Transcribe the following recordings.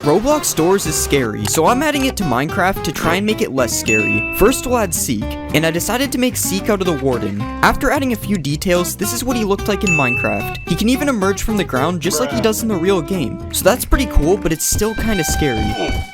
Roblox Doors is scary, so I'm adding it to Minecraft to try and make it less scary. First we'll add Seek, and I decided to make Seek out of the Warden. After adding a few details, this is what he looked like in Minecraft. He can even emerge from the ground just like he does in the real game, so that's pretty cool, but it's still kinda scary.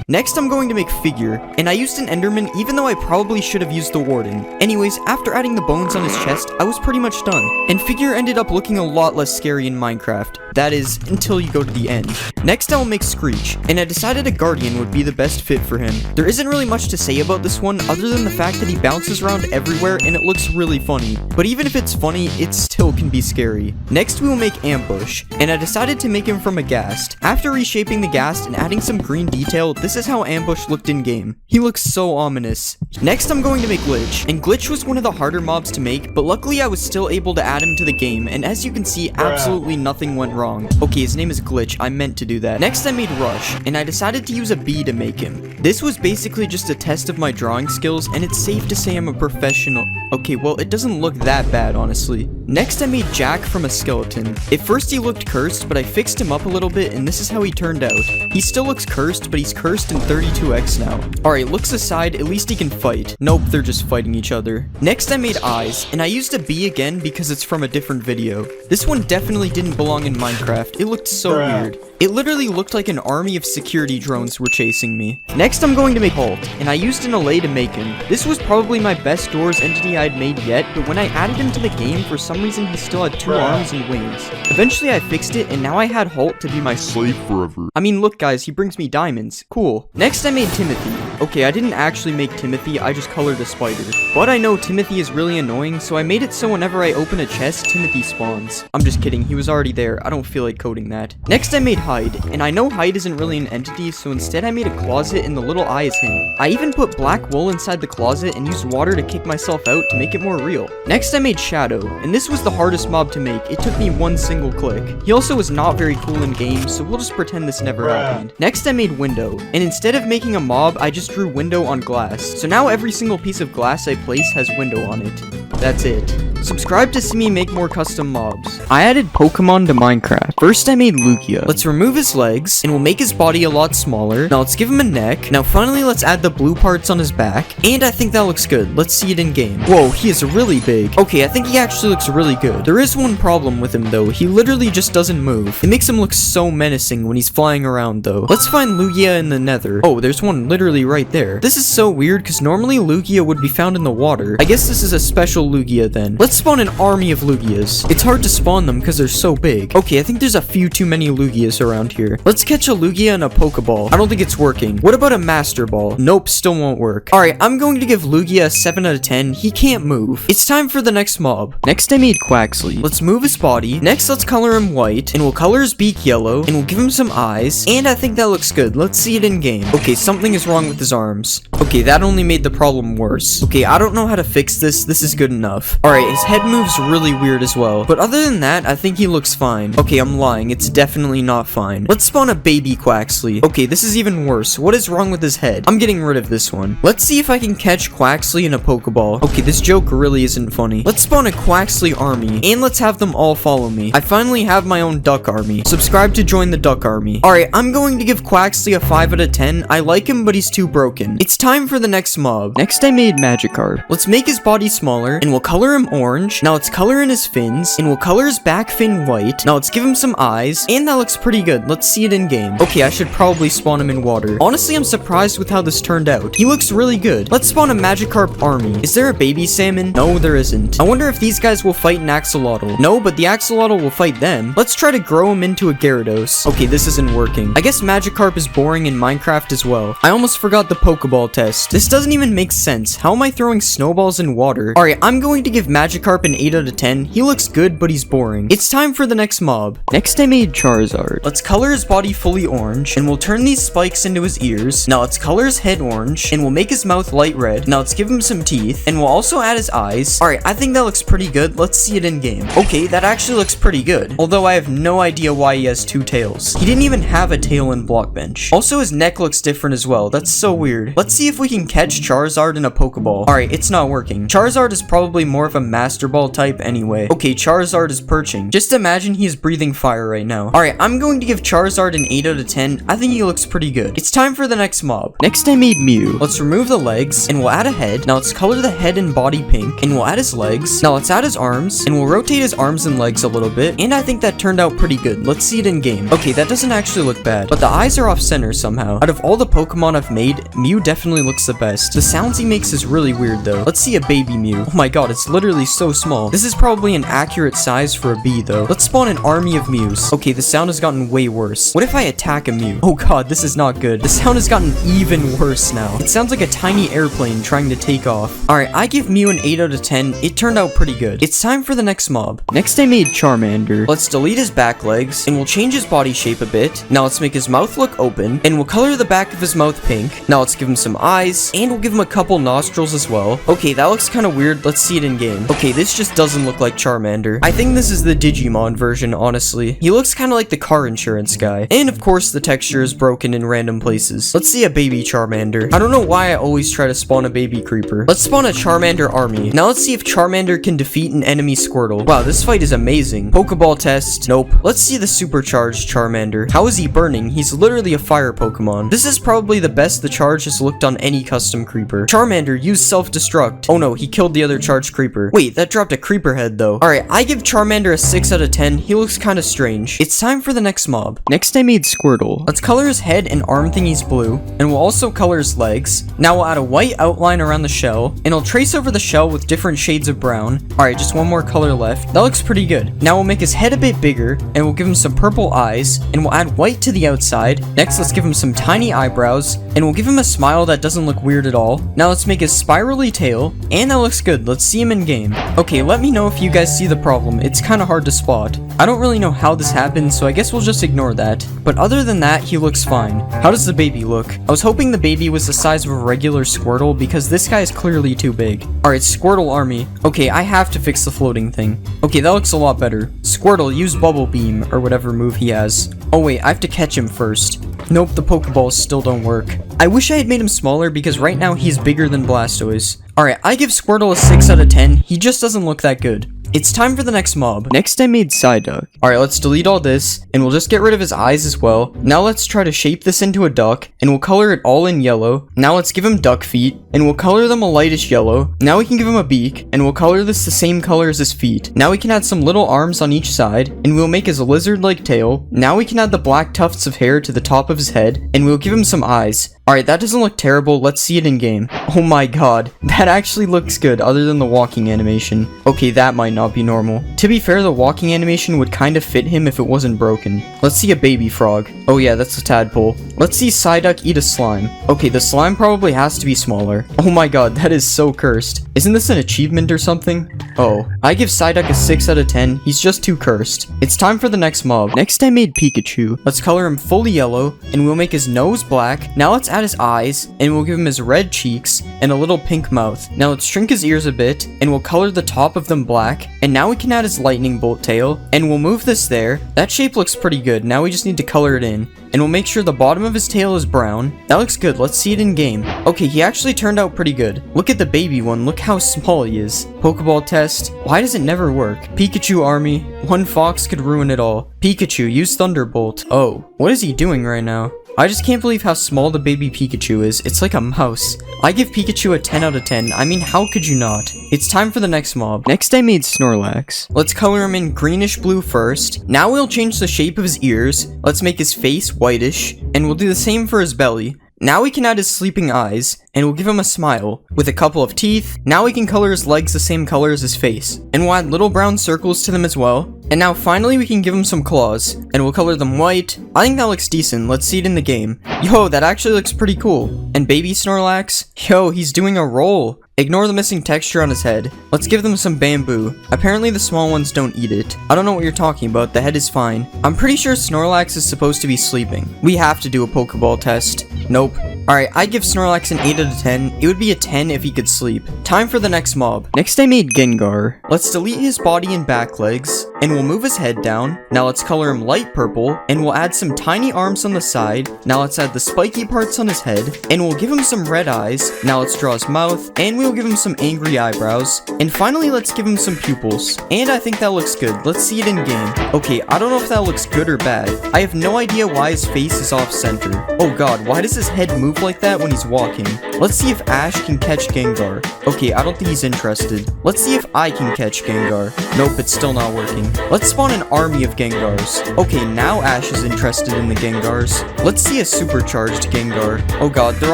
Next I'm going to make Figure, and I used an Enderman even though I probably should have used the Warden. Anyways, after adding the bones on his chest, I was pretty much done, and Figure ended up looking a lot less scary in Minecraft. That is, until you go to the end. Next I'll make Screech, and I decided a Guardian would be the best fit for him. There isn't really much to say about this one other than the fact that he bounces around everywhere and it looks really funny. But even if it's funny, it still can be scary. Next we will make Ambush, and I decided to make him from a Ghast. After reshaping the Ghast and adding some green detail, this is how Ambush looked in game. He looks so ominous. Next I'm going to make Glitch, and Glitch was one of the harder mobs to make, but luckily I was still able to add him to the game, and as you can see, absolutely nothing went wrong. Okay, his name is Glitch, I meant to do that. Next I made Rush, and I decided to use a bee to make him. This was basically just a test of my drawing skills, and it's safe to say I'm a professional. Okay, well, it doesn't look that bad, honestly. Next I made Jack from a skeleton. At first he looked cursed, but I fixed him up a little bit, and this is how he turned out. He still looks cursed, but he's cursed in 32x now. Alright, looks aside, at least he can fight. Nope, they're just fighting each other. Next I made Eyes, and I used a bee again because it's from a different video. This one definitely didn't belong in Minecraft. It looked so weird. It literally looked like an army of security drones were chasing me. Next I'm going to make Hulk, and I used an allay to make him. This was probably my best Doors entity I'd made yet, but when I added him to the game, for some reason he still had 2 arms and wings. Eventually I fixed it, and now I had Hulk to be my slave forever. I mean, look guys, he brings me diamonds. Cool. Next I made Timothy. Okay, I didn't actually make Timothy, I just colored a spider. But I know Timothy is really annoying, so I made it so whenever I open a chest, Timothy spawns. I'm just kidding, he was already there. I don't feel like coding that. Next I made Hide, and I know Hide isn't really an entity, so instead I made a closet and the little eye is him. I even put black wool inside the closet and used water to kick myself out to make it more real. Next I made Shadow, and this was the hardest mob to make. It took me 1 single click. He also was not very cool in game, so we'll just pretend this never happened. Next I made Window, and instead of making a mob, I just drew window on glass. So now every single piece of glass I place has window on it. That's it. Subscribe to see me make more custom mobs. I added Pokemon to Minecraft. First I made Lugia. Let's remove his legs, and we'll make his body a lot smaller. Now let's give him a neck. Now finally let's add the blue parts on his back, and I think that looks good. Let's see it in game. Whoa, he is really big. Okay, I think he actually looks really good. There is one problem with him though. He literally just doesn't move. It makes him look so menacing when he's flying around though. Let's find Lugia in the nether. Oh, there's one literally right there. This is so weird because normally Lugia would be found in the water. I guess this is a special Lugia then. Let's spawn an army of Lugias. It's hard to spawn them because they're so big. Okay, I think there's a few too many Lugias around here. Let's catch a Lugia and a Pokeball. I don't think it's working. What about a Master Ball? Nope, still won't work. Alright, I'm going to give Lugia a 7 out of 10. He can't move. It's time for the next mob. Next I made Quaxley. Let's move his body. Next let's color him white, and we'll color his beak yellow, and we'll give him some eyes, and I think that looks good. Let's see it in game. Okay, something is wrong with his arms. Okay, that only made the problem worse. Okay, I don't know how to fix this. This is good enough. Alright, his head moves really weird as well. But other than that, I think he looks fine. Okay, I'm lying. It's definitely not fine. Let's spawn a baby Quaxley. Okay, this is even worse. What is wrong with his head? I'm getting rid of this one. Let's see if I can catch Quaxley in a Pokeball. Okay, this joke really isn't funny. Let's spawn a Quaxley army, and let's have them all follow me. I finally have my own duck army. Subscribe to join the duck army. Alright, I'm going to give Quaxley a 5 out of 10. I like him, but he's too broken. It's time for the next mob. Next I made Magikarp. Let's make his body smaller, and we'll color him orange. Now let's color in his fins, and we'll color his back fin white. Now let's give him some eyes, and that looks pretty good. Let's see it in game. Okay, I should probably spawn him in water. Honestly, I'm surprised with how this turned out. He looks really good. Let's spawn a Magikarp army. Is there a baby salmon? No, there isn't. I wonder if these guys will fight an axolotl. No, but the axolotl will fight them. Let's try to grow him into a Gyarados. Okay, this isn't working. I guess Magikarp is boring in Minecraft as well. I almost forgot the Pokeball test. This doesn't even make sense. How am I throwing snowballs in water? Alright, I'm going to give Magikarp an 8 out of 10. He looks good, but he's boring. It's time for the next mob. Next I made Charizard. Let's color his body fully orange, and we'll turn these spikes into his ears. Now let's color his head orange, and we'll make his mouth light red. Now let's give him some teeth, and we'll also add his eyes. Alright, I think that looks pretty good. Let's see it in game. Okay, that actually looks pretty good. Although I have no idea why he has 2 tails. He didn't even have a tail in Blockbench. Also, his neck looks different as well. That's so weird. Let's see if we can catch Charizard in a Pokeball. Alright, it's not working. Charizard is probably more of a Master Ball type anyway. Okay, Charizard is perching. Just imagine he's breathing fire right now. Alright, I'm going going to give Charizard an 8 out of 10. I think he looks pretty good. It's time for the next mob. Next I made Mew. Let's remove the legs and we'll add a head. Now let's color the head and body pink and we'll add his legs. Now let's add his arms and we'll rotate his arms and legs a little bit. And I think that turned out pretty good. Let's see it in game. Okay, that doesn't actually look bad, but the eyes are off center somehow. Out of all the Pokemon I've made, Mew definitely looks the best. The sounds he makes is really weird though. Let's see a baby Mew. Oh my god, it's literally so small. This is probably an accurate size for a bee though. Let's spawn an army of Mews. Okay, the sound has gotten way worse. What if I attack a Mew? Oh god, this is not good. The sound has gotten even worse now. It sounds like a tiny airplane trying to take off. Alright, I give Mew an 8 out of 10. It turned out pretty good. It's time for the next mob. Next I made Charmander. Let's delete his back legs and we'll change his body shape a bit. Now let's make his mouth look open and we'll color the back of his mouth pink. Now let's give him some eyes and we'll give him a couple nostrils as well. Okay, that looks kind of weird. Let's see it in game. Okay, this just doesn't look like Charmander. I think this is the Digimon version, honestly. He looks kind of like the car insurance guy. And of course, the texture is broken in random places. Let's see a baby Charmander. I don't know why I always try to spawn a baby creeper. Let's spawn a Charmander army. Now let's see if Charmander can defeat an enemy Squirtle. Wow, this fight is amazing. Pokeball test. Nope. Let's see the supercharged Charmander. How is he burning? He's literally a fire Pokemon. This is probably the best the charge has looked on any custom creeper. Charmander, use self-destruct. Oh no, he killed the other charged creeper. Wait, that dropped a creeper head though. Alright, I give Charmander a 6 out of 10. He looks kind of strange. It's time for the next mob. Next I made Squirtle. Let's color his head and arm thingies blue, and we'll also color his legs. Now we'll add a white outline around the shell, and I'll trace over the shell with different shades of brown. Alright, just one more color left. That looks pretty good. Now we'll make his head a bit bigger, and we'll give him some purple eyes, and we'll add white to the outside. Next, let's give him some tiny eyebrows, and we'll give him a smile that doesn't look weird at all. Now let's make his spirally tail, and that looks good. Let's see him in game. Okay, let me know if you guys see the problem. It's kind of hard to spot. I don't really know how this happened, so I guess we'll just ignore that. But other than that, he looks fine. How does the baby look? I was hoping the baby was the size of a regular Squirtle because this guy is clearly too big. Alright, Squirtle army. Okay, I have to fix the floating thing. Okay, that looks a lot better. Squirtle, use Bubble Beam, or whatever move he has. Oh wait, I have to catch him first. Nope, the Pokeballs still don't work. I wish I had made him smaller because right now he's bigger than Blastoise. Alright, I give Squirtle a 6 out of 10. He just doesn't look that good. It's time for the next mob. Next I made Psyduck. Alright, let's delete all this, and we'll just get rid of his eyes as well. Now let's try to shape this into a duck, and we'll color it all in yellow. Now let's give him duck feet, and we'll color them a lightish yellow. Now we can give him a beak, and we'll color this the same color as his feet. Now we can add some little arms on each side, and we'll make his lizard-like tail. Now we can add the black tufts of hair to the top of his head, and we'll give him some eyes. Alright, that doesn't look terrible. Let's see it in game. Oh my god. That actually looks good, other than the walking animation. Okay, that might not be normal. To be fair, the walking animation would kind of fit him if it wasn't broken. Let's see a baby frog. Oh yeah, that's a tadpole. Let's see Psyduck eat a slime. Okay, the slime probably has to be smaller. Oh my god, that is so cursed. Isn't this an achievement or something? Oh, I give Psyduck a 6 out of 10. He's just too cursed. It's time for the next mob. Next I made Pikachu. Let's color him fully yellow, and we'll make his nose black. Now let's add his eyes, and we'll give him his red cheeks and a little pink mouth. Now let's shrink his ears a bit, and we'll color the top of them black. And now we can add his lightning bolt tail, and we'll move this there. That shape looks pretty good. Now we just need to color it in. And we'll make sure the bottom of his tail is brown. That looks good. Let's see it in game. Okay, he actually turned out pretty good. Look at the baby one. Look how small he is. Pokeball test. Why does it never work? Pikachu army. One fox could ruin it all. Pikachu, use Thunderbolt. Oh, what is he doing right now? I just can't believe how small the baby Pikachu is. It's like a mouse. I give Pikachu a 10 out of 10. I mean, how could you not? It's time for the next mob. Next I made Snorlax. Let's color him in greenish blue first. Now we'll change the shape of his ears. Let's make his face whitish. And we'll do the same for his belly. Now we can add his sleeping eyes, and we'll give him a smile, with a couple of teeth. Now we can color his legs the same color as his face, and we'll add little brown circles to them as well. And now finally we can give him some claws, and we'll color them white. I think that looks decent. Let's see it in the game. Yo, that actually looks pretty cool. And baby Snorlax? Yo, he's doing a roll. Ignore the missing texture on his head. Let's give them some bamboo. Apparently the small ones don't eat it. I don't know what you're talking about. The head is fine. I'm pretty sure Snorlax is supposed to be sleeping. We have to do a Pokeball test. Nope. Alright, I give Snorlax an 8 out of 10. It would be a 10 if he could sleep. Time for the next mob. Next I made Gengar. Let's delete his body and back legs, and we'll move his head down. Now let's color him light purple, and we'll add some tiny arms on the side. Now let's add the spiky parts on his head, and we'll give him some red eyes. Now let's draw his mouth, and we'll give him some angry eyebrows. And finally, let's give him some pupils. And I think that looks good. Let's see it in game. Okay, I don't know if that looks good or bad. I have no idea why his face is off center. Oh god, why does his head move like that when he's walking? Let's see if Ash can catch Gengar. Okay, I don't think he's interested. Let's see if I can catch Gengar. Nope, it's still not working. Let's spawn an army of Gengars. Okay, now Ash is interested in the Gengars. Let's see a supercharged Gengar. Oh god, they're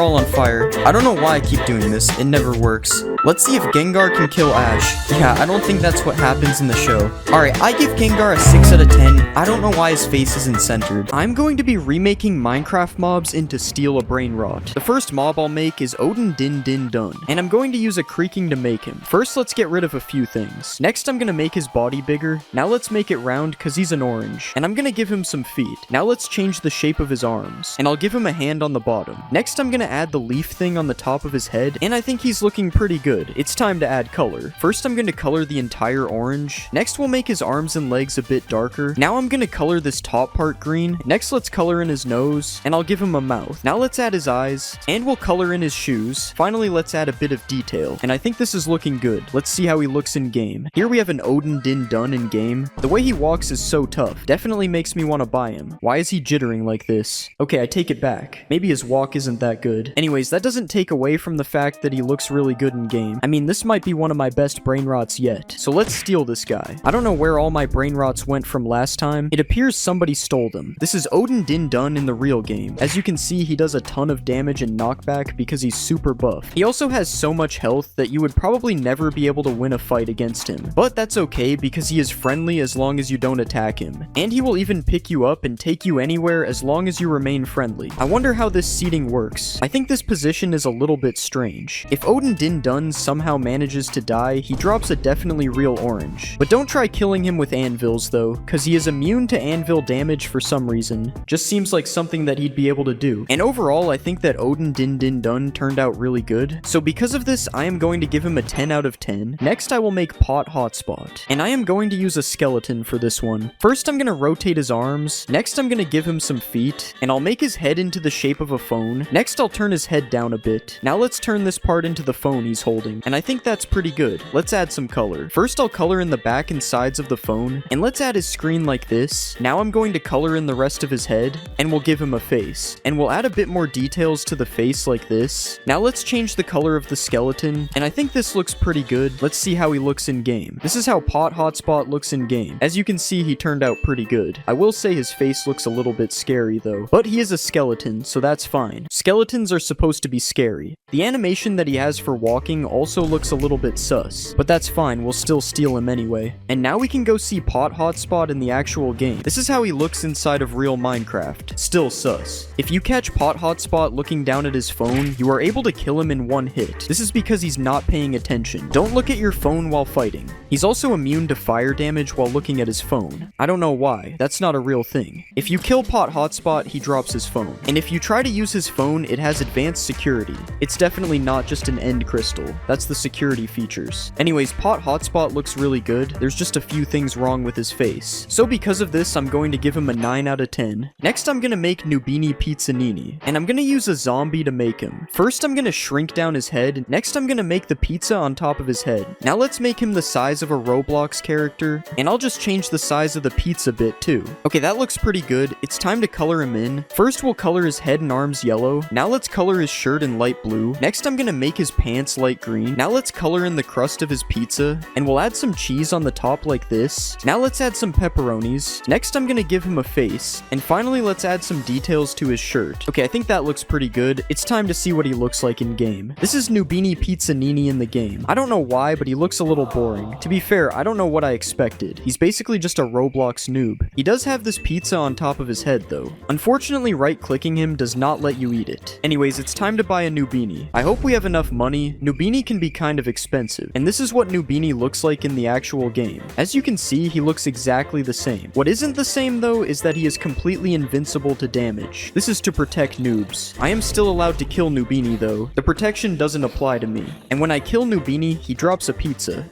all on fire. I don't know why I keep doing this. It never works. Let's see if Gengar can kill Ash. Yeah, I don't think that's what happens in the show. Alright, I give Gengar a 6 out of 10. I don't know why his face isn't centered. I'm going to be remaking Minecraft mobs into Steal a Brain Rot. The first mob I'll make is Odin Din Din Dun, and I'm going to use a creaking to make him. First, let's get rid of a few things. Next, I'm going to make his body bigger. Now let's make it round because he's an orange, and I'm going to give him some feet. Now let's change the shape of his arms, and I'll give him a hand on the bottom. Next, I'm going to add the leaf thing on the top of his head, and I think he's looking pretty good. It's time to add color. First, I'm going to color the entire orange. Next, we'll make his arms and legs a bit darker. Now I'm going to color this top part green. Next, let's color in his nose, and I'll give him a mouth. Now let's add his eyes, and we'll color in his shoes. Finally, let's add a bit of detail, and I think this is looking good. Let's see how he looks in game. Here we have an Odin Din Dun in game. The way he walks is so tough. Definitely makes me want to buy him. Why is he jittering like this? Okay, I take it back. Maybe his walk isn't that good. Anyways, that doesn't take away from the fact that he looks really good in game. I mean, this might be one of my best brain rots yet. So let's steal this guy. I don't know where all my brain rots went from last time. It appears somebody stole them. This is Odin Din Dun in the real game. As you can see, he does a ton of damage and knockback because he's super buff. He also has so much health that you would probably never be able to win a fight against him. But that's okay because he is friendly as long as you don't attack him. And he will even pick you up and take you anywhere as long as you remain friendly. I wonder how this seating works. I think this position is a little bit strange. If Odin Din Dun somehow manages to die, he drops a definitely real orange. But don't try killing him with anvils though, because he is immune to anvil damage for some reason. Just seems like something that he'd be able to do. And overall, I think that Odin Din Din Dun turned out really good. So because of this, I am going to give him a 10 out of 10. Next, I will make Pot Hotspot. And I am going to use a skeleton for this one. First, I'm going to rotate his arms. Next, I'm going to give him some feet. And I'll make his head into the shape of a phone. Next, I'll turn his head down a bit. Now let's turn this part into the phone he's holding. And I think that's pretty good. Let's add some color. First, I'll color in the back and sides of the phone. And let's add his screen like this. Now I'm going to color in the rest of his head. And we'll give him a face. And we'll add a bit more details to the face like this. Now let's change the color of the skeleton. And I think this looks pretty good. Let's see how he looks in game. This is how Pot Hotspot looks in game. As you can see, he turned out pretty good. I will say his face looks a little bit scary though. But he is a skeleton, so that's fine. Skeletons are supposed to be scary. The animation that he has for walking also looks a little bit sus. But that's fine, we'll still steal him anyway. And now we can go see Pot Hotspot in the actual game. This is how he looks inside of real Minecraft. Still sus. If you catch Pot Hotspot looking down at his phone, you are able to kill him in one hit. This is because he's not paying attention. Don't look at your phone while fighting. He's also immune to fire damage while looking at his phone. I don't know why. That's not a real thing. If you kill Pot Hotspot, he drops his phone. And if you try to use his phone, it has advanced security. It's definitely not just an end crystal. That's the security features. Anyways, Pot Hotspot looks really good. There's just a few things wrong with his face. So because of this, I'm going to give him a 9 out of 10. Next, I'm gonna make Nubini Pizzanini. And I'm gonna use a zombie to make him. First, I'm gonna shrink down his head. Next, I'm gonna make the pizza on top of his head. Now let's make him the size of a Roblox character. And I'll just change the size of the pizza bit too. Okay, that looks pretty good. It's time to color him in. First, we'll color his head and arms yellow. Now let's color his shirt in light blue. Next, I'm gonna make his pants light green. Now let's color in the crust of his pizza. And we'll add some cheese on the top like this. Now let's add some pepperonis. Next, I'm gonna give him a face. And finally, let's add some details to his shirt. Okay, I think that looks pretty good. It's time to see what he looks like in game. This is Nubini Pizzanini in the game. I don't know why, but he looks a little boring. To be fair, I don't know what I expected. He's basically just a Roblox noob. He does have this pizza on top of his head though. Unfortunately, right-clicking him does not let you eat it. Anyways, it's time to buy a Nubini. I hope we have enough money. Nubini can be kind of expensive. And this is what Nubini looks like in the actual game. As you can see, he looks exactly the same. What isn't the same though is that he is completely invincible to damage. This is to protect noobs. I am still allowed to kill Nubini though. The protection doesn't apply to me. And when I kill Nubini, he drops a pizza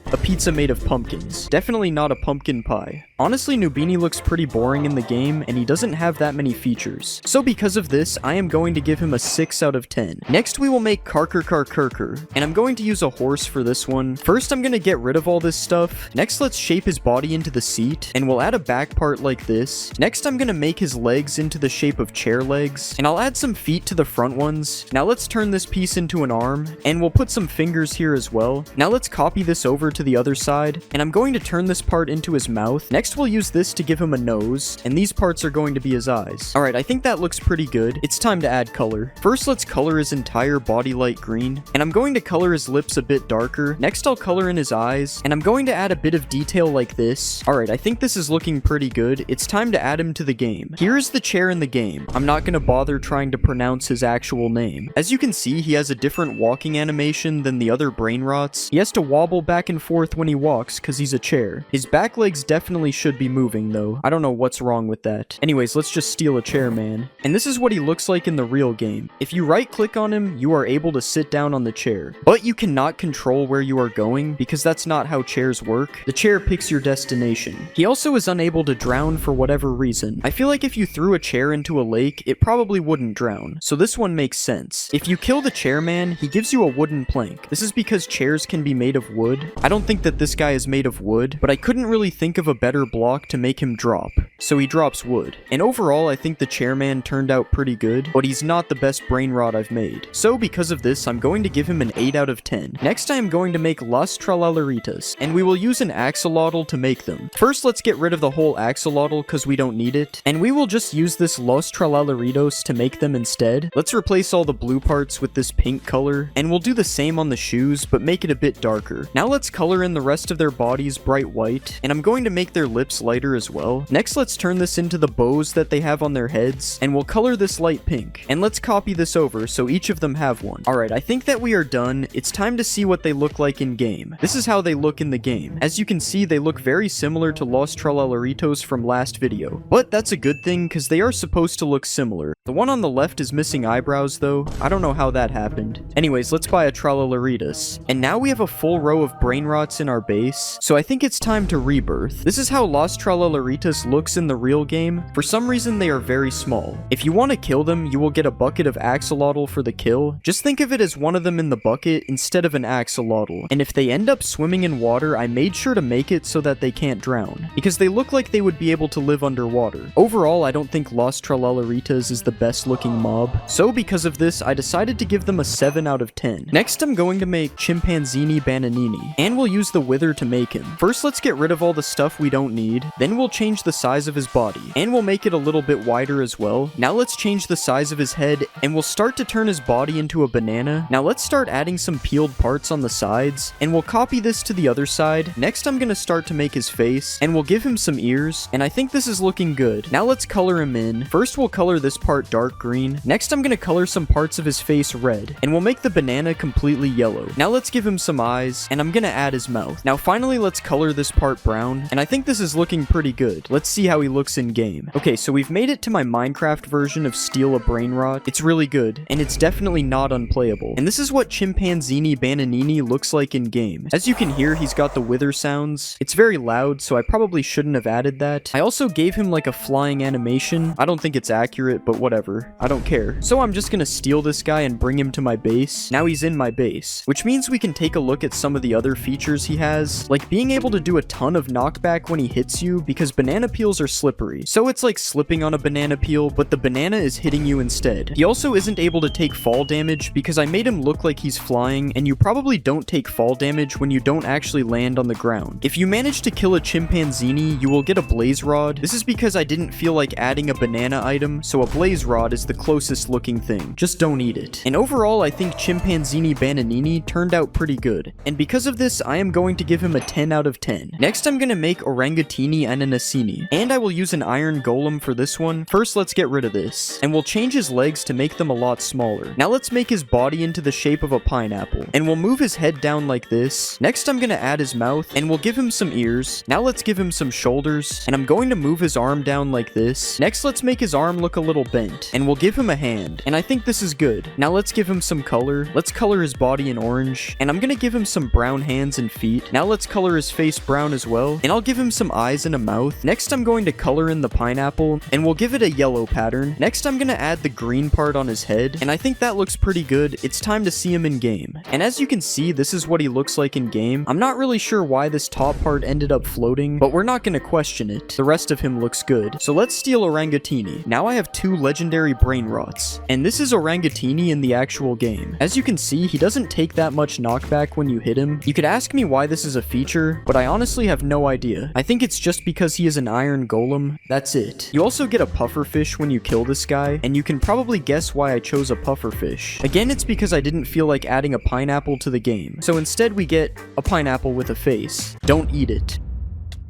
made of pumpkins. Definitely not a pumpkin pie. Honestly, Nubini looks pretty boring in the game, and he doesn't have that many features. So because of this, I am going to give him a 6 out of 10. Next, we will make Karker, and I'm going to use a horse for this one. First, I'm going to get rid of all this stuff. Next, let's shape his body into the seat, and we'll add a back part like this. Next, I'm going to make his legs into the shape of chair legs, and I'll add some feet to the front ones. Now let's turn this piece into an arm, and we'll put some fingers here as well. Now let's copy this over to the other side, and I'm going to turn this part into his mouth. Next, we'll use this to give him a nose, and these parts are going to be his eyes. Alright, I think that looks pretty good. It's time to add color. First, let's color his entire body light green, and I'm going to color his lips a bit darker. Next, I'll color in his eyes, and I'm going to add a bit of detail like this. Alright, I think this is looking pretty good. It's time to add him to the game. Here is the chair in the game. I'm not going to bother trying to pronounce his actual name. As you can see, he has a different walking animation than the other brain rots. He has to wobble back and forth when he walks because he's a chair. His back legs definitely should be moving though. I don't know what's wrong with that. Anyways, let's just steal a chair, man. And this is what he looks like in the real game. If you right click on him, you are able to sit down on the chair. But you cannot control where you are going because that's not how chairs work. The chair picks your destination. He also is unable to drown for whatever reason. I feel like if you threw a chair into a lake, it probably wouldn't drown. So this one makes sense. If you kill the chairman, he gives you a wooden plank. This is because chairs can be made of wood. I don't think that this guy is made of wood, but I couldn't really think of a better block to make him drop. So he drops wood. And overall, I think the chairman turned out pretty good, but he's not the best brain rot I've made. So because of this, I'm going to give him an 8 out of 10. Next, I am going to make Las Tralaleritas, and we will use an axolotl to make them. First, let's get rid of the whole axolotl because we don't need it, and we will just use this Los Tralaleritos to make them instead. Let's replace all the blue parts with this pink color, and we'll do the same on the shoes, but make it a bit darker. Now let's color in the rest of their bodies bright white, and I'm going to make their lips lighter as well. Next, let's turn this into the bows that they have on their heads, and we'll color this light pink. And let's copy this over so each of them have one. Alright, I think that we are done. It's time to see what they look like in game. This is how they look in the game. As you can see, they look very similar to Los Tralaleritos from last video. But that's a good thing because they are supposed to look similar. The one on the left is missing eyebrows though. I don't know how that happened. Anyways, let's buy a Tralaleritas. And now we have a full row of brain rots in our base, so I think it's time to rebirth. This is how Los Tralaleritas looks in the real game. For some reason, they are very small. If you want to kill them, you will get a bucket of axolotl for the kill. Just think of it as one of them in the bucket instead of an axolotl. And if they end up swimming in water, I made sure to make it so that they can't drown, because they look like they would be able to live underwater. Overall, I don't think Los Tralaleritas is the best looking mob, so because of this, I decided to give them a 7 out of 10. Next, I'm going to make Chimpanzini Bananini, and we'll use the wither to make him. First, let's get rid of all the stuff we don't need, then we'll change the size of his body, and we'll make it a little bit wider as well. Now let's change the size of his head, and we'll start to turn his body into a banana. Now let's start adding some peeled parts on the sides, and we'll copy this to the other side. Next, I'm gonna start to make his face, and we'll give him some ears, and I think this is looking good. Now let's color him in. First, we'll color this part dark green. Next, I'm gonna color some parts of his face red, and we'll make the banana completely yellow. Now let's give him some eyes, and I'm gonna add his mouth. Now finally, let's color this part brown, and I think this is looking pretty good. Let's see how he looks in game. Okay, so we've made it to my Minecraft version of Steal a Brain Rot. It's really good, and it's definitely not unplayable. And this is what Chimpanzini Bananini looks like in game. As you can hear, he's got the wither sounds. It's very loud, so I probably shouldn't have added that. I also gave him like a flying animation. I don't think it's accurate, but whatever. I don't care. So I'm just gonna steal this guy and bring him to my base. Now he's in my base, which means we can take a look at some of the other features he has, like being able to do a ton of knockback when he hits you because banana peels are slippery. So it's like slipping on a banana peel, but the banana is hitting you instead. He also isn't able to take fall damage because I made him look like he's flying, and you probably don't take fall damage when you don't actually land on the ground. If you manage to kill a chimpanzini, you will get a blaze rod. This is because I didn't feel like adding a banana item, so a blaze rod is the closest looking thing. Just don't eat it. And overall, I think Chimpanzini Bananini turned out pretty good. And because of this, I am going to give him a 10 out of 10. Next, I'm gonna make Orangatini Ananasini, and I will use an iron golem for this one. First, let's get rid of this, and we'll change his legs to make them a lot smaller. Now let's make his body into the shape of a pineapple, and we'll move his head down like this. Next, I'm gonna add his mouth, and we'll give him some ears. Now let's give him some shoulders, and I'm going to move his arm down like this. Next, let's make his arm look a little bent, and we'll give him a hand. hand, and I think this is good. Now let's give him some color. Let's color his body in orange, and I'm gonna give him some brown hands and feet. Now let's color his face brown as well, and I'll give him some eyes and a mouth. Next, I'm going to color in the pineapple, and we'll give it a yellow pattern. Next, I'm gonna add the green part on his head, and I think that looks pretty good. It's time to see him in game. And as you can see, this is what he looks like in game. I'm not really sure why this top part ended up floating, but we're not gonna question it. The rest of him looks good. So let's steal Orangatini. Now I have 2 legendary brain rots, and this is Orangatini in the actual game. As you can see, he doesn't take that much knockback when you hit him. You could ask me why this is a feature, but I honestly have no idea. I think it's just because he is an iron golem. That's it. You also get a pufferfish when you kill this guy, and you can probably guess why I chose a pufferfish. Again, it's because I didn't feel like adding a pineapple to the game. So instead we get a pineapple with a face. Don't eat it.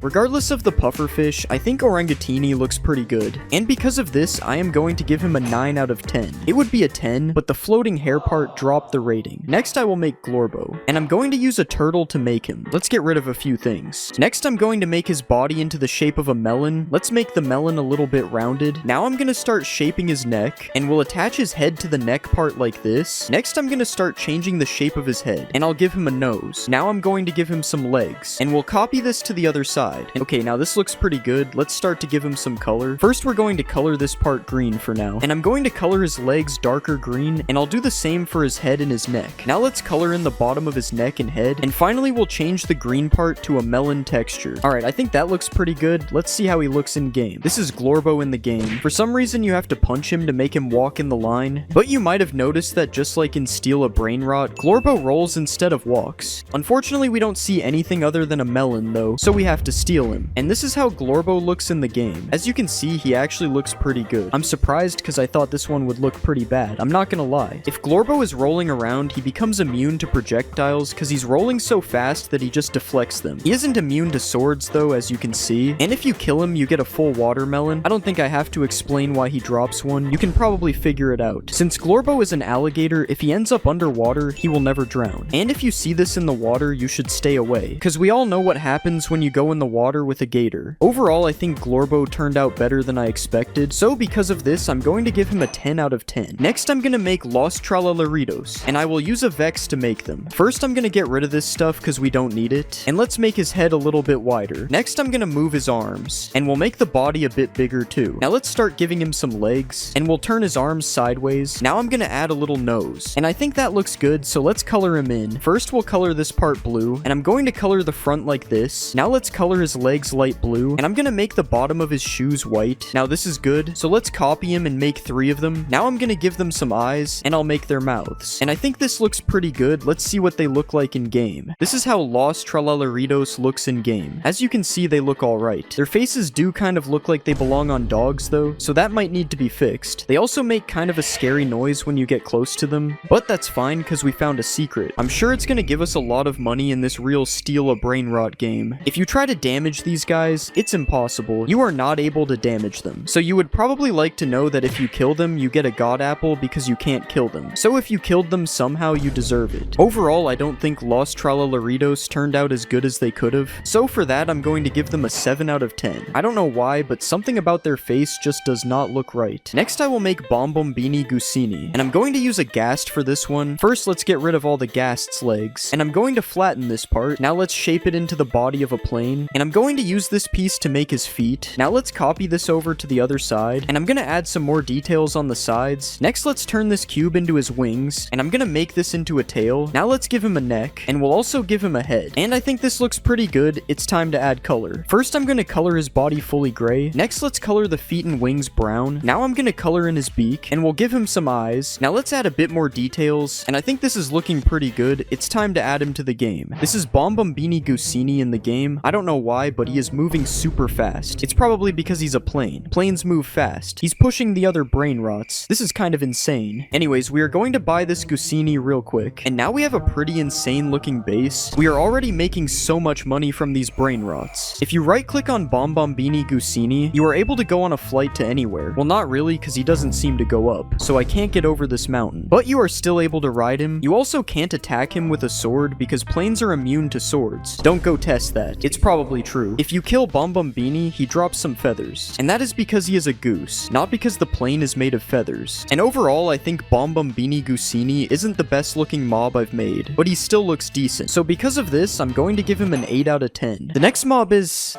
Regardless of the pufferfish, I think Orangatini looks pretty good, and because of this, I am going to give him a 9 out of 10. It would be a 10, but the floating hair part dropped the rating. Next, I will make Glorbo, and I'm going to use a turtle to make him. Let's get rid of a few things. Next, I'm going to make his body into the shape of a melon. Let's make the melon a little bit rounded. Now I'm going to start shaping his neck, and we'll attach his head to the neck part like this. Next, I'm going to start changing the shape of his head, and I'll give him a nose. Now I'm going to give him some legs, and we'll copy this to the other side. Okay, now this looks pretty good. Let's start to give him some color. First, we're going to color this part green for now, and I'm going to color his legs darker green, and I'll do the same for his head and his neck. Now let's color in the bottom of his neck and head, and finally we'll change the green part to a melon texture. Alright, I think that looks pretty good. Let's see how he looks in game. This is Glorbo in the game. For some reason, you have to punch him to make him walk in the line, but you might have noticed that just like in Steal a Brain Rot, Glorbo rolls instead of walks. Unfortunately, we don't see anything other than a melon though, so we have to steal him. And this is how Glorbo looks in the game. As you can see, he actually looks pretty good. I'm surprised because I thought this one would look pretty bad. I'm not gonna lie. If Glorbo is rolling around, he becomes immune to projectiles because he's rolling so fast that he just deflects them. He isn't immune to swords though, as you can see. And if you kill him, you get a full watermelon. I don't think I have to explain why he drops one. You can probably figure it out. Since Glorbo is an alligator, if he ends up underwater, he will never drown. And if you see this in the water, you should stay away, because we all know what happens when you go in the water with a gator. Overall, I think Glorbo turned out better than I expected, so because of this, I'm going to give him a 10 out of 10. Next, I'm gonna make Los Tralalaritos, and I will use a Vex to make them. First, I'm gonna get rid of this stuff because we don't need it, and let's make his head a little bit wider. Next, I'm gonna move his arms, and we'll make the body a bit bigger too. Now let's start giving him some legs, and we'll turn his arms sideways. Now I'm gonna add a little nose, and I think that looks good, so let's color him in. First, we'll color this part blue, and I'm going to color the front like this. Now let's color his legs light blue, and I'm gonna make the bottom of his shoes white. Now this is good, so let's copy him and make 3 of them. Now I'm gonna give them some eyes, and I'll make their mouths. And I think this looks pretty good. Let's see what they look like in game. This is how Los Tralalaritos looks in game. As you can see, they look alright. Their faces do kind of look like they belong on dogs though, so that might need to be fixed. They also make kind of a scary noise when you get close to them, but that's fine because we found a secret. I'm sure it's gonna give us a lot of money in this real Steal a Brain Rot game. If you try to damage these guys, it's impossible. You are not able to damage them. So you would probably like to know that if you kill them, you get a god apple because you can't kill them. So if you killed them somehow, you deserve it. Overall, I don't think Los Tralalaritos turned out as good as they could have. So for that, I'm going to give them a 7 out of 10. I don't know why, but something about their face just does not look right. Next, I will make Bombombini Gusini, and I'm going to use a Ghast for this one. First, let's get rid of all the Ghast's legs, and I'm going to flatten this part. Now let's shape it into the body of a plane, and I'm going to use this piece to make his feet. Now let's copy this over to the other side, and I'm gonna add some more details on the sides. Next, let's turn this cube into his wings, and I'm gonna make this into a tail. Now let's give him a neck, and we'll also give him a head. And I think this looks pretty good. It's time to add color. First, I'm gonna color his body fully gray. Next, let's color the feet and wings brown. Now I'm gonna color in his beak, and we'll give him some eyes. Now let's add a bit more details, and I think this is looking pretty good. It's time to add him to the game. This is Bombombini Gusini in the game. I don't know why, but he is moving super fast. It's probably because he's a plane. Planes move fast. He's pushing the other brain rots. This is kind of insane. Anyways, we are going to buy this Gusini real quick, and now we have a pretty insane looking base. We are already making so much money from these brain rots. If you right click on Bombombini Gusini, you are able to go on a flight to anywhere. Well, not really, because he doesn't seem to go up, so I can't get over this mountain. But you are still able to ride him. You also can't attack him with a sword because planes are immune to swords. Don't go test that. It's probably actually true. If you kill Bombombini, he drops some feathers. And that is because he is a goose, not because the plane is made of feathers. And overall, I think Bombombini Goosini isn't the best looking mob I've made, but he still looks decent. So because of this, I'm going to give him an 8 out of 10. The next mob is...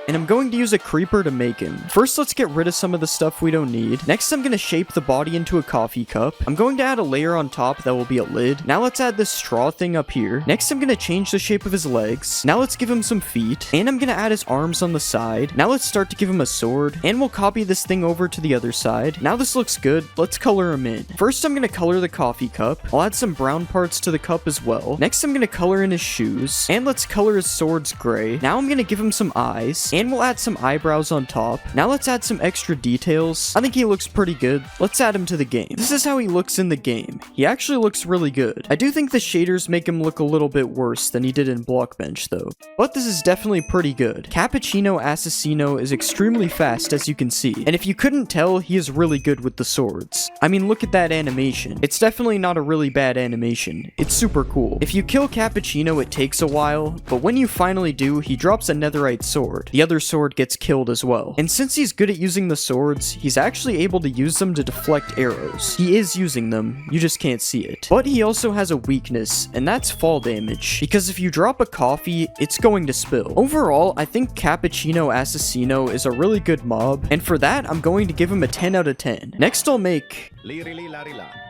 and I'm going to use a creeper to make him. First, let's get rid of some of the stuff we don't need. Next, I'm going to shape the body into a coffee cup. I'm going to add a layer on top that will be a lid. Now let's add this straw thing up here. Next, I'm going to change the shape of his legs. Now let's give him some feet. And I'm going to add his arms on the side. Now let's start to give him a sword. And we'll copy this thing over to the other side. Now this looks good. Let's color him in. First, I'm going to color the coffee cup. I'll add some brown parts to the cup as well. Next, I'm going to color in his shoes. And let's color his swords gray. Now I'm going to give him some eyes. And we'll add some eyebrows on top. Now let's add some extra details. I think he looks pretty good. Let's add him to the game. This is how he looks in the game. He actually looks really good. I do think the shaders make him look a little bit worse than he did in Blockbench though. But this is definitely pretty good. Cappuccino Assassino is extremely fast as you can see. And if you couldn't tell, he is really good with the swords. I mean, look at that animation. It's definitely not a really bad animation. It's super cool. If you kill Cappuccino, it takes a while, but when you finally do, he drops a netherite sword. The other sword gets killed as well. And since he's good at using the swords, he's actually able to use them to deflect arrows. He is using them, you just can't see it. But he also has a weakness, and that's fall damage, because if you drop a coffee, it's going to spill. Overall, I think Cappuccino Assassino is a really good mob, and for that, I'm going to give him a 10 out of 10. Next, I'll make...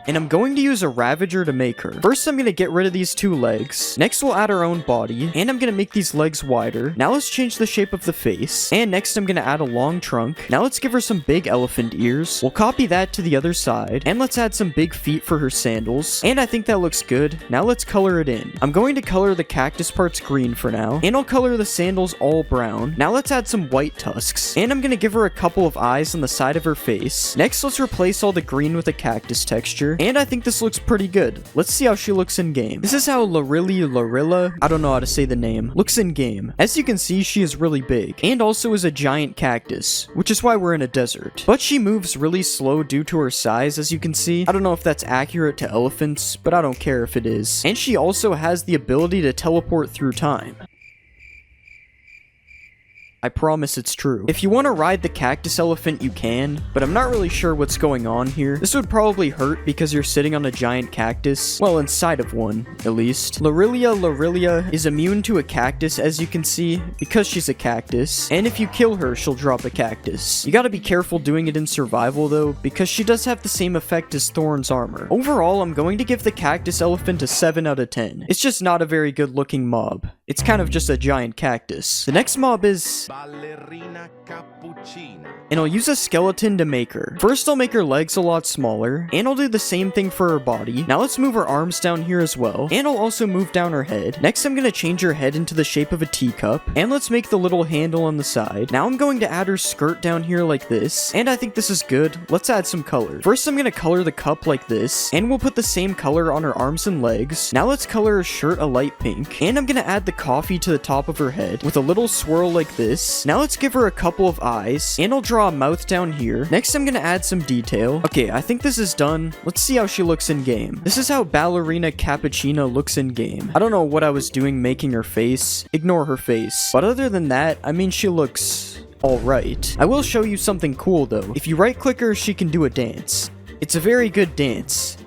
and I'm going to use a Ravager to make her. First, I'm going to get rid of these two legs. Next, we'll add our own body, and I'm going to make these legs wider. Now let's change the shape of the face, and next I'm going to add a long trunk. Now let's give her some big elephant ears. We'll copy that to the other side, and let's add some big feet for her sandals, and I think that looks good. Now let's color it in. I'm going to color the cactus parts green for now, and I'll color the sandals all brown. Now let's add some white tusks, and I'm going to give her a couple of eyes on the side of her face. Next, let's replace all the green with a cactus texture, and I think this looks pretty good. Let's see how she looks in game. This is how Larilla, I don't know how to say the name, looks in game. As you can see, she is really big, and also is a giant cactus, which is why we're in a desert. But she moves really slow due to her size, as you can see. I don't know if that's accurate to elephants, but I don't care if it is. And she also has the ability to teleport through time. I promise it's true. If you want to ride the cactus elephant, you can, but I'm not really sure what's going on here. This would probably hurt because you're sitting on a giant cactus. Well, inside of one, at least. Larilla is immune to a cactus, as you can see, because she's a cactus, and if you kill her, she'll drop a cactus. You gotta be careful doing it in survival, though, because she does have the same effect as Thorn's armor. Overall, I'm going to give the cactus elephant a 7 out of 10. It's just not a very good looking mob. It's kind of just a giant cactus. The next mob is... ballerina cappuccina. And I'll use a skeleton to make her. First, I'll make her legs a lot smaller, and I'll do the same thing for her body. Now let's move her arms down here as well, and I'll also move down her head. Next, I'm gonna change her head into the shape of a teacup, and let's make the little handle on the side. Now I'm going to add her skirt down here like this, and I think this is good. Let's add some color. First, I'm gonna color the cup like this, and we'll put the same color on her arms and legs. Now let's color her shirt a light pink, and I'm gonna add the coffee to the top of her head with a little swirl like this. Now let's give her a couple of eyes, and I'll draw a mouth down here. Next, I'm gonna add some detail. Okay, I think this is done. Let's see how she looks in game. This is how Ballerina Cappuccina looks in game. I don't know what I was doing making her face. Ignore her face. But other than that, I mean, she looks alright. I will show you something cool though. If you right click her, she can do a dance. It's a very good dance.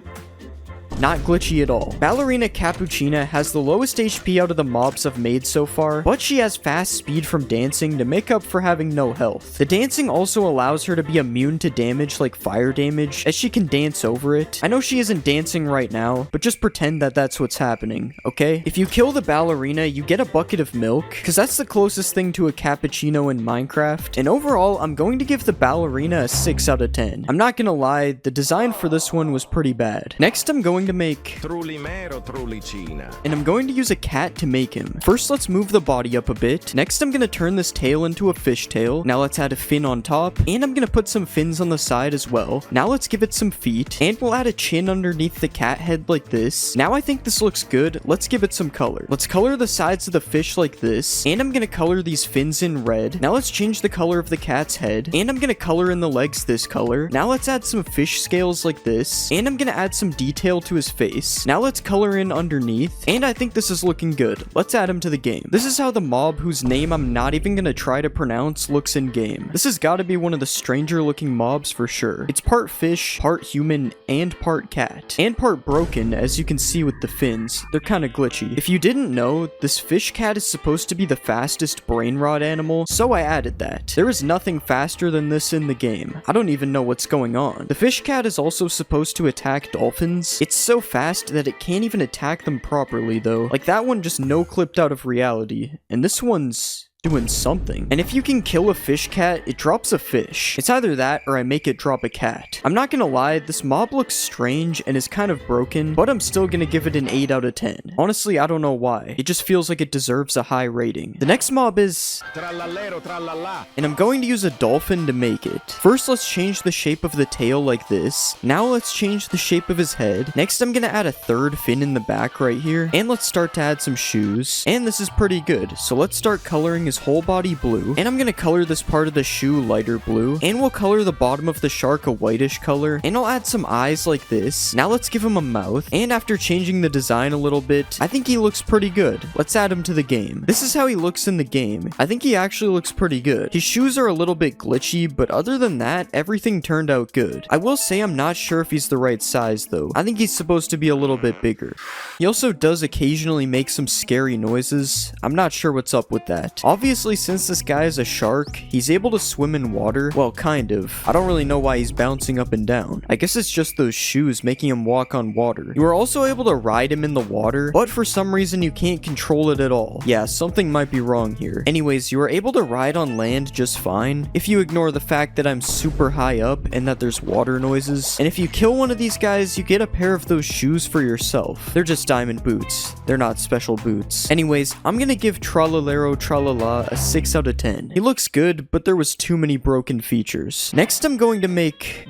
Not glitchy at all. Ballerina Cappuccina has the lowest HP out of the mobs I've made so far, but she has fast speed from dancing to make up for having no health. The dancing also allows her to be immune to damage like fire damage, as she can dance over it. I know she isn't dancing right now, but just pretend that that's what's happening, okay? If you kill the ballerina, you get a bucket of milk, because that's the closest thing to a cappuccino in Minecraft, and overall, I'm going to give the ballerina a 6 out of 10. I'm not gonna lie, the design for this one was pretty bad. Next, I'm going to make and I'm going to use a cat to make him. First, let's move the body up a bit. Next, I'm gonna turn this tail into a fish tail. Now let's add a fin on top, and I'm gonna put some fins on the side as well. Now let's give it some feet, and we'll add a chin underneath the cat head like this. Now I think this looks good. Let's give it some color. Let's color the sides of the fish like this, and I'm gonna color these fins in red. Now let's change the color of the cat's head, and I'm gonna color in the legs this color. Now let's add some fish scales like this, and I'm gonna add some detail to to his face. Now let's color in underneath, and I think this is looking good. Let's add him to the game. This is how the mob, whose name I'm not even gonna try to pronounce, looks in game. This has got to be one of the stranger looking mobs for sure. It's part fish, part human, and part cat. And part broken, as you can see with the fins. They're kind of glitchy. If you didn't know, this fish cat is supposed to be the fastest brain rot animal, so I added that. There is nothing faster than this in the game. I don't even know what's going on. The fish cat is also supposed to attack dolphins. It's so fast that it can't even attack them properly though. Like that one just no-clipped out of reality. And this one's doing something. And if you can kill a fish cat, it drops a fish. It's either that or I make it drop a cat. I'm not gonna lie, this mob looks strange and is kind of broken, but I'm still gonna give it an 8 out of 10. Honestly, I don't know why. It just feels like it deserves a high rating. The next mob is... and I'm going to use a dolphin to make it. First, let's change the shape of the tail like this. Now let's change the shape of his head. Next, I'm gonna add a third fin in the back right here. And let's start to add some shoes. And this is pretty good. So let's start coloring his whole body blue, and I'm gonna color this part of the shoe lighter blue, and we'll color the bottom of the shark a whitish color, and I'll add some eyes like this. Now let's give him a mouth, and after changing the design a little bit, I think he looks pretty good. Let's add him to the game. This is how he looks in the game. I think he actually looks pretty good. His shoes are a little bit glitchy, but other than that, everything turned out good. I will say I'm not sure if he's the right size though. I think he's supposed to be a little bit bigger. He also does occasionally make some scary noises. I'm not sure what's up with that. Obviously, since this guy is a shark, he's able to swim in water. Well, kind of. I don't really know why he's bouncing up and down. I guess it's just those shoes making him walk on water. You are also able to ride him in the water, but for some reason you can't control it at all. Yeah, something might be wrong here. Anyways, you are able to ride on land just fine, if you ignore the fact that I'm super high up and that there's water noises. And if you kill one of these guys, you get a pair of those shoes for yourself. They're just diamond boots. They're not special boots. Anyways, I'm gonna give Tralalero Tralala a 6 out of 10. He looks good, but there was too many broken features. Next, I'm going to make...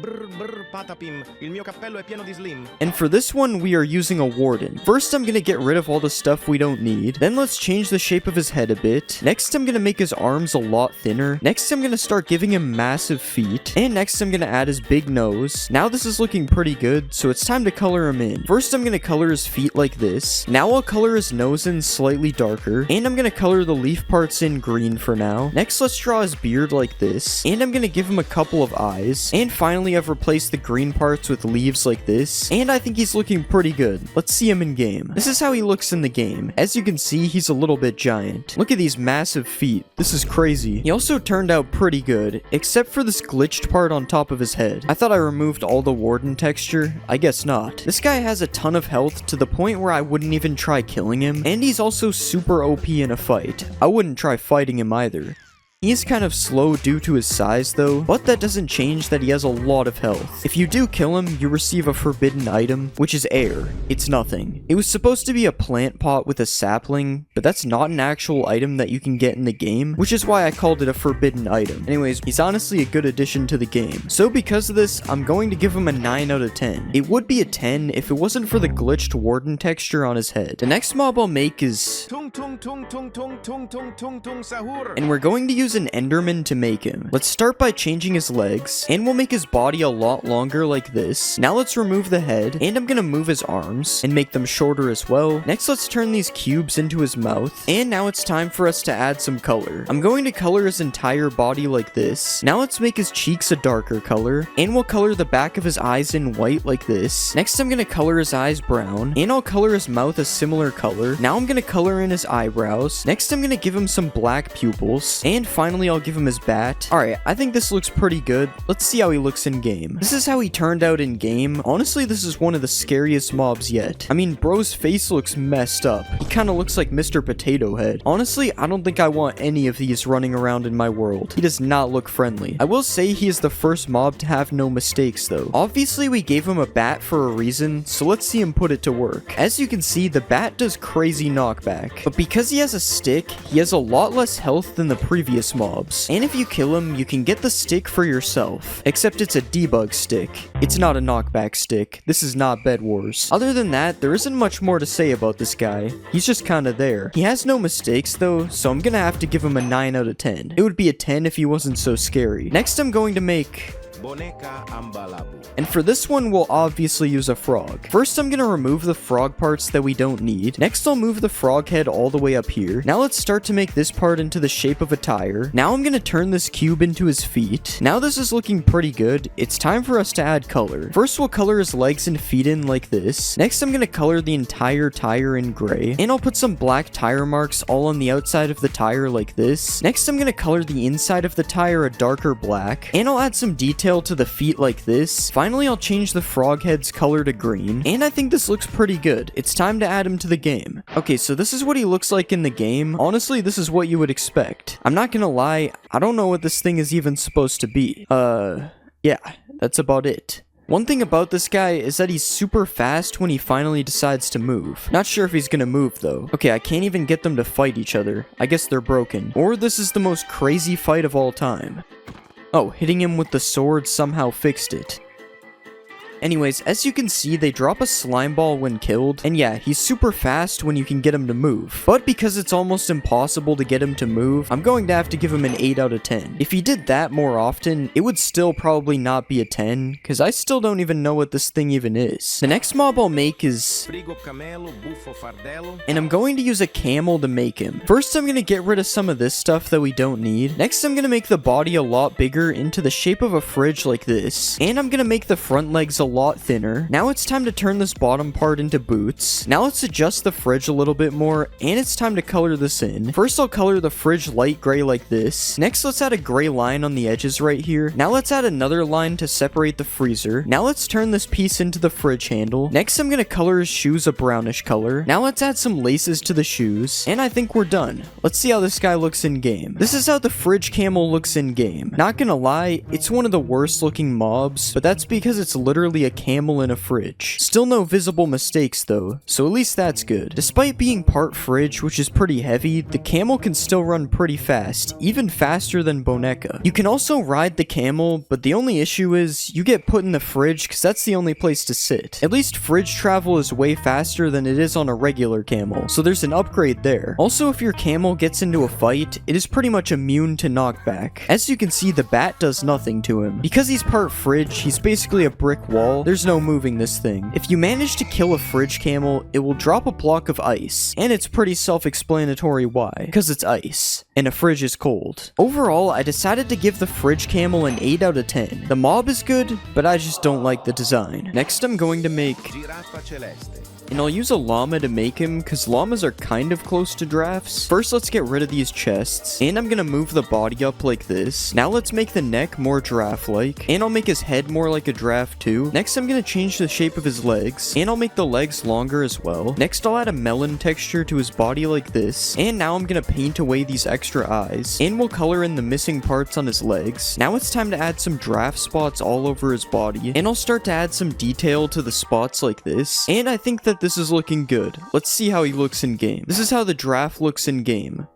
and for this one, we are using a warden. First, I'm gonna get rid of all the stuff we don't need. Then let's change the shape of his head a bit. Next, I'm gonna make his arms a lot thinner. Next, I'm gonna start giving him massive feet. And next, I'm gonna add his big nose. Now this is looking pretty good, so it's time to color him in. First, I'm gonna color his feet like this. Now I'll color his nose in slightly darker. And I'm gonna color the leaf parts in green for now. Next, let's draw his beard like this. And I'm gonna give him a couple of eyes. And finally, I've replaced the green parts with leaves like this. And I think he's looking pretty good. Let's see him in game. This is how he looks in the game. As you can see, he's a little bit giant. Look at these massive feet. This is crazy. He also turned out pretty good, except for this glitched part on top of his head. I thought I removed all the warden texture. I guess not. This guy has a ton of health to the point where I wouldn't even try killing him. And he's also super OP in a fight. I wouldn't try fighting him either. He is kind of slow due to his size though, but that doesn't change that he has a lot of health. If you do kill him, you receive a forbidden item, which is air. It's nothing. It was supposed to be a plant pot with a sapling, but that's not an actual item that you can get in the game, which is why I called it a forbidden item. Anyways, he's honestly a good addition to the game. So because of this, I'm going to give him a 9 out of 10. It would be a 10 if it wasn't for the glitched warden texture on his head. The next mob I'll make is... and we're going to use an enderman to make him. Let's start by changing his legs, and we'll make his body a lot longer like this. Now let's remove the head, and I'm gonna move his arms and make them shorter as well. Next, let's turn these cubes into his mouth, and now it's time for us to add some color. I'm going to color his entire body like this. Now let's make his cheeks a darker color, and we'll color the back of his eyes in white like this. Next, I'm gonna color his eyes brown, and I'll color his mouth a similar color. Now I'm gonna color in his eyebrows. Next, I'm gonna give him some black pupils, and finally I'll give him his bat. Alright, I think this looks pretty good. Let's see how he looks in game. This is how he turned out in game. Honestly, this is one of the scariest mobs yet. I mean, bro's face looks messed up. He kind of looks like Mr. Potato Head. Honestly, I don't think I want any of these running around in my world. He does not look friendly. I will say he is the first mob to have no mistakes though. Obviously, we gave him a bat for a reason, so let's see him put it to work. As you can see, the bat does crazy knockback, but because he has a stick, he has a lot less health than the previous mobs. And if you kill him, you can get the stick for yourself, except it's a debug stick. It's not a knockback stick. This is not Bed Wars. Other than that, there isn't much more to say about this guy. He's just kinda there. He has no mistakes though, so I'm gonna have to give him a 9 out of 10. It would be a 10 if he wasn't so scary. Next, I'm going to make... And for this one, we'll obviously use a frog. First, I'm gonna remove the frog parts that we don't need. Next, I'll move the frog head all the way up here. Now let's start to make this part into the shape of a tire. Now I'm gonna turn this cube into his feet. Now this is looking pretty good. It's time for us to add color. First, we'll color his legs and feet in like this. Next, I'm gonna color the entire tire in gray. And I'll put some black tire marks all on the outside of the tire like this. Next, I'm gonna color the inside of the tire a darker black. And I'll add some detail to the feet like this. Finally, I'll change the frog head's color to green. And I think this looks pretty good. It's time to add him to the game. Okay, so this is what he looks like in the game. Honestly, this is what you would expect. I'm not gonna lie, I don't know what this thing is even supposed to be. Yeah, that's about it. One thing about this guy is that he's super fast when he finally decides to move. Not sure if he's gonna move though. Okay, I can't even get them to fight each other. I guess they're broken. Or this is the most crazy fight of all time. Oh, hitting him with the sword somehow fixed it. Anyways, as you can see, they drop a slime ball when killed, and yeah, he's super fast when you can get him to move. But because it's almost impossible to get him to move, I'm going to have to give him an 8 out of 10. If he did that more often, it would still probably not be a 10, because I still don't even know what this thing even is. The next mob I'll make is... and I'm going to use a camel to make him. First, I'm going to get rid of some of this stuff that we don't need. Next, I'm going to make the body a lot bigger into the shape of a fridge like this. And I'm going to make the front legs a lot thinner. Now it's time to turn this bottom part into boots. Now let's adjust the fridge a little bit more, and it's time to color this in. First, I'll color the fridge light gray like this. Next, let's add a gray line on the edges right here. Now let's add another line to separate the freezer. Now let's turn this piece into the fridge handle. Next, I'm gonna color his shoes a brownish color. Now let's add some laces to the shoes, and I think we're done. Let's see how this guy looks in game. This is how the fridge camel looks in game. Not gonna lie, it's one of the worst looking mobs, but that's because it's literally a camel in a fridge. Still no visible mistakes though, so at least that's good. Despite being part fridge, which is pretty heavy, the camel can still run pretty fast, even faster than Boneka. You can also ride the camel, but the only issue is you get put in the fridge because that's the only place to sit. At least fridge travel is way faster than it is on a regular camel, so there's an upgrade there. Also, if your camel gets into a fight, it is pretty much immune to knockback. As you can see, the bat does nothing to him. Because he's part fridge, he's basically a brick wall. There's no moving this thing. If you manage to kill a fridge camel, it will drop a block of ice, and it's pretty self-explanatory why, because it's ice, and a fridge is cold. Overall, I decided to give the fridge camel an 8 out of 10. The mob is good, but I just don't like the design. Next, I'm going to make... and I'll use a llama to make him, because llamas are kind of close to giraffes. First, let's get rid of these chests, and I'm gonna move the body up like this. Now let's make the neck more giraffe-like, and I'll make his head more like a giraffe too. Next, I'm gonna change the shape of his legs, and I'll make the legs longer as well. Next, I'll add a melon texture to his body like this, and now I'm gonna paint away these extra eyes, and we'll color in the missing parts on his legs. Now it's time to add some giraffe spots all over his body, and I'll start to add some detail to the spots like this, and I think that this is looking good. Let's see how he looks in game. This is how the giraffe looks in game.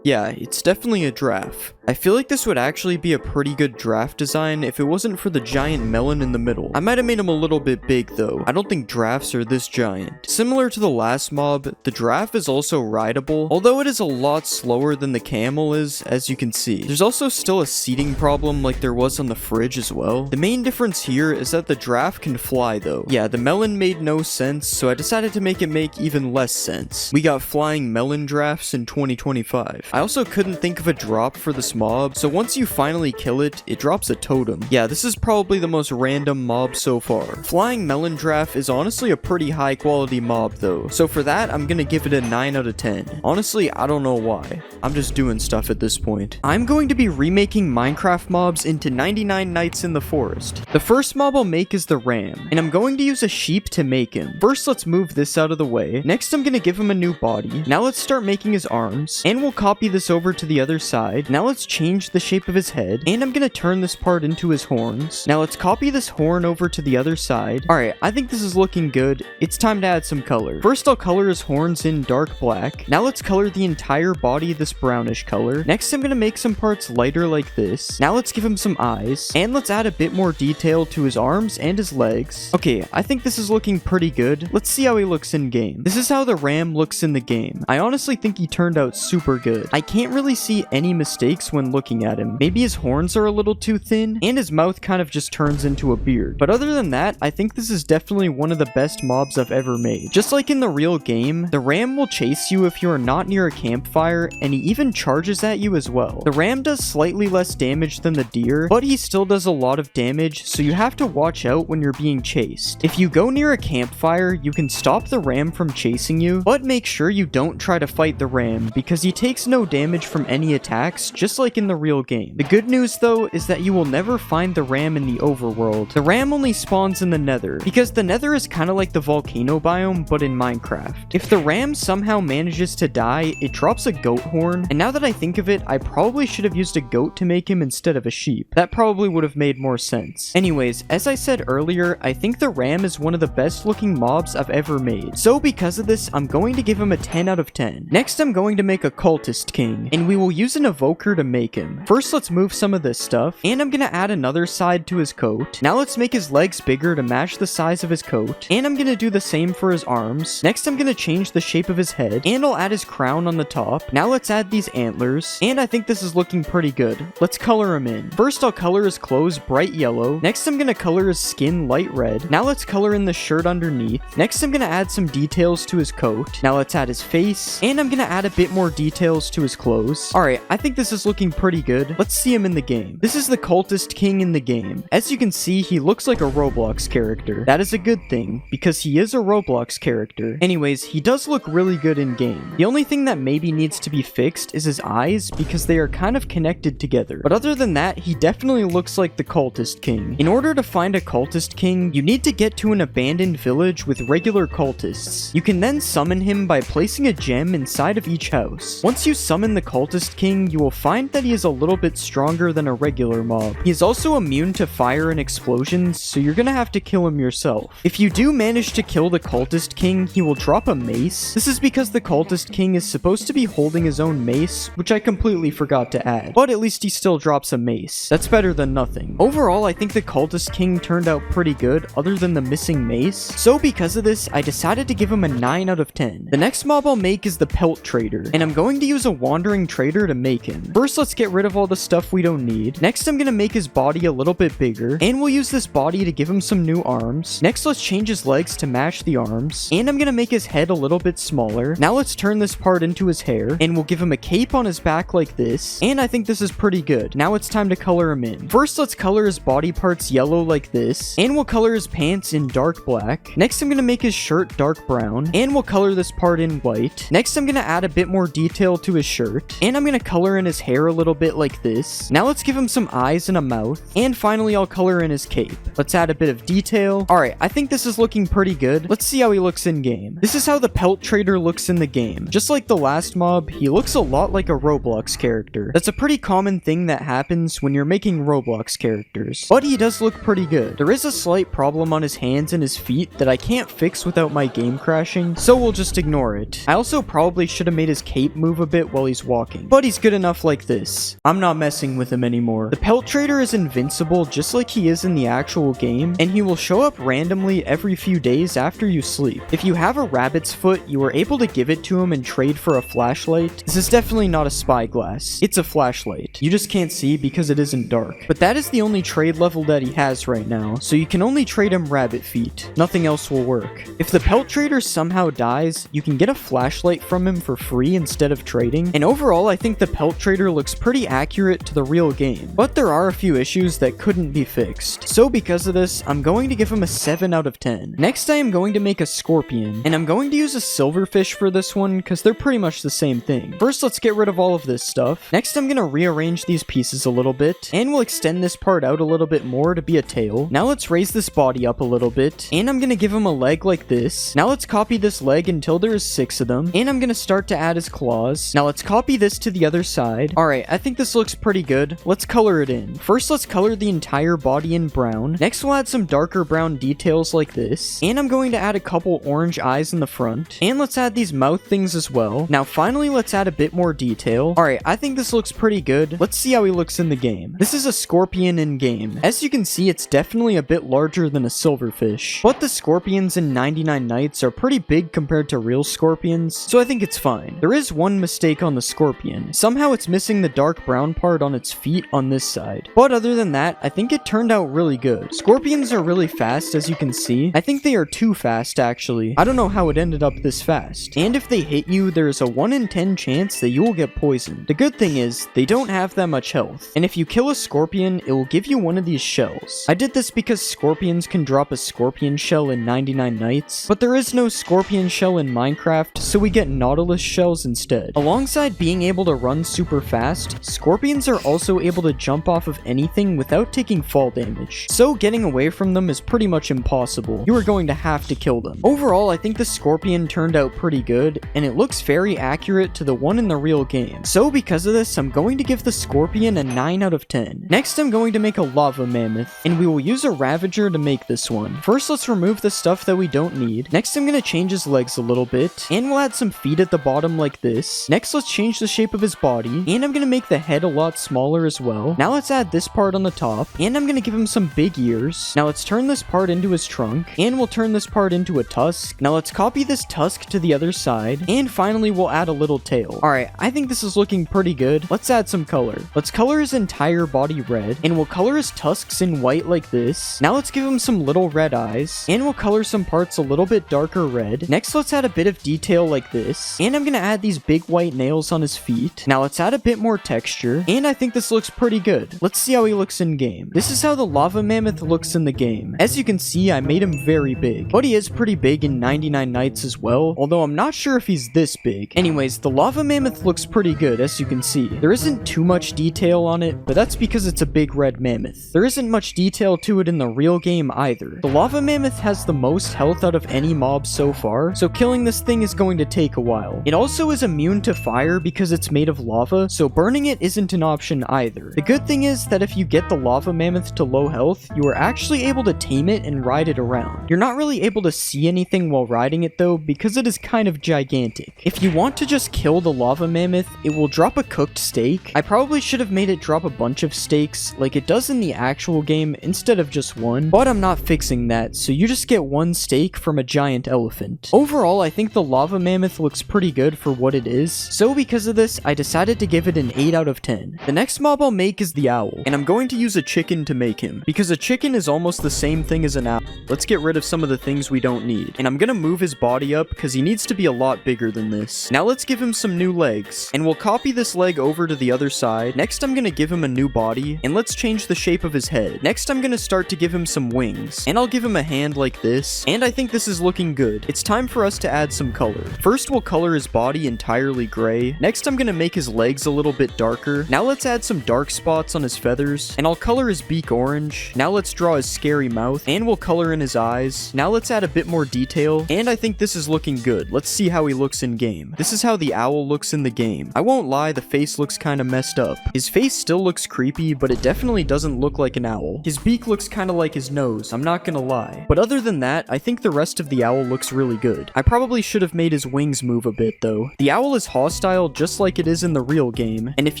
Yeah, it's definitely a giraffe. I feel like this would actually be a pretty good giraffe design if it wasn't for the giant melon in the middle. I might have made him a little bit big though. I don't think giraffes are this giant. Similar to the last mob, the giraffe is also rideable, although it is a lot slower than the camel is, as you can see. There's also still a seating problem like there was on the fridge as well. The main difference here is that the giraffe can fly though. Yeah, the melon made no sense, so I decided to make it make even less sense. We got flying melon giraffes in 2025. I also couldn't think of a drop for this mob, so once you finally kill it, it drops a totem. Yeah, this is probably the most random mob so far. Flying melon giraffe is honestly a pretty high quality mob though, so for that, I'm gonna give it a 9 out of 10. Honestly, I don't know why. I'm just doing stuff at this point. I'm going to be remaking Minecraft mobs into 99 Nights in the Forest. The first mob I'll make is the ram, and I'm going to use a sheep to make him. First, let's move this out of the way. Next, I'm gonna give him a new body. Now let's start making his arms, and we'll copy this over to the other side. Now let's change the shape of his head, and I'm gonna turn this part into his horns. Now let's copy this horn over to the other side. Alright, I think this is looking good. It's time to add some color. First, I'll color his horns in dark black. Now let's color the entire body this brownish color. Next, I'm gonna make some parts lighter like this. Now let's give him some eyes, and let's add a bit more detail to his arms and his legs. Okay, I think this is looking pretty good. Let's see how he looks in game. This is how the ram looks in the game. I honestly think he turned out super good. I can't really see any mistakes when looking at him. Maybe his horns are a little too thin, and his mouth kind of just turns into a beard. But other than that, I think this is definitely one of the best mobs I've ever made. Just like in the real game, the ram will chase you if you are not near a campfire, and he even charges at you as well. The ram does slightly less damage than the deer, but he still does a lot of damage, so you have to watch out when you're being chased. If you go near a campfire, you can stop the ram from chasing you, but make sure you don't try to fight the ram because he takes no damage from any attacks, just like in the real game. The good news though is that you will never find the ram in the overworld. The ram only spawns in the nether, because the nether is kind of like the volcano biome but in Minecraft. If the ram somehow manages to die, it drops a goat horn, and now that I think of it, I probably should have used a goat to make him instead of a sheep. That probably would have made more sense. Anyways, as I said earlier, I think the ram is one of the best looking mobs I've ever made. So because of this, I'm going to give him a 10 out of 10. Next, I'm going to make a cultist king, and we will use an evoker to make him. First, let's move some of this stuff, and I'm gonna add another side to his coat. Now let's make his legs bigger to match the size of his coat, and I'm gonna do the same for his arms. Next, I'm gonna change the shape of his head, and I'll add his crown on the top. Now let's add these antlers, and I think this is looking pretty good. Let's color him in. First, I'll color his clothes bright yellow. Next, I'm gonna color his skin light red. Now let's color in the shirt underneath. Next, I'm gonna add some details to his coat. Now let's add his face, and I'm gonna add a bit more details to his clothes. Alright, I think this is looking pretty good. Let's see him in the game. This is the cultist king in the game. As you can see, he looks like a Roblox character. That is a good thing, because he is a Roblox character. Anyways, he does look really good in game. The only thing that maybe needs to be fixed is his eyes, because they are kind of connected together. But other than that, he definitely looks like the cultist king. In order to find a cultist king, you need to get to an abandoned village with regular cultists. You can then summon him by placing a gem inside of each house. Once you summon the cultist king, you will find that he is a little bit stronger than a regular mob. He is also immune to fire and explosions, so you're gonna have to kill him yourself. If you do manage to kill the cultist king, he will drop a mace. This is because the cultist king is supposed to be holding his own mace, which I completely forgot to add. But at least he still drops a mace. That's better than nothing. Overall, I think the cultist king turned out pretty good, other than the missing mace. So because of this, I decided to give him a 9 out of 10. The next mob I'll make is the pelt trader, and I'm going to use a wandering trader to make him. First, let's get rid of all the stuff we don't need. Next, I'm gonna make his body a little bit bigger, and we'll use this body to give him some new arms. Next, let's change his legs to match the arms, and I'm gonna make his head a little bit smaller. Now let's turn this part into his hair, and we'll give him a cape on his back like this, and I think this is pretty good. Now it's time to color him in. First, let's color his body parts yellow like this, and we'll color his pants in dark black. Next, I'm gonna make his shirt dark brown, and we'll color this part in white. Next, I'm gonna add a bit more detail to his shirt, and I'm gonna color in his hair a little bit like this. Now let's give him some eyes and a mouth, and finally I'll color in his cape. Let's add a bit of detail. Alright, I think this is looking pretty good. Let's see how he looks in game. This is how the pelt trader looks in the game. Just like the last mob, he looks a lot like a Roblox character. That's a pretty common thing that happens when you're making Roblox characters. But he does look pretty good. There is a slight problem on his hands and his feet that I can't fix without my game crashing, so we'll just ignore it. I also probably should have made his cape move a bit while he's walking, but he's good enough like this. I'm not messing with him anymore. The pelt trader is invincible just like he is in the actual game, and he will show up randomly every few days after you sleep. If you have a rabbit's foot, you are able to give it to him and trade for a flashlight. This is definitely not a spyglass. It's a flashlight. You just can't see because it isn't dark. But that is the only trade level that he has right now, so you can only trade him rabbit feet. Nothing else will work. If the pelt trader somehow dies, you can get a flashlight from him for free instead of trading, and overall I think the pelt trader looks pretty accurate to the real game, but there are a few issues that couldn't be fixed. So because of this, I'm going to give him a 7 out of 10. Next, I am going to make a scorpion, and I'm going to use a silverfish for this one because they're pretty much the same thing. First, let's get rid of all of this stuff. Next, I'm going to rearrange these pieces a little bit, and we'll extend this part out a little bit more to be a tail. Now let's raise this body up a little bit, and I'm going to give him a leg like this. Now let's copy this leg until there is 6 of them, and I'm going to start to add his claws. Now let's copy this to the other side. Alright, I think this looks pretty good. Let's color it in. First, let's color the entire body in brown. Next, we'll add some darker brown details like this, and I'm going to add a couple orange eyes in the front, and let's add these mouth things as well. Now finally, let's add a bit more detail. Alright, I think this looks pretty good. Let's see how he looks in the game. This is a scorpion in game. As you can see, it's definitely a bit larger than a silverfish, but the scorpions in 99 Nights are pretty big compared to real scorpions, so I think it's fine. There is one mistake on the scorpion. Somehow it's missing the dark brown part on its feet on this side. But other than that, I think it turned out really good. Scorpions are really fast, as you can see. I think they are too fast, actually. I don't know how it ended up this fast. And if they hit you, there is a 1 in 10 chance that you will get poisoned. The good thing is, they don't have that much health. And if you kill a scorpion, it will give you one of these shells. I did this because scorpions can drop a scorpion shell in 99 nights, but there is no scorpion shell in Minecraft, so we get Nautilus shells instead. Alongside being able to run super fast, scorpions are also able to jump off of anything without taking fall damage. So getting away from them is pretty much impossible. You are going to have to kill them. Overall, I think the scorpion turned out pretty good, and it looks very accurate to the one in the real game. So because of this, I'm going to give the scorpion a 9 out of 10. Next, I'm going to make a lava mammoth, and we will use a ravager to make this one. First, let's remove the stuff that we don't need. Next, I'm going to change his legs a little bit, and we'll add some feet at the bottom like this. Next, let's change the shape of his body, and I'm going to make the head a lot smaller as well. Now let's add this part on the top, and I'm going to give him some big ears. Now let's turn this part into his trunk, and we'll turn this part into a tusk. Now let's copy this tusk to the other side, and finally we'll add a little tail. Alright, I think this is looking pretty good. Let's add some color. Let's color his entire body red, and we'll color his tusks in white like this. Now let's give him some little red eyes, and we'll color some parts a little bit darker red. Next, let's add a bit of detail like this, and I'm gonna add these big white nails on his feet. Now let's add a bit more texture, and I think this looks pretty good. Let's see how he looks in game. This is how the lava mammoth looks in the game. As you can see, I made him very big, but he is pretty big in 99 nights as well, although I'm not sure if he's this big. Anyways, the lava mammoth looks pretty good, as you can see. There isn't too much detail on it, but that's because it's a big red mammoth. There isn't much detail to it in the real game either. The lava mammoth has the most health out of any mob so far, so killing this thing is going to take a while. It also is immune to fire because it's made of lava, so burning it isn't an option either. The good thing is that if you get the lava mammoth to low health, you are actually able to tame it and ride it around. You're not really able to see anything while riding it though, because it is kind of gigantic. If you want to just kill the lava mammoth, it will drop a cooked steak. I probably should have made it drop a bunch of steaks, like it does in the actual game, instead of just one, but I'm not fixing that, so you just get one steak from a giant elephant. Overall, I think the lava mammoth looks pretty good for what it is, so because of this, I decided to give it an 8 out of 10. The next mob I'll make is the owl, and I'm going to use a chicken to make him, because a chicken is almost the same thing as an owl. Let's get rid of some of the things we don't need, and I'm gonna move his body up because he needs to be a lot bigger than this. Now let's give him some new legs, and we'll copy this leg over to the other side. Next, I'm gonna give him a new body, and let's change the shape of his head. Next, I'm gonna start to give him some wings, and I'll give him a hand like this, and I think this is looking good. It's time for us to add some color. First, we'll color his body entirely gray. Next, I'm gonna make his legs a little bit darker. Now let's add some dark spots on his feathers, and I'll color his beak orange. Now let's draw his scary mouth, and we'll color in his eyes. Now let's add a bit more detail, and I think this is looking good. Let's see how he looks in game. This is how the owl looks in the game. I won't lie, the face looks kind of messed up. His face still looks creepy, but it definitely doesn't look like an owl. His beak looks kind of like his nose, I'm not gonna lie. But other than that, I think the rest of the owl looks really good. I probably should have made his wings move a bit though. The owl is hostile just like it is in the real game, and if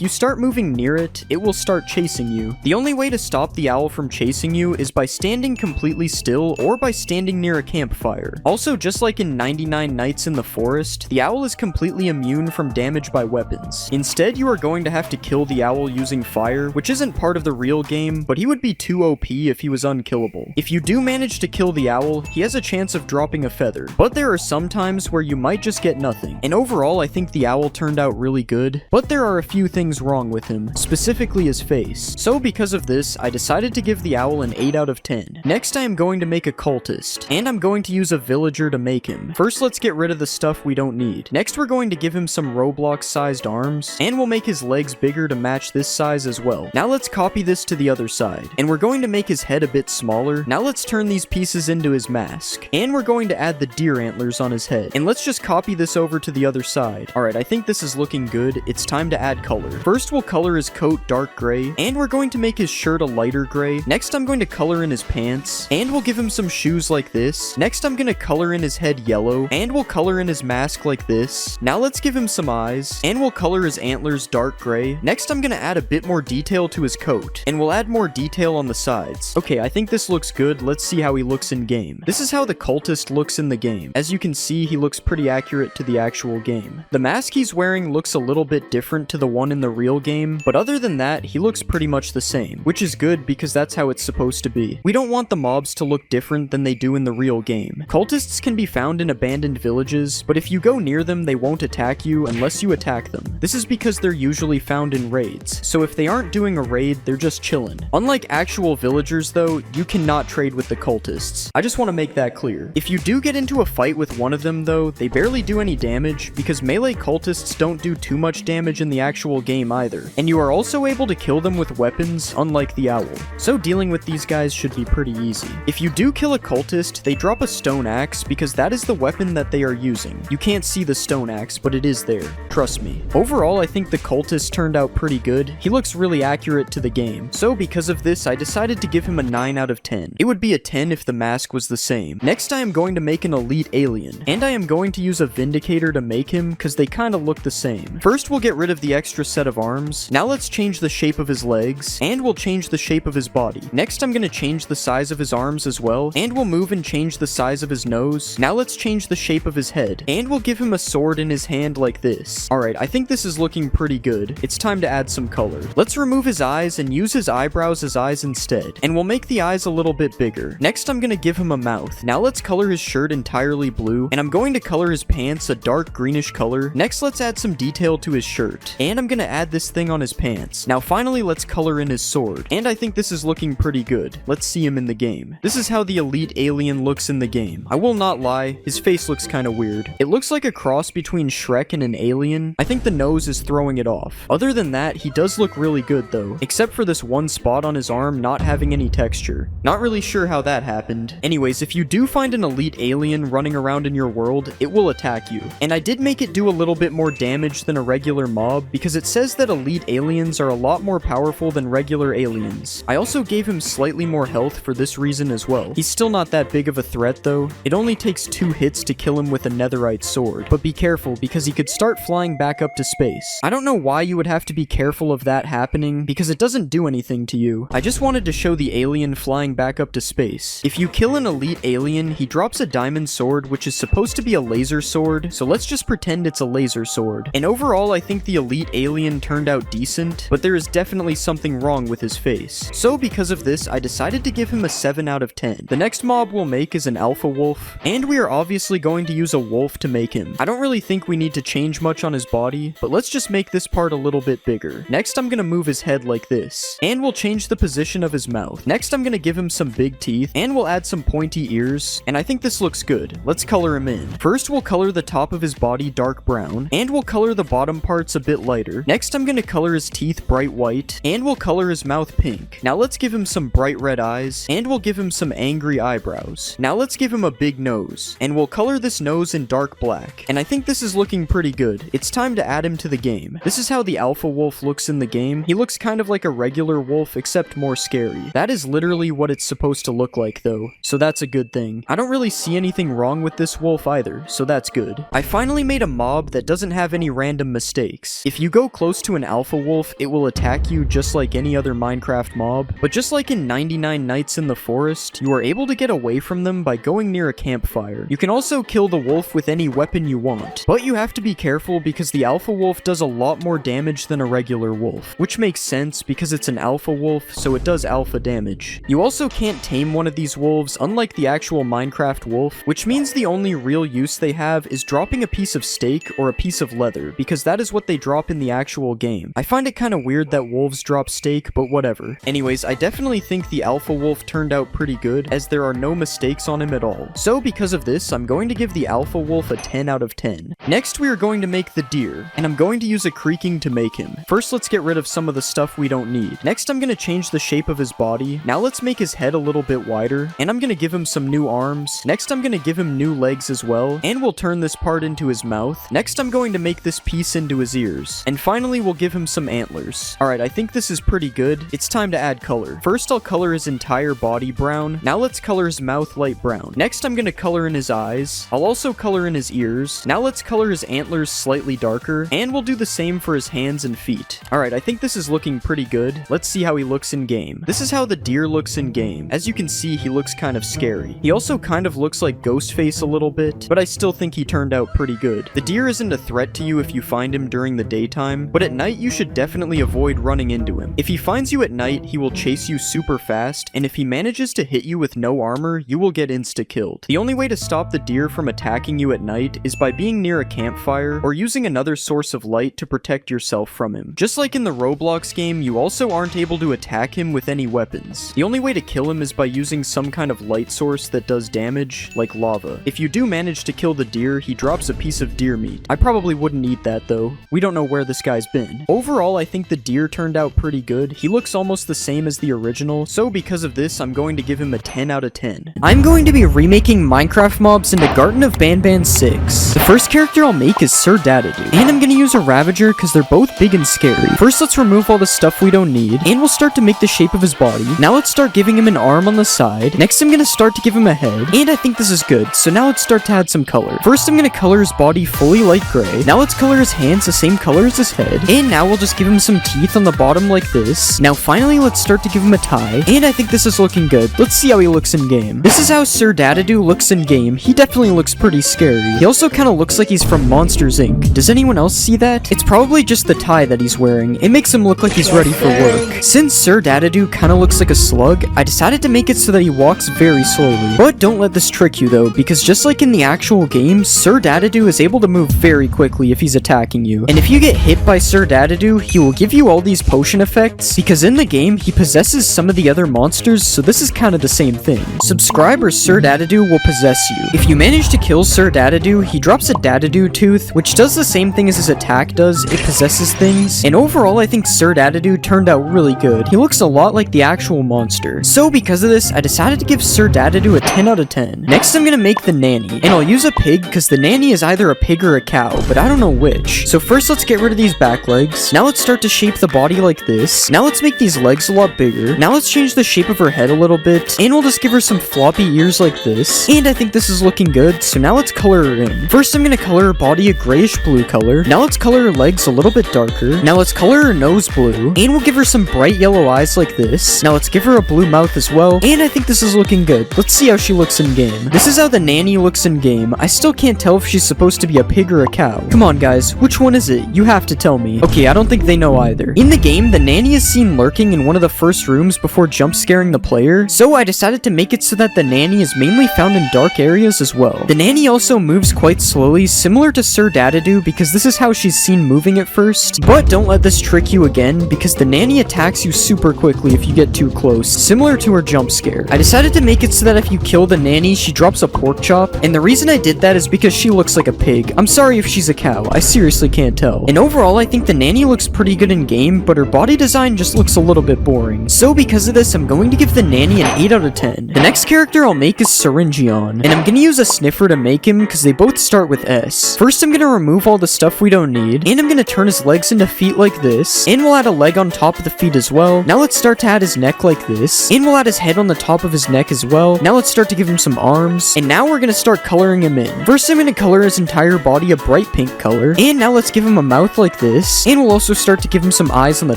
you start moving near it, it will start chasing you. The only way to stop the owl from chasing you is by standing completely still or by standing near a campfire. Also, just like in 99 Nights in the Forest, the owl is completely immune from damage by weapons. Instead, you are going to have to kill the owl using fire, which isn't part of the real game, but he would be too OP if he was unkillable. If you do manage to kill the owl, he has a chance of dropping a feather, but there are some times where you might just get nothing. And overall, I think the owl turned out really good, but there are a few things wrong with him, specifically his face. So because of this, I decided to give the owl an 8 out of 10. Next, I am going to make a cultist, and I'm going to use a villager to make him. First, let's get rid of the stuff we don't need. Next, we're going to give him some Roblox-sized arms, and we'll make his legs bigger to match this size as well. Now let's copy this to the other side, and we're going to make his head a bit smaller. Now let's turn these pieces into his mask, and we're going to add the deer antlers on his head, and let's just copy this over to the other side. Alright, I think this is looking good. It's time to add color. First, we'll color his coat dark gray, and we're going to make his shirt a lighter gray. Next, I'm going to color in his pants, and we'll give him some shoes like this. Next, I'm going to color in his head yellow, and we'll color in his mask like this. Now let's give him some eyes, and we'll color his antlers dark gray. Next, I'm going to add a bit more detail to his coat, and we'll add more detail on the sides. Okay, I think this looks good. Let's see how he looks in game. This is how the cultist looks in the game. As you can see, he looks pretty accurate to the actual game. The mask he's wearing looks a little bit different to the one in the real game, but other than that, he looks pretty much the same, which is good because that's how it's supposed to be. We don't want the mobs to look different than they do in the real game. Cultists can be found in abandoned villages, but if you go near them, they won't attack you unless you attack them. This is because they're usually found in raids, so if they aren't doing a raid, they're just chilling. Unlike actual villagers though, you cannot trade with the cultists. I just want to make that clear. If you do get into a fight with one of them though, they barely do any damage because melee cultists don't do too much damage in the actual game either, and you are also able to kill them with weapons, unlike the owl. So dealing with these guys should be pretty easy. If you do kill a cultist, they drop a stone axe because that is the weapon that they are using. You can't see the stone axe, but it is there. Trust me. Overall, I think the cultist turned out pretty good. He looks really accurate to the game. So because of this, I decided to give him a 9 out of 10. It would be a 10 if the mask was the same. Next, I am going to make an elite alien, and I am going to use a vindicator to make him because they kind of look the same. First, we'll get rid of the extra set of arms. Now let's change the shape of his legs, and we'll change the shape of his body. Next, I'm going to change the size of his arms as well, and we'll move and change the size of his nose. Now let's change the shape of his head, and we'll give him a sword in his hand like this. Alright, I think this is looking pretty good. It's time to add some color. Let's remove his eyes and use his eyebrows as eyes instead, and we'll make the eyes a little bit bigger. Next, I'm going to give him a mouth. Now let's color his shirt entirely blue, and I'm going to color his pants a dark greenish color. Next, let's add some detail to his shirt, and I'm going to add this thing on his pants. Now finally, let's color in his sword, and I think this is looking pretty good. Let's see him in the game. This is how the elite alien looks in the game. I will not lie, his face looks kind of weird. It looks like a cross between Shrek and an alien. I think the nose is throwing it off. Other than that, he does look really good though, except for this one spot on his arm not having any texture. Not really sure how that happened. Anyways, if you do find an elite alien running around in your world, it will attack you. And I did make it do a little bit more damage than a regular mob because it says that elite aliens are a lot more powerful than regular aliens. I also gave him slightly more health for this reason as well. He's still not that big of a threat though. It only takes 2 hits to kill him with a netherite sword, but be careful because he could start flying back up to space. I don't know why you would have to be careful of that happening because it doesn't do anything to you. I just wanted to show the alien flying back up to space. If you kill an elite alien, he drops a diamond sword which is supposed to be a laser sword, so let's just pretend it's a laser sword. And overall, I think the elite alien turned out decent, but there is definitely something wrong with his face. So because of this, I decided to give him a 7 out of 10. The next mob we'll make is an alpha wolf, and we are obviously going to use a wolf to make him. I don't really think we need to change much on his body, but let's just make this part a little bit bigger. Next, I'm gonna move his head like this, and we'll change the position of his mouth. Next, I'm gonna give him some big teeth, and we'll add some pointy ears, and I think this looks good. Let's color him in. First, we'll color the top of his body dark brown, and we'll color the bottom parts a bit lighter. Next, I'm gonna color his teeth bright white, and we'll color his mouth pink. Now let's give him some bright red eyes, and we'll give him some angry eyebrows. Now let's give him a big nose, and we'll color this nose in dark black. And I think this is looking pretty good. It's time to add him to the game. This is how the alpha wolf looks in the game. He looks kind of like a regular wolf, except more scary. That is literally what it's supposed to look like though, so that's a good thing. I don't really see anything wrong with this wolf either, so that's good. I finally made a mob that doesn't have any random mistakes. If you go close to an alpha wolf, it will attack you just like any other Minecraft mob, but just like in 99 Nights in the Forest, you are able to get away from them by going near a campfire. You can also kill the wolf with any weapon you want, but you have to be careful because the alpha wolf does a lot more damage than a regular wolf, which makes sense because it's an alpha wolf, so it does alpha damage. You also can't tame one of these wolves, unlike the actual Minecraft wolf, which means the only real use they have is dropping a piece of steak or a piece of leather, because that is what they drop in the actual game. I find it kind of weird that wolves drop steak, but whatever. Anyways, I definitely think the alpha wolf turned out pretty good, as there are no mistakes on him at all. So because of this, I'm going to give the alpha wolf a 10 out of 10. Next, we are going to make the deer, and I'm going to use a creaking to make him. First, let's get rid of some of the stuff we don't need. Next, I'm going to change the shape of his body. Now let's make his head a little bit wider, and I'm going to give him some new arms. Next, I'm going to give him new legs as well, and we'll turn this part into his mouth. Next, I'm going to make this piece into his ears. And finally, we'll give him some antlers. Alright, I think this is pretty good. It's time to add color. First, I'll color his entire body brown. Now let's color his mouth light brown. Next, I'm going to color in his eyes. I'll also color in his ears. Now let's color his antlers slightly darker, and we'll do the same for his hands and feet. Alright, I think this is looking pretty good. Let's see how he looks in game. This is how the deer looks in game. As you can see, he looks kind of scary. He also kind of looks like Ghostface a little bit, but I still think he turned out pretty good. The deer isn't a threat to you if you find him during the daytime, but at night you should definitely avoid running into him. If he finds you at night, he will chase you super fast, and if he manages to hit you with no armor, you will get insta-killed. The only way to stop the deer from attacking you at night is by being near a campfire or using another source of light to protect yourself from him. Just like in the Roblox game, you also aren't able to attack him with any weapons. The only way to kill him is by using some kind of light source that does damage, like lava. If you do manage to kill the deer, he drops a piece of deer meat. I probably wouldn't eat that though. We don't know where this guy's been. Overall, I think the deer turned out pretty good. He looks almost the same as the original, so because of this, I'm going to give him a 10 out of 10. I'm going to be remaking Minecraft mobs into Garden of Banban 6. The first character I'll make is Sir Dadadoo, and I'm gonna use a Ravager because they're both big and scary. First, let's remove all the stuff we don't need, and we'll start to make the shape of his body. Now let's start giving him an arm on the side. Next, I'm gonna start to give him a head, and I think this is good, so now let's start to add some color. First, I'm gonna color his body fully light gray. Now let's color his hands the same color as his head, and now we'll just give him some teeth on the bottom like this. Now finally, let's start to give him a tie, and I think this is looking good. Let's see how he looks in game. This is how Sir Dadadoo looks in game. He definitely looks pretty scary. He also kind of looks like he's from Monsters Inc. Does anyone else see that? It's probably just the tie that he's wearing. It makes him look like he's ready for work. Since Sir Dadadoo kind of looks like a slug, I decided to make it so that he walks very slowly. But don't let this trick you though, because just like in the actual game, Sir Dadadoo is able to move very quickly if he's attacking you. And if you get hit by Sir Dadadoo, he will give you all these potion effects, because in the game, he possesses some of the other monsters, so this is kind of the same thing. Subscribe or Sir Dadadoo will possess you. If you manage to kill Sir Dadadoo, he drops a Dadadoo tooth, which does the same thing as his attack does. It possesses things. And overall, I think Sir Dadadoo turned out really good. He looks a lot like the actual monster. So because of this, I decided to give Sir Dadadoo a 10 out of 10. Next, I'm gonna make the nanny, and I'll use a pig because the nanny is either a pig or a cow, but I don't know which. So first, let's get rid of these back legs. Now let's start to shape the body like this. Now let's make these legs a lot bigger. Now let's change the shape of her head a little bit, and we'll just give her some floppy ears like this. And I think this is looking good, so now let's color her in. First, I'm gonna color her body a grayish blue color. Now let's color her legs a little bit darker. Now let's color her nose blue, and we'll give her some bright yellow eyes like this. Now let's give her a blue mouth as well, and I think this is looking good. Let's see how she looks in game. This is how the nanny looks in game. I still can't tell if she's supposed to be a pig or a cow. Come on guys, which one is it? You have to tell me. Okay, I don't think they know either. In the game, the nanny is seen lurking in one of the first rooms before jump scaring the player, so I decided to make it so that the nanny is mainly found in dark areas as well. The nanny also moves quite slowly, similar to Sir Dadadoo, because this is how she's seen moving at first. But don't let this trick you again, because the nanny attacks you super quickly if you get too close, similar to her jump scare. I decided to make it so that if you kill the nanny, she drops a pork chop, and the reason I did that is because she looks like a pig. I'm sorry if she's a cow, I seriously can't tell. And overall, I think the nanny looks pretty good in game, but her body design just looks a little bit boring. So because of this, I'm going to give the nanny an 8 out of 10. The next character I'll make is Syringeon, and I'm gonna use a sniffer to make him because they both start with S. First, I'm gonna remove all the stuff we don't need, and I'm gonna turn his legs into feet like this, and we'll add a leg on top of the feet as well. Now let's start to add his neck like this, and we'll add his head on the top of his neck as well. Now let's start to give him some arms, and now we're gonna start coloring him in. First, I'm gonna color his entire body a bright pink color, and now let's give him a mouth like this, and we'll also start to give him some eyes on the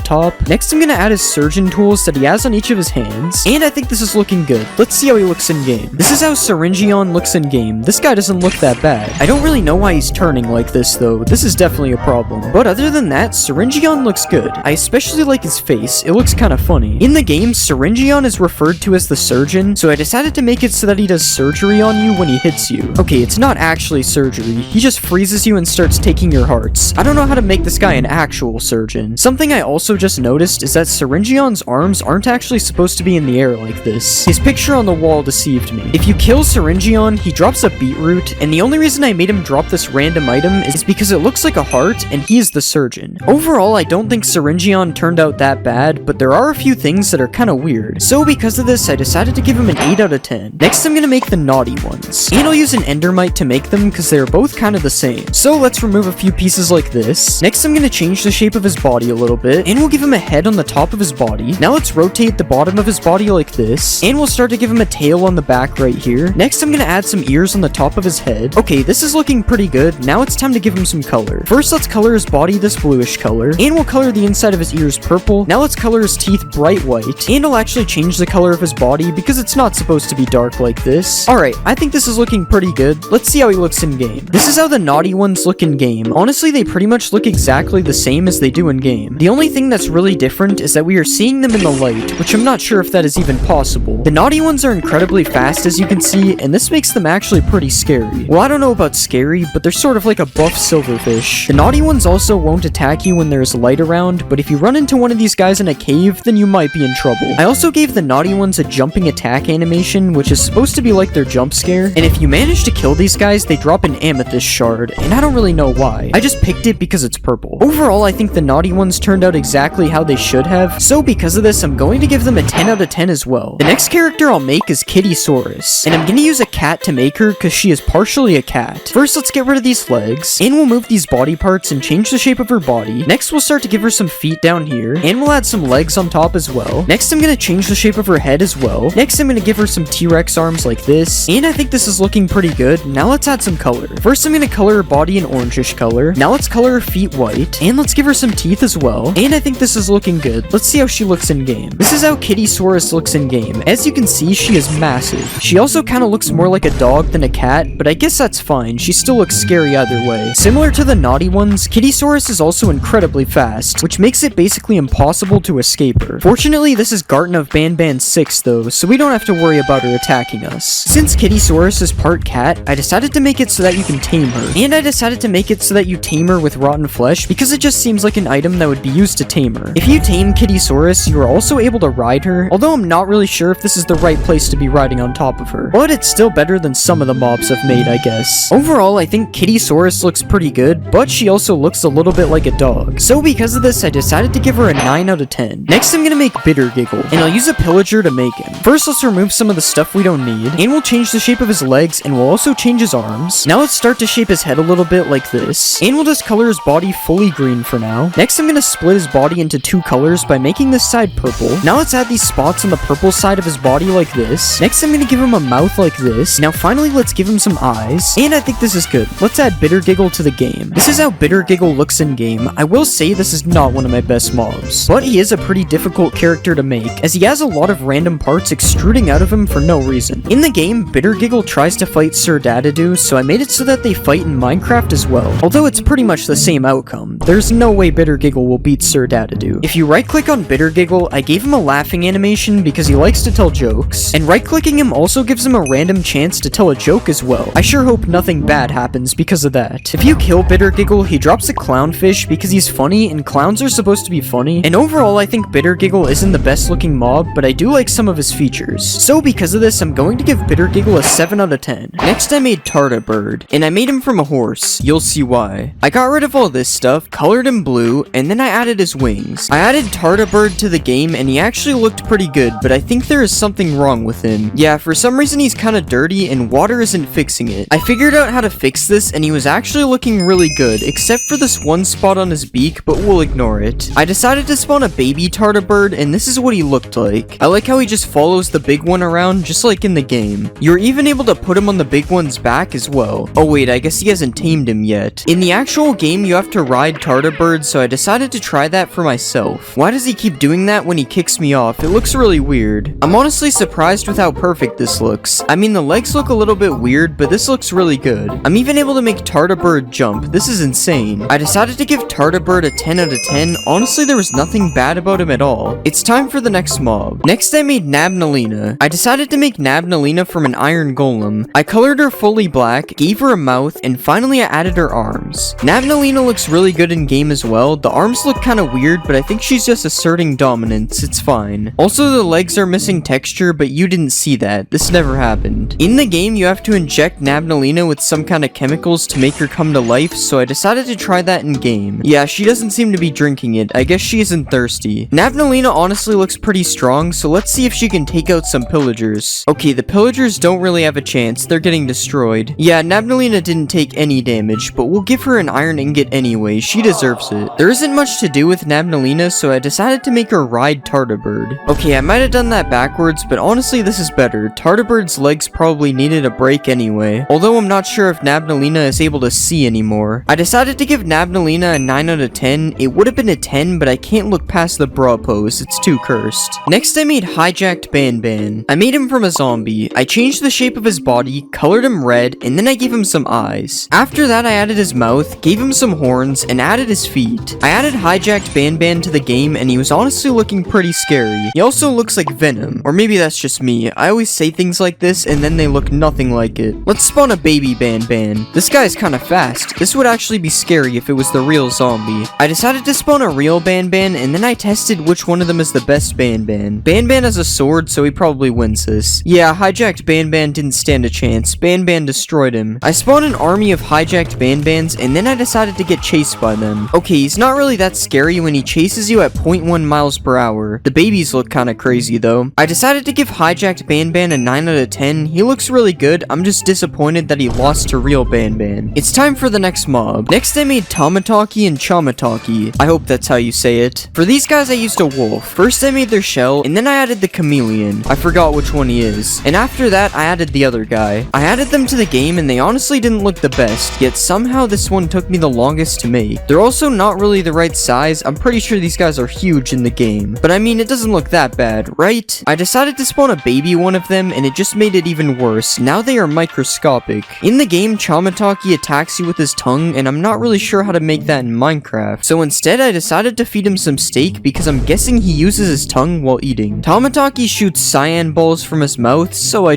top. Next, I'm gonna add his surgeon tools that he has on each of his hands, and I think this is looking good. Let's see how he looks in game. This is how Syringeon looks in game. This guy doesn't look that bad. I don't really know why he's turning like this though. This is definitely a problem. But other than that, Syringeon looks good. I especially like his face. It looks kind of funny. In the game, Syringeon is referred to as the surgeon, so I decided to make it so that he does surgery on you when he hits you. Okay, it's not actually surgery. He just freezes you and starts taking your hearts. I don't know how to make this guy an actual surgeon. Something I also just noticed is that Syringeon's arms aren't actually supposed to be in the air like this. His picture on the wall deceived me. If you kill Syringeon, he drops a beetroot, and the only reason I made him drop this random item is because it looks like a heart, and he is the surgeon. Overall, I don't think Syringeon turned out that bad, but there are a few things that are kind of weird. So because of this, I decided to give him an 8 out of 10. Next, I'm gonna make the naughty ones, and I'll use an endermite to make them because they are both kind of the same. So let's remove a few pieces like this. Next, I'm gonna change the shape of his body a little bit, and we'll give him a head on the top of his body. Now let's rotate the bottom of his body like this, and we'll start to give him a tail on the back right here. Next, I'm gonna add some ears on the top of his head. Okay, this is looking pretty good. Now it's time to give him some color. First, let's color his body this bluish color, and we'll color the inside of his ears purple. Now let's color his teeth bright white, and I'll actually change the color of his body because it's not supposed to be dark like this. Alright, I think this is looking pretty good. Let's see how he looks in game. This is how the the naughty ones look in game. Honestly, they pretty much look exactly the same as they do in game. The only thing that's really different is that we are seeing them in the light, which I'm not sure if that is even possible. The naughty ones are incredibly fast, as you can see, and this makes them actually pretty scary. Well, I don't know about scary, but they're sort of like a buff silverfish. The naughty ones also won't attack you when there's light around, but if you run into one of these guys in a cave, then you might be in trouble. I also gave the naughty ones a jumping attack animation, which is supposed to be like their jump scare, and if you manage to kill these guys, they drop an amethyst shard, and I don't really know why. I just picked it because it's purple. Overall, I think the naughty ones turned out exactly how they should have, so because of this, I'm going to give them a 10 out of 10 as well. The next character I'll make is Kittysaurus, and I'm gonna use a cat to make her because she is partially a cat. First, let's get rid of these legs, and we'll move these body parts and change the shape of her body. Next, we'll start to give her some feet down here, and we'll add some legs on top as well. Next, I'm gonna change the shape of her head as well. Next, I'm gonna give her some T-Rex arms like this, and I think this is looking pretty good. Now let's add some color. First, I'm gonna color her body an orangish color. Now let's color her feet white, and let's give her some teeth as well. And I think this is looking good. Let's see how she looks in game. This is how Kittysaurus looks in game. As you can see, she is massive. She also kind of looks more like a dog than a cat, but I guess that's fine. She still looks scary either way. Similar to the naughty ones, Kittysaurus is also incredibly fast, which makes it basically impossible to escape her. Fortunately, this is Garten of Banban 6 though, so we don't have to worry about her attacking us. Since Kittysaurus is part cat, I decided to make it so that you can tame her. And I decided to make it so that you tame her with rotten flesh because it just seems like an item that would be used to tame her. If you tame Kittysaurus, you are also able to ride her, although I'm not really sure if this is the right place to be riding on top of her. But it's still better than some of the mobs I've made, I guess. Overall, I think Kittysaurus looks pretty good, but she also looks a little bit like a dog. So because of this, I decided to give her a 9 out of 10. Next, I'm gonna make Bittergiggle, and I'll use a pillager to make him. First, let's remove some of the stuff we don't need, and we'll change the shape of his legs, and we'll also change his arms. Now let's start to shape his head a little bit like this, and we'll just color his body fully green for now. Next, I'm gonna split his body into two colors by making this side purple. Now let's add these spots on the purple side of his body like this. Next, I'm gonna give him a mouth like this. Now finally, let's give him some eyes, and I think this is good. Let's add Bittergiggle to the game. This is how Bittergiggle looks in game. I will say this is not one of my best mobs, but he is a pretty difficult character to make, as he has a lot of random parts extruding out of him for no reason. In the game, Bittergiggle tries to fight Sir Dadadoo, so I made it so that they fight in Minecraft as well. Although it's pretty much the same outcome, there's no way Bittergiggle will beat Sir Dadadoo. If you right-click on Bittergiggle, I gave him a laughing animation because he likes to tell jokes, and right-clicking him also gives him a random chance to tell a joke as well. I sure hope nothing bad happens because of that. If you kill Bittergiggle, he drops a clownfish because he's funny, and clowns are supposed to be funny. And overall, I think Bittergiggle isn't the best looking mob, but I do like some of his features. So because of this, I'm going to give Bittergiggle a 7 out of 10. Next, I made Tardibird, and I made him from a horse. You'll see why. I got rid of all this stuff, colored him blue, and then I added his wings. I added Tardibird to the game, and he actually looked pretty good, but I think there is something wrong with him. Yeah, for some reason he's kind of dirty, and water isn't fixing it. I figured out how to fix this, and he was actually looking really good, except for this one spot on his beak, but we'll ignore it. I decided to spawn a baby Tardibird, and this is what he looked like. I like how he just follows the big one around, just like in the game. You're even able to put him on the big one's back as well. Oh wait, I guess he hasn't tamed him yet. In the actual game, you have to ride Tardibird, so I decided to try that for myself. Why does he keep doing that when he kicks me off? It looks really weird. I'm honestly surprised with how perfect this looks. I mean, the legs look a little bit weird, but this looks really good. I'm even able to make Tardibird jump. This is insane. I decided to give Tardibird a 10 out of 10. Honestly, there was nothing bad about him at all. It's time for the next mob. Next, I made Nabnalina. I decided to make Nabnalina from an iron golem. I colored her fully black, gave her a mouth, and finally I added her arms. Nabnalina looks really good in game as well. The arms look kind of weird, but I think she's just asserting dominance. It's fine. Also, the legs are missing texture, but you didn't see that. This never happened. In the game, you have to inject Nabnalina with some kind of chemicals to make her come to life, so I decided to try that in game. Yeah, she doesn't seem to be drinking it. I guess she isn't thirsty. Nabnalina honestly looks pretty strong, so let's see if she can take out some pillagers. Okay, the pillagers don't really have a chance. They're getting destroyed. Yeah, Nabnalina didn't take any damage, but we'll give her an iron ingot anyway. She deserves it. There isn't much to do with Nabnalina, so I decided to make her ride Tardibird. Okay, I might have done that backwards, but honestly this is better. Tardibird's legs probably needed a break anyway, although I'm not sure if Nabnalina is able to see anymore. I decided to give Nabnalina a 9 out of 10. It would have been a 10, but I can't look past the bra pose. It's too cursed. Next, I made Hijacked Banban. I made him from a zombie. I changed the shape of his body, colored him red, and then I gave him some eyes. eyes. After that, I added his mouth, gave him some horns, and added his feet. I added hijacked Ban to the game, and he was honestly looking pretty scary. He also looks like Venom, or maybe that's just me. I always say things like this, and then they look nothing like it. Let's spawn a baby Ban. This guy's kinda fast. This would actually be scary if it was the real zombie. I decided to spawn a real Ban, and then I tested which one of them is the best Ban. Ban has a sword, so he probably wins this. Yeah, hijacked Ban didn't stand a chance. Ban destroyed him. I spawned an army of hijacked Bans, and then I decided to get chased by them. Okay, he's not really that scary when he chases you at 0.1 miles per hour. The babies look kinda crazy though. I decided to give hijacked Ban a 9 out of 10. He looks really good. I'm just disappointed that he lost to real Ban. It's time for the next mob. Next I made Tamataki and Chamataki. I hope that's how you say it. For these guys I used a wolf. First I made their shell, and then I added the chameleon. I forgot which one he is. And after that I added the other guy. I added them to the game and they honestly didn't look the best, yet somehow this one took me the longest to make. They're also not really the right size. I'm pretty sure these guys are huge in the game. But I mean, it doesn't look that bad, right? I decided to spawn a baby one of them and it just made it even worse. Now they are microscopic. In the game, Chamataki attacks you with his tongue, and I'm not really sure how to make that in Minecraft. So instead, I decided to feed him some steak because I'm guessing he uses his tongue while eating. Tamataki shoots cyan balls from his mouth, so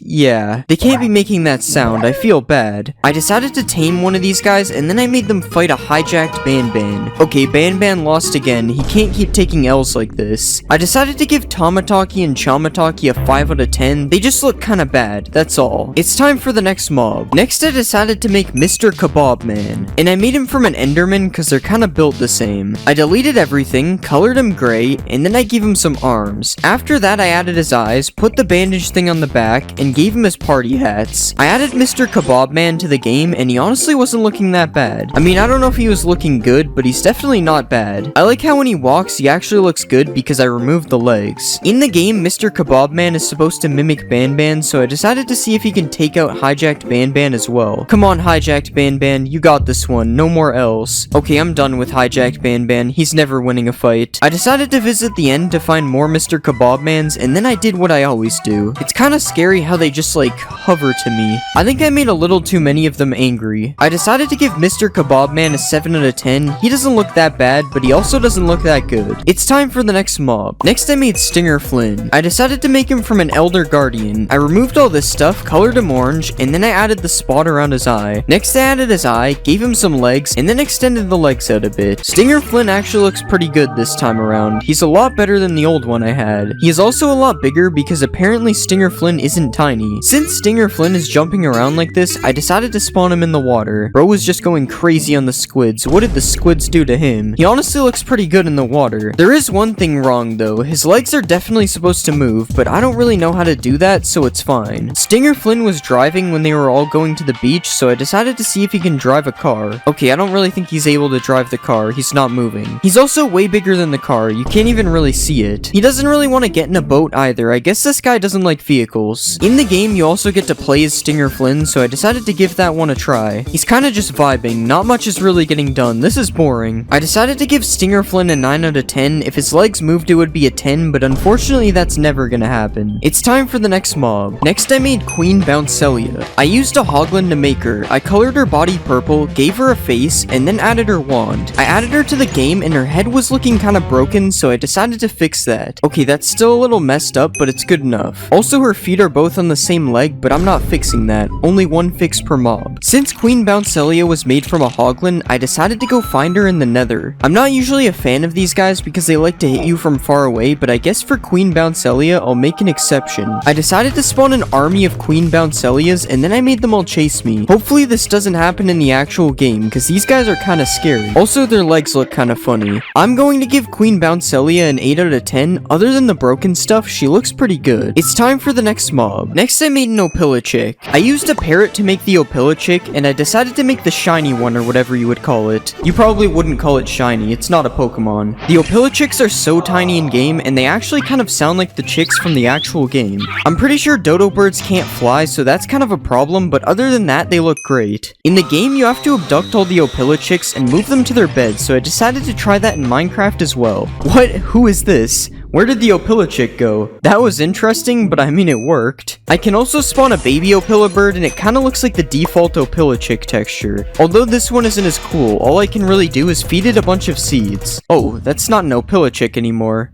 yeah. They can't be making that sound, I feel bad. I decided to tame one of these guys, and then I made them fight a hijacked Ban. Okay, Ban lost again. He can't keep taking L's like this. I decided to give Tamataki and Chamataki a 5 out of 10. They just look kinda bad, that's all. It's time for the next mob. Next, I decided to make Mr. Kebab Man, and I made him from an Enderman because they're kinda built the same. I deleted everything, colored him gray, and then I gave him some arms. After that, I added his eyes, put the bandage thing on the back, and gave him his party hats. I added Mr. Kebab Man to the game, and he honestly wasn't looking that bad. I mean, I don't know if he was looking good, but he's definitely not bad. I like how when he walks, he actually looks good because I removed the legs. In the game, Mr. Kebab Man is supposed to mimic Ban, so I decided to see if he can take out hijacked Ban as well. Come on, hijacked Ban, you got this one, no more L's. Okay, I'm done with hijacked Ban, he's never winning a fight. I decided to visit the end to find more Mr. Kebab Mans, and then I did what I always do. It's kinda scary how they just like hover to me. I think I made a little too many of them angry. I decided to give Mr. Kebab Man a 7 out of 10. He doesn't look that bad, but he also doesn't look that good. It's time for the next mob. Next I made Stinger Flynn. I decided to make him from an Elder Guardian. I removed all this stuff, colored him orange, and then I added the spot around his eye. Next I added his eye, gave him some legs, and then extended the legs out a bit. Stinger Flynn actually looks pretty good this time around. He's a lot better than the old one I had. He is also a lot bigger because apparently Stinger Flynn isn't tiny. Since Stinger Flynn is jumping around like this, I decided to spawn him in the water. Bro was just going crazy on the squids. What did the squids do to him? He honestly looks pretty good in the water. There is one thing wrong though. His legs are definitely supposed to move, but I don't really know how to do that, so it's fine. Stinger Flynn was driving when they were all going to the beach, so I decided to see if he can drive a car. Okay, I don't really think he's able to drive the car. He's not moving. He's also way bigger than the car. You can't even really see it. He doesn't really want to get in a boat either. I guess this guy doesn't like vehicles. In the game, you also get to play as Stinger Flynn, so I decided to give that one a try. He's kind of just vibing. Not much is really getting done. This is boring. I decided to give Stinger Flynn a 9 out of 10. If his legs moved, it would be a 10, but unfortunately, that's never gonna happen. It's time for the next mob. Next, I made Queen Bouncelia. I used a hoglin to make her. I colored her body purple, gave her a face, and then added her wand. I added her to the game, and her head was looking kind of broken, so I decided to fix that. Okay, that's still a little messed up, but it's good enough. Also, her feet are both on the same leg, but I'm not fixing that. Only one fix per mob. Since Queen Bouncelia was made from a hoglin, I decided to go find her in the nether. I'm not usually a fan of these guys because they like to hit you from far away, but I guess for Queen Bouncelia, I'll make an exception. I decided to spawn an army of Queen Bouncelias, and then I made them all chase me. Hopefully this doesn't happen in the actual game, because these guys are kind of scary. Also, their legs look kind of funny. I'm going to give Queen Bouncelia an 8 out of 10. Other than the broken stuff, she looks pretty good. It's time for the next mob. Next, I made an Opilichick. I used a parrot to make the Opilichick, and I decided to make the shiny one, or whatever you would call it. You probably wouldn't call it shiny, it's not a Pokemon. The Opilichicks are so tiny in game, and they actually kind of sound like the chicks from the actual game. I'm pretty sure dodo birds can't fly, so that's kind of a problem, but other than that, they look great. In the game, you have to abduct all the Opilichicks and move them to their beds, so I decided to try that in Minecraft as well. What? Who is this? Where did the Opilichick go? That was interesting, but I mean it worked. I can also spawn a baby Opilibird, and it kinda looks like the default Opilichick texture. Although this one isn't as cool, all I can really do is feed it a bunch of seeds. Oh, that's not an Opilichick anymore.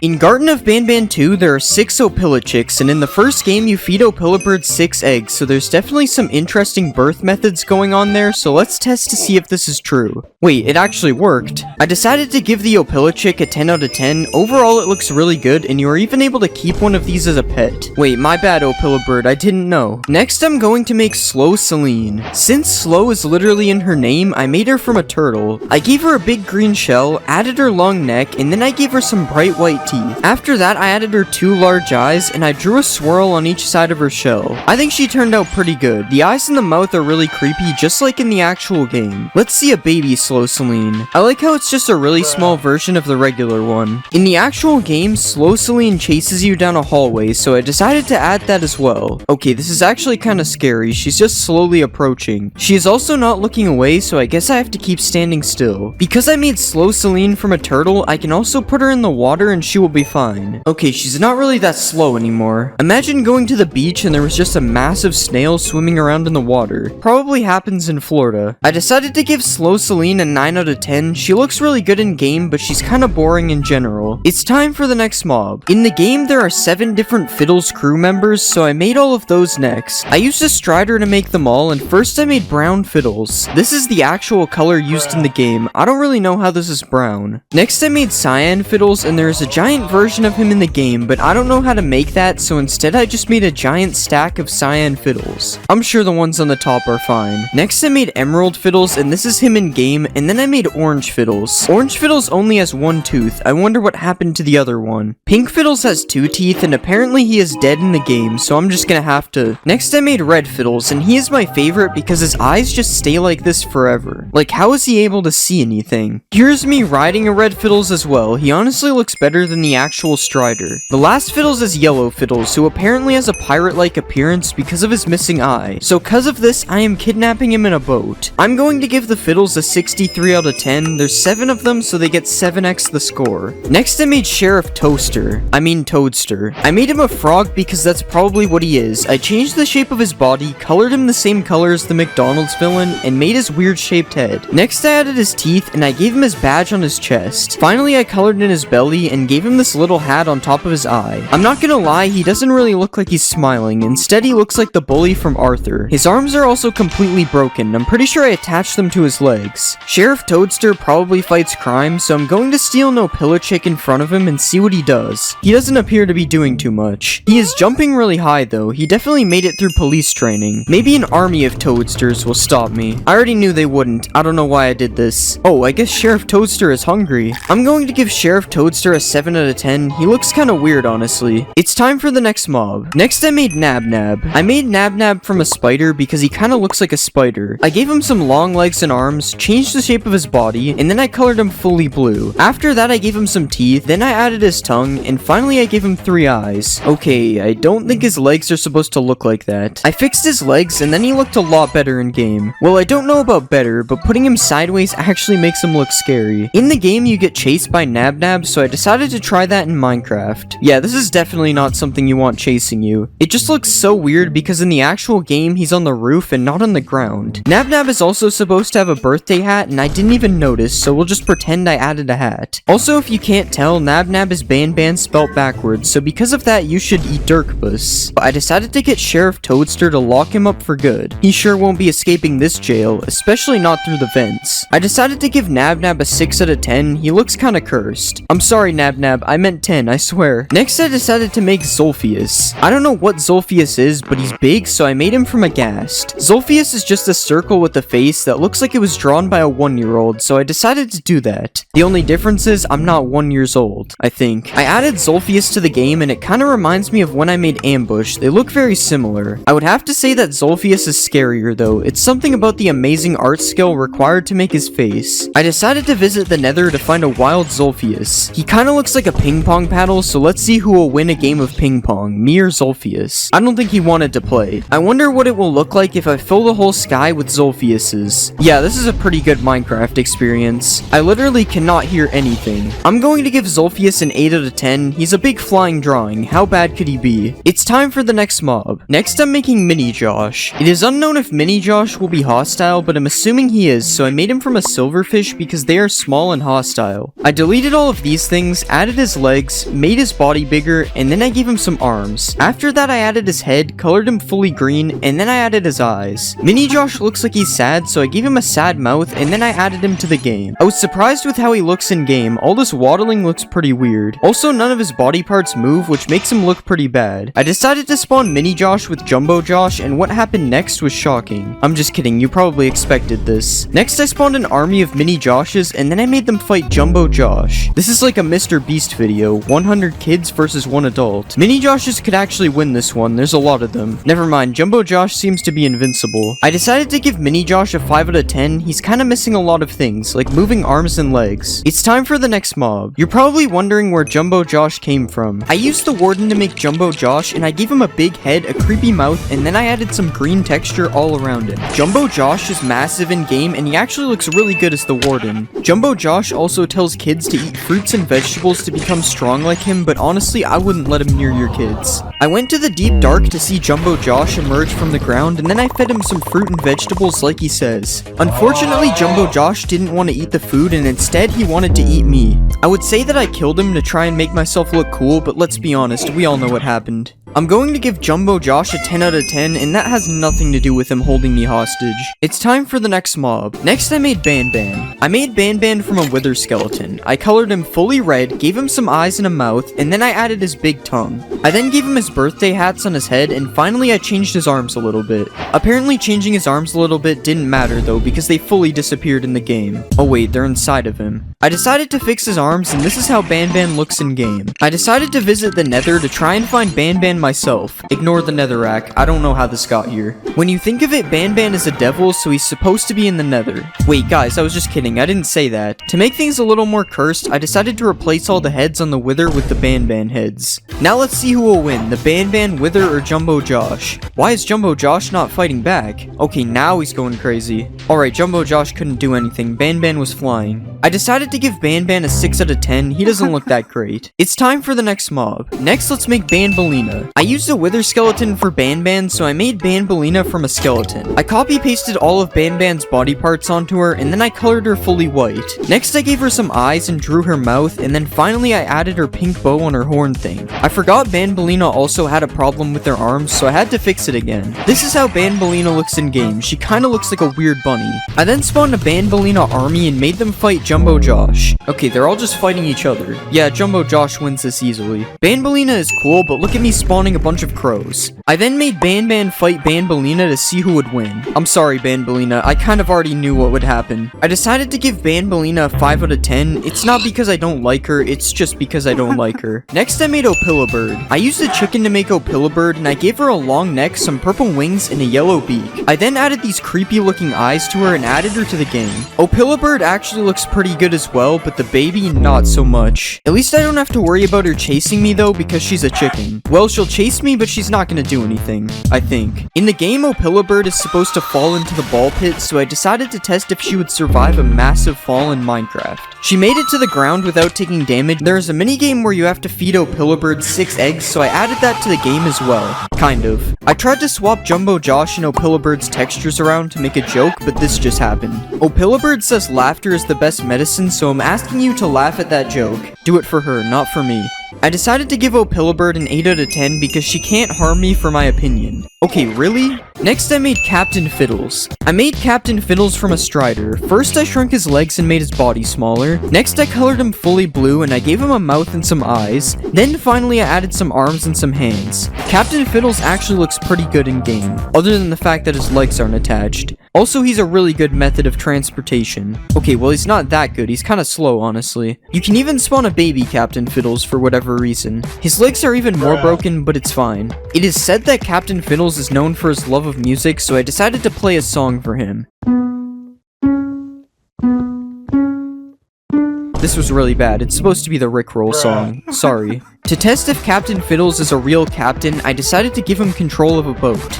In Garden of Banban 2, there are 6 Opilichicks, and in the first game, you feed Opilibird 6 eggs, so there's definitely some interesting birth methods going on there, so let's test to see if this is true. Wait, it actually worked. I decided to give the Opilichick a 10 out of 10. Overall, it looks really good, and you are even able to keep one of these as a pet. Wait, my bad, Opilibird, I didn't know. Next, I'm going to make Slow Celine. Since Slow is literally in her name, I made her from a turtle. I gave her a big green shell, added her long neck, and then I gave her some bright white teeth. After that, I added her 2 large eyes, and I drew a swirl on each side of her shell. I think she turned out pretty good. The eyes and the mouth are really creepy, just like in the actual game. Let's see a baby Slow Celine. I like how it's just a really small version of the regular one. In the actual game, Slow Celine chases you down a hallway, so I decided to add that as well. Okay, this is actually kinda scary. She's just slowly approaching. She is also not looking away, so I guess I have to keep standing still. Because I made Slow Celine from a turtle, I can also put her in the water and she will be fine. Okay, she's not really that slow anymore. Imagine going to the beach and there was just a massive snail swimming around in the water. Probably happens in Florida. I decided to give Slow Celine a 9 out of 10. She looks really good in game, but she's kinda boring in general. It's time for the next mob. In the game, there are 7 different Fiddles crew members, so I made all of those next. I used a Strider to make them all, and first I made brown Fiddles. This is the actual color used in the game. I don't really know how this is brown. Next I made Cyan Fiddles, and there is a giant version of him in the game, but I don't know how to make that, so instead I just made a giant stack of Cyan Fiddles. I'm sure the ones on the top are fine. Next I made Emerald Fiddles, and this is him in game, and then I made Orange Fiddles. Orange Fiddles only has 1 tooth. I wonder what happened to the other one. Pink Fiddles has 2 teeth, and apparently he is dead in the game, so I'm just gonna have to... Next I made Red Fiddles, and he is my favorite because his eyes just stay like this forever. Like, how is he able to see anything? Here's me riding a Red Fiddles as well. He honestly looks better than the actual Strider. The last Fiddles is Yellow Fiddles, who apparently has a pirate-like appearance because of his missing eye. So cause of this, I am kidnapping him in a boat. I'm going to give the Fiddles a 63 out of 10. There's 7 of them, so they get 7x the score. Next I made Sheriff Toadster. I made him a frog because that's probably what he is. I changed the shape of his body, colored him the same color as the McDonald's villain, and made his weird shaped head. Next I added his teeth, and I gave him his badge on his chest. Finally I colored in his belly, and gave him this little hat on top of his eye. I'm not gonna lie, he doesn't really look like he's smiling. Instead, he looks like the bully from Arthur. His arms are also completely broken. I'm pretty sure I attached them to his legs. Sheriff Toadster probably fights crime, so I'm going to steal an Opilichick in front of him and see what he does. He doesn't appear to be doing too much. He is jumping really high though. He definitely made it through police training. Maybe an army of Toadsters will stop me. I already knew they wouldn't. I don't know why I did this. Oh, I guess Sheriff Toadster is hungry. I'm going to give Sheriff Toadster a 7 out of 10. He looks kinda weird, honestly. It's time for the next mob. Next I made Nab Nab. I made Nab Nab from a spider because he kinda looks like a spider. I gave him some long legs and arms, changed the shape of his body, and then I colored him fully blue. After that I gave him some teeth, then I added his tongue, and finally I gave him 3 eyes. Okay, I don't think his legs are supposed to look like that. I fixed his legs, and then he looked a lot better in game. Well, I don't know about better, but putting him sideways actually makes him look scary. In the game you get chased by Nab Nab, so I decided to try that in Minecraft. Yeah, this is definitely not something you want chasing you. It just looks so weird because in the actual game, he's on the roof and not on the ground. Nab Nab is also supposed to have a birthday hat, and I didn't even notice, so we'll just pretend I added a hat. Also, if you can't tell, Nab Nab is Banban spelt backwards, so because of that, you should eat Dirkbus. I decided to get Sheriff Toadster to lock him up for good. He sure won't be escaping this jail, especially not through the vents. I decided to give Nab Nab a 6 out of 10. He looks kinda cursed. I'm sorry, Nab Nab, I meant 10, I swear. Next, I decided to make Zolphius. I don't know what Zolphius is, but he's big, so I made him from a ghast. Zolphius is just a circle with a face that looks like it was drawn by a 1-year-old, so I decided to do that. The only difference is I'm not 1 years old, I think. I added Zolphius to the game, and it kinda reminds me of when I made Ambush. They look very similar. I would have to say that Zolphius is scarier though. It's something about the amazing art skill required to make his face. I decided to visit the Nether to find a wild Zolphius. He kinda looks like like a ping pong paddle, so let's see who will win a game of ping pong, me or Zolfius. I don't think he wanted to play. I wonder what it will look like if I fill the whole sky with Zolfiuses. Yeah, this is a pretty good Minecraft experience. I literally cannot hear anything. I'm going to give Zolfius an 8 out of 10. He's a big flying drawing. How bad could he be? It's time for the next mob. Next, I'm making Mini Josh. It is unknown if Mini Josh will be hostile, but I'm assuming he is, so I made him from a silverfish because they are small and hostile. I deleted all of these things, added his legs, made his body bigger, and then I gave him some arms. After that, I added his head, colored him fully green, and then I added his eyes. Mini Josh looks like he's sad, so I gave him a sad mouth, and then I added him to the game. I was surprised with how he looks in game. All this waddling looks pretty weird. Also, none of his body parts move, which makes him look pretty bad. I decided to spawn Mini Josh with Jumbo Josh, and what happened next was shocking. I'm just kidding, you probably expected this. Next, I spawned an army of Mini Joshes, and then I made them fight Jumbo Josh. This is like a Mr. Beast video, 100 kids versus 1 adult. Mini Joshes could actually win this one, there's a lot of them. Never mind, Jumbo Josh seems to be invincible. I decided to give Mini Josh a 5 out of 10, he's kinda missing a lot of things, like moving arms and legs. It's time for the next mob. You're probably wondering where Jumbo Josh came from. I used the Warden to make Jumbo Josh, and I gave him a big head, a creepy mouth, and then I added some green texture all around him. Jumbo Josh is massive in game, and he actually looks really good as the Warden. Jumbo Josh also tells kids to eat fruits and vegetables to become strong like him, but honestly, I wouldn't let him near your kids. I went to the deep dark to see Jumbo Josh emerge from the ground, and then I fed him some fruit and vegetables like he says. Unfortunately, Jumbo Josh didn't want to eat the food, and instead he wanted to eat me. I would say that I killed him to try and make myself look cool, but let's be honest, we all know what happened. I'm going to give Jumbo Josh a 10 out of 10, and that has nothing to do with him holding me hostage. It's time for the next mob. Next, I made Ban Ban. I made Ban Ban from a wither skeleton. I colored him fully red, gave him some eyes and a mouth, and then I added his big tongue. I then gave him his birthday hats on his head, and finally I changed his arms a little bit. Apparently changing his arms a little bit didn't matter though, because they fully disappeared in the game. Oh wait, they're inside of him. I decided to fix his arms, and this is how Ban Ban looks in game. I decided to visit the Nether to try and find Ban Ban myself. Ignore the Netherrack, I don't know how this got here. When you think of it, Ban Ban is a devil, so he's supposed to be in the Nether. Wait guys, I was just kidding, I didn't say that. To make things a little more cursed, I decided to replace all the heads on the Wither with the Ban Ban heads. Now let's see who will win, the Ban Ban, Wither, or Jumbo Josh. Why is Jumbo Josh not fighting back? Okay, now he's going crazy. Alright, Jumbo Josh couldn't do anything, Ban Ban was flying. I decided to give Ban Ban a 6 out of 10, he doesn't look that great. It's time for the next mob. Next, let's make Banbalina. I used a wither skeleton for Ban Ban, so I made Banbalina from a skeleton. I copy-pasted all of Ban Ban's body parts onto her, and then I colored her fully white. Next, I gave her some eyes and drew her mouth, and then finally I added her pink bow on her horn thing. I forgot Banbalina also had a problem with her arms, so I had to fix it again. This is how Banbalina looks in game. She kinda looks like a weird bunny. I then spawned a Banbalina army and made them fight Jumbo Josh. Okay, they're all just fighting each other. Yeah, Jumbo Josh wins this easily. Banbalina is cool, but look at me spawning a bunch of crows. I then made Ban Ban fight Banbalina to see who would win. I'm sorry, Banbalina, I kind of already knew what would happen. I decided to give Banbalina a 5 out of 10. It's not because I don't like her, it's just because I don't like her. Next, I made Opilabird. I used a chicken to make Opilabird, and I gave her a long neck, some purple wings, and a yellow beak. I then added these creepy looking eyes to her and added her to the game. Opilabird actually looks pretty good as well, but the baby, not so much. At least I don't have to worry about her chasing me though, because she's a chicken. Well, she'll chase me, but she's not gonna do anything, I think. In the game, Opilabird is supposed to fall into the ball pit, so I decided to test if she would survive a massive fall in Minecraft. She made it to the ground without taking damage. There is a minigame where you have to feed Opilabird 6 eggs, so I added that to the game as well. Kind of. I tried to swap Jumbo Josh and Opilabird's textures around to make a joke, but this just happened. Opilabird says laughter is the best medicine, so I'm asking you to laugh at that joke. Do it for her, not for me. I decided to give Opilabird an 8 out of 10 because she can't harm me for my opinion. Okay, really? Next, I made Captain Fiddles. I made Captain Fiddles from a Strider. First, I shrunk his legs and made his body smaller. Next, I colored him fully blue and I gave him a mouth and some eyes. Then finally, I added some arms and some hands. Captain Fiddles actually looks pretty good in game, other than the fact that his legs aren't attached. Also, he's a really good method of transportation. Okay, well, he's not that good. He's kinda slow, honestly. You can even spawn a baby Captain Fiddles for whatever reason. His legs are even more broken, but it's fine. It is said that Captain Fiddles is known for his love of music, so I decided to play a song for him. this was really bad. It's supposed to be the Rickroll song. Sorry. To test if Captain Fiddles is a real captain, I decided to give him control of a boat.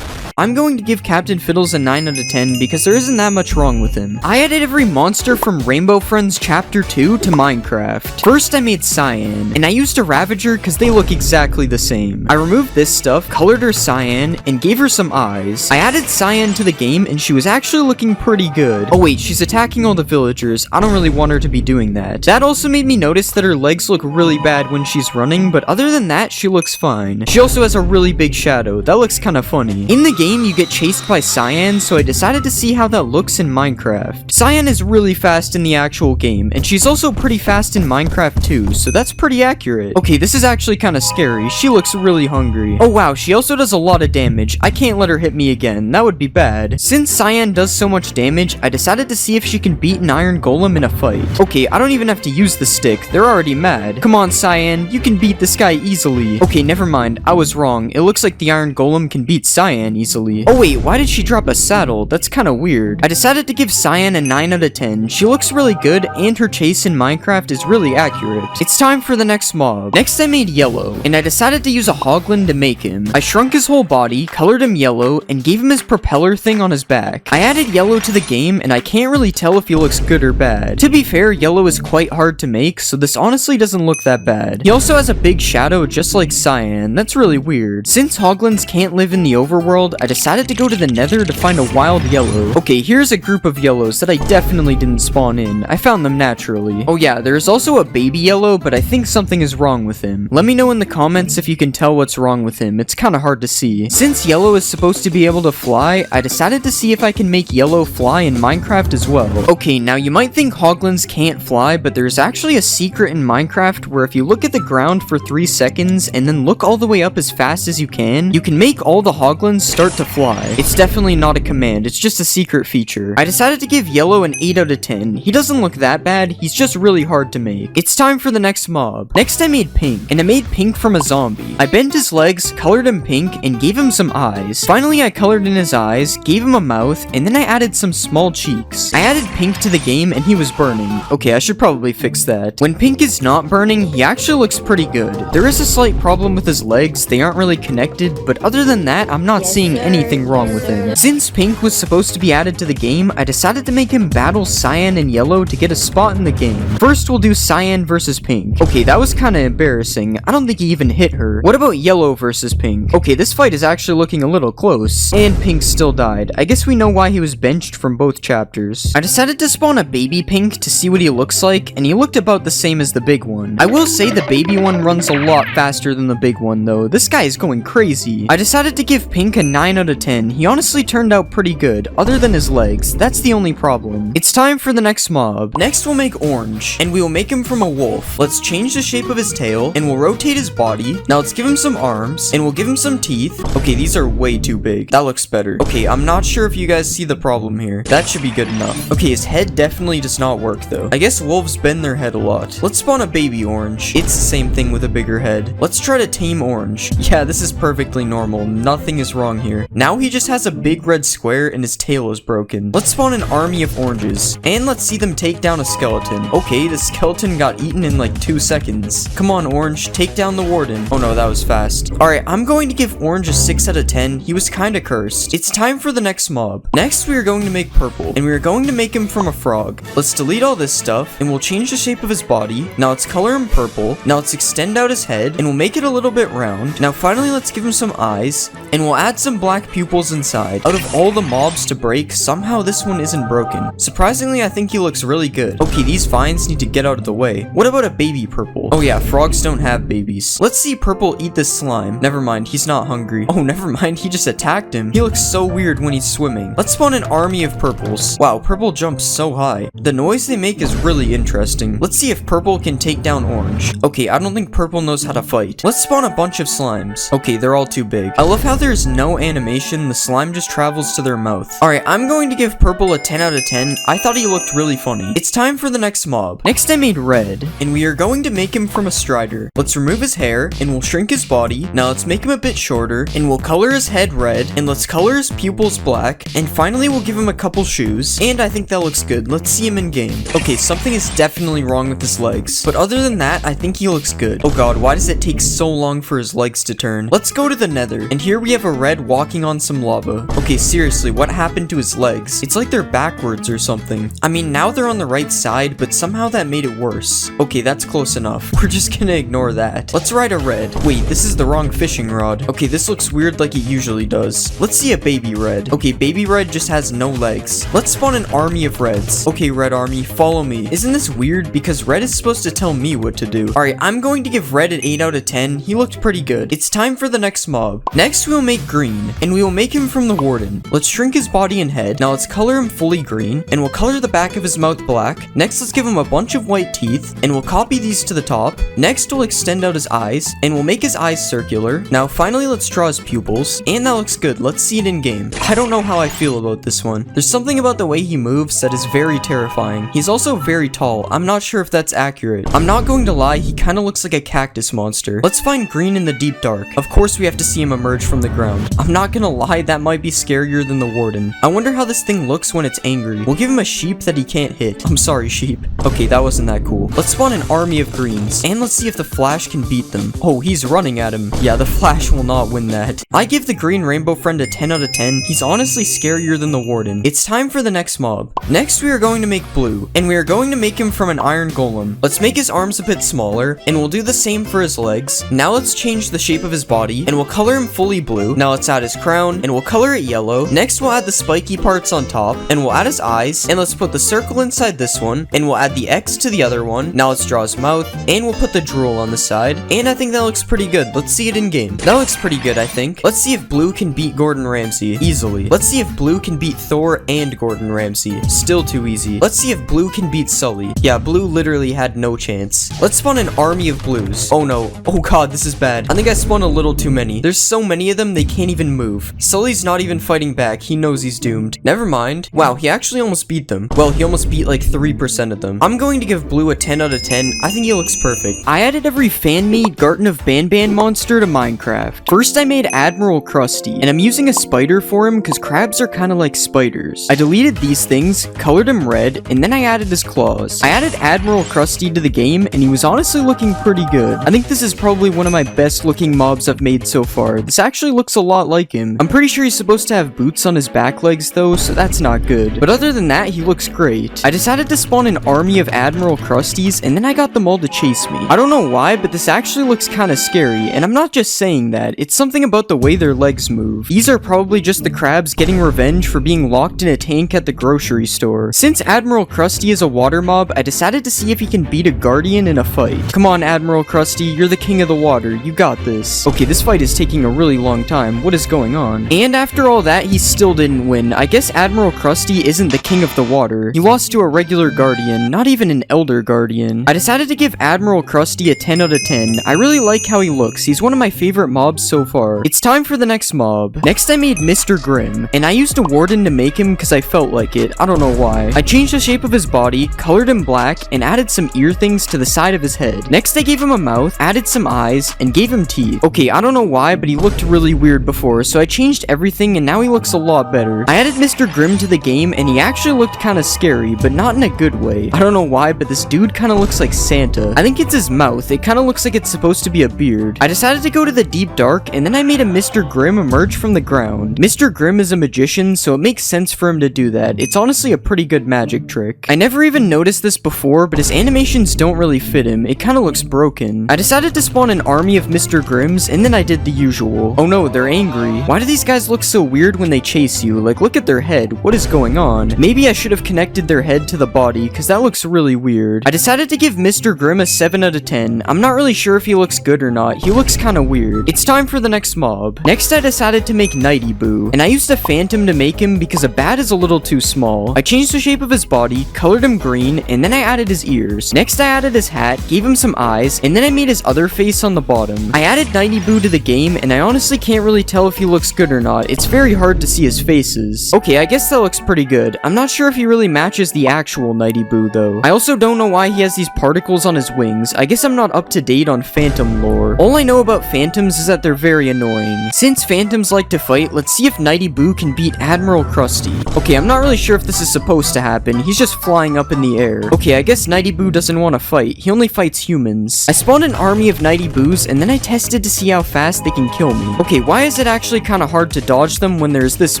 I'm going to give Captain Fiddles a 9 out of 10 because there isn't that much wrong with him. I added every monster from Rainbow Friends Chapter 2 to Minecraft. First I made Cyan, and I used a Ravager because they look exactly the same. I removed this stuff, colored her cyan, and gave her some eyes. I added Cyan to the game and she was actually looking pretty good. Oh wait, she's attacking all the villagers. I don't really want her to be doing that. That also made me notice that her legs look really bad when she's running, but other than that, she looks fine. She also has a really big shadow. That looks kind of funny. In the game, you get chased by Cyan, so I decided to see how that looks in Minecraft. Cyan is really fast in the actual game, and she's also pretty fast in Minecraft too, so that's pretty accurate. Okay, this is actually kind of scary. She looks really hungry. Oh wow, she also does a lot of damage. I can't let her hit me again. That would be bad. Since Cyan does so much damage, I decided to see if she can beat an iron golem in a fight. Okay, I don't even have to use the stick. They're already mad. Come on, Cyan. You can beat this guy easily. Okay, never mind. I was wrong. It looks like the iron golem can beat Cyan easily. Oh wait, why did she drop a saddle? That's kind of weird. I decided to give Cyan a 9 out of 10. She looks really good, and her chase in Minecraft is really accurate. It's time for the next mob. Next I made Yellow, and I decided to use a hoglin to make him. I shrunk his whole body, colored him yellow, and gave him his propeller thing on his back. I added Yellow to the game, and I can't really tell if he looks good or bad. To be fair, Yellow is quite hard to make, so this honestly doesn't look that bad. He also has a big shadow just like Cyan. That's really weird. Since hoglins can't live in the overworld, I decided to go to the nether to find a wild yellow. Okay, here's a group of yellows that I definitely didn't spawn in. I found them naturally. Oh yeah, there's also a baby yellow, but I think something is wrong with him. Let me know in the comments if you can tell what's wrong with him. It's kind of hard to see. Since yellow is supposed to be able to fly, I decided to see if I can make yellow fly in Minecraft as well. Okay, now you might think hoglins can't fly, but there's actually a secret in Minecraft where if you look at the ground for 3 seconds and then look all the way up as fast as you can make all the hoglins start to fly. It's definitely not a command, it's just a secret feature. I decided to give Yellow an 8 out of 10. He doesn't look that bad, he's just really hard to make. It's time for the next mob. Next I made Pink, and I made Pink from a zombie. I bent his legs, colored him pink, and gave him some eyes. Finally I colored in his eyes, gave him a mouth, and then I added some small cheeks. I added Pink to the game and he was burning. Okay, I should probably fix that. When Pink is not burning, he actually looks pretty good. There is a slight problem with his legs, they aren't really connected, but other than that, I'm not seeing anything wrong with him. Since Pink was supposed to be added to the game, I decided to make him battle Cyan and Yellow to get a spot in the game. First, we'll do Cyan versus Pink. Okay, that was kind of embarrassing. I don't think he even hit her. What about Yellow versus Pink? Okay, this fight is actually looking a little close. And Pink still died. I guess we know why he was benched from both chapters. I decided to spawn a baby Pink to see what he looks like, and he looked about the same as the big one. I will say the baby one runs a lot faster than the big one though. This guy is going crazy. I decided to give Pink a 9 out of 10. He honestly turned out pretty good, other than his legs. That's the only problem. It's time for the next mob. Next we'll make Orange, and we will make him from a wolf. Let's change the shape of his tail, and we'll rotate his body. Now let's give him some arms, and we'll give him some teeth. Okay, these are way too big. That looks better. Okay, I'm not sure if you guys see the problem here. That should be good enough. Okay, his head definitely does not work though. I guess wolves bend their head a lot. Let's spawn a baby Orange. It's the same thing with a bigger head. Let's try to tame Orange. Yeah, this is perfectly normal. Nothing is wrong here. Now he just has a big red square and his tail is broken. Let's spawn an army of oranges, and let's see them take down a skeleton. Okay, the skeleton got eaten in like 2 seconds. Come on, Orange, take down the warden. Oh no, that was fast. Alright, I'm going to give Orange a 6 out of 10. He was kinda cursed. It's time for the next mob. Next, we are going to make Purple, and we are going to make him from a frog. Let's delete all this stuff, and we'll change the shape of his body. Now let's color him purple. Now let's extend out his head, and we'll make it a little bit round. Now finally, let's give him some eyes, and we'll add some black pupils inside. Out of all the mobs to break, somehow this one isn't broken. Surprisingly, I think he looks really good. Okay, these vines need to get out of the way. What about a baby Purple? Oh yeah, frogs don't have babies. Let's see Purple eat this slime. Never mind, he's not hungry. Oh, never mind, he just attacked him. He looks so weird when he's swimming. Let's spawn an army of Purples. Wow, Purple jumps so high. The noise they make is really interesting. Let's see if Purple can take down Orange. Okay, I don't think Purple knows how to fight. Let's spawn a bunch of slimes. Okay, they're all too big. I love how there's no animation animation, the slime just travels to their mouth. Alright, I'm going to give purple a 10 out of 10. I thought he looked really funny. It's time for the next mob. Next I made red, and we are going to make him from a strider. Let's remove his hair, and we'll shrink his body. Now let's make him a bit shorter, and we'll color his head red, and let's color his pupils black, and finally we'll give him a couple shoes, and I think that looks good. Let's see him in game. Okay, something is definitely wrong with his legs, but other than that, I think he looks good. Oh god, why does it take so long for his legs to turn? Let's go to the nether, and here we have a red walking on some lava. Okay, seriously, what happened to his legs? It's like they're backwards or something. I mean, now they're on the right side, but somehow that made it worse. Okay, that's close enough. We're just gonna ignore that. Let's ride a red. Wait, this is the wrong fishing rod. Okay, this looks weird like it usually does. Let's see a baby red. Okay, baby red just has no legs. Let's spawn an army of reds. Okay, red army, follow me. Isn't this weird? Because red is supposed to tell me what to do. Alright, I'm going to give red an 8 out of 10. He looked pretty good. It's time for the next mob. Next, we'll make green, and we will make him from the warden. Let's shrink his body and head. Now let's color him fully green, and we'll color the back of his mouth black. Next, let's give him a bunch of white teeth, and we'll copy these to the top. Next, we'll extend out his eyes, and we'll make his eyes circular. Now, finally, let's draw his pupils, and that looks good. Let's see it in game. I don't know how I feel about this one. There's something about the way he moves that is very terrifying. He's also very tall. I'm not sure if that's accurate. I'm not going to lie, he kind of looks like a cactus monster. Let's find green in the deep dark. Of course, we have to see him emerge from the ground. I'm not gonna lie, that might be scarier than the warden. I wonder how this thing looks when it's angry. We'll give him a sheep that he can't hit. I'm sorry, sheep. Okay, that wasn't that cool. Let's spawn an army of greens, and let's see if the Flash can beat them. Oh, he's running at him. Yeah, the Flash will not win that. I give the green rainbow friend a 10 out of 10. He's honestly scarier than the warden. It's time for the next mob. Next, we are going to make blue, and we are going to make him from an iron golem. Let's make his arms a bit smaller, and we'll do the same for his legs. Now let's change the shape of his body, and we'll color him fully blue. Now let's add his crown, and we'll color it yellow. Next, we'll add the spiky parts on top, and we'll add his eyes, and let's put the circle inside this one, and we'll add the X to the other one. Now let's draw his mouth, and we'll put the drool on the side, and I think that looks pretty good. Let's see it in game. That looks pretty good, I think. Let's see if blue can beat Gordon Ramsay easily. Let's see if blue can beat Thor and Gordon Ramsay. Still too easy. Let's see if blue can beat Sully. Yeah, blue literally had no chance. Let's spawn an army of blues. Oh no. Oh god, this is bad. I think I spawned a little too many. There's so many of them, they can't even move. Sully's not even fighting back. He knows he's doomed. Never mind. Wow, he actually almost beat them. Well, he almost beat like 3% of them. I'm going to give blue a 10 out of 10. I think he looks perfect. I added every fan-made Garten of Banban monster to Minecraft. First, I made Admiral Krusty, and I'm using a spider for him because crabs are kind of like spiders. I deleted these things, colored him red, and then I added his claws. I added Admiral Krusty to the game, and he was honestly looking pretty good. I think this is probably one of my best looking mobs I've made so far. This actually looks a lot like him. I'm pretty sure he's supposed to have boots on his back legs though, so that's not good. But other than that, he looks great. I decided to spawn an army of Admiral Krusties, and then I got them all to chase me. I don't know why, but this actually looks kind of scary, and I'm not just saying that. It's something about the way their legs move. These are probably just the crabs getting revenge for being locked in a tank at the grocery store. Since Admiral Krusty is a water mob, I decided to see if he can beat a guardian in a fight. Come on, Admiral Krusty, you're the king of the water. You got this. Okay, this fight is taking a really long time. What is going on? And after all that, he still didn't win. I guess Admiral Krusty isn't the king of the water. He lost to a regular guardian, not even an elder guardian. I decided to give Admiral Krusty a 10 out of 10. I really like how he looks. He's one of my favorite mobs so far. It's time for the next mob. Next, I made Mr. Grimm, and I used a warden to make him because I felt like it. I don't know why. I changed the shape of his body, colored him black, and added some ear things to the side of his head. Next, I gave him a mouth, added some eyes, and gave him teeth. Okay, I don't know why, but he looked really weird before, so I changed everything, and now he looks a lot better. I added Mr. Grimm to the game, and he actually looked kind of scary, but not in a good way. I don't know why, but this dude kind of looks like Santa. I think it's his mouth. It kind of looks like it's supposed to be a beard. I decided to go to the deep dark, and then I made a Mr. Grimm emerge from the ground. Mr. Grimm is a magician, so it makes sense for him to do that. It's honestly a pretty good magic trick. I never even noticed this before, but his animations don't really fit him. It kind of looks broken. I decided to spawn an army of Mr. Grimms, and then I did the usual. Oh no, they're angry. Why do these guys look so weird when they chase you? Like, look at their head. What is going on? Maybe I should have connected their head to the body, because that looks really weird. I decided to give Mr. Grimm a 7 out of 10. I'm not really sure if he looks good or not. He looks kind of weird. It's time for the next mob. Next, I decided to make Nighty Boo, and I used a phantom to make him because a bat is a little too small. I changed the shape of his body, colored him green, and then I added his ears. Next, I added his hat, gave him some eyes, and then I made his other face on the bottom. I added Nighty Boo to the game, and I honestly can't really tell if he looks good or not. It's very hard to see his faces. Okay, I guess that looks pretty good. I'm not sure if he really matches the actual Nighty Boo though. I also don't know why he has these particles on his wings. I guess I'm not up to date on phantom lore. All I know about phantoms is that they're very annoying. Since phantoms like to fight, let's see if Nighty Boo can beat Admiral Krusty. Okay, I'm not really sure if this is supposed to happen. He's just flying up in the air. Okay, I guess Nighty Boo doesn't want to fight. He only fights humans. I spawned an army of Nighty Boos and then I tested to see how fast they can kill me. Okay, why is it actually kind of hard to dodge them when there's this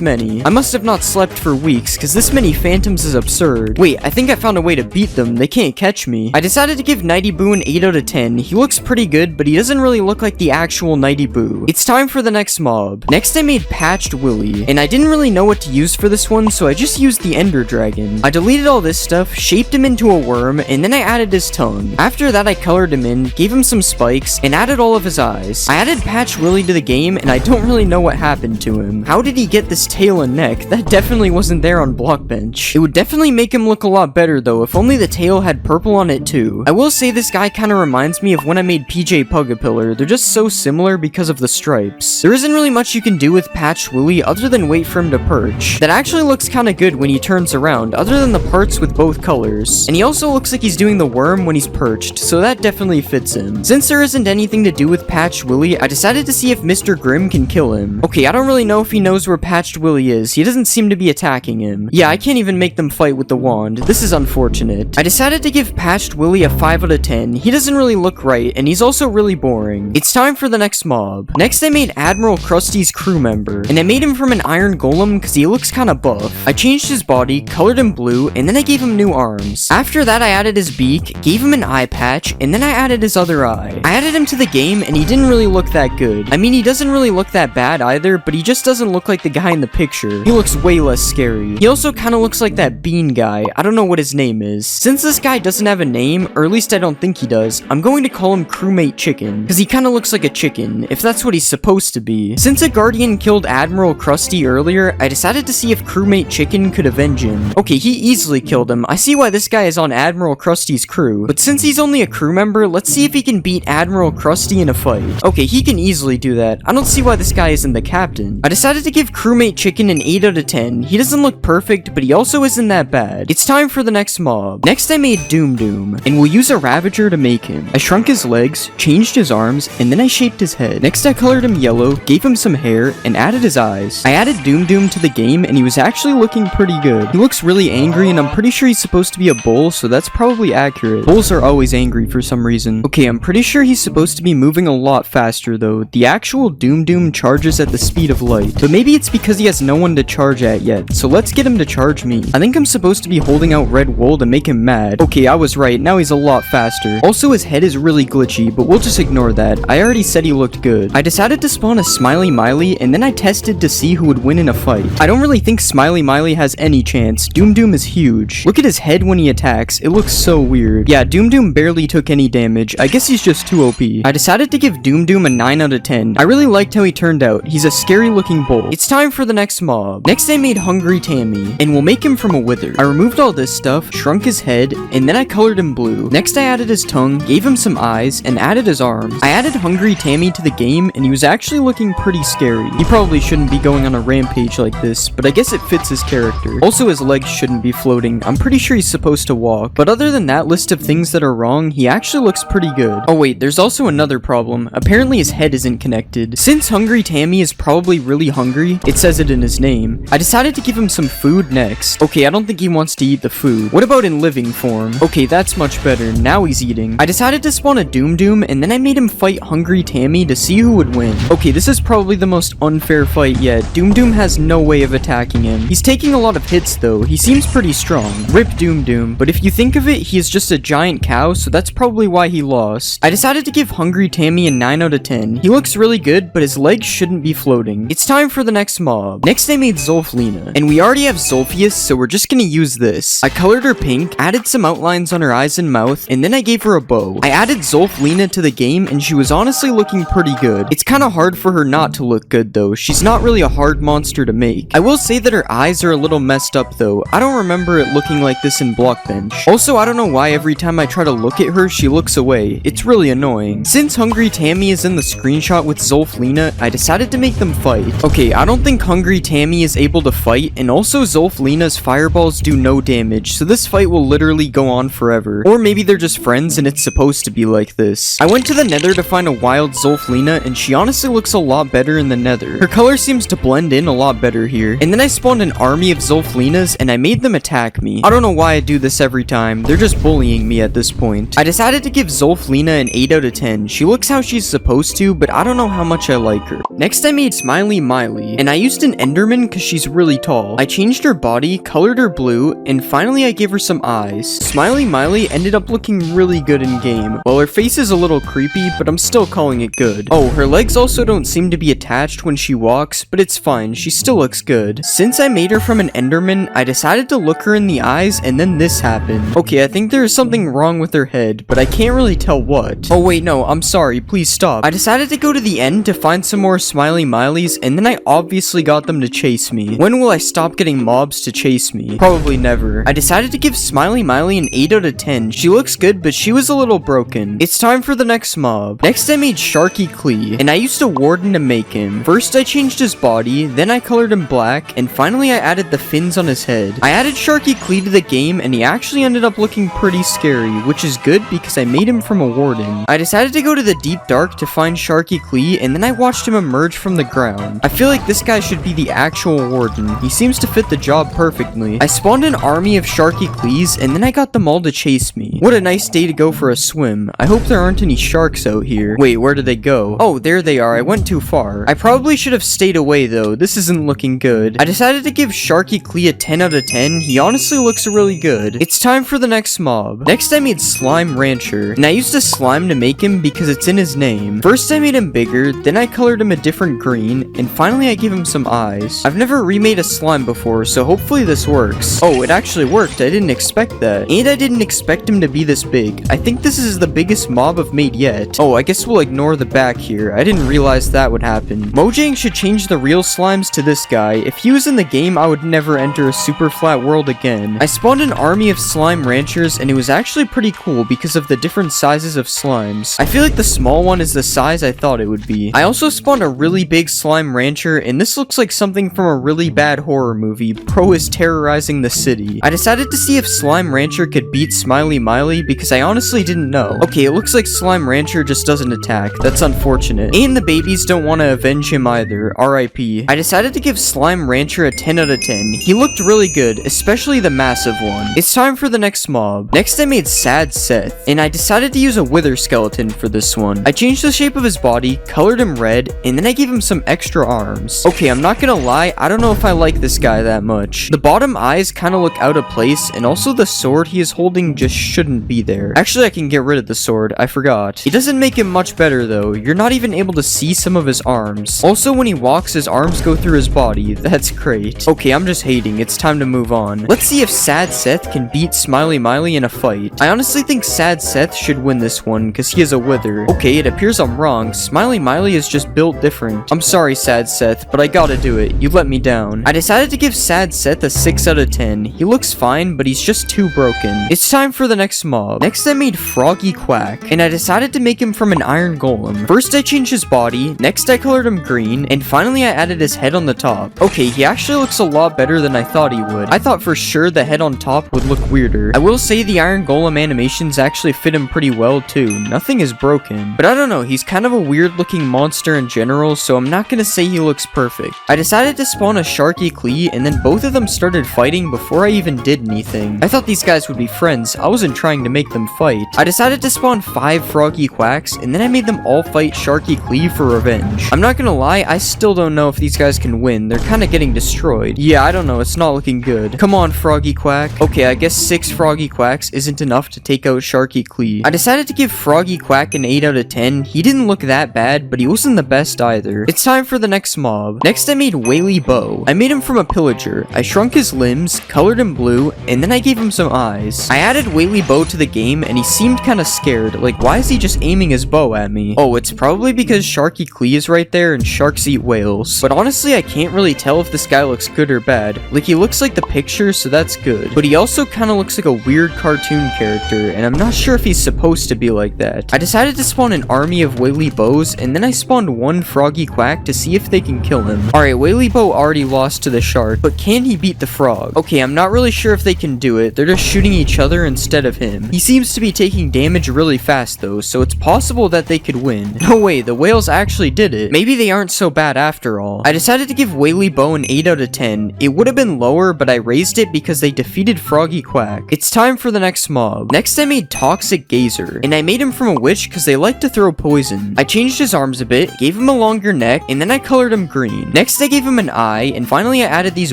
many? I must have not slept for weeks because this many phantoms is absurd. Wait, I think I found a way to beat them. They can't catch me. I decided to give Nighty Boo an 8 out of 10. He looks pretty good, but he doesn't really look like the actual Nighty Boo. It's time for the next mob. Next I made Patched Willy, and I didn't really know what to use for this one, so I just used the Ender Dragon. I deleted all this stuff, shaped him into a worm, and then I added his tongue. After that I colored him in, gave him some spikes, and added all of his eyes. I added Patched Willy to the game, and I don't really know what happened to him. How did he get this tail and neck? That definitely wasn't there on Blockbench. It would definitely make him look a lot better though, if only the tail had purple on it too. I will say this guy kinda reminds me of when I made PJ Pugapillar. They're just so similar because of the stripes. There isn't really much you can do with Patched Willy other than wait for him to perch. That actually looks kinda good when he turns around, other than the parts with both colors. And he also looks like he's doing the worm when he's perched, so that definitely fits him. Since there isn't anything to do with Patched Willy, I decided to see if Mr. Grimm can kill him. Okay, I don't really know if he knows where Patched Willy is. He doesn't seem to be attacking him. Yeah, I can't even make them fight with the wand. This is unfortunate. I decided to give Patched Willy a 5 out of 10. He doesn't really look right, and he's also really boring. It's time for the next mob. Next I made Admiral Krusty's crew member, and I made him from an iron golem because he looks kinda buff. I changed his body, colored him blue, and then I gave him new arms. After that I added his beak, gave him an eye patch, and then I added his other eye. I added him to the game, and he didn't really look that good. I mean, he doesn't really look that bad either, but he just doesn't look like the guy in the picture. He looks way less scary. He also kinda looks like that bean guy. I don't know what his name is. Since this guy doesn't have a name, or at least I don't think he does, I'm going to call him Crewmate Chicken, because he kinda looks like a chicken, if that's what he's supposed to be. Since a Guardian killed Admiral Krusty earlier, I decided to see if Crewmate Chicken could avenge him. Okay, he easily killed him. I see why this guy is on Admiral Krusty's crew, but since he's only a crew member, let's see if he can beat Admiral Krusty in a fight. Okay, he can easily do that. I don't see why this guy isn't the captain. I decided to give Crewmate Chicken an 8 out of 10. He doesn't look perfect, but he also isn't that bad. It's time for the next mob. Next I made Doom Doom, and we'll use a Ravager to make him. I shrunk his legs, changed his arms, and then I shaped his head. Next I colored him yellow, gave him some hair, and added his eyes. I added Doom Doom to the game, and he was actually looking pretty good. He looks really angry, and I'm pretty sure he's supposed to be a bull, so that's probably accurate. Bulls are always angry for some reason. Okay, I'm pretty sure he's supposed to be moving a lot faster though. The actual Doom Doom charges at the speed of light, but maybe it's because he has no one to charge at yet, so let's get him to charge me. I think I'm supposed to be holding out red wool to make him mad. Okay, I was right, now he's a lot faster. Also, his head is really glitchy, but we'll just ignore that. I already said he looked good. I decided to spawn a Smiley Miley, and then I tested to see who would win in a fight. I don't really think Smiley Miley has any chance. Doom Doom is huge. Look at his head when he attacks, it looks so weird. Yeah, Doom Doom barely took any damage. I guess he's just too OP. I decided to give Doom Doom a 9 out of 10. I really liked how he turned out. He's a scary looking bull. It's time for the next mob. Next I made Hungry Tammy, and we'll make him from a wither. I removed all this stuff, shrunk his head, and then I colored him blue. Next I added his tongue, gave him some eyes, and added his arms. I added Hungry Tammy to the game, and he was actually looking pretty scary. He probably shouldn't be going on a rampage like this, but I guess it fits his character. Also, his legs shouldn't be floating. I'm pretty sure he's supposed to walk. But other than that list of things that are wrong, he actually looks pretty good. Oh wait, there's also another problem. Apparently his head isn't connected. Since Hungry Tammy is probably really hungry, it says it in his name, I decided to give him some food next. Okay, I don't think he wants to eat the food. What about in living form? Okay, that's much better. Now he's eating. I decided to spawn a Doom Doom, and then I made him fight Hungry Tammy to see who would win. Okay, this is probably the most unfair fight yet. Doom Doom has no way of attacking him. He's taking a lot of hits though. He seems pretty strong. Rip Doom Doom, but if you think of it, he is just a giant cow, so that's probably why he lost. I decided to give Hungry Tammy a 9 out of 10. He looks really good, but his legs shouldn't be floating. It's time for the next mob. Next I made Zolflina, and we already have Zolfius, so we're just gonna use this. I colored her pink, added some outlines on her eyes and mouth, and then I gave her a bow. I added Zolflina to the game, and she was honestly looking pretty good. It's kinda hard for her not to look good though. She's not really a hard monster to make. I will say that her eyes are a little messed up though. I don't remember it looking like this in Blockbench. Also, I don't know why every time I try to look at her, she looks away. It's really annoying. Since Hungry Tammy is in the screenshot with Zolflina, I decided decided to make them fight. Okay, I don't think Hungry Tammy is able to fight, and also Zolflina's fireballs do no damage, so this fight will literally go on forever. Or maybe they're just friends and it's supposed to be like this. I went to the nether to find a wild Zolflina, and she honestly looks a lot better in the nether. Her color seems to blend in a lot better here. And then I spawned an army of Zolflinas and I made them attack me. I don't know why I do this every time. They're just bullying me at this point. I decided to give Zolflina an 8 out of 10. She looks how she's supposed to, but I don't know how much I like her. Next I made Smiley Miley, and I used an Enderman because she's really tall. I changed her body, colored her blue, and finally I gave her some eyes. Smiley Miley ended up looking really good in game. Well, her face is a little creepy, but I'm still calling it good. Oh, her legs also don't seem to be attached when she walks, but it's fine, she still looks good. Since I made her from an Enderman, I decided to look her in the eyes, and then this happened. Okay, I think there is something wrong with her head, but I can't really tell what. Oh wait, no, I'm sorry, please stop. I decided to go to the end to find some more Smiley Mileys, and then I obviously got them to chase me. When will I stop getting mobs to chase me? Probably never. I decided to give Smiley Miley an 8 out of 10. She looks good, but she was a little broken. It's time for the next mob. Next I made Sharky Clee, and I used a warden to make him. First I changed his body, then I colored him black, and finally I added the fins on his head. I added Sharky Clee to the game, and he actually ended up looking pretty scary, which is good because I made him from a warden. I decided to go to the deep dark to find Sharky Clee, and then I watched him emerge from the ground. I feel like this guy should be the actual warden. He seems to fit the job perfectly. I spawned an army of Sharky Clees, and then I got them all to chase me. What a nice day to go for a swim. I hope there aren't any sharks out here. Wait, where did they go? Oh, there they are. I went too far. I probably should have stayed away though. This isn't looking good. I decided to give Sharky Clee a 10 out of 10. He honestly looks really good. It's time for the next mob. Next I made Slime Rancher, and I used a slime to make him because it's in his name. First I made him bigger, then I colored him a different green, and finally I gave him some eyes. I've never remade a slime before, so hopefully this works. Oh, it actually worked. I didn't expect that. And I didn't expect him to be this big. I think this is the biggest mob I've made yet. Oh, I guess we'll ignore the back here. I didn't realize that would happen. Mojang should change the real slimes to this guy. If he was in the game, I would never enter a super flat world again. I spawned an army of slime ranchers, and it was actually pretty cool because of the different sizes of slimes. I feel like the small one is the size I thought it would be. I also spawned a really big slime rancher, and this looks like something from a really bad horror movie. Pro is terrorizing the city. I decided to see if Slime Rancher could beat Smiley Miley because I honestly didn't know. Okay, it looks like Slime Rancher just doesn't attack. That's unfortunate. And the babies don't want to avenge him either. RIP. I decided to give Slime Rancher a 10 out of 10. He looked really good, especially the massive one. It's time for the next mob. Next I made Sad Seth, and I decided to use a wither skeleton for this one. I changed the shape of his body, colored him red, and then I gave him some extra arms. Okay, I'm not gonna lie, I don't know if I like this guy that much. The bottom eyes kind of look out of place, and also the sword he is holding just shouldn't be there. Actually, I can get rid of the sword. I forgot. It doesn't make him much better though. You're not even able to see some of his arms. Also, when he walks, his arms go through his body. That's great. Okay, I'm just hating. It's time to move on. Let's see if Sad Seth can beat Smiley Miley in a fight. I honestly think Sad Seth should win this one because he is a wither. Okay, it appears I'm wrong. Smiley Miley is just built different. I'm sorry, Sad Seth, but I gotta do it. You let me down. I decided to give Sad Seth a 6 out of 10. He looks fine, but he's just too broken. It's time for the next mob. Next I made Froggy Quack, and I decided to make him from an iron golem. First I changed his body, next I colored him green, and finally I added his head on the top. Okay, he actually looks a lot better than I thought he would. I thought for sure the head on top would look weirder. I will say the iron golem animations actually fit him pretty well too. Nothing is broken. But I don't know, he's kind of a weird looking monster in general, so I'm not gonna say he looks perfect. I decided to spawn a Sharky Clee, and then both of them started fighting before I even did anything. I thought these guys would be friends. I wasn't trying to make them fight. I decided to spawn 5 Froggy Quacks, and then I made them all fight Sharky Clee for revenge. I'm not gonna lie, I still don't know if these guys can win. They're kind of getting destroyed. Yeah, I don't know, it's not looking good. Come on, Froggy Quack. Okay, I guess 6 Froggy Quacks isn't enough to take out Sharky Clee. I decided to give Froggy Quack an 8 out of 10. He didn't look that bad, but he wasn't the best either. It's time for the next mob. Next I made Whaley Bow. I made him from a pillager. I shrunk his limbs, colored him blue, and then I gave him some eyes. I added Whaley Bow to the game, and he seemed kind of scared. Like, why is he just aiming his bow at me? Oh, it's probably because Sharky Clee is right there and sharks eat whales. But honestly, I can't really tell if this guy looks good or bad. Like, he looks like the picture, so that's good. But he also kind of looks like a weird cartoon character, and I'm not sure if he's supposed to be like that. I decided to spawn an army of Whaley Bows, and then I spawned 1 Froggy Froggy Quack to see if they can kill him. Alright, Whaleybo already lost to the shark, but can he beat the frog? Okay, I'm not really sure if they can do it. They're just shooting each other instead of him. He seems to be taking damage really fast though, so it's possible that they could win. No way, the whales actually did it. Maybe they aren't so bad after all. I decided to give Whaleybo an 8 out of 10. It would have been lower, but I raised it because they defeated Froggy Quack. It's time for the next mob. Next I made Toxic Gazer, and I made him from a witch because they like to throw poison. I changed his arms a bit, gave him a longer neck, and then I colored him green. Next I gave him an eye, and finally I added these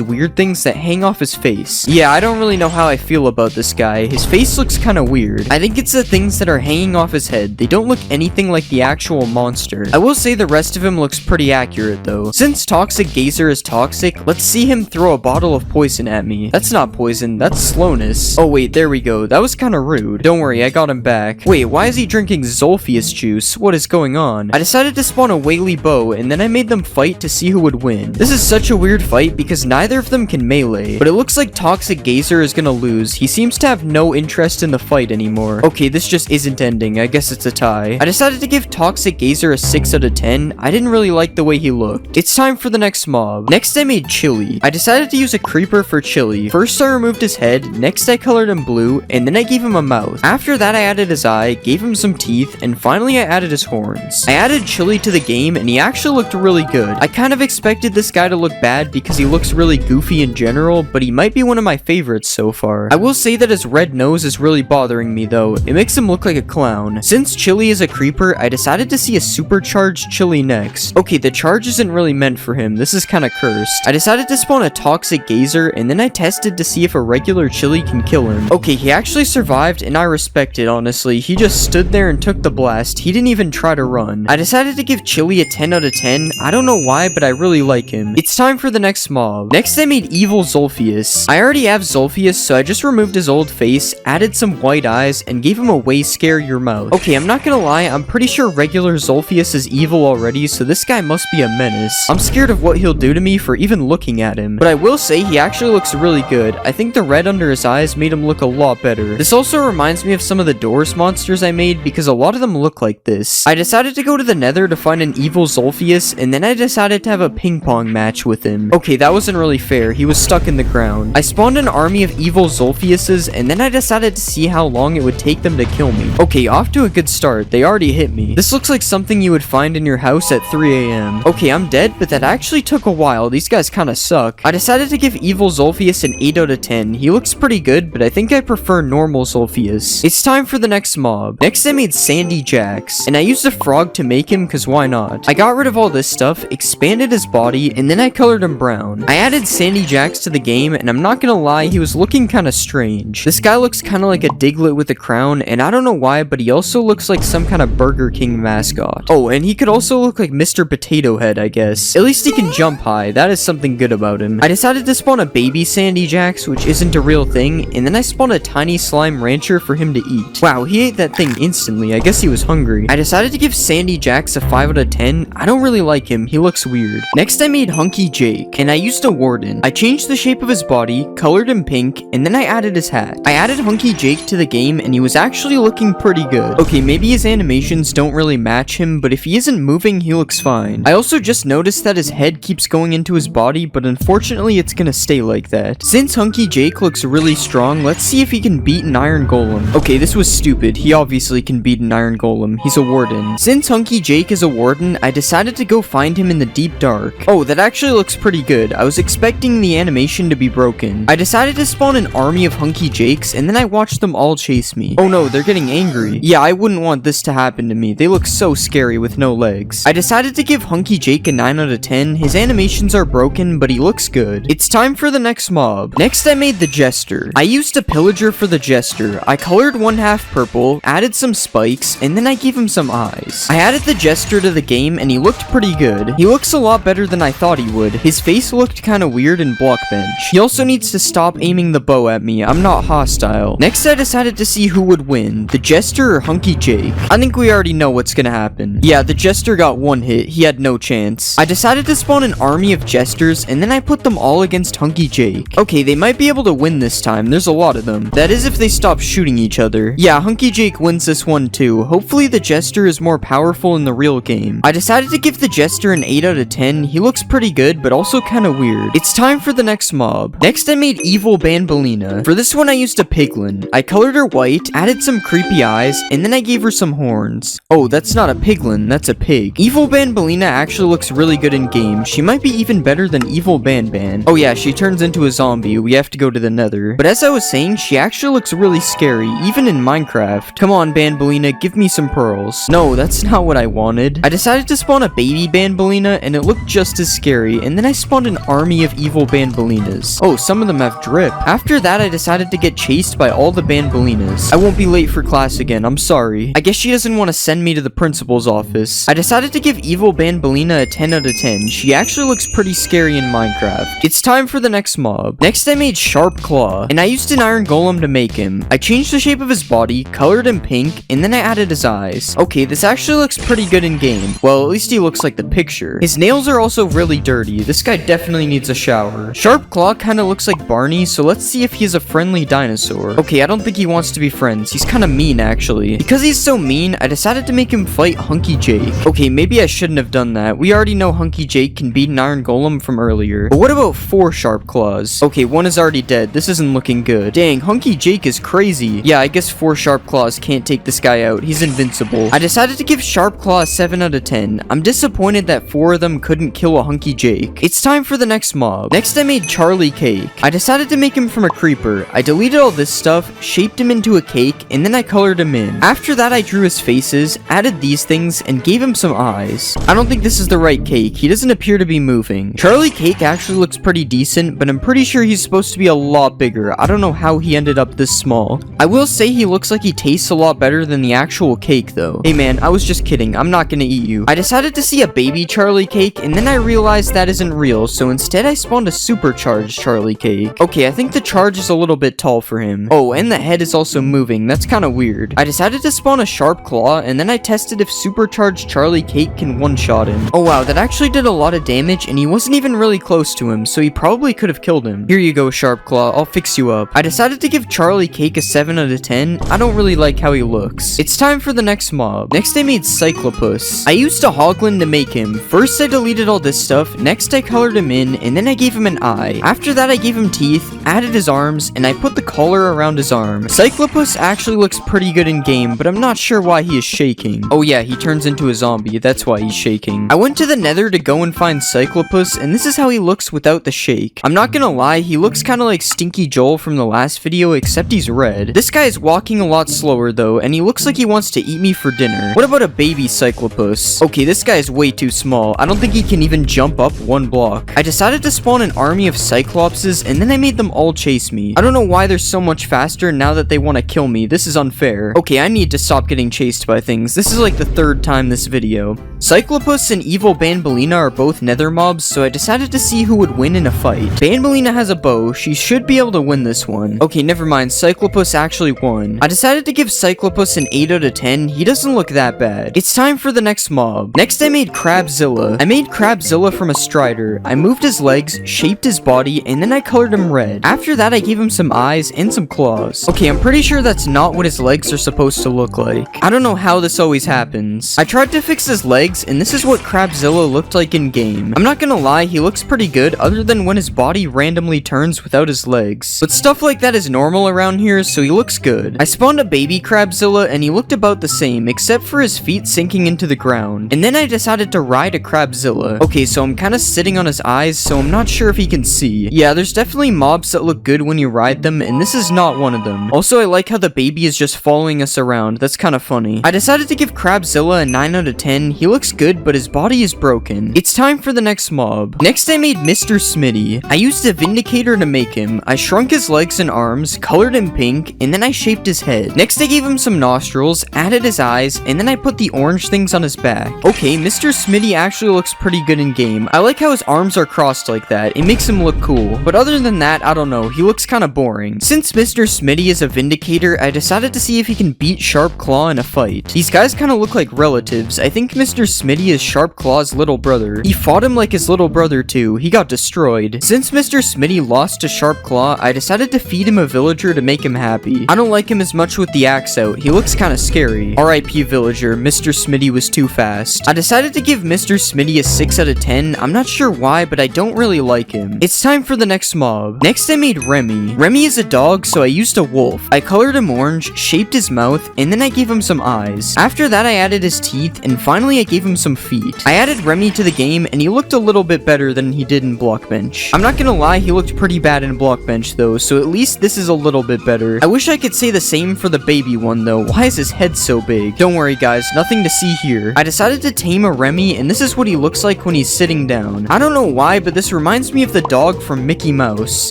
weird things that hang off his face. Yeah, I don't really know how I feel about this guy. His face looks kinda weird. I think it's the things that are hanging off his head. They don't look anything like the actual monster. I will say the rest of him looks pretty accurate though. Since Toxic Gazer is toxic, let's see him throw a bottle of poison at me. That's not poison, that's slowness. Oh wait, there we go. That was kinda rude. Don't worry, I got him back. Wait, why is he drinking Zolphius juice? What is going on? I decided to spawn a Whaleybo, and then I made them fight to see who would win. This is such a weird fight because neither of them can melee, but it looks like Toxic Gazer is gonna lose. He seems to have no interest in the fight anymore. Okay, this just isn't ending. I guess it's a tie. I decided to give Toxic Gazer a 6 out of 10. I didn't really like the way he looked. It's time for the next mob. Next I made Chili. I decided to use a creeper for Chili. First I removed his head, next I colored him blue, and then I gave him a mouth. After that I added his eye, gave him some teeth, and finally I added his horns. I added Chili to the game and he actually looked really good. I kind of expected this guy to look bad because he looks really goofy in general, but he might be one of my favorites so far. I will say that his red nose is really bothering me though. It makes him look like a clown. Since Chili is a creeper, I decided to see a supercharged Chili next. Okay, the charge isn't really meant for him. This is kinda cursed. I decided to spawn a Toxic Gazer and then I tested to see if a regular Chili can kill him. Okay, he actually survived and I respect it, honestly. He just stood there and took the blast. He didn't even try to run. I decided to give Chili a 10 out of 10. I don't know why, but I really like him. It's time for the next mob. Next I made Evil Zolphius. I already have Zolphius, so I just removed his old face, added some white eyes, and gave him a way scarier mouth. Okay, I'm not gonna lie, I'm pretty sure regular Zolphius is evil already, so this guy must be a menace. I'm scared of what he'll do to me for even looking at him, but I will say he actually looks really good. I think the red under his eyes made him look a lot better. This also reminds me of some of the Doors monsters I made because a lot of them look like this. I decided to go to the Nether to find an evil Zolphius, and then I decided to have a ping pong match with him. Okay, that wasn't really fair. He was stuck in the ground. I spawned an army of evil Zolphiuses, and then I decided to see how long it would take them to kill me. Okay, off to a good start. They already hit me. This looks like something you would find in your house at 3 a.m. Okay, I'm dead, but that actually took a while. These guys kinda suck. I decided to give evil Zolphius an 8 out of 10. He looks pretty good, but I think I prefer normal Zolphius. It's time for the next mob. Next I made Sandy Jax, and I used a frog to make him because why not? I got rid of all this stuff, expanded his body, and then I colored him brown. I added Sandy Jax to the game, and I'm not gonna lie, he was looking kinda strange. This guy looks kinda like a Diglett with a crown, and I don't know why, but he also looks like some kind of Burger King mascot. Oh, and he could also look like Mr. Potato Head, I guess. At least he can jump high. That is something good about him. I decided to spawn a baby Sandy Jax, which isn't a real thing, and then I spawned a tiny slime rancher for him to eat. Wow, he ate that thing instantly. I guess he was hungry. I decided to give Sandy Jax a 5 out of 10. I don't really like him. He looks weird. Next I made Hunky Jake, and I used a warden. I changed the shape of his body, colored him pink, and then I added his hat. I added Hunky Jake to the game, and he was actually looking pretty good. Okay, maybe his animations don't really match him, but if he isn't moving, he looks fine. I also just noticed that his head keeps going into his body, but unfortunately it's gonna stay like that. Since Hunky Jake looks really strong, let's see if he can beat an Iron Golem. Okay, this was stupid. He obviously can beat an Iron Golem. He's a warden. Since Hunky Jake is a warden, I decided to go find him in the deep dark. Oh, that actually looks pretty good. I was expecting the animation to be broken. I decided to spawn an army of Hunky Jakes, and then I watched them all chase me. Oh no, they're getting angry. Yeah, I wouldn't want this to happen to me. They look so scary with no legs. I decided to give Hunky Jake a 9 out of 10. His animations are broken, but he looks good. It's time for the next mob. Next I made the Jester. I used a pillager for the Jester. I colored one half purple, added some spikes, and then I gave him some eyes. I added the Jester to the game, and he looked pretty good. He looks a lot better than I thought he would. His face looked kinda weird in blockbench. He also needs to stop aiming the bow at me. I'm not hostile. Next I decided to see who would win, the Jester or Hunky Jake. I think we already know what's gonna happen. Yeah, the Jester got one hit. He had no chance. I decided to spawn an army of Jesters, and then I put them all against Hunky Jake. Okay, they might be able to win this time. There's a lot of them. That is if they stop shooting each other. Yeah, Hunky Jake wins this one too. Hopefully the Jester is more powerful in the real game. I decided to to give the Jester an 8 out of 10. He looks pretty good, but also kinda weird. It's time for the next mob. Next, I made Evil Banbaleena. For this one, I used a piglin. I colored her white, added some creepy eyes, and then I gave her some horns. Oh, that's not a piglin, that's a pig. Evil Banbaleena actually looks really good in game. She might be even better than Evil Banban. Oh yeah, she turns into a zombie. We have to go to the nether. But as I was saying, she actually looks really scary, even in Minecraft. Come on, Banbaleena, give me some pearls. No, that's not what I wanted. I decided to spawn a baby Banbaleena, and it looked just as scary, and then I spawned an army of evil Banbaleenas. Oh, some of them have drip. After that, I decided to get chased by all the Banbaleenas. I won't be late for class again, I'm sorry. I guess she doesn't want to send me to the principal's office. I decided to give Evil Banbaleena a 10 out of 10. She actually looks pretty scary in Minecraft. It's time for the next mob. Next, I made Sharp Claw, and I used an iron golem to make him. I changed the shape of his body, colored him pink, and then I added his eyes. Okay, this actually looks pretty good in game. Well, at least he looks like the picture. His nails are also really dirty. This guy definitely needs a shower. Sharp Claw kind of looks like Barney, so let's see if he's a friendly dinosaur. Okay, I don't think he wants to be friends. He's kind of mean, actually. Because he's so mean, I decided to make him fight Hunky Jake. Okay, maybe I shouldn't have done that. We already know Hunky Jake can beat an iron golem from earlier. But what about 4 Sharp Claws? Okay, one is already dead. This isn't looking good. Dang, Hunky Jake is crazy. Yeah, I guess 4 Sharp Claws can't take this guy out. He's invincible. I decided to give Sharp Claw a 7 out of 10. I'm disappointed that 4 of them couldn't kill a Hunky Jake. It's time for the next mob. Next, I made Charlie Cake. I decided to make him from a creeper. I deleted all this stuff, shaped him into a cake, and then I colored him in. After that, I drew his faces, added these things, and gave him some eyes. I don't think this is the right cake. He doesn't appear to be moving. Charlie Cake actually looks pretty decent, but I'm pretty sure he's supposed to be a lot bigger. I don't know how he ended up this small. I will say he looks like he tastes a lot better than the actual cake, though. Hey man, I was just kidding. I'm not gonna eat you. I decided to see a baby Charlie Cake, and then I realized that isn't real, so instead I spawned a supercharged Charlie Cake. Okay, I think the charge is a little bit tall for him. Oh, and the head is also moving. That's kind of weird. I decided to spawn a Sharp Claw, and then I tested if supercharged Charlie Cake can one-shot him. Oh wow, that actually did a lot of damage, and he wasn't even really close to him, so he probably could have killed him. Here you go, Sharp Claw. I'll fix you up. I decided to give Charlie Cake a 7 out of 10. I don't really like how he looks. It's time for the next mob. Next, I made Cyclopus. I used a Hoglin to make him. First, I deleted all this stuff. Next, I colored him in, and then I gave him an eye. After that, I gave him teeth, added his arms, and I put the collar around his arm. Cyclopus actually looks pretty good in game, but I'm not sure why he is shaking. Oh yeah, he turns into a zombie. That's why he's shaking. I went to the nether to go and find Cyclopus, and this is how he looks without the shake. I'm not gonna lie, he looks kind of like Stinky Joel from the last video, except he's red. This guy is walking a lot slower though, and he looks like he wants to eat me for dinner. What about a baby Cyclopus? Okay, this guy is way too small. I don't think he can even jump up 1 block. I decided to spawn an army of Cyclopses, and then I made them all chase me. I don't know why they're so much faster now that they want to kill me. This is unfair. Okay, I need to stop getting chased by things. This is like the 3rd time this video. Cyclopus and Evil Banbaleena are both nether mobs, so I decided to see who would win in a fight. Banbaleena has a bow. She should be able to win this one. Okay, never mind. Cyclopus actually won. I decided to give Cyclopus an 8 out of 10. He doesn't look that bad. It's time for the next mob. Next, I made Crabzilla. I made Crabzilla from a strider. I moved his legs, shaped his body, and then I colored him red. After that, I gave him some eyes and some claws. Okay, I'm pretty sure that's not what his legs are supposed to look like. I don't know how this always happens. I tried to fix his legs, and this is what Crabzilla looked like in game. I'm not gonna lie, he looks pretty good other than when his body randomly turns without his legs. But stuff like that is normal around here, so he looks good. I spawned a baby Crabzilla, and he looked about the same, except for his feet sinking into the ground. And then I decided to ride a Crabzilla. Okay, so I'm kind of sitting on his eyes, so I'm not sure if he can see. Yeah, there's definitely mobs that look good when you ride them, and this is not one of them. Also, I like how the baby is just following us around. That's kind of funny. I decided to give Crabzilla a 9 out of 10. He looks good, but his body is broken. It's time for the next mob. Next, I made Mr. Smitty. I used a Vindicator to make him. I shrunk his legs and arms, colored him pink, and then I shaped his head. Next, I gave him some nostrils, added his eyes, and then I put the orange things on his back. Okay, Mr. Smitty actually looks pretty good in game. I like how his arms are crossed like that. It makes him look cool. But other than that, I don't know. He looks kind of boring. Since Mr. Smitty is a Vindicator, I decided to see if he can beat Sharp Claw in a fight. These guys kind of look like relatives. I think Mr. Smitty is Sharp Claw's little brother. He fought him like his little brother too. He got destroyed. Since Mr. Smitty lost to Sharp Claw, I decided to feed him a villager to make him happy. I don't like him as much with the axe out. He looks kind of scary. RIP villager, Mr. Smitty was too fast. I decided decided to give Mr. Smitty a 6 out of 10. I'm not sure why, but I don't really like him. It's time for the next mob. Next I made Remy. Remy is a dog, so I used a wolf. I colored him orange, shaped his mouth, and then I gave him some eyes. After that I added his teeth, and finally I gave him some feet. I added Remy to the game, and he looked a little bit better than he did in blockbench. I'm not gonna lie, he looked pretty bad in blockbench though, so at least this is a little bit better. I wish I could say the same for the baby one though. Why is his head so big? Don't worry guys, nothing to see here. I decided to tame a Remy, and this is what he looks like when he's sitting down. I don't know why, but this reminds me of the dog from Mickey Mouse.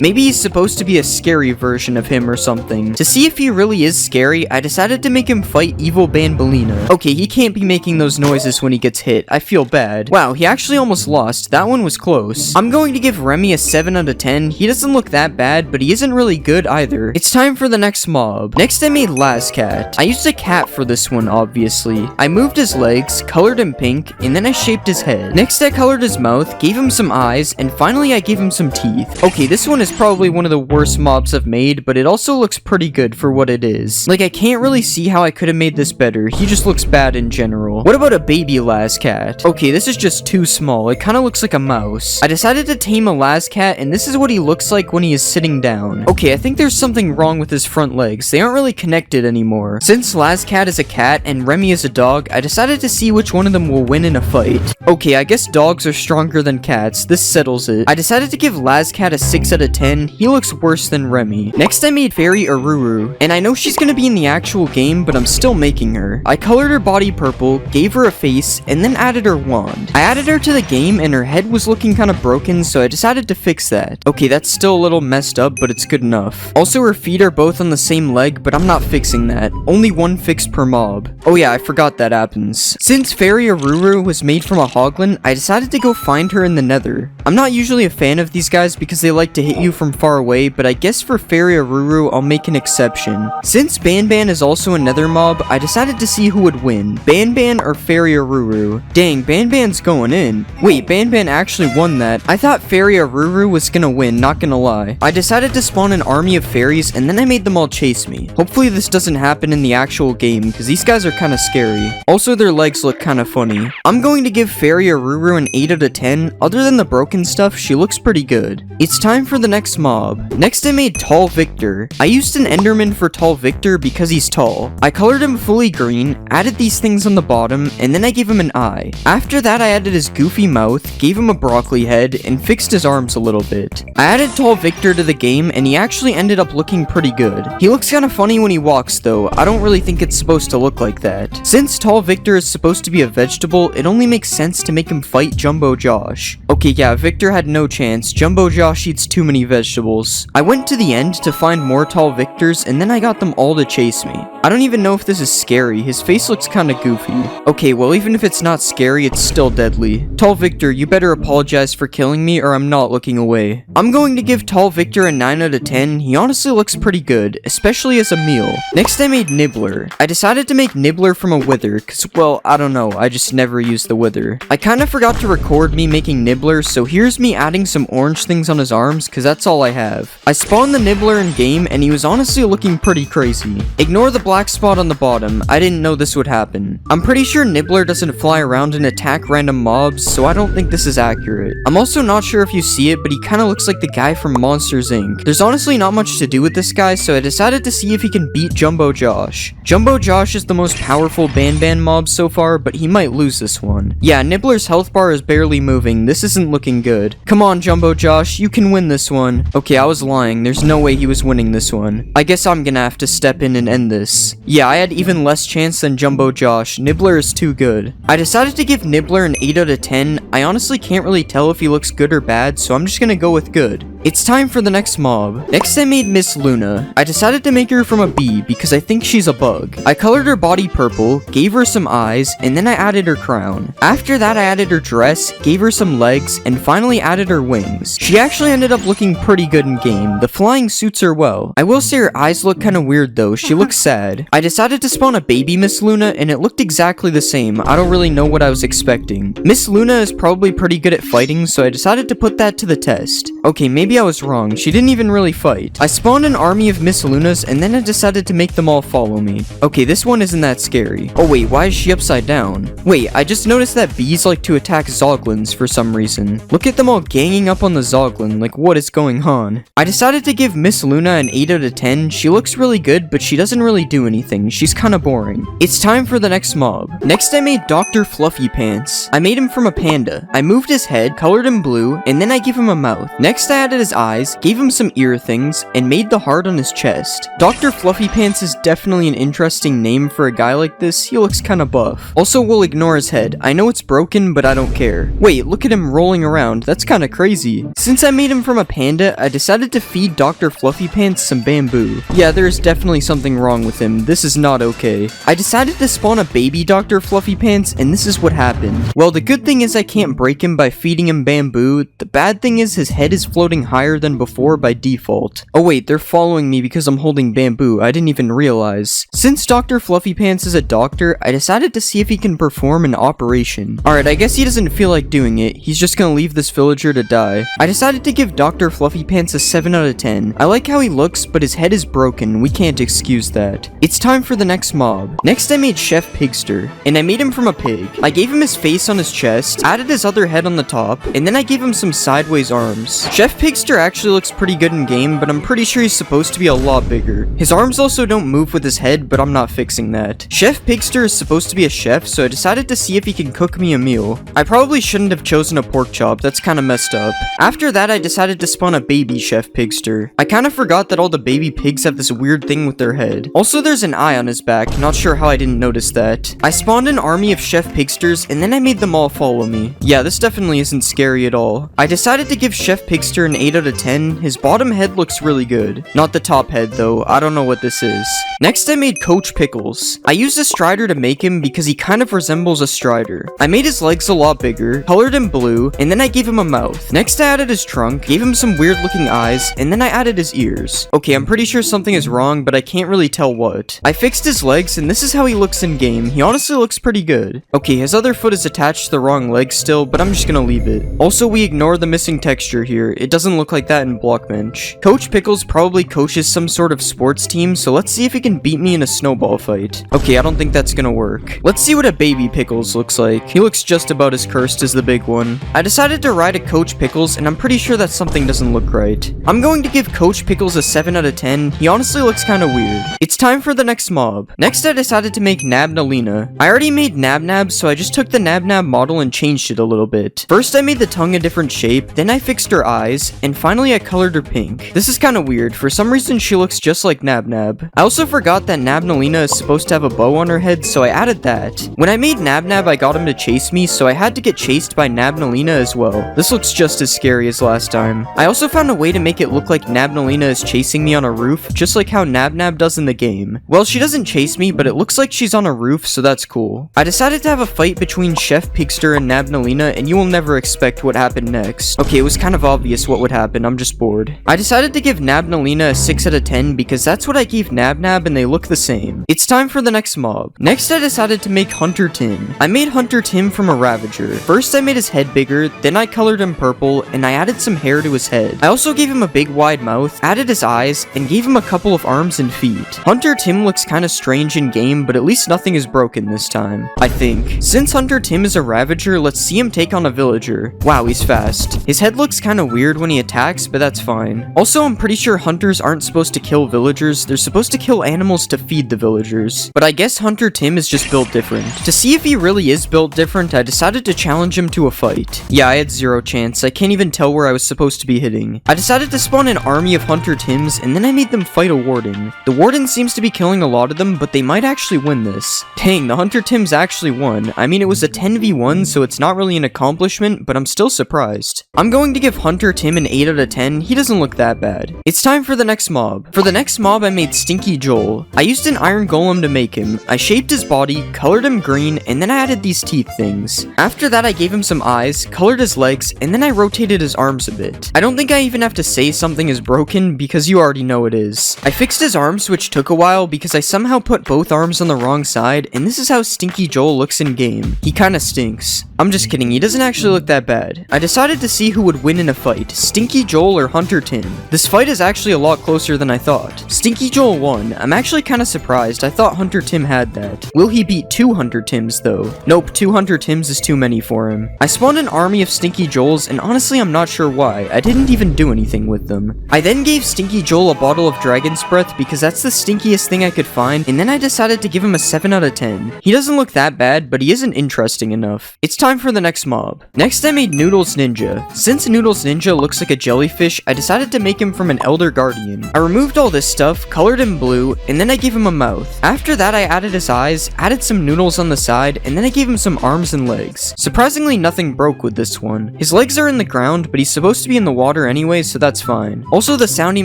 Maybe he's supposed to be a scary version of him or something. To see if he really is scary, I decided to make him fight Evil Bambolina. Okay, he can't be making those noises when he gets hit. I feel bad. Wow, he actually almost lost. That one was close. I'm going to give Remy a 7 out of 10. He doesn't look that bad, but he isn't really good either. It's time for the next mob. Next I made Lascat. I used a cat for this one, obviously. I moved his legs, colored him pink, and then I shaped his head. Next I colored his mouth, gave him some eyes, and finally I gave him some teeth. Okay, this one is probably one of the worst mobs I've made, but it also looks pretty good for what it is. Like, I can't really see how I could have made this better. He just looks bad in general. What about a baby Lascat? Okay, this is just too small. It kind of looks like a mouse. I decided to tame a Lascat, and this is what he looks like when he is sitting down. Okay, I think there's something wrong with his front legs. They aren't really connected anymore. Since Lascat is a cat and Remy is a dog, I decided to see which one of them will win in a fight. Okay, I guess dogs are stronger than cats. This settles it. I decided to give Lascat a 6 out of 10. He looks worse than Remy. Next I made Fairy Aruru, and I know she's gonna be in the actual game, but I'm still making her. I colored her body purple, gave her a face, and then added her wand. I added her to the game and her head was looking kind of broken, so I decided to fix that. Okay, that's still a little messed up, but it's good enough. Also, her feet are both on the same leg, but I'm not fixing that. Only one fix per mob. Oh yeah, I forgot that happens. Since Fairy Aruru was made from a hoglin, I decided to go find her in the nether. I'm not usually a fan of these guys because they like to hit you from far away, but I guess for Fairy Aruru, I'll make an exception. Since Banban is also a nether mob, I decided to see who would win, Banban or Fairy Aruru. Dang, Banban's going in. Wait, Banban actually won that. I thought Fairy Aruru was gonna win, not gonna lie. I decided to spawn an army of fairies, and then I made them all chase me. Hopefully this doesn't happen in the actual game, because these guys are kind of scary. Also, their legs look kind of funny. I'm going to give Fairy Aruru an 8 out of 10. Other than the broken stuff, she looks pretty good. It's time for the next mob. Next I made Tall Victor. I used an Enderman for Tall Victor because he's tall. I colored him fully green, added these things on the bottom, and then I gave him an eye. After that I added his goofy mouth, gave him a broccoli head, and fixed his arms a little bit. I added Tall Victor to the game, and he actually ended up looking pretty good. He looks kind of funny when he walks though. I don't really think it's supposed to look like that. Since Tall Victor is supposed to be a vegetable, it only makes sense to make him fight Jumbo Josh. Okay, yeah, Victor had no chance. Jumbo Josh eats too many vegetables. I went to the end to find more Tall Victors, and then I got them all to chase me. I don't even know if this is scary. His face looks kind of goofy. Okay, well, even if it's not scary, it's still deadly. Tall Victor, you better apologize for killing me or I'm not looking away. I'm going to give Tall Victor a 9 out of 10. He honestly looks pretty good, especially as a meal. Next I made Nibbler. I decided to make Nibbler from a wither, cause, well, I don't know, I just never used the wither. I kind of forgot to record me making Nibbler, so here's me adding some orange things on his arms, cause that's all I have. I spawned the Nibbler in game, and he was honestly looking pretty crazy. Ignore the black spot on the bottom. I didn't know this would happen. I'm pretty sure Nibbler doesn't fly around and attack random mobs, so I don't think this is accurate. I'm also not sure if you see it, but he kind of looks like the guy from Monsters Inc. There's honestly not much to do with this guy, so I decided to see if he can beat Jumbo Josh. Jumbo Josh is the most powerful Banban mob so far, but he might lose this one. Yeah, Nibbler's health bar is barely moving. This isn't looking good. Come on, Jumbo Josh, you can win this one. Okay, I was lying. There's no way he was winning this one. I guess I'm gonna have to step in and end this. Yeah, I had even less chance than Jumbo Josh. Nibbler is too good. I decided to give Nibbler an 8 out of 10. I honestly can't really tell if he looks good or bad, so I'm just gonna go with good. It's time for the next mob. Next I made Miss Luna. I decided to make her from a bee because I think she's a bug. I colored her body purple, gave her some eyes, and then I added her crown. After that I added her dress, gave her some legs, and finally added her wings. She actually ended up looking pretty good in game. The flying suits her well. I will say her eyes look kind of weird though. She looks sad. I decided to spawn a baby Miss Luna and it looked exactly the same. I don't really know what I was expecting. Miss Luna is probably pretty good at fighting, so I decided to put that to the test. Okay, maybe maybe I was wrong. She didn't even really fight. I spawned an army of Miss Lunas, and then I decided to make them all follow me. Okay, this one isn't that scary. Oh wait, why is she upside down? Wait, I just noticed that bees like to attack zoglins for some reason. Look at them all ganging up on the zoglin, like what is going on? I decided to give Miss Luna an 8 out of 10. She looks really good, but she doesn't really do anything. She's kinda boring. It's time for the next mob. Next I made Dr. Fluffy Pants. I made him from a panda. I moved his head, colored him blue, and then I gave him a mouth. Next I added his eyes, gave him some ear things, and made the heart on his chest. Dr. Fluffy Pants is definitely an interesting name for a guy like this. He looks kinda buff. Also, we'll ignore his head. I know it's broken, but I don't care. Wait, look at him rolling around. That's kinda crazy. Since I made him from a panda, I decided to feed Dr. Fluffy Pants some bamboo. Yeah, there is definitely something wrong with him. This is not okay. I decided to spawn a baby Dr. Fluffy Pants, and this is what happened. Well, the good thing is I can't break him by feeding him bamboo. The bad thing is his head is floating higher than before by default. Oh wait, they're following me because I'm holding bamboo. I didn't even realize. Since Dr. Fluffy Pants is a doctor, I decided to see if he can perform an operation. Alright, I guess he doesn't feel like doing it. He's just gonna leave this villager to die. I decided to give Dr. Fluffy Pants a 7 out of 10. I like how he looks, but his head is broken. We can't excuse that. It's time for the next mob. Next I made Chef Pigster, and I made him from a pig. I gave him his face on his chest, added his other head on the top, and then I gave him some sideways arms. Chef Pigster actually looks pretty good in game, but I'm pretty sure he's supposed to be a lot bigger. His arms also don't move with his head, but I'm not fixing that. Chef Pigster is supposed to be a chef, so I decided to see if he can cook me a meal. I probably shouldn't have chosen a pork chop. That's kinda messed up. After that, I decided to spawn a baby Chef Pigster. I kinda forgot that all the baby pigs have this weird thing with their head. Also, there's an eye on his back. Not sure how I didn't notice that. I spawned an army of Chef Pigsters, and then I made them all follow me. Yeah, this definitely isn't scary at all. I decided to give Chef Pigster an 8 out of 10. His bottom head looks really good. Not the top head, though. I don't know what this is. Next, I made Coach Pickles. I used a strider to make him because he kind of resembles a strider. I made his legs a lot bigger, colored him blue, and then I gave him a mouth. Next, I added his trunk, gave him some weird looking eyes, and then I added his ears. Okay, I'm pretty sure something is wrong, but I can't really tell what. I fixed his legs, and this is how he looks in game. He honestly looks pretty good. Okay, his other foot is attached to the wrong leg still, but I'm just gonna leave it. Also, we ignore the missing texture here. It doesn't look like that in blockbench. Coach Pickles probably coaches some sort of sports team, so let's see if he can beat me in a snowball fight. Okay, I don't think that's gonna work. Let's see what a baby Pickles looks like. He looks just about as cursed as the big one. I decided to ride a Coach Pickles, and I'm pretty sure that something doesn't look right. I'm going to give Coach Pickles a 7 out of 10. He honestly looks kinda weird. It's time for the next mob. Next, I decided to make Nabnalina. I already made Nabnab, so I just took the Nabnab model and changed it a little bit. First, I made the tongue a different shape, then I fixed her eyes, and finally I colored her pink. This is kinda weird. For some reason, she looks just like Nabnab. I also forgot that Nabnalina is supposed to have a bow on her head, so I added that. When I made Nabnab, I got him to chase me, so I had to get chased by Nabnalina as well. This looks just as scary as last time. I also found a way to make it look like Nabnalina is chasing me on a roof, just like how Nabnab does in the game. Well, she doesn't chase me, but it looks like she's on a roof, so that's cool. I decided to have a fight between Chef Pigster and Nabnalina, and you will never expect what happened next. Okay, it was kind of obvious what would happen. I'm just bored. I decided to give Nabnalina a 6 out of 10 because that's what I gave Nabnab and they look the same. It's time for the next mob. Next, I decided to make Hunter Tim. I made Hunter Tim from a Ravager. First, I made his head bigger, then I colored him purple, and I added some hair to his head. I also gave him a big wide mouth, added his eyes, and gave him a couple of arms and feet. Hunter Tim looks kinda strange in game, but at least nothing is broken this time, I think. Since Hunter Tim is a Ravager, let's see him take on a villager. Wow, he's fast. His head looks kinda weird when he attacks, but that's fine. Also, I'm pretty sure hunters aren't supposed to kill villagers. They're supposed to kill animals to feed the villagers. But I guess Hunter Tim is just built different. To see if he really is built different, I decided to challenge him to a fight. Yeah, I had 0 chance. I can't even tell where I was supposed to be hitting. I decided to spawn an army of Hunter Tims, and then I made them fight a warden. The warden seems to be killing a lot of them, but they might actually win this. Dang, the Hunter Tims actually won. I mean, it was a 10v1, so it's not really an accomplishment, but I'm still surprised. I'm going to give Hunter Tim an 8 out of 10. He doesn't look that bad. It's time for the next mob. For the next mob, I made Stinky Joel. I used an iron golem to make him. I shaped his body, colored him green, and then I added these teeth things. After that, I gave him some eyes, colored his legs, and then I rotated his arms a bit. I don't think I even have to say something is broken because you already know it is. I fixed his arms, which took a while because I somehow put both arms on the wrong side, and this is how Stinky Joel looks in game. He kinda stinks. I'm just kidding, he doesn't actually look that bad. I decided to see who would win in a fight, Stinky Joel or Hunter Tim. This fight is actually a lot closer than I thought. Stinky Joel won. I'm actually kind of surprised. I thought Hunter Tim had that. Will he beat 2 Hunter Tims though? Nope, 2 Hunter Tims is too many for him. I spawned an army of Stinky Joels, and honestly I'm not sure why. I didn't even do anything with them. I then gave Stinky Joel a bottle of Dragon's Breath because that's the stinkiest thing I could find, and then I decided to give him a 7 out of 10. He doesn't look that bad, but he isn't interesting enough. It's time for the next mob. Next I made Noodles Ninja. Since Noodles Ninja looks like a jellyfish, I decided to make him from an Elder Guardian. I removed all this stuff, colored him blue, and then I gave him a mouth. After that I added his eyes, added some noodles on the side, and then I gave him some arms and legs. Surprisingly, nothing broke with this one. His legs are in the ground, but he's supposed to be in the water anyway, so that's fine. Also, the sound he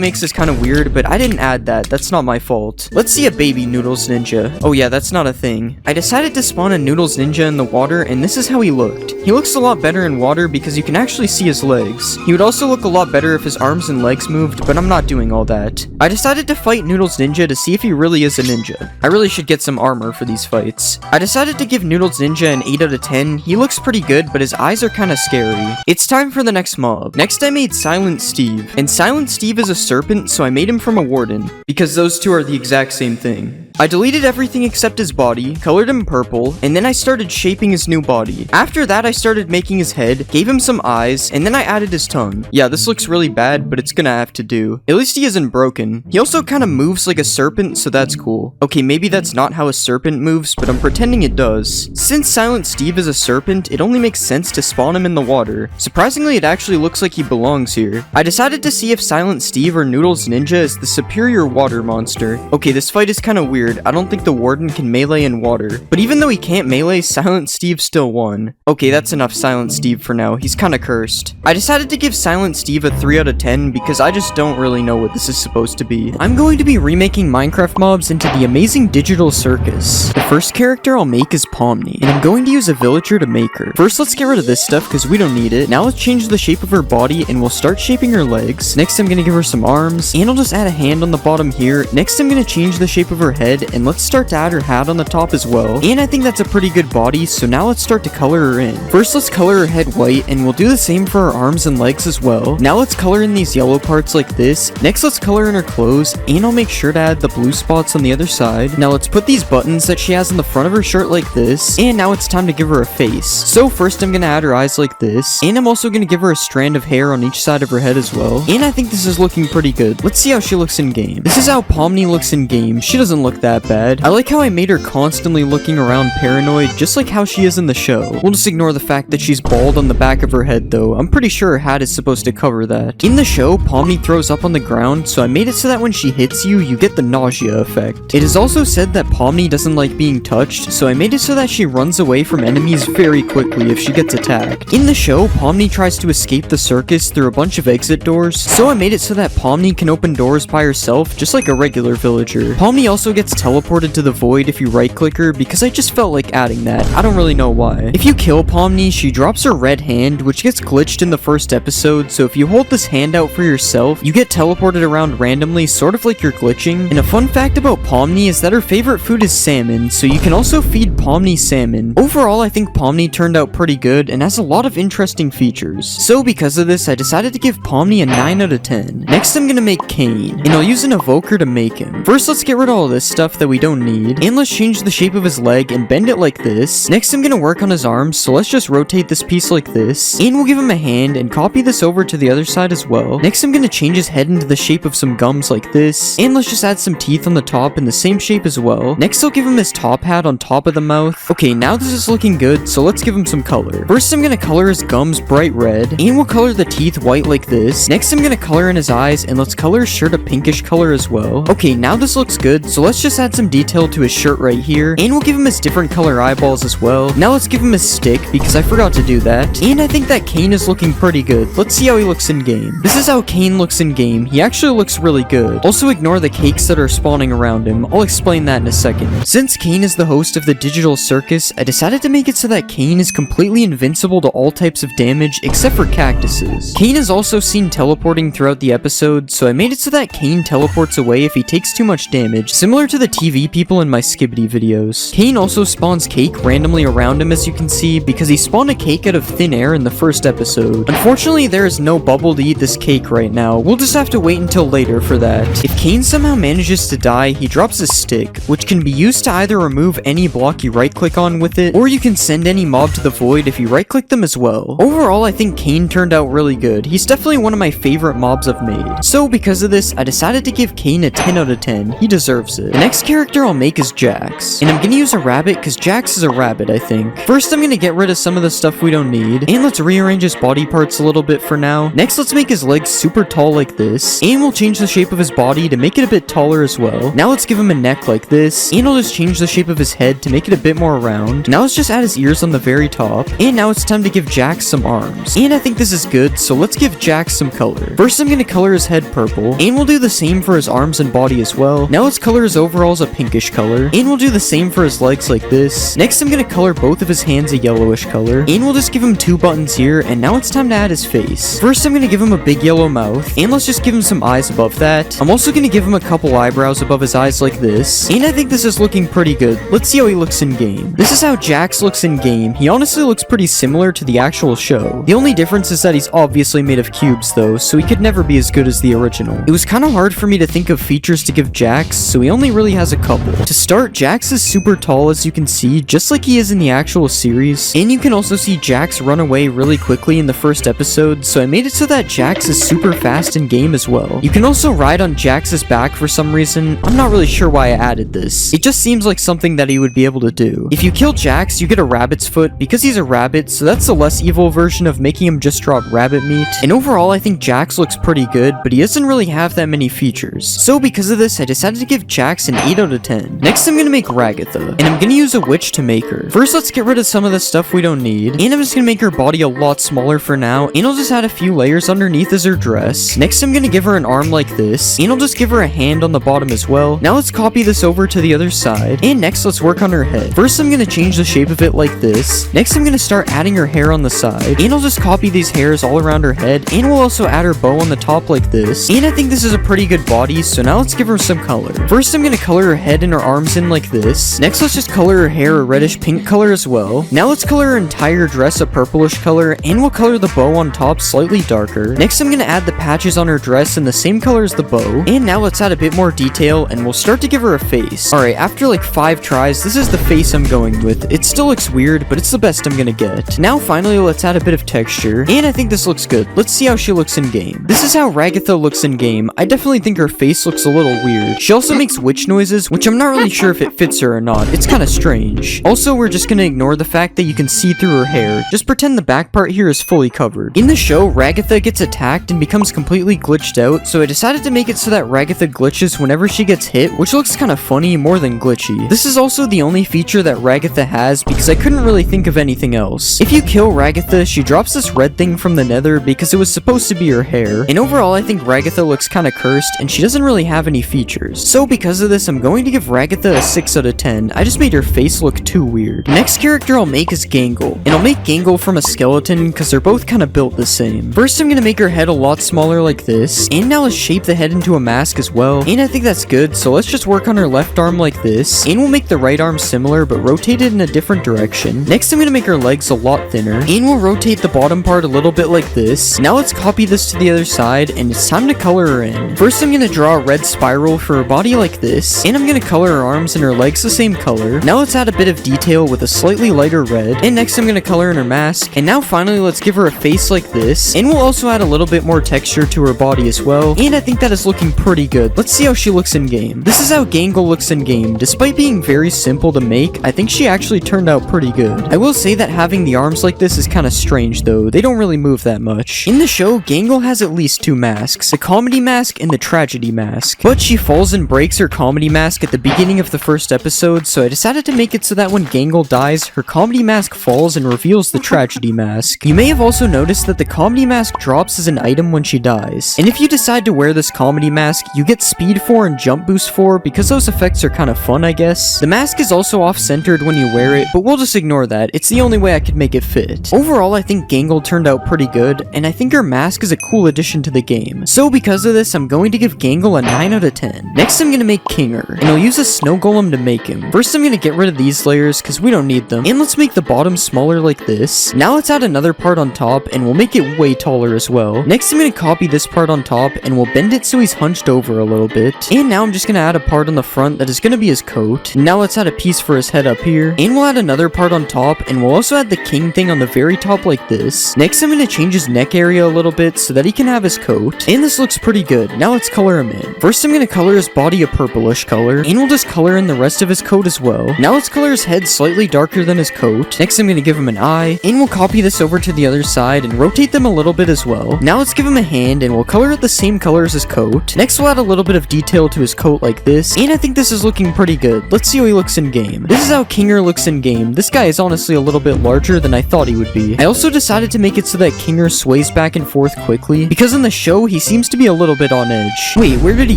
makes is kind of weird, but I didn't add that. That's not my fault. Let's see a baby Noodles Ninja. Oh yeah, that's not a thing. I decided to spawn a Noodles Ninja in the water, and this is how he looked. He looks a lot better in water because you can actually see his legs. He would also look a lot better if his arms and legs moved, but I'm not doing all that. I decided to fight Noodles Ninja to see if he really is a ninja. I really should get some armor for these fights. I decided to give Noodles Ninja an 8 out of 10. He looks pretty good, but his eyes are kinda scary. It's time for the next mob. Next I made Silent Steve. And Silent Steve is a serpent, so I made him from a warden, because those two are the exact same thing. I deleted everything except his body, colored him purple, and then I started shaping his new body. After that I started making his head, gave him some eyes, and then I added his tongue. Yeah, this looks really bad, but it's gonna have to do. At least he isn't broken. He also kinda moves like a serpent, so that's cool. Okay, maybe that's not how a serpent moves, but I'm pretending it does. Since Silent Steve is a serpent, it only makes sense to spawn him in the water. Surprisingly, it actually looks like he belongs here. I decided to see if Silent Steve or Noodles Ninja is the superior water monster. Okay, this fight is kinda weird. I don't think the warden can melee in water. But even though he can't melee, Silent Steve still won. Okay, that's enough Silent Steve for now. He's kinda cursed. I decided to give Silent Steve a 3 out of 10 because I just don't really know what this is supposed to be. I'm going to be remaking Minecraft mobs into the amazing digital circus. The first character I'll make is Pomni, and I'm going to use a villager to make her. First, let's get rid of this stuff because we don't need it. Now let's change the shape of her body and we'll start shaping her legs. Next, I'm gonna give her some arms, and I'll just add a hand on the bottom here. Next, I'm gonna change the shape of her head, and let's start to add her hat on the top as well. And I think that's a pretty good body, so now let's start to color her in. First, let's color her head white, and we'll do the same for her arms and legs as well. Now let's color in these yellow parts like this. Next, let's color in her clothes, and I'll make sure to add the blue spots on the other side. Now let's put these buttons that she has on the front of her shirt like this, and now it's time to give her a face. So first, I'm gonna add her eyes like this, and I'm also gonna give her a strand of hair on each side of her head as well. And I think this is looking pretty good. Let's see how she looks in game. This is how Pomni looks in game. She doesn't look that bad. I like how I made her constantly looking around paranoid, just like how she is in the show. We'll just ignore the fact that she's bald on the back of her head though. I'm pretty sure her hat is supposed to cover that. In the show, Pomni throws up on the ground, so I made it so that when she hits you, you get the nausea effect. It is also said that Pomni doesn't like being touched, so I made it so that she runs away from enemies very quickly if she gets attacked. In the show, Pomni tries to escape the circus through a bunch of exit doors, so I made it so that Pomni can open doors by herself, just like a regular villager. Pomni also gets teleported to the void if you right click her, because I just felt like adding that. I don't really know why. If you kill Pomni, she drops her red hand, which gets glitched in the first episode, so if you hold this hand out for yourself, you get teleported around randomly, sort of like you're glitching. And a fun fact about Pomni is that her favorite food is salmon, so you can also feed Pomni salmon. Overall, I think Pomni turned out pretty good and has a lot of interesting features. So because of this, I decided to give Pomni a 9 out of 10. Next, I'm gonna make Cain, and I'll use an evoker to make him. First, let's get rid of all this stuff that we don't need, and let's change the shape of his leg and bend it like this. Next, I'm gonna work on his arms, so let's just rotate this piece like this, and we'll give him a hand and copy this over to the other side as well. Next, I'm gonna change his head into the shape of some gums like this, and let's just add some teeth on the top in the same shape as well. Next, I'll give him his top hat on top of the mouth. Okay, now this is looking good, so let's give him some color. First, I'm gonna color his gums bright red, and we'll color the teeth white like this. Next, I'm gonna color in his eyes, and let's color his shirt a pinkish color as well. Okay, now this looks good, so let's just add some detail to his shirt right here, and we'll give him his different color eyeballs as well. Now let's give him his stick, because I forgot to do that. And I think that Cain is looking pretty good. Let's see how he looks in game. This is how Cain looks in game. He actually looks really good. Also ignore the cakes that are spawning around him. I'll explain that in a second. Since Cain is the host of the digital circus, I decided to make it so that Cain is completely invincible to all types of damage except for cactuses. Cain is also seen teleporting throughout the episode, so I made it so that Cain teleports away if he takes too much damage, similar to the the TV people in my Skibbity videos. Kane also spawns cake randomly around him, as you can see, because he spawned a cake out of thin air in the first episode. Unfortunately, there is no bubble to eat this cake right now. We'll just have to wait until later for that. If Kane somehow manages to die, he drops a stick, which can be used to either remove any block you right-click on with it, or you can send any mob to the void if you right-click them as well. Overall, I think Kane turned out really good. He's definitely one of my favorite mobs I've made. So because of this, I decided to give Kane a 10 out of 10. He deserves it. The next character I'll make is Jax, and I'm gonna use a rabbit because Jax is a rabbit, I think. First, I'm gonna get rid of some of the stuff we don't need, and let's rearrange his body parts a little bit for now. Next, let's make his legs super tall like this, and we'll change the shape of his body to make it a bit taller as well. Now let's give him a neck like this, and I'll just change the shape of his head to make it a bit more round. Now let's just add his ears on the very top, and now it's time to give Jax some arms. And I think this is good, so let's give Jax some color. First, I'm gonna color his head purple, and we'll do the same for his arms and body as well. Now let's color his overalls a pinkish color, and we'll do the same for his legs like this. Next, I'm gonna color both of his hands a yellowish color, and we'll just give him 2 buttons here, and now it's time to add his face. First, I'm gonna give him a big yellow mouth, and let's just give him some eyes above that. I'm also gonna give him a couple eyebrows above his eyes like this, and I think this is looking pretty good. Let's see how he looks in game. This is how Jax looks in game. He honestly looks pretty similar to the actual show. The only difference is that he's obviously made of cubes though, so he could never be as good as the original. It was kind of hard for me to think of features to give Jax, so he only really has a couple. To start, Jax is super tall, as you can see, just like he is in the actual series, and you can also see Jax run away really quickly in the first episode, so I made it so that Jax is super fast in game as well. You can also ride on Jax's back for some reason. I'm not really sure why I added this. It just seems like something that he would be able to do. If you kill Jax, you get a rabbit's foot because he's a rabbit, so that's the less evil version of making him just drop rabbit meat. And overall, I think Jax looks pretty good, but he doesn't really have that many features. So because of this, I decided to give Jax an 8 out of 10. Next, I'm gonna make Ragatha, and I'm gonna use a witch to make her. First, let's get rid of some of the stuff we don't need, and I'm just gonna make her body a lot smaller for now, and I'll just add a few layers underneath as her dress. Next, I'm gonna give her an arm like this, and I'll just give her a hand on the bottom as well. Now let's copy this over to the other side, and next let's work on her head. First, I'm gonna change the shape of it like this. Next, I'm gonna start adding her hair on the side, and I'll just copy these hairs all around her head, and we'll also add her bow on the top like this. And I think this is a pretty good body, so now let's give her some color. First, I'm gonna color her head and her arms in like this. Next, let's just color her hair a reddish pink color as well. Now let's color her entire dress a purplish color, and we'll color the bow on top slightly darker. Next, I'm gonna add the patches on her dress in the same color as the bow, and now let's add a bit more detail, and we'll start to give her a face. Alright, after like 5 tries, this is the face I'm going with. It still looks weird, but it's the best I'm gonna get. Now finally, let's add a bit of texture, and I think this looks good. Let's see how she looks in game. This is how Ragatha looks in game. I definitely think her face looks a little weird. She also makes witch noises, which I'm not really sure if it fits her or not. It's kind of strange. Also, we're just gonna ignore the fact that you can see through her hair. Just pretend the back part here is fully covered. In the show, Ragatha gets attacked and becomes completely glitched out, so I decided to make it so that Ragatha glitches whenever she gets hit, which looks kind of funny more than glitchy. This is also the only feature that Ragatha has because I couldn't really think of anything else. If you kill Ragatha, she drops this red thing from the nether because it was supposed to be her hair, and overall I think Ragatha looks kind of cursed and she doesn't really have any features. So because of this, I'm going to give Ragatha a 6 out of 10. I just made her face look too weird. Next character I'll make is Gangle, and I'll make Gangle from a skeleton because they're both kind of built the same. First, I'm gonna make her head a lot smaller like this, and now let's shape the head into a mask as well, and I think that's good, so let's just work on her left arm like this, and we'll make the right arm similar but rotate it in a different direction. Next, I'm gonna make her legs a lot thinner, and we'll rotate the bottom part a little bit like this. Now let's copy this to the other side, and it's time to color her in. First, I'm gonna draw a red spiral for her body like this, and I'm gonna color her arms and her legs the same color. Now let's add a bit of detail with a slightly lighter red, and next I'm gonna color in her mask, and now finally let's give her a face like this, and we'll also add a little bit more texture to her body as well, and I think that is looking pretty good. Let's see how she looks in game. This is how Gangle looks in game. Despite being very simple to make, I think she actually turned out pretty good. I will say that having the arms like this is kind of strange though. They don't really move that much. In the show, Gangle has at least 2 masks, the comedy mask and the tragedy mask, but she falls and breaks her comedy mask at the beginning of the first episode, so I decided to make it so that when Gangle dies, her comedy mask falls and reveals the tragedy mask. You may have also noticed that the comedy mask drops as an item when she dies, and if you decide to wear this comedy mask, you get speed 4 and jump boost 4 because those effects are kind of fun, I guess. The mask is also off-centered when you wear it, but we'll just ignore that. It's the only way I could make it fit. Overall, I think Gangle turned out pretty good, and I think her mask is a cool addition to the game. So because of this, I'm going to give Gangle a 9 out of 10. Next, I'm gonna make King Kinger, and I'll use a snow golem to make him. First, I'm gonna get rid of these layers because we don't need them, and let's make the bottom smaller like this. Now let's add another part on top, and we'll make it way taller as well. Next, I'm gonna copy this part on top, and we'll bend it so he's hunched over a little bit. And now I'm just gonna add a part on the front that is gonna be his coat. Now let's add a piece for his head up here, and we'll add another part on top, and we'll also add the king thing on the very top like this. Next, I'm gonna change his neck area a little bit so that he can have his coat, and this looks pretty good. Now let's color him in. First, I'm gonna color his body a purplish color, and we'll just color in the rest of his coat as well. Now let's color his head slightly darker than his coat. Next, I'm gonna give him an eye, and we'll copy this over to the other side and rotate them a little bit as well. Now let's give him a hand, and we'll color it the same color as his coat. Next, we'll add a little bit of detail to his coat like this, and I think this is looking pretty good. Let's see how he looks in game. This is how Kinger looks in game. This guy is honestly a little bit larger than I thought he would be. I also decided to make it so that Kinger sways back and forth quickly, because in the show, he seems to be a little bit on edge. Wait, where did he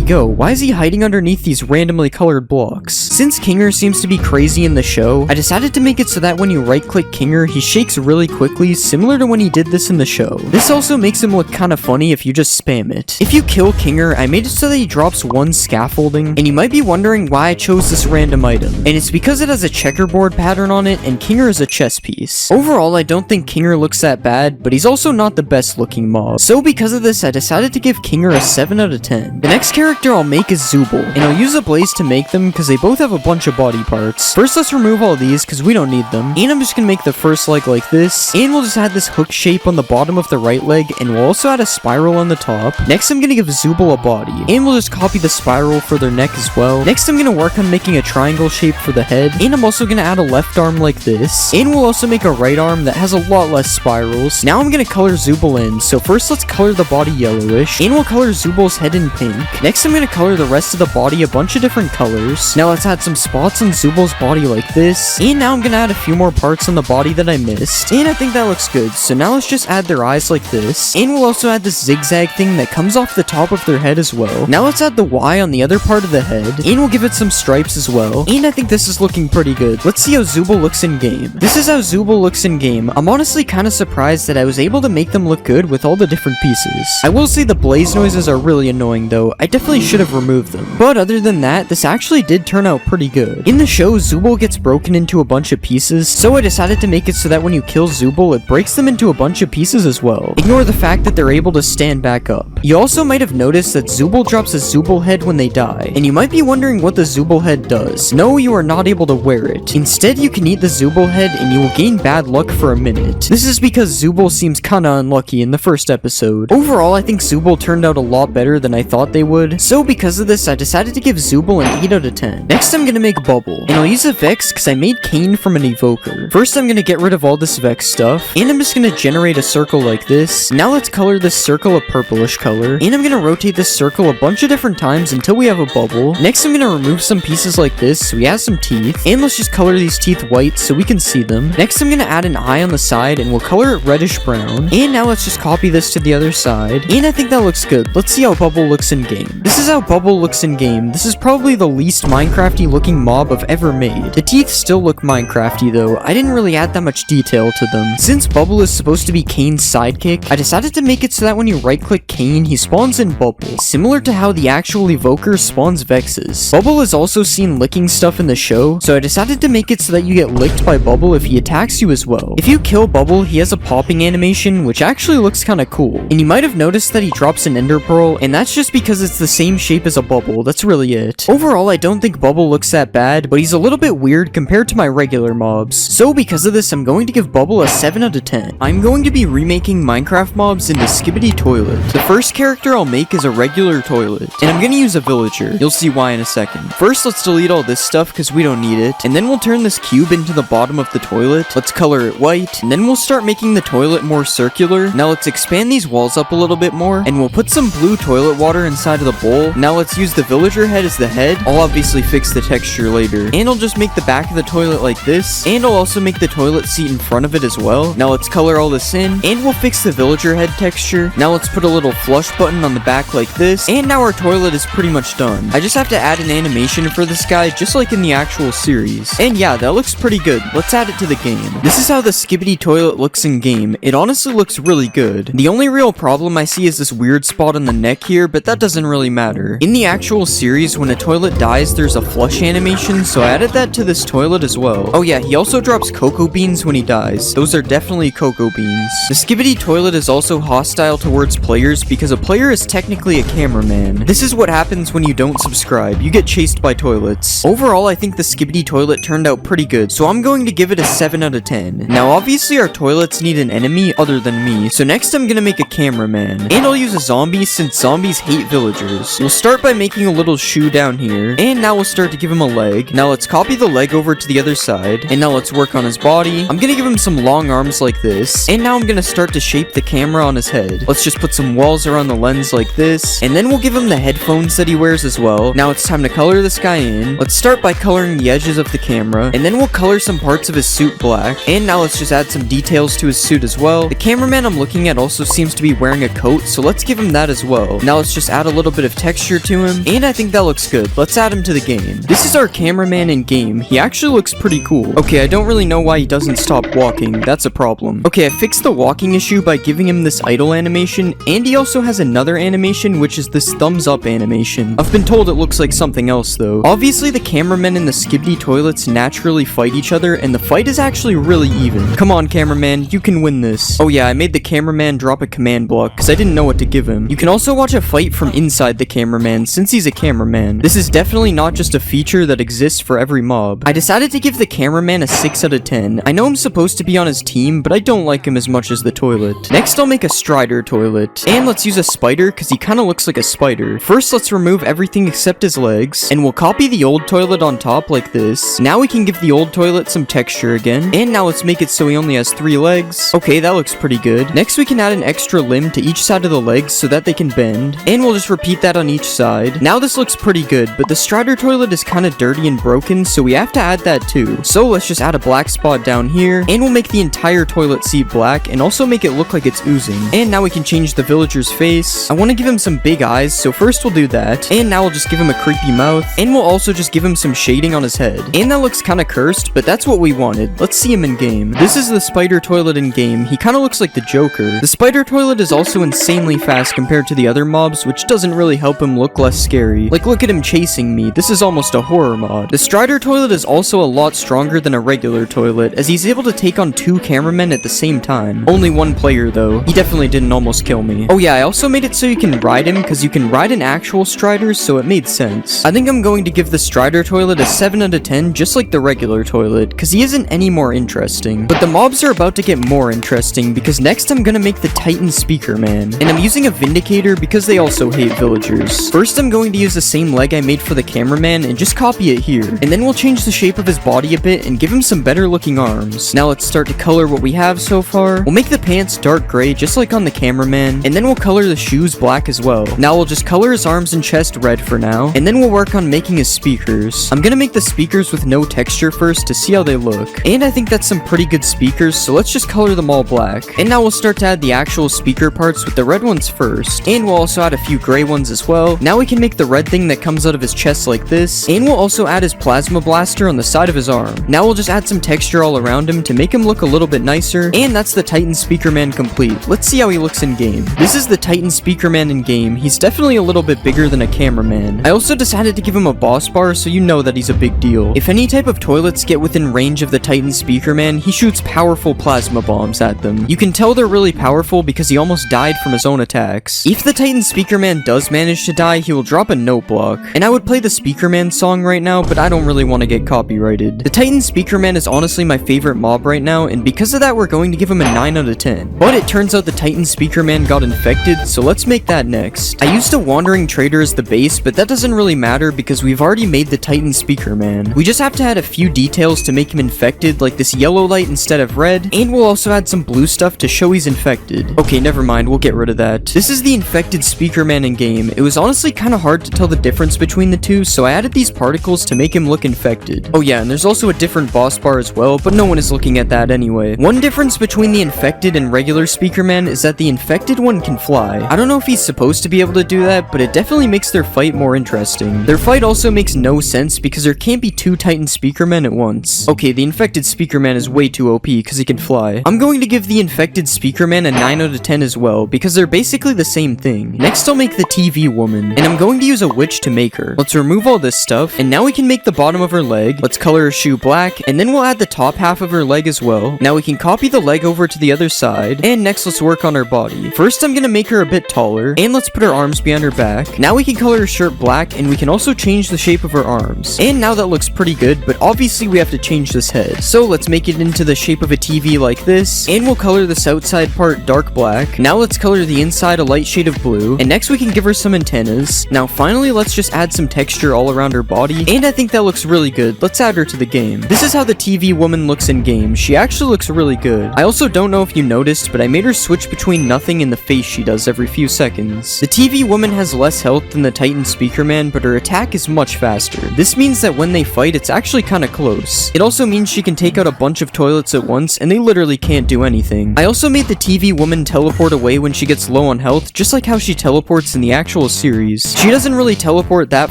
go? Why is he hiding underneath these randomly colored blocks? Since Kinger seems to be crazy in the show, I decided to make it so that when you right-click Kinger, he shakes really quickly, similar to when he did this in the show. This also makes him look kinda funny if you just spam it. If you kill Kinger, I made it so that he drops one scaffolding, and you might be wondering why I chose this random item. And it's because it has a checkerboard pattern on it, and Kinger is a chess piece. Overall, I don't think Kinger looks that bad, but he's also not the best looking mob. So because of this, I decided to give Kinger a 7 out of 10. The next character I'll make is Zooble, and I'll use a blaze to make them because they both have a bunch of body parts. First, let's remove all these because we don't need them, and I'm just gonna make the first leg like this, and we'll just add this hook shape on the bottom of the right leg, and we'll also add a spiral on the top. Next, I'm gonna give Zooble a body, and we'll just copy the spiral for their neck as well. Next, I'm gonna work on making a triangle shape for the head, and I'm also gonna add a left arm like this, and we'll also make a right arm that has a lot less spirals. Now I'm gonna color Zooble in, so first let's color the body yellowish, and we'll color Zooble's head in pink. Next, I'm gonna color the rest of the body a bunch of different colors. Now let's add some spots on Zooble's body like this, and now I'm gonna add a few more parts on the body that I missed, and I think that looks good. So now let's just add their eyes like this, and we'll also add this zigzag thing that comes off the top of their head as well. Now let's add the Y on the other part of the head, and we'll give it some stripes as well, and I think this is looking pretty good. Let's see how Zooble looks in game. This is how Zooble looks in game. I'm honestly kind of surprised that I was able to make them look good with all the different pieces. I will say the blaze noises are really annoying though. I definitely should have removed them. But other than that, this actually did turn out pretty good. In the show, Zooble gets broken into a bunch of pieces, so I decided to make it so that when you kill Zooble, it breaks them into a bunch of pieces as well. Ignore the fact that they're able to stand back up. You also might have noticed that Zooble drops a Zooble head when they die, and you might be wondering what the Zooble head does. No, you are not able to wear it. Instead, you can eat the Zooble head and you will gain bad luck for a minute. This is because Zooble seems kinda unlucky in the first episode. Overall, I think Zooble turned out a lot better than I thought they would, so because of this, I decided to give Zooble an 8 out of 10. Next, I'm gonna make Bubble, and I'll use a Vex because I made Kane from an Evoker. First, I'm gonna get rid of all this Vex stuff, and I'm just gonna generate a circle like this. Now let's color this circle a purplish color, and I'm gonna rotate this circle a bunch of different times until we have a bubble. Next, I'm gonna remove some pieces like this so we have some teeth, and let's just color these teeth white so we can see them. Next, I'm gonna add an eye on the side, and we'll color it reddish brown. And now let's just copy this to the other side, and I think that looks good. Let's see how Bubble looks in game. This is how Bubble looks in game. This is probably the least Minecrafty looking mob I've ever made. The teeth still look Minecrafty though. I didn't really add that much detail to them. Since Bubble is supposed to be Kane's sidekick, I decided to make it so that when you right click Kane, he spawns in Bubble, similar to how the actual Evoker spawns Vexes. Bubble is also seen licking stuff in the show, so I decided to make it so that you get licked by Bubble if he attacks you as well. If you kill Bubble, he has a popping animation, which actually looks kinda cool. And you might have noticed that he drops an ender pearl, and that's just because it's the same shape as a bubble. That's really it. Overall, I don't think Bubble looks that bad, but he's a little bit weird compared to my regular mobs. So because of this, I'm going to give Bubble a 7 out of 10. I'm going to be remaking Minecraft mobs into Skibidi Toilet. The first character I'll make is a regular toilet, and I'm gonna use a villager. You'll see why in a second. First, let's delete all this stuff because we don't need it, and then we'll turn this cube into the bottom of the toilet. Let's color it white, and then we'll start making the toilet more circular. Now let's expand these walls up a little bit more, and we'll put some blue toilet water inside of the bowl. Now let's use the villager head as the head. I'll obviously fix the texture later, and I'll just make the back of the toilet like this, and I'll also make the toilet seat in front of it as well. Now let's color all this in, and we'll fix the villager head texture. Now let's put a little flush button on the back like this, and now our toilet is pretty much done. I just have to add an animation for this guy, just like in the actual series. And yeah, that looks pretty good. Let's add it to the game. This is how the Skibidi toilet looks in game. It honestly looks really good. The only real problem I see is this weird spot on the neck here, but that doesn't really matter. In the actual series, when when a toilet dies, there's a flush animation, so I added that to this toilet as well. Oh yeah, he also drops cocoa beans when he dies. Those are definitely cocoa beans. The Skibidi toilet is also hostile towards players because a player is technically a cameraman. This is what happens when you don't subscribe. You get chased by toilets. Overall, I think the Skibidi toilet turned out pretty good, so I'm going to give it a 7 out of 10. Now, obviously our toilets need an enemy other than me, so next I'm gonna make a cameraman. And I'll use a zombie since zombies hate villagers. We'll start by making a little shoe down here, and now we'll start to give him a leg. Now let's copy the leg over to the other side, and now let's work on his body. I'm gonna give him some long arms like this, and now I'm gonna start to shape the camera on his head. Let's just put some walls around the lens like this, and then we'll give him the headphones that he wears as well. Now it's time to color this guy in. Let's start by coloring the edges of the camera, and then we'll color some parts of his suit black. And now let's just add some details to his suit as well. The cameraman I'm looking at also seems to be wearing a coat, so let's give him that as well. Now let's just add a little bit of texture to him, and I think that looks good. Let's add him to the game. This is our cameraman in game. He actually looks pretty cool. Okay, I don't really know why he doesn't stop walking. That's a problem. Okay, I fixed the walking issue by giving him this idle animation, and he also has another animation, which is this thumbs up animation. I've been told it looks like something else though. Obviously, the cameramen and the Skibidi toilets naturally fight each other, and the fight is actually really even. Come on, cameraman, you can win this. Oh yeah, I made the cameraman drop a command block because I didn't know what to give him. You can also watch a fight from inside the cameraman since he's a cameraman. This is definitely not just a feature that exists for every mob. I decided to give the cameraman a 6 out of 10. I know I'm supposed to be on his team, but I don't like him as much as the toilet. Next, I'll make a Strider toilet. And let's use a spider because he kind of looks like a spider. First, let's remove everything except his legs, and we'll copy the old toilet on top like this. Now we can give the old toilet some texture again, and now let's make it so he only has 3 legs. Okay, that looks pretty good. Next, we can add an extra limb to each side of the legs so that they can bend, and we'll just repeat that on each side. Now this looks pretty good, but the Strider toilet is kind of dirty and broken, so we have to add that too. So let's just add a black spot down here, and we'll make the entire toilet seat black, and also make it look like it's oozing. And now we can change the villager's face. I want to give him some big eyes, so first we'll do that, and now we'll just give him a creepy mouth, and we'll also just give him some shading on his head. And that looks kind of cursed, but that's what we wanted. Let's see him in game. This is the spider toilet in game. He kind of looks like the Joker. The spider toilet is also insanely fast compared to the other mobs, which doesn't really help him look less scary. Like, look at him chasing me. This is almost a horror mod. The Strider toilet is also a lot stronger than a regular toilet, as he's able to take on 2 cameramen at the same time. Only 1 player though. He definitely didn't almost kill me. Oh yeah, I also made it so you can ride him, because you can ride an actual Strider, so it made sense. I think I'm going to give the Strider toilet a 7 out of 10, just like the regular toilet, because he isn't any more interesting. But the mobs are about to get more interesting, because next I'm gonna make the Titan Speaker Man. And I'm using a Vindicator because they also hate villagers. First, I'm going to use the same leg I made for the cameraman and just copy it here. And then we'll change the shape of his body a bit and give him some better looking arms. Now let's start to color what we have so far. We'll make the pants dark gray just like on the cameraman, and then we'll color the shoes black as well. Now we'll just color his arms and chest red for now, and then we'll work on making his speakers. I'm gonna make the speakers with no texture first to see how they look. And I think that's some pretty good speakers, so let's just color them all black. And now we'll start to add the actual speaker parts with the red ones first. And we'll also add a few gray ones as well. Now we can make the red thing that comes out of his chest like this. And we'll also add his plasma blaster on the side of his arm. Now we'll just add some texture all around him to make him look a little bit nicer. And that's the Titan Speaker Man complete. Let's see how he looks in game. This is the Titan Speaker Man in game. He's definitely a little bit bigger than a cameraman. I also decided to give him a boss bar so you know that he's a big deal. If any type of toilets get within range of the Titan Speaker Man, he shoots powerful plasma bombs at them. You can tell they're really powerful because he almost died from his own attacks. If the Titan Speaker Man does manage to die, he will drop a note block. And I would play the Speaker Man song right now, but I don't really want to get copyrighted. The Titan Speaker Man is honestly my favorite mob right now, and because of that, we're going to give him a 9 out of 10. But it turns out the Titan Speaker Man got infected, so let's make that next. I used a Wandering Trader as the base, but that doesn't really matter because we've already made the Titan Speaker Man. We just have to add a few details to make him infected, like this yellow light instead of red, and we'll also add some blue stuff to show he's infected. Okay, never mind, we'll get rid of that. This is the infected Speaker Man in game. It was honestly kind of hard to tell the difference between the two, so I added these particles to make him look infected. Oh yeah, and there's also a different boss bar as well, but no one is looking at that anyway. One difference between the infected and regular Speaker Man is that the infected one can fly. I don't know if he's supposed to be able to do that, but it definitely makes their fight more interesting. Their fight also makes no sense because there can't be 2 Titan Speaker Men at once. Okay, the infected Speaker Man is way too OP because he can fly. I'm going to give the infected Speaker Man a 9 out of 10 as well because they're basically the same thing. Next, I'll make the TV woman, and I'm going to use a witch to make her. Let's remove all this stuff, and now we can make the bottom of her leg. Let's color her shoe black, and then we'll add the top half of her leg as well. Now we can copy the leg over to the other side, and next let's work on her body. First I'm gonna make her a bit taller, and let's put her arms behind her back. Now we can color her shirt black, and we can also change the shape of her arms. And now that looks pretty good, but obviously we have to change this head. So let's make it into the shape of a TV like this, and we'll color this outside part dark black. Now let's color the inside a light shade of blue, and next we can give her some antennas. Now finally let's just add some texture all around her body, and I think that looks really good. Let's add her to the game. This is how the TV woman looks in game. She actually looks really good. I also don't know if you noticed, but I made her switch between nothing and the face she does every few seconds. The TV woman has less health than the Titan Speaker Man, but her attack is much faster. This means that when they fight, it's actually kinda close. It also means she can take out a bunch of toilets at once, and they literally can't do anything. I also made the TV woman teleport away when she gets low on health, just like how she teleports in the actual series. She doesn't really teleport that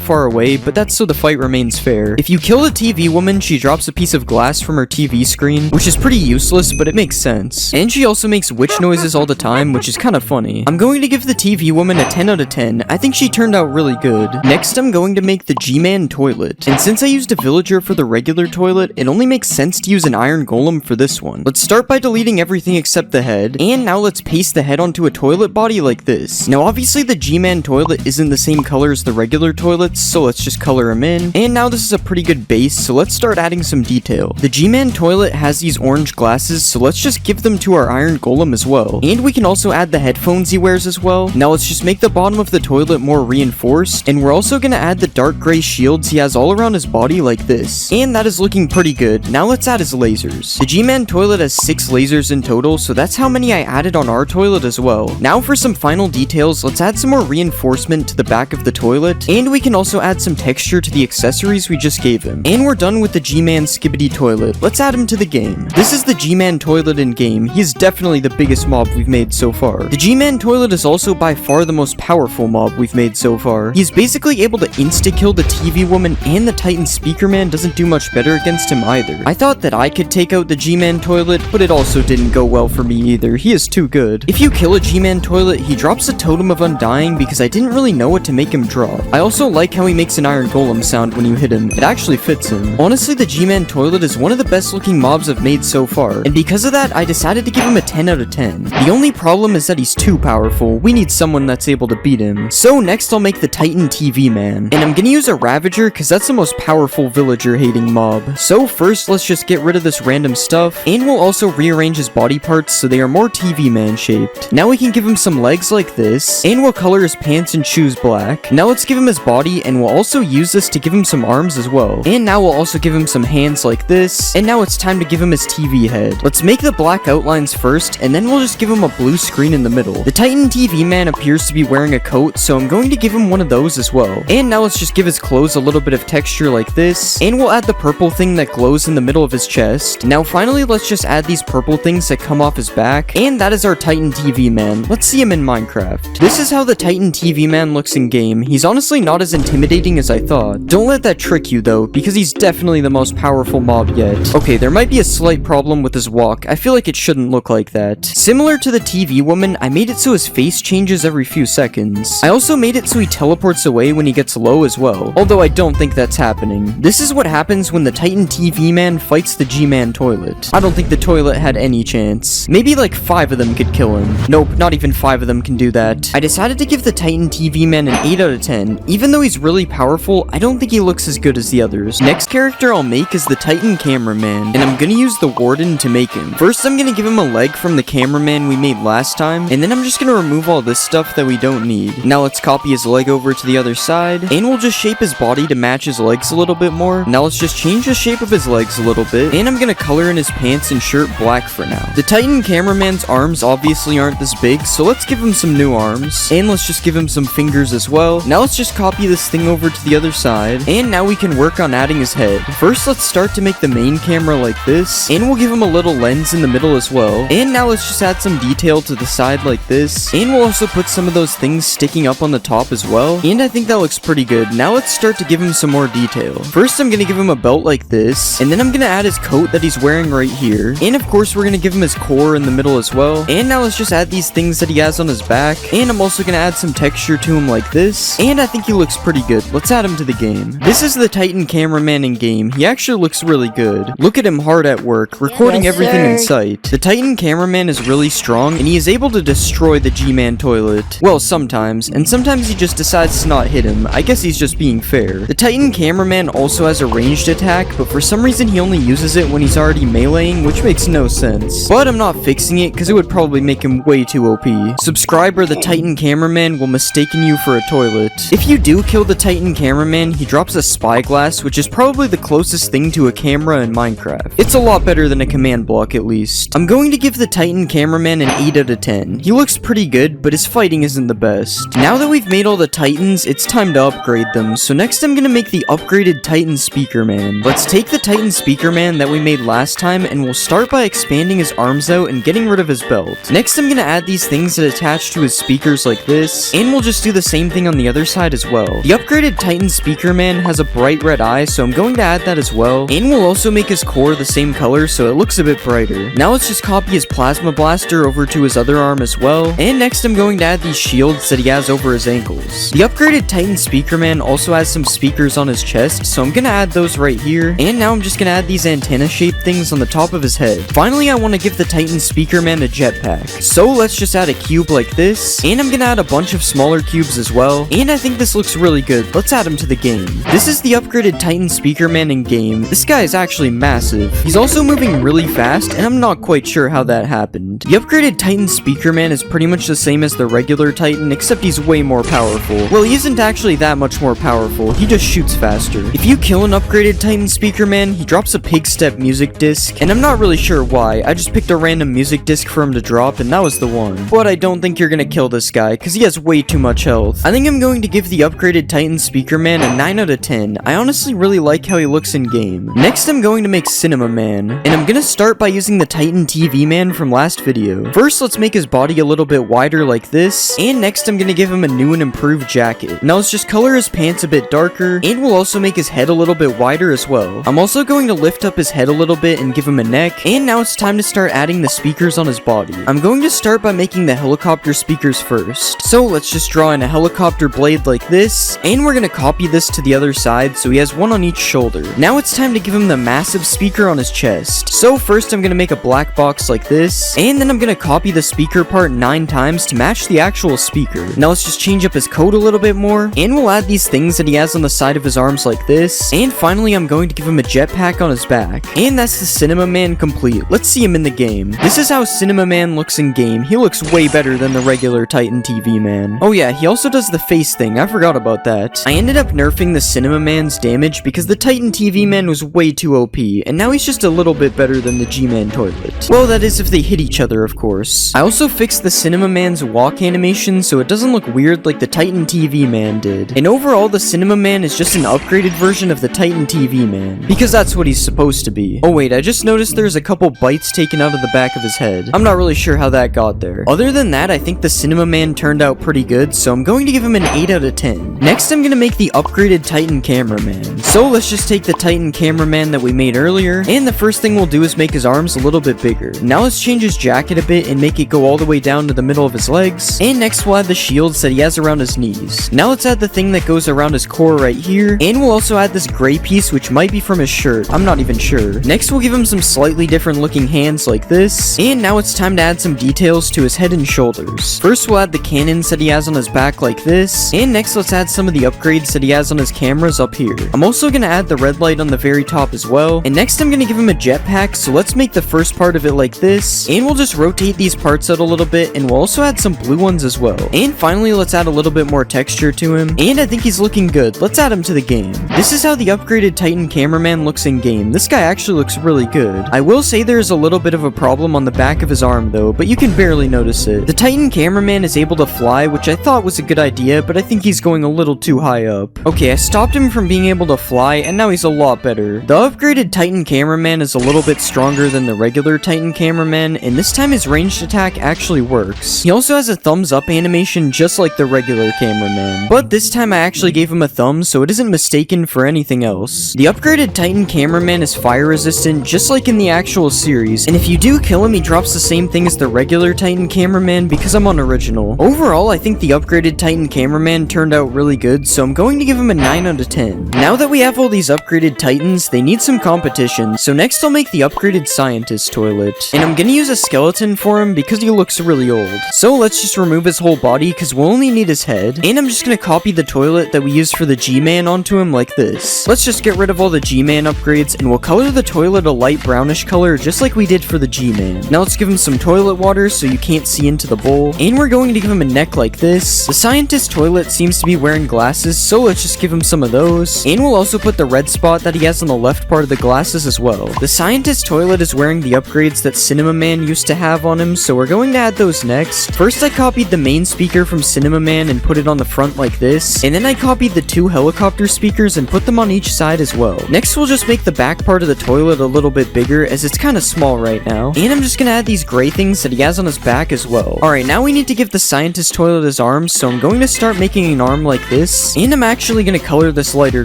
far away, but that's so the fight remains fair. If you kill the TV woman, she drops a piece of glass from her TV screen, which is pretty useless, but it makes sense. And she also makes witch noises all the time, which is kinda funny. I'm going to give the TV woman a 10 out of 10. I think she turned out really good. Next, I'm going to make the G-Man toilet. And since I used a villager for the regular toilet, it only makes sense to use an iron golem for this one. Let's start by deleting everything except the head, and now let's paste the head onto a toilet body like this. Now obviously the G-Man toilet isn't the same color as the regular toilets, so let's just color them in. And now this is a pretty good base, so let's start adding some detail. The G-Man toilet has these orange glasses, so let's just give them to our iron golem as well. And we can also add the headphones he wears as well. Now let's just make the bottom of the toilet more reinforced, and we're also gonna add the dark gray shields he has all around his body like this. And that is looking pretty good. Now let's add his lasers. The G-Man toilet has 6 lasers in total, so that's how many I added on our toilet as well. Now for some final details, let's add some more reinforcement to the back of the toilet, and we can also add some texture to the accessories we just gave him. And we're done with the G-Man Skibbity toilet. Let's add him to the game. This is the G-Man toilet in game. He is definitely the biggest mob we've made so far. The G-Man toilet is also by far the most powerful mob we've made so far. He's basically able to insta-kill the TV woman, and the Titan Speaker Man doesn't do much better against him either. I thought that I could take out the G-Man toilet, but it also didn't go well for me either. He is too good. If you kill a G-Man toilet, he drops a totem of undying because I didn't really know what to make him drop. I also like how he makes an iron golem sound when you hit him. It actually fits him. Honestly, the G-Man toilet is one of the best looking mobs I've made so far, and because of that, I decided to give him a 10 out of 10. The only problem is that he's too powerful. We need someone that's able to beat him. So next I'll make the Titan TV Man, and I'm gonna use a Ravager because that's the most powerful villager hating mob. So first let's just get rid of this random stuff, and we'll also rearrange his body parts so they are more TV Man shaped. Now we can give him some legs like this, and we'll color his pants and shoes black. Now let's give him his body, and we'll also use this to give him some arms as well. And now we'll also give him some hands like this, and now it's time to give him his TV head. Let's make the black outlines first, and then we'll just give him a blue screen in the middle. The Titan TV Man appears to be wearing a coat, so I'm going to give him one of those as well. And now let's just give his clothes a little bit of texture like this, and we'll add the purple thing that glows in the middle of his chest. Now finally let's just add these purple things that come off his back, and that is our Titan TV Man. Let's see him in Minecraft. This is how the Titan TV Man looks in game. He's honestly not as intimidating as I thought. Don't let that trick you though, because he's definitely the most powerful mob yet. Okay, there might be a slight problem with his walk. I feel like it shouldn't look like that. Similar to the TV woman, I made it so his face changes every few seconds. I also made it so he teleports away when he gets low as well, although I don't think that's happening. This is what happens when the Titan TV Man fights the G-Man toilet. I don't think the toilet had any chance. Maybe like 5 of them could kill him. Nope, not even 5 of them can do that. I decided to give the Titan TV Man an 8 out of 10. Even though he's really powerful, I don't think he looks as good as the others. Next character I'll make is the Titan Cameraman, and I'm gonna use the Warden to make him. First I'm gonna give him a leg from the cameraman we made last time, and then I'm just gonna remove all this stuff that we don't need. Now let's copy his leg over to the other side, and we'll just shape his body to match his legs a little bit more. Now let's just change the shape of his legs a little bit, and I'm gonna color in his pants and shirt black for now. The Titan Cameraman's arms obviously aren't this big, so let's give him some new arms, and let's just give him some fingers as well. Now let's just copy this thing over to the other side, and now we can work on adding his head. First let's start to make the main camera like this, and we'll give him a little lens in the middle as well. And now let's just add some detail to the side like this, and we'll also put some of those things sticking up on the top as well, and I think that looks pretty good. Now let's start to give him some more detail. First I'm gonna give him a belt like this, and then I'm gonna add his coat that he's wearing right here, and of course we're gonna give him his core in the middle as well. And now let's just add these things that he has on his back, and I'm also gonna add some texture to him like this, and I think think he looks pretty good. Let's add him to the game. This is the Titan cameraman in game. He actually looks really good. Look at him hard at work, recording everything in sight. The Titan cameraman is really strong, and he is able to destroy the G-Man toilet. Well, sometimes, and sometimes he just decides to not hit him. I guess he's just being fair. The Titan cameraman also has a ranged attack, but for some reason he only uses it when he's already meleeing, which makes no sense. But I'm not fixing it, because it would probably make him way too OP. Subscriber, the Titan cameraman will mistaken you for a toilet. If you do kill the Titan cameraman, he drops a spyglass, which is probably the closest thing to a camera in Minecraft. It's a lot better than a command block, at least. I'm going to give the Titan cameraman an 8 out of 10. He looks pretty good, but his fighting isn't the best. Now that we've made all the Titans, it's time to upgrade them. So next I'm gonna make the upgraded Titan Speaker Man. Let's take the Titan Speaker Man that we made last time, and we'll start by expanding his arms out and getting rid of his belt. Next I'm gonna add these things that attach to his speakers like this, and we'll just do the same thing on the other side as well. The upgraded Titan Speaker Man has a bright red eye, so I'm going to add that as well, and we'll also make his core the same color so it looks a bit brighter. Now let's just copy his plasma blaster over to his other arm as well, and next I'm going to add these shields that he has over his ankles. The upgraded Titan Speaker Man also has some speakers on his chest, so I'm gonna add those right here, and now I'm just gonna add these antenna shaped things on the top of his head. Finally, I want to give the Titan Speaker Man a jetpack, so let's just add a cube like this, and I'm gonna add a bunch of smaller cubes as well, and I think this looks really good. Let's add him to the game. This is the upgraded Titan Speaker Man in game. This guy is actually massive. He's also moving really fast, and I'm not quite sure how that happened. The upgraded Titan Speaker Man is pretty much the same as the regular Titan, except he's way more powerful. Well, he isn't actually that much more powerful, he just shoots faster. If you kill an upgraded Titan Speaker Man, he drops a pig step music disc, and I'm not really sure why. I just picked a random music disc for him to drop, and that was the one. But I don't think you're gonna kill this guy, because he has way too much health. I think I'm going to give the upgraded Titan Speaker Man a 9 out of 10. I honestly really like how he looks in game. Next, I'm going to make Cinema Man, and I'm gonna start by using the Titan TV Man from last video. First, let's make his body a little bit wider like this, and next I'm gonna give him a new and improved jacket. Now let's just color his pants a bit darker, and we'll also make his head a little bit wider as well. I'm also going to lift up his head a little bit and give him a neck, and now it's time to start adding the speakers on his body. I'm going to start by making the helicopter speakers first. So let's just draw in a helicopter blade like this, and we're gonna copy this to the other side so he has one on each shoulder. Now it's time to give him the massive speaker on his chest. So first I'm gonna make a black box like this, and then I'm gonna copy the speaker part 9 times to match the actual speaker. Now let's just change up his coat a little bit more, and we'll add these things that he has on the side of his arms like this, and finally I'm going to give him a jetpack on his back. And that's the Cinema Man complete. Let's see him in the game. This is how Cinema Man looks in game. He looks way better than the regular Titan TV Man. Oh yeah, he also does the face thing. I forgot about that. I ended up nerfing the Cinema Man's damage because the Titan TV Man was way too OP, and now he's just a little bit better than the G-Man toilet. Well, that is if they hit each other, of course. I also fixed the Cinema Man's walk animation so it doesn't look weird like the Titan TV Man did. And overall, the Cinema Man is just an upgraded version of the Titan TV Man, because that's what he's supposed to be. Oh wait, I just noticed there's a couple bites taken out of the back of his head. I'm not really sure how that got there. Other than that, I think the Cinema Man turned out pretty good, so I'm going to give him an 8 out of 10. Next, I'm gonna make the upgraded Titan Cameraman. So let's just take the Titan Cameraman that we made earlier, and the first thing we'll do is make his arms a little bit bigger. Now let's change his jacket a bit and make it go all the way down to the middle of his legs, and next we'll add the shields that he has around his knees. Now let's add the thing that goes around his core right here, and we'll also add this gray piece which might be from his shirt. I'm not even sure. Next, we'll give him some slightly different looking hands like this, and now it's time to add some details to his head and shoulders. First, we'll add the cannons that he has on his back like this, and next let's add some of the upgrades that he has on his cameras up here. I'm also gonna add the red light on the very top as well, and next I'm gonna give him a jetpack, so let's make the first part of it like this, and we'll just rotate these parts out a little bit, and we'll also add some blue ones as well. And finally, let's add a little bit more texture to him, and I think he's looking good. Let's add him to the game. This is how the upgraded Titan Cameraman looks in game. This guy actually looks really good. I will say there's a little bit of a problem on the back of his arm though, but you can barely notice it. The Titan Cameraman is able to fly, which I thought was a good idea, but I think he's going a little too high up. Okay, I stopped him from being able to fly, and now he's a lot better. The upgraded Titan Cameraman is a little bit stronger than the regular Titan Cameraman, and this time his ranged attack actually works. He also has a thumbs up animation just like the regular Cameraman, but this time I actually gave him a thumb so it isn't mistaken for anything else. The upgraded Titan Cameraman is fire resistant just like in the actual series, and if you do kill him, he drops the same thing as the regular Titan Cameraman because I'm on original. Overall, I think the upgraded Titan Cameraman turned out really good, so I'm going to give him a 9 out of 10. Now that we have all these upgraded titans, they need some competition, so next I'll make the upgraded scientist toilet. And I'm gonna use a skeleton for him because he looks really old. So let's just remove his whole body because we'll only need his head. And I'm just gonna copy the toilet that we used for the G-Man onto him like this. Let's just get rid of all the G-Man upgrades and we'll color the toilet a light brownish color just like we did for the G-Man. Now let's give him some toilet water so you can't see into the bowl. And we're going to give him a neck like this. The scientist toilet seems to be wearing glasses, so let's just give him some of those. And we'll also put the red spot that he has on the left part of the glasses as well. The scientist toilet is wearing the upgrades that Cinema Man used to have on him, so we're going to add those next. First I copied the main speaker from Cinema Man and put it on the front like this, and then I copied the 2 helicopter speakers and put them on each side as well. Next we'll just make the back part of the toilet a little bit bigger as it's kind of small right now. And I'm just gonna add these gray things that he has on his back as well. Alright, now we need to give the scientist toilet his arms, so I'm going to start making an arm like this, and I'm actually gonna color this lighter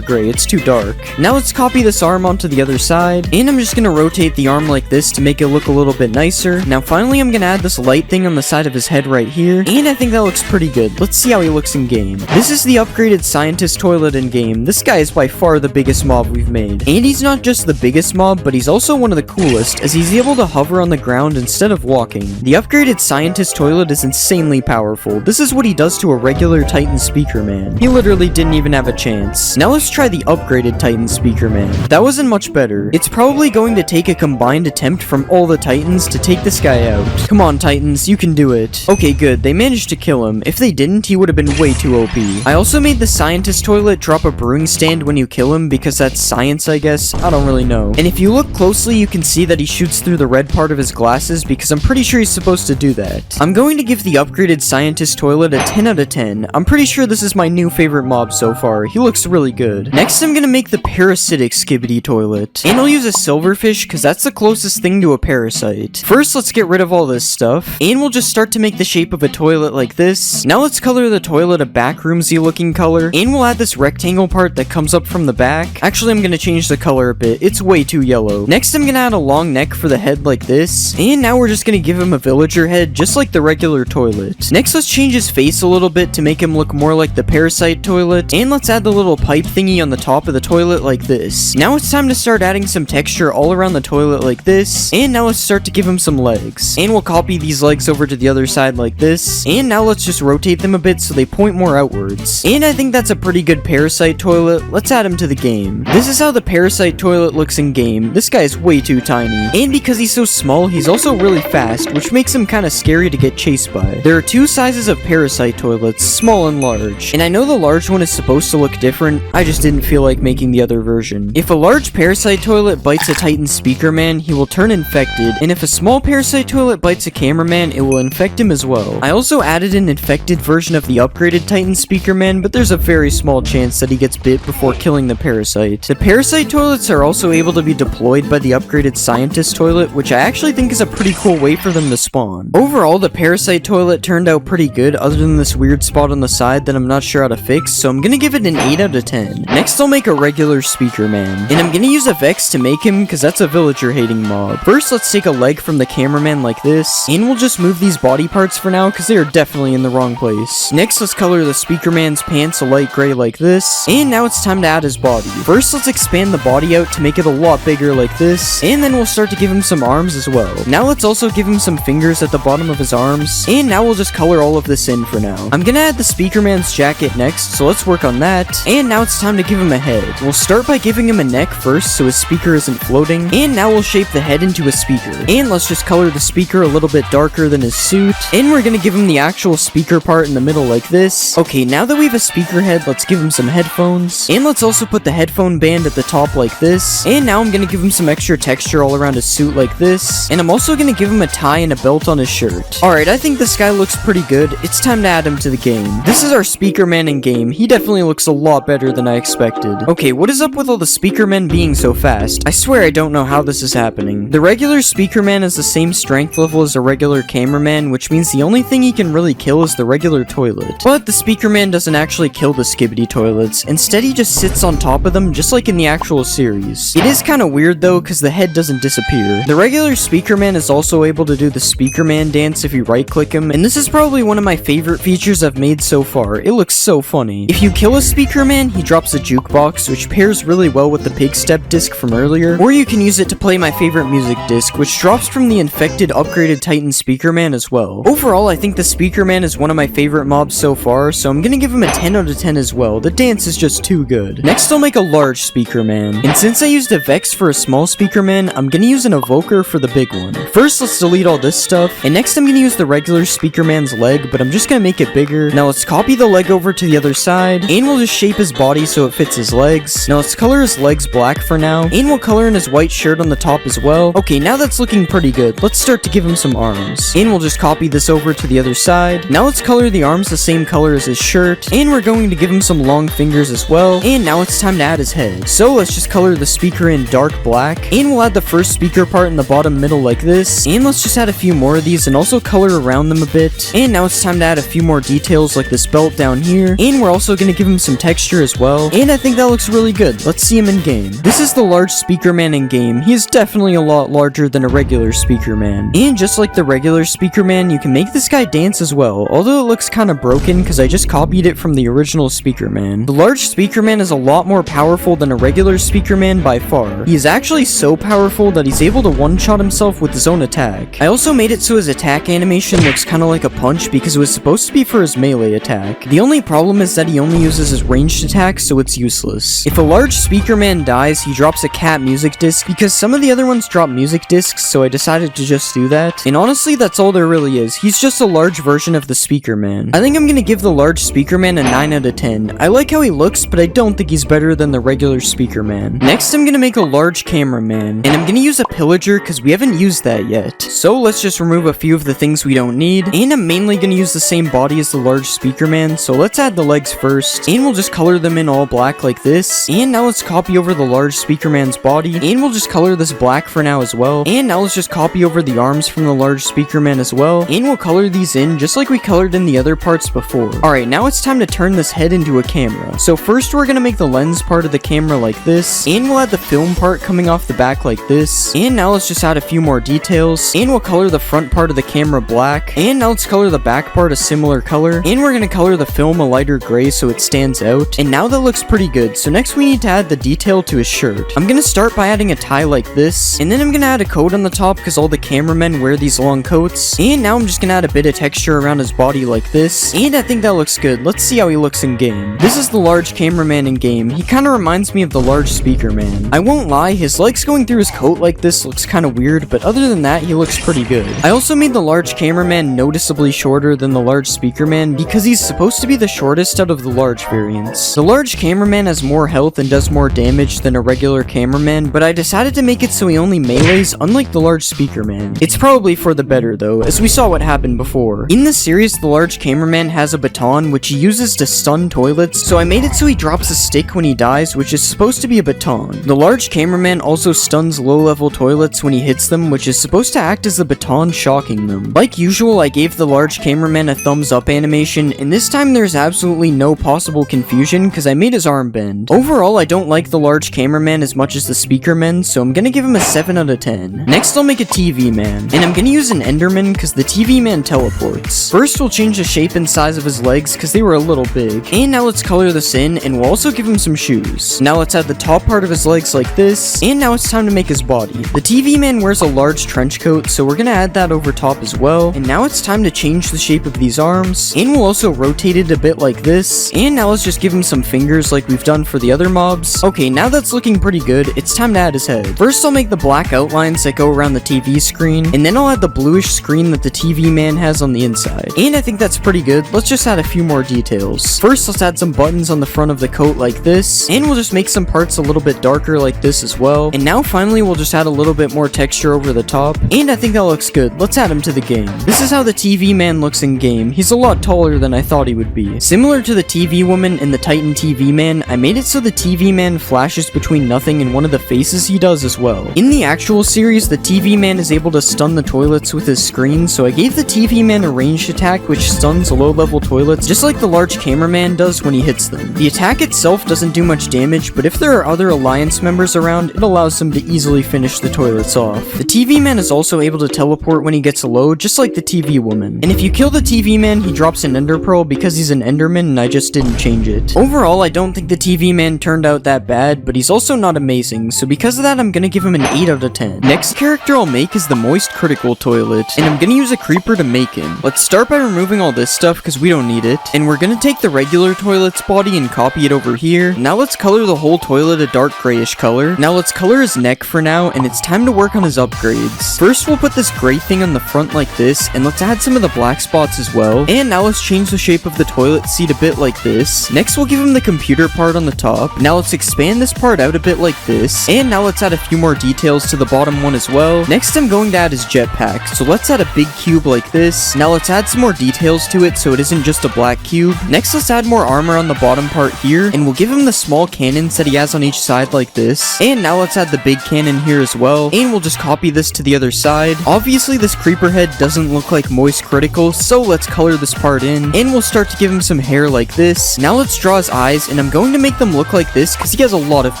gray, it's too dark. Now let's copy this arm onto the other side, and I'm just gonna rotate the arm like this to make it look a little bit nicer. Now finally I'm gonna add this light thing on the side of his head right here, and I think that looks pretty good. Let's see how he looks in game. This is the upgraded scientist toilet in game. This guy is by far the biggest mob we've made. And he's not just the biggest mob, but he's also one of the coolest, as he's able to hover on the ground instead of walking. The upgraded scientist toilet is insanely powerful. This is what he does to a regular Titan speaker man. He literally didn't even have a chance. Now let's try the upgraded Titan speaker man. That wasn't much better. It's probably going to take a combined attempt from all the Titans to take this guy out. Come on Titans, you can do it. Okay, good. They managed to kill him. If they didn't, he would have been way too OP. I also made the scientist toilet drop a brewing stand when you kill him because that's science, I guess. I don't really know. And if you look closely, you can see that he shoots through the red part of his glasses because I'm pretty sure he's supposed to do that. I'm going to give the upgraded scientist toilet a 10 out of 10. I'm pretty sure this is my new favorite mob so far. He looks really good. Next, I'm gonna make the parasitic skibidi toilet. And I'll use a silverfish because that's the closest thing to a parasite. First, let's get rid of all this stuff. And we'll just start to make the shape of a toilet like this. Now let's color the toilet a backroomsy looking color. And we'll add this rectangle part that comes up from the back. Actually, I'm gonna change the color a bit. It's way too yellow. Next, I'm gonna add a long neck for the head like this. And now we're just gonna give him a villager head just like the regular toilet. Next, let's change his face a little bit to make him look more like the parasite toilet. And let's add the little pipe thingy on the top of the toilet like this. Now it's time to start adding some texture all around the toilet like this. And now let's start to give him some legs. And we'll copy these legs over to the other side like this. And now let's just rotate them a bit so they point more outwards. And I think that's a pretty good parasite toilet. Let's add him to the game. This is how the parasite toilet looks in game. This guy is way too tiny. And because he's so small, he's also really fast, which makes him kind of scary to get chased by. There are 2 sizes of parasite toilets, small and large. And I know the large one is supposed to look different, I just didn't feel like making the other version. If a large parasite toilet bites a Titan speaker man, he will turn infected, and if a small parasite toilet bites a cameraman, it will infect him as well. I also added an infected version of the upgraded Titan speaker man, but there's a very small chance that he gets bit before killing the parasite. The parasite toilets are also able to be deployed by the upgraded scientist toilet, which I actually think is a pretty cool way for them to spawn. Overall, the parasite toilet turned out pretty good, other than this weird spot on the side that I'm not sure how to fix, so I'm gonna give it an 8 out of 10. Next, I'll make a regular speaker man, and I'm gonna use a Vex to make him because that's a villager hating mob. First, let's take a leg from the cameraman like this, and we'll just move these body parts for now because they are definitely in the wrong place. Next, let's color the speaker man's pants a light gray like this, and now it's time to add his body. First, let's expand the body out to make it a lot bigger like this, and then we'll start to give him some arms as well. Now let's also give him some fingers at the bottom of his arms, and now we'll just color all of this in for now. I'm gonna add the speaker man's jacket next, so let's work on that, and now it's time to give him a head. We'll start by giving him a neck first so his speaker isn't floating, and now we'll shape the head into a speaker. And let's just color the speaker a little bit darker than his suit, and we're gonna give him the actual speaker part in the middle like this. Okay, now that we have a speaker head, let's give him some headphones, and let's also put the headphone band at the top like this, and now I'm gonna give him some extra texture all around his suit like this, and I'm also gonna give him a tie and a belt on his shirt. Alright, I think this guy looks pretty good. It's time to add him to the game. This is our speaker man in game. He definitely looks a lot better than I expected. Okay, what is up with all the speaker men being so fast? I swear I don't know how this is happening. The regular speaker man has the same strength level as a regular cameraman, which means the only thing he can really kill is the regular toilet. But the speaker man doesn't actually kill the skibidi toilets. Instead, he just sits on top of them, just like in the actual series. It is kind of weird though, because the head doesn't disappear. The regular speaker man is also able to do the speaker man dance if you right click him, and this is probably one of my favorite features I've made so far. It looks looks so funny. If you kill a speaker man, he drops a jukebox, which pairs really well with the pig step disc from earlier, or you can use it to play my favorite music disc, which drops from the infected upgraded Titan speaker man as well. Overall, I think the speaker man is one of my favorite mobs so far, so I'm gonna give him a 10 out of 10 as well. The dance is just too good. Next, I'll make a large speaker man, and since I used a Vex for a small speaker man, I'm gonna use an evoker for the big one. First, let's delete all this stuff, and next I'm gonna use the regular speaker man's leg, but I'm just gonna make it bigger. Now let's copy the leg over to the other side, and we'll just shape his body so it fits his legs. Now let's color his legs black for now, and we'll color in his white shirt on the top as well. Okay, now that's looking pretty good. Let's start to give him some arms, and we'll just copy this over to the other side. Now let's color the arms the same color as his shirt, and we're going to give him some long fingers as well. And now it's time to add his head. So let's just color the speaker in dark black, and we'll add the first speaker part in the bottom middle like this, and let's just add a few more of these and also color around them a bit. And now it's time to add a few more details like this belt down here, and we're also going to give him some texture as well, and I think that looks really good. Let's see him in game. This is the large speaker man in game. He is definitely a lot larger than a regular speaker man, and just like the regular speaker man, you can make this guy dance as well, although it looks kind of broken because I just copied it from the original speaker man. The large speaker man is a lot more powerful than a regular speaker man by far. He is actually so powerful that he's able to one-shot himself with his own attack. I also made it so his attack animation looks kind of like a punch because it was supposed to be for his melee attack. The only problem is that he only uses his ranged attack, so it's useless. If a large speaker man dies, he drops a cat music disc because some of the other ones drop music discs, so I decided to just do that. And honestly, that's all there really is. He's just a large version of the speaker man. I think I'm gonna give the large speaker man a 9 out of 10. I like how he looks, but I don't think he's better than the regular speaker man. Next, I'm gonna make a large cameraman, and I'm gonna use a pillager because we haven't used that yet. So let's just remove a few of the things we don't need, and I'm mainly gonna use the same body as the large speaker man, so let's add the legs first, and we'll just color them in all black like this. And now let's copy over the large speaker man's body, and we'll just color this black for now as well. And now let's just copy over the arms from the large speaker man as well, and we'll color these in just like we colored in the other parts before. Alright, now it's time to turn this head into a camera. So first we're gonna make the lens part of the camera like this, and we'll add the film part coming off the back like this. And now let's just add a few more details, and we'll color the front part of the camera black, and now let's color the back part a similar color, and we're gonna color the film a lighter gray so it stands out. And now that looks pretty good, so next we need to add the detail to his shirt. I'm gonna start by adding a tie like this, and then I'm gonna add a coat on the top because all the cameramen wear these long coats. And now I'm just gonna add a bit of texture around his body like this, and I think that looks good. Let's see how he looks in game. This is the large cameraman in game. He kind of reminds me of the large speaker man. I won't lie, his legs going through his coat like this looks kind of weird, but other than that, he looks pretty good. I also made the large cameraman noticeably shorter than the large speaker man because he's supposed to be the shortest out of the large variants. The large cameraman has more health and does more damage than a regular cameraman, but I decided to make it so he only melees unlike the large speaker man. It's probably for the better though, as we saw what happened before. In the series, the large cameraman has a baton which he uses to stun toilets, so I made it so he drops a stick when he dies, which is supposed to be a baton. The large cameraman also stuns low-level toilets when he hits them, which is supposed to act as a baton shocking them. Like usual, I gave the large cameraman a thumbs up animation, and this time there's absolutely no possible confusion because I made his arm bend. Overall, I don't like the large cameraman as much as the speaker man, so I'm gonna give him a 7 out of 10. Next, I'll make a TV man, and I'm gonna use an Enderman because the TV man teleports. First, we'll change the shape and size of his legs because they were a little big. And now let's color this in, and we'll also give him some shoes. Now let's add the top part of his legs like this, and now it's time to make his body. The TV man wears a large trench coat, so we're gonna add that over top as well. And now it's time to change the shape of these arms, and we'll also rotate it a bit like this. And now let's just give him some fingers like we've done for the other mobs. Okay, now that's looking pretty good. It's time to add his head. First, I'll make the black outlines that go around the TV screen, and then I'll add the bluish screen that the TV man has on the inside. And I think that's pretty good. Let's just add a few more details. First, let's add some buttons on the front of the coat like this, and we'll just make some parts a little bit darker like this as well. And now finally, we'll just add a little bit more texture over the top, and I think that looks good. Let's add him to the game. This is how the TV man looks in game. He's a lot taller than I thought he would be. Similar to the TV woman and the Titan TV man, I made it so the TV man flashes between nothing and one of the faces he does as well. In the actual series, the TV man is able to stun the toilets with his screen, so I gave the TV man a ranged attack which stuns low-level toilets just like the large cameraman does when he hits them. The attack itself doesn't do much damage, but if there are other alliance members around, it allows them to easily finish the toilets off. The TV man is also able to teleport when he gets low, just like the TV woman. And if you kill the TV man, he drops an ender pearl because he's an Enderman and I just didn't change it. Overall, I don't think the TV man turned out that bad, but he's also not amazing, so because of that, I'm gonna give him an 8 out of 10. Next character I'll make is the Moist Critical Toilet, and I'm gonna use a creeper to make him. Let's start by removing all this stuff because we don't need it, and we're gonna take the regular toilet's body and copy it over here. Now let's color the whole toilet a dark grayish color. Now let's color his neck for now, and it's time to work on his upgrades. First, we'll put this gray thing on the front like this, and let's add some of the black spots as well. And now let's change the shape of the toilet seat a bit like this. Next, we'll give him the computer part on the top. Now let's expand this part out a bit like this, and now let's add a few more details to the bottom one as well. Next, I'm going to add his jetpack, so let's add a big cube like this. Now let's add some more details to it so it isn't just a black cube. Next, let's add more armor on the bottom part here, and we'll give him the small cannons that he has on each side like this. And now let's add the big cannon here as well, and we'll just copy this to the other side. Obviously, this creeper head doesn't look like Moist Critical, so let's color this part in, and we'll start to give him some hair like this. Now let's draw his eyes, and I'm going to make them look like this because he has a lot of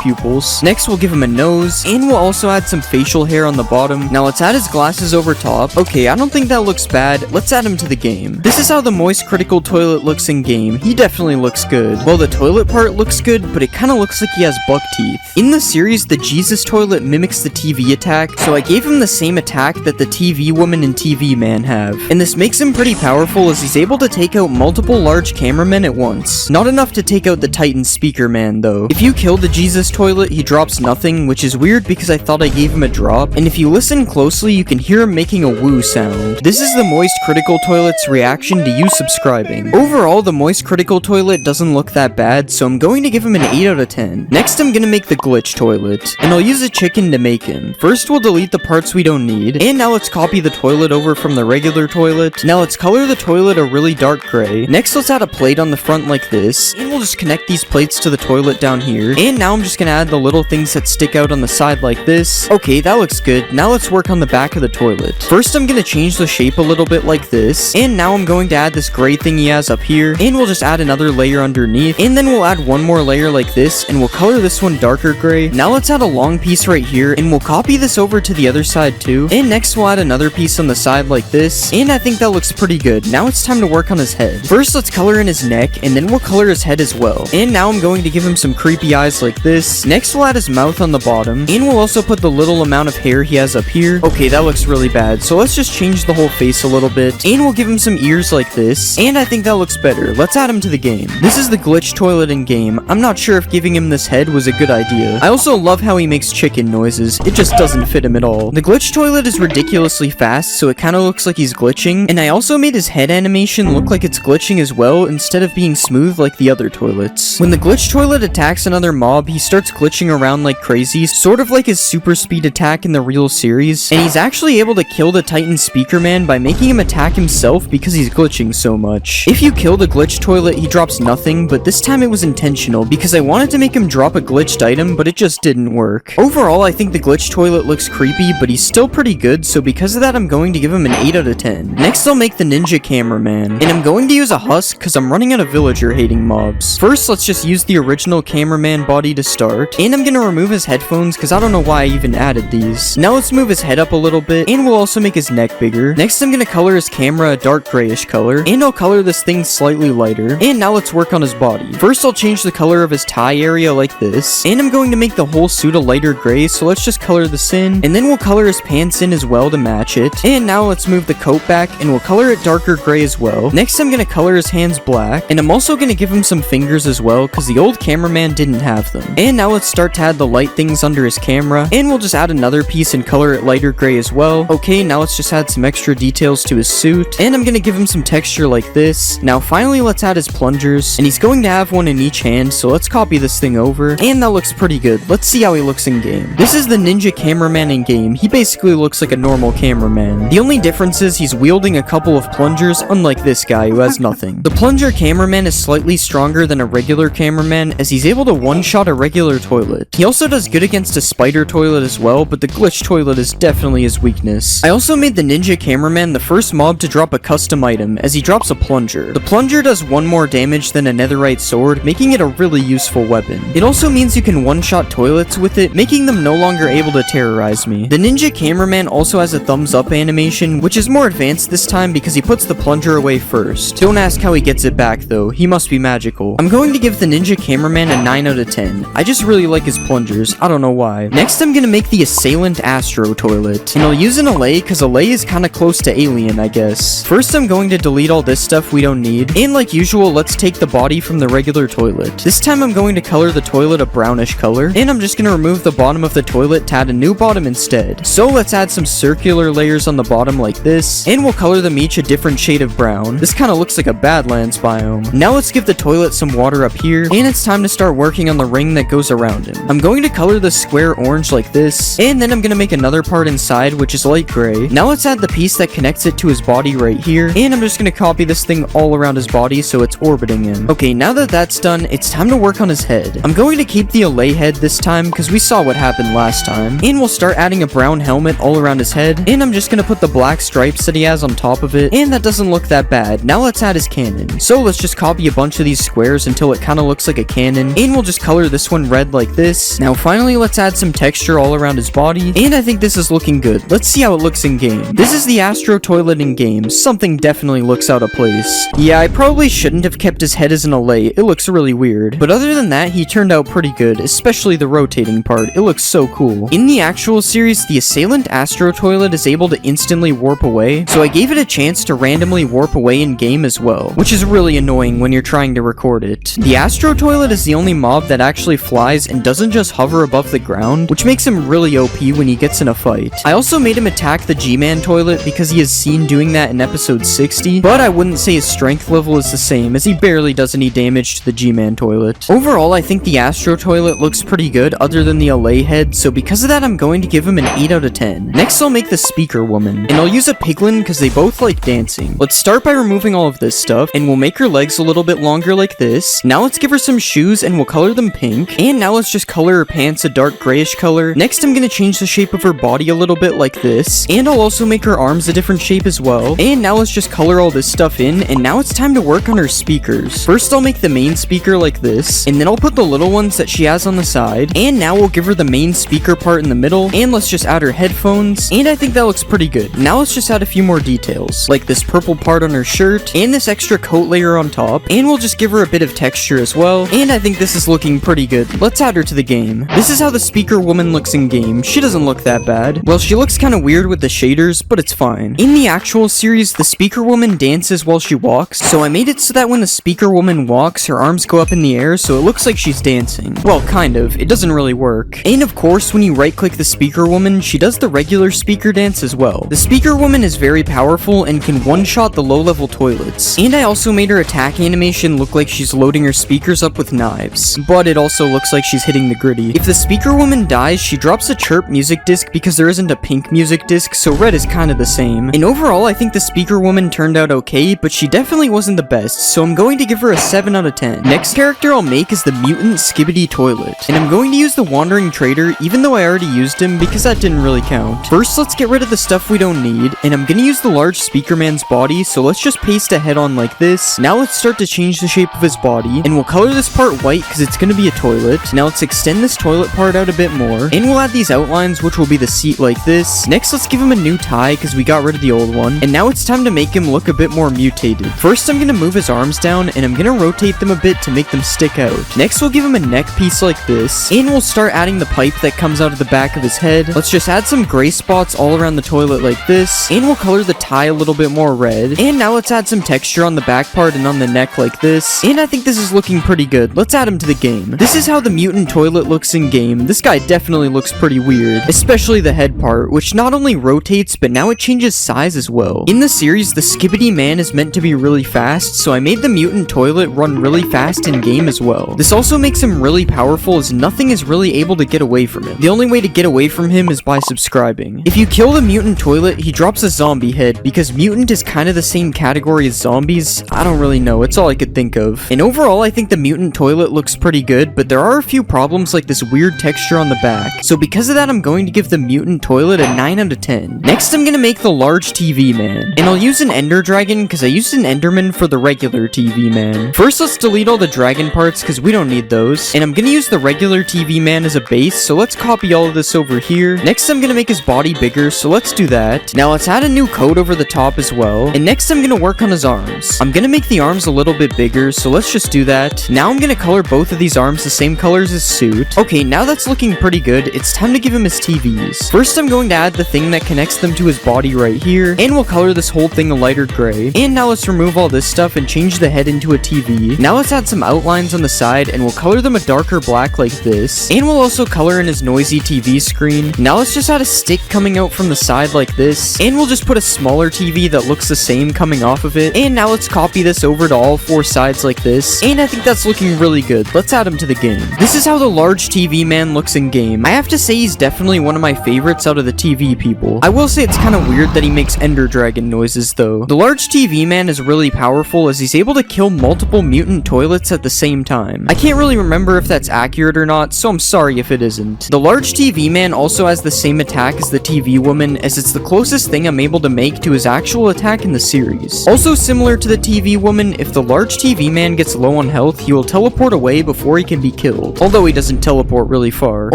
pupils. Next, we'll give him a nose, and we'll also add some facial hair on the bottom. Now let's add his glasses over top. Okay, I don't think that looks bad. Let's add him to the game. This is how the Moist Critical Toilet looks in game. He definitely looks good. Well, the toilet part looks good, but it kind of looks like he has buck teeth. In the series, the Jesus toilet mimics the TV attack, so I gave him the same attack that the TV woman and TV man have. And this makes him pretty powerful as he's able to take out multiple large cameramen at once. Not enough to take out the Titan speaker man though. If you kill the Jesus toilet, he drops nothing, which is weird because I thought I gave him a drop. And if you listen closely, you can hear him making a woo sound. This is the Moist Critical Toilet's reaction to you subscribing. Overall, the Moist Critical Toilet doesn't look that bad, so I'm going to give him an 8 out of 10. Next, I'm gonna make the Glitch Toilet, and I'll use a chicken to make him. First, we'll delete the parts we don't need, and now let's copy the toilet over from the regular toilet. Now let's color the toilet a really dark gray. Next, let's add a plate on the front like this, and we'll just connect these plates to the toilet down here. And now I'm just gonna add the little things that stick out on the side like this. Okay, that looks good. Now let's work on the back of the toilet. First, I'm gonna change the shape a little bit like this, and now I'm going to add this gray thing he has up here, and we'll just add another layer underneath, and then we'll add one more layer like this, and we'll color this one darker gray. Now let's add a long piece right here, and we'll copy this over to the other side too. And next we'll add another piece on the side like this, and I think that looks pretty good. Now it's time to work on his head. First, let's color in his neck, and then we'll color his head as well. And now I'm going to give him some creepy eyes like this. Next, we'll add his mouth on the bottom, and we'll also put the little amount of hair he has up here. Okay, that looks really bad, so let's just change the whole face a little bit, and we'll give him some ears like this, and I think that looks better. Let's add him to the game. This is the Glitch Toilet in game. I'm not sure if giving him this head was a good idea. I also love how he makes chicken noises. It just doesn't fit him at all. The Glitch Toilet is ridiculously fast, so it kind of looks like he's glitching, and I also made his head animation look like it's glitching as well, instead of being smooth like the other toilets. When the Glitch Toilet attacks another mob, he starts glitching around like crazy, sort of like his super speed attack in the real series, and he's actually able to kill the Titan speaker man by making him attack himself because he's glitching so much. If you kill the Glitch Toilet, he drops nothing, but this time it was intentional because I wanted to make him drop a glitched item, but it just didn't work. Overall, I think the Glitch Toilet looks creepy, but he's still pretty good, so because of that, I'm going to give him an 8 out of 10. Next, I'll make the Ninja Cameraman, and I'm going to use a husk because I'm running out of villager hating mobs. First, let's just use the original cameraman body to start, and I'm gonna remove his headphones because I don't know why I even added these. Now let's move his head up a little bit, and we'll also make his neck bigger. Next, I'm gonna color his camera a dark grayish color, and I'll color this thing slightly lighter. And now let's work on his body. First, I'll change the color of his tie area like this, and I'm going to make the whole suit a lighter gray, so let's just color this in, and then we'll color his pants in as well to match it. And now let's move the coat back, and we'll color it darker gray as well. Next, I'm gonna color his hands black, and I'm also gonna give him some fingers as well, because the old cameraman didn't have them. And now let's start to add the light things under his camera, and we'll just add another piece and color it lighter gray as well. Okay, now let's just add some extra details to his suit, and I'm gonna give him some texture like this. Now finally, let's add his plungers, and he's going to have one in each hand, so let's copy this thing over, and that looks pretty good. Let's see how he looks in game. This is the Ninja Cameraman in game. He basically looks like a normal cameraman. The only difference is he's wielding a couple of plungers, unlike this guy who has nothing. The plunger cameraman is slightly stronger than a regular cameraman, as he's able to one-shot a regular toilet. He also does good against a spider toilet as well, but the glitch toilet is definitely his weakness. I also made the Ninja Cameraman the first mob to drop a custom item, as he drops a plunger. The plunger does 1 more damage than a netherite sword, making it a really useful weapon. It also means you can one-shot toilets with it, making them no longer able to terrorize me. The Ninja Cameraman also has a thumbs up animation, which is more advanced this time because he puts the plunger away first. Don't ask how how he gets it back though. He must be magical. I'm going to give the ninja cameraman a 9 out of 10. I just really like his plungers. I don't know why. Next, I'm gonna make the assailant astro toilet. And I'll use an allay because allay is kind of close to alien, I guess. First, I'm going to delete all this stuff we don't need. And like usual, let's take the body from the regular toilet. This time, I'm going to color the toilet a brownish color. And I'm just gonna remove the bottom of the toilet to add a new bottom instead. So let's add some circular layers on the bottom like this. And we'll color them each a different shade of brown. This kind of looks like a Badlands biome. Now let's give the toilet some water up here. And it's time to start working on the ring that goes around him. I'm going to color the square orange like this. And then I'm gonna make another part inside, which is light gray. Now let's add the piece that connects it to his body right here. And I'm just gonna copy this thing all around his body so it's orbiting him. Okay, now that that's done, it's time to work on his head. I'm going to keep the allay head this time because we saw what happened last time. And we'll start adding a brown helmet all around his head. And I'm just gonna put the black stripes that he has on top of it. And that doesn't look that bad. Now let's add his cannon. So let's just copy a bunch of these squares until it kind of looks like a cannon. And we'll just color this one red like this. Now finally, let's add some texture all around his body. And I think this is looking good. Let's see how it looks in game. This is the astro toilet in game. Something definitely looks out of place. Yeah, I probably shouldn't have kept his head as an allay. It looks really weird. But other than that, he turned out pretty good, especially the rotating part. It looks so cool. In the actual series, the assailant astro toilet is able to instantly warp away, so I gave it a chance to randomly warp away in game as well, which is really annoying when you're trying to record it. The astro toilet is the only mob that actually flies and doesn't just hover above the ground, which makes him really OP when he gets in a fight. I also made him attack the G-Man toilet because he is seen doing that in episode 60, but I wouldn't say his strength level is the same as he barely does any damage to the G-Man toilet. Overall, I think the astro toilet looks pretty good other than the allay head, so because of that, I'm going to give him an 8 out of 10. Next, I'll make the speaker woman, and I'll use a piglin because they both like dancing. Let's start by removing all of this stuff, and we'll make her legs a little bit longer like this. Now let's give her some shoes, and we'll color them pink. And now let's just color her pants a dark grayish color. Next, I'm gonna change the shape of her body a little bit like this, and I'll also make her arms a different shape as well. And now let's just color all this stuff in, and now it's time to work on her speakers. First, I'll make the main speaker like this, and then I'll put the little ones that she has on the side. And now we'll give her the main speaker part in the middle, and let's just add her headphones, and I think that looks pretty good. Now let's just add a few more details, like this purple part on her shirt, and this extra coat layer on top, and we'll just give her a bit of texture as well, and I think this is looking pretty good. Let's add her to the game. This is how the speaker woman looks in game. She doesn't look that bad. Well, she looks kind of weird with the shaders, but it's fine. In the actual series, the speaker woman dances while she walks, so I made it so that when the speaker woman walks, her arms go up in the air, so it looks like she's dancing. Well, kind of. It doesn't really work. And of course, when you right-click the speaker woman, she does the regular speaker dance as well. The speaker woman is very powerful and can one-shot the low-level toilets. And I also made her attack animation look like she's loading her speakers up with knives, but it also looks like she's hitting the gritty. If the speaker woman dies, she drops a chirp music disc because there isn't a pink music disc, so red is kind of the same. And overall, I think the speaker woman turned out okay, but she definitely wasn't the best, so I'm going to give her a 7 out of 10. Next character I'll make is the mutant Skibbity Toilet, and I'm going to use the wandering trader even though I already used him because that didn't really count. First, let's get rid of the stuff we don't need, and I'm gonna use the large speaker man's body, so let's just paste a head on like this. Now let's start to change the shape of his body, and we'll color this part white because it's gonna be a toilet. Now let's extend this toilet part out a bit more, and we'll add these outlines which will be the seat like this. Next, let's give him a new tie because we got rid of the old one, and now it's time to make him look a bit more mutated. First, I'm gonna move his arms down, and I'm gonna rotate them a bit to make them stick out. Next, we'll give him a neck piece like this, and we'll start adding the pipe that comes out of the back of his head. Let's just add some gray spots all around the toilet like this, and we'll color the tie a little bit more red. And now let's add some texture on the back part and on the neck like this, and I think this is looking pretty good. Let's add him to the game. This is how the mutant toilet looks in game. This guy definitely looks pretty weird, especially the head part, which not only rotates, but now it changes size as well. In the series, the Skibbity Man is meant to be really fast, so I made the mutant toilet run really fast in game as well. This also makes him really powerful as nothing is really able to get away from him. The only way to get away from him is by subscribing. If you kill the mutant toilet, he drops a zombie head because mutant is kind of the same category as zombies. I don't really know, it's all I could think of. And overall, I think the mutant toilet looks pretty good, but there are a few problems like this weird texture on the back. So because of that, I'm going to give the mutant toilet a 9 out of 10. Next, I'm gonna make the large TV man, and I'll use an ender dragon because I used an enderman for the regular TV man. First, let's delete all the dragon parts because we don't need those, and I'm gonna use the regular TV man as a base, so let's copy all of this over here. Next, I'm gonna make his body bigger, so let's do that. Now let's add a new coat over the top as well, and next I'm gonna work on his arms. I'm gonna make the arms a little bit bigger, so let's just do that. Now I'm gonna color both of these arms the same color as his suit. Okay, now that's looking pretty good. It's time to give him his TVs. First, I'm going to add the thing that connects them to his body right here, and we'll color this whole thing a lighter gray. And now let's remove all this stuff and change the head into a TV. Now let's add some outlines on the side, and we'll color them a darker black like this. And we'll also color in his noisy TV screen. Now let's just add a stick coming out from the side like this, and we'll just put a smaller TV that looks the same coming off of it. And now let's copy this over to all four sides like this, and I think that's looking really good. Let's add him to the game. This is how the large TV man looks in game. I have to say he's definitely one of my favorites out of the TV people. I will say it's kind of weird that he makes Ender Dragon noises though. The large TV man is really powerful as he's able to kill multiple mutant toilets at the same time. I can't really remember if that's accurate or not, so I'm sorry if it isn't. The large TV man also has the same attack as the TV woman, as it's the closest thing I'm able to make to his actual attack in the series. Also similar to the TV woman, if the large TV man gets low on health, he will teleport away before he can be killed, although he doesn't teleport really far.